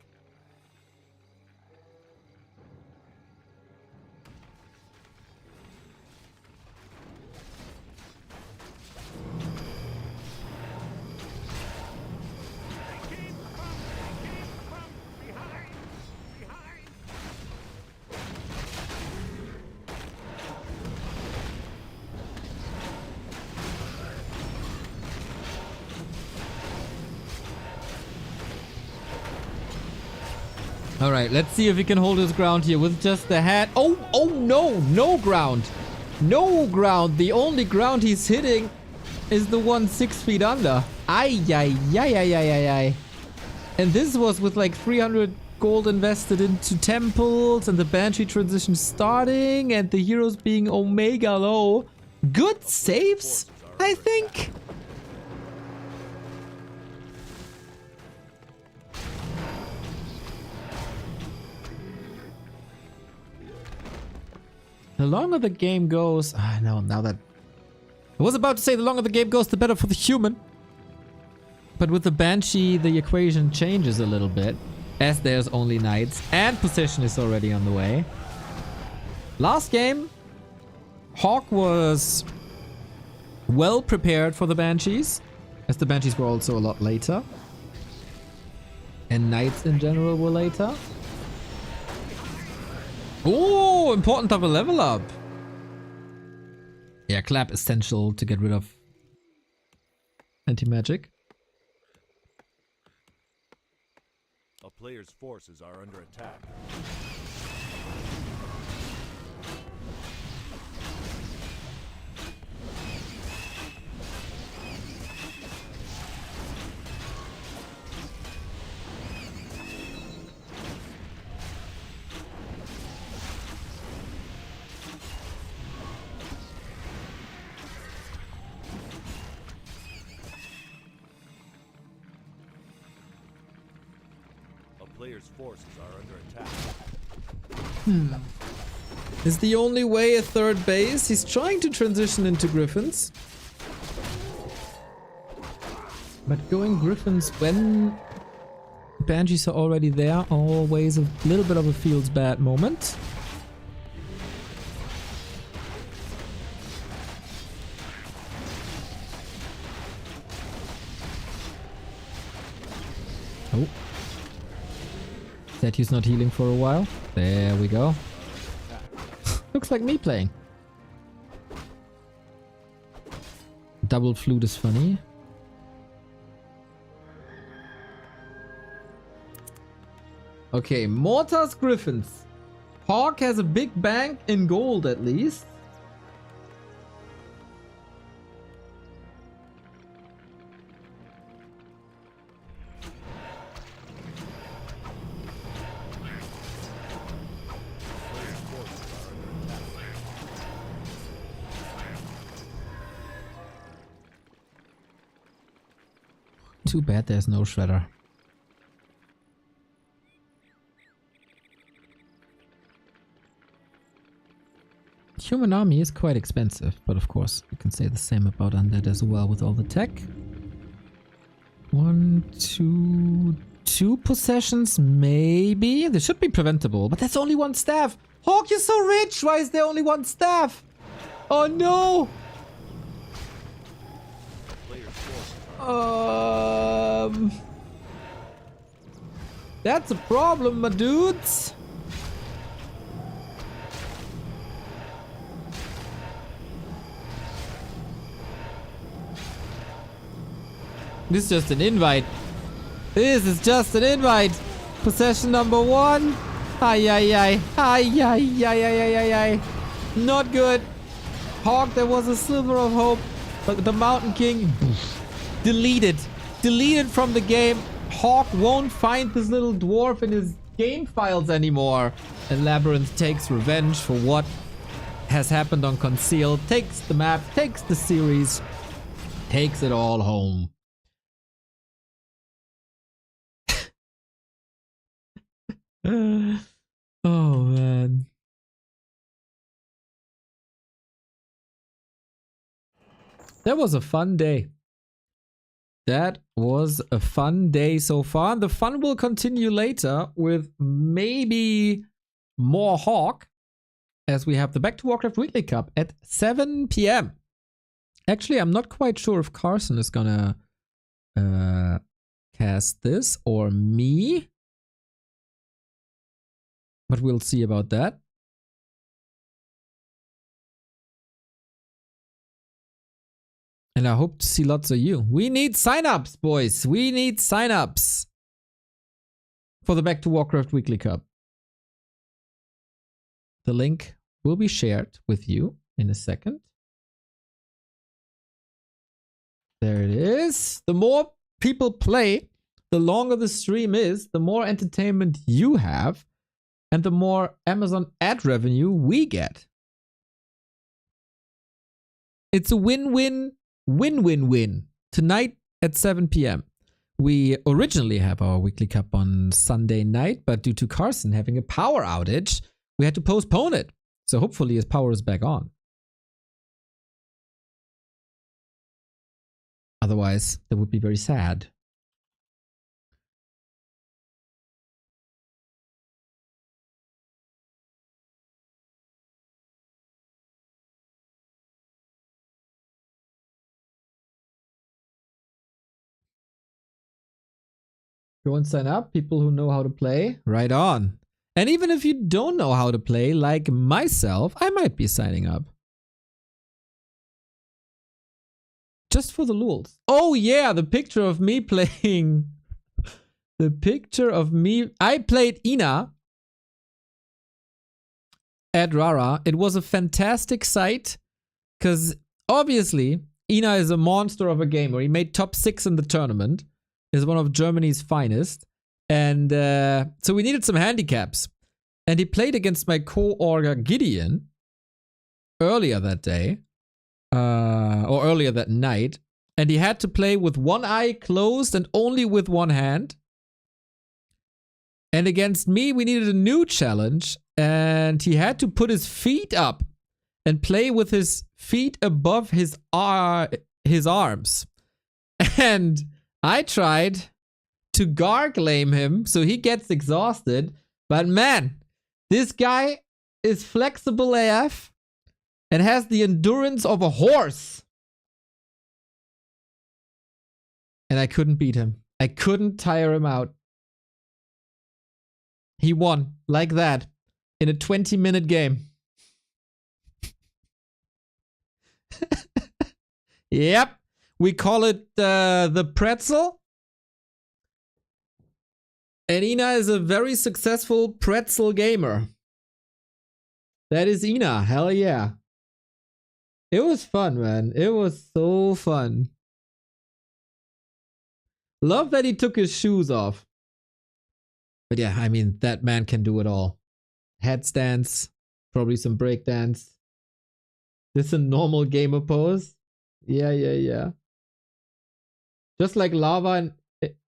Alright, let's see if we can hold his ground here with just the hat. Oh no, no ground. No ground. The only ground he's hitting is the one 6 feet under. Ay, ay, ay, ay, ay, ay, ay. And this was with like 300 gold invested into temples and the Banshee transition starting and the heroes being Omega low. Good saves, I think. The longer the game goes... no, now that... I was about to say the longer the game goes, the better for the human. But with the Banshee, the equation changes a little bit. As there's only knights and possession is already on the way. Last game, Hawk was well prepared for the Banshees. As the Banshees were also a lot later. And knights in general were later. Oh, important double level up. Yeah, clap essential to get rid of anti-magic. A player's forces are under attack. Player's forces are under attack. Is the only way a third base? He's trying to transition into Griffins. But going Griffins when Banshees are already there, always a little bit of a feels bad moment. Oh. Statue's not healing for a while. There we go. Looks like me playing. Double flute is funny. Okay, Mortars Griffins. Hawk has a big bank in gold at least. Too bad there's no shredder. Human army is quite expensive, but of course you can say the same about undead as well with all the tech. 1, 2, 2 possessions, maybe. This should be preventable, but that's only 1 staff. Hawk, you're so rich. Why is there only 1 staff? Oh no. That's a problem, my dudes. This is just an invite. This is just an invite. Possession number 1. Ay, ay, ay. Ay, ay, ay, ay, ay, ay. Not good. Hawk, there was a sliver of hope. But the Mountain King... Deleted. Deleted from the game. Hawk won't find this little dwarf in his game files anymore. And Labyrinth takes revenge for what has happened on Conceal. Takes the map. Takes the series. Takes it all home. Oh, man. That was a fun day. That was a fun day so far. The fun will continue later with maybe more Hawk, as we have the Back to Warcraft Weekly Cup at 7 p.m. Actually, I'm not quite sure if Carson is gonna cast this or me, but we'll see about that. And I hope to see lots of you. We need signups, boys. We need signups for the Back to Warcraft Weekly Cup. The link will be shared with you in a second. There it is. The more people play, the longer the stream is, the more entertainment you have, and the more Amazon ad revenue we get. It's a win-win. Win-win-win. Tonight at 7 p.m. We originally have our weekly cup on Sunday night, but due to Carson having a power outage, we had to postpone it. So hopefully his power is back on. Otherwise, that would be very sad. Go and sign up, people who know how to play. Right on. And even if you don't know how to play, like myself, I might be signing up. Just for the lulz. Oh yeah, the picture of me playing. The picture of me. I played Ina at Rara. It was a fantastic sight. Because obviously, Ina is a monster of a gamer. He made top 6 in the tournament. Is one of Germany's finest. And so we needed some handicaps. And he played against my co-orga Gideon earlier that day. Or earlier that night. And he had to play with one eye closed and only with one hand. And against me, we needed a new challenge. And he had to put his feet up and play with his feet above his arms. And I tried to garglame him so he gets exhausted. But man, this guy is flexible AF and has the endurance of a horse. And I couldn't beat him. I couldn't tire him out. He won like that in a 20-minute game. Yep. We call it the pretzel. And Ina is a very successful pretzel gamer. That is Ina. Hell yeah. It was fun, man. It was so fun. Love that he took his shoes off. But yeah, I mean, that man can do it all. Headstands, probably some breakdance. This is a normal gamer pose. Yeah. Just like lava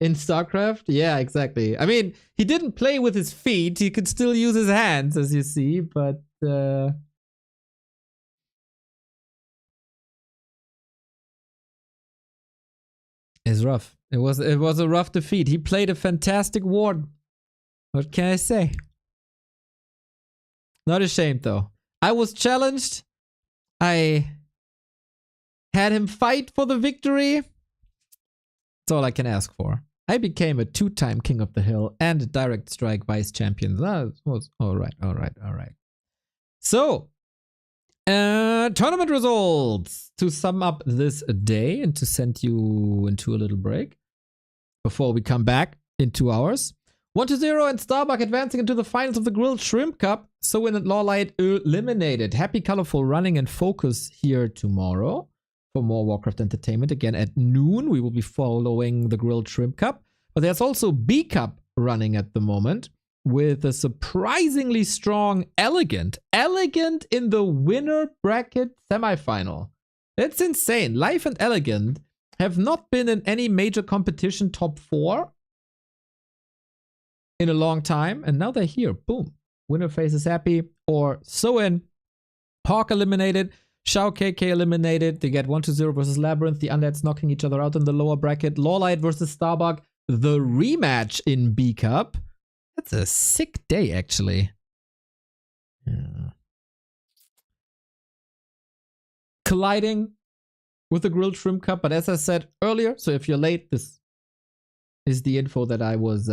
in StarCraft? Yeah, exactly. I mean, he didn't play with his feet. He could still use his hands, as you see, but it's rough. It was a rough defeat. He played a fantastic ward. What can I say? Not ashamed though. I was challenged. I had him fight for the victory. That's all I can ask for. I became a 2-time King of the Hill and a Direct Strike Vice Champion. That was alright. So, tournament results to sum up this day and to send you into a little break before we come back in 2 hours. 1-0 and Starbuck advancing into the finals of the Grilled Shrimp Cup. Soin and LawLiet eliminated. Happy, colorful running and focus here tomorrow for more Warcraft entertainment. Again at noon, we will be following the Grilled Shrimp Cup. But there's also B Cup running at the moment with a surprisingly strong Elegant. Elegant in the winner bracket semifinal. It's insane. Life and Elegant have not been in any major competition top 4 in a long time, and now they're here. Boom. Winner face is happy. Or Soin. Hawk eliminated. Shao KK eliminated. They get 1-0 versus Labyrinth. The Undead's knocking each other out in the lower bracket. LawLiet versus Starbuck. The rematch in B Cup. That's a sick day, actually. Yeah. Colliding with the Grilled Shrimp Cup. But as I said earlier, so if you're late, this is the info that I was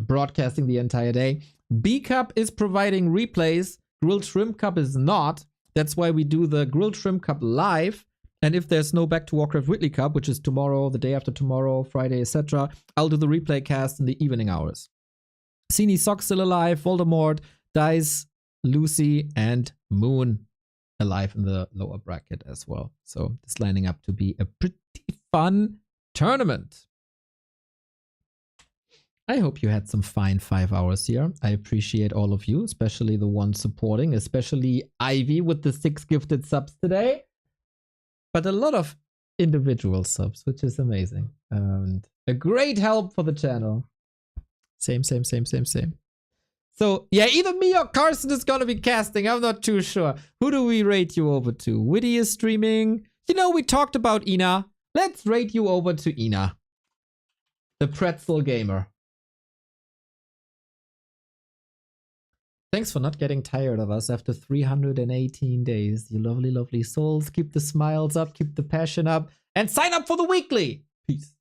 broadcasting the entire day. B Cup is providing replays. Grilled Shrimp Cup is not. That's why we do the Grilled Shrimp Cup live. And if there's no Back to Warcraft Weekly Cup, which is tomorrow, the day after tomorrow, Friday, etc., I'll do the replay cast in the evening hours. Sini Sock still alive, Voldemort, Dice, Lucy, and Moon alive in the lower bracket as well. So it's lining up to be a pretty fun tournament. I hope you had some fine 5 hours here. I appreciate all of you, especially the ones supporting, especially Ivy with the 6 gifted subs today. But a lot of individual subs, which is amazing. And a great help for the channel. Same. So, yeah, either me or Carson is going to be casting. I'm not too sure. Who do we rate you over to? Witty is streaming. You know, we talked about Ina. Let's rate you over to Ina. The pretzel gamer. Thanks for not getting tired of us after 318 days. You lovely, lovely souls. Keep the smiles up, keep the passion up, and sign up for the weekly. Peace.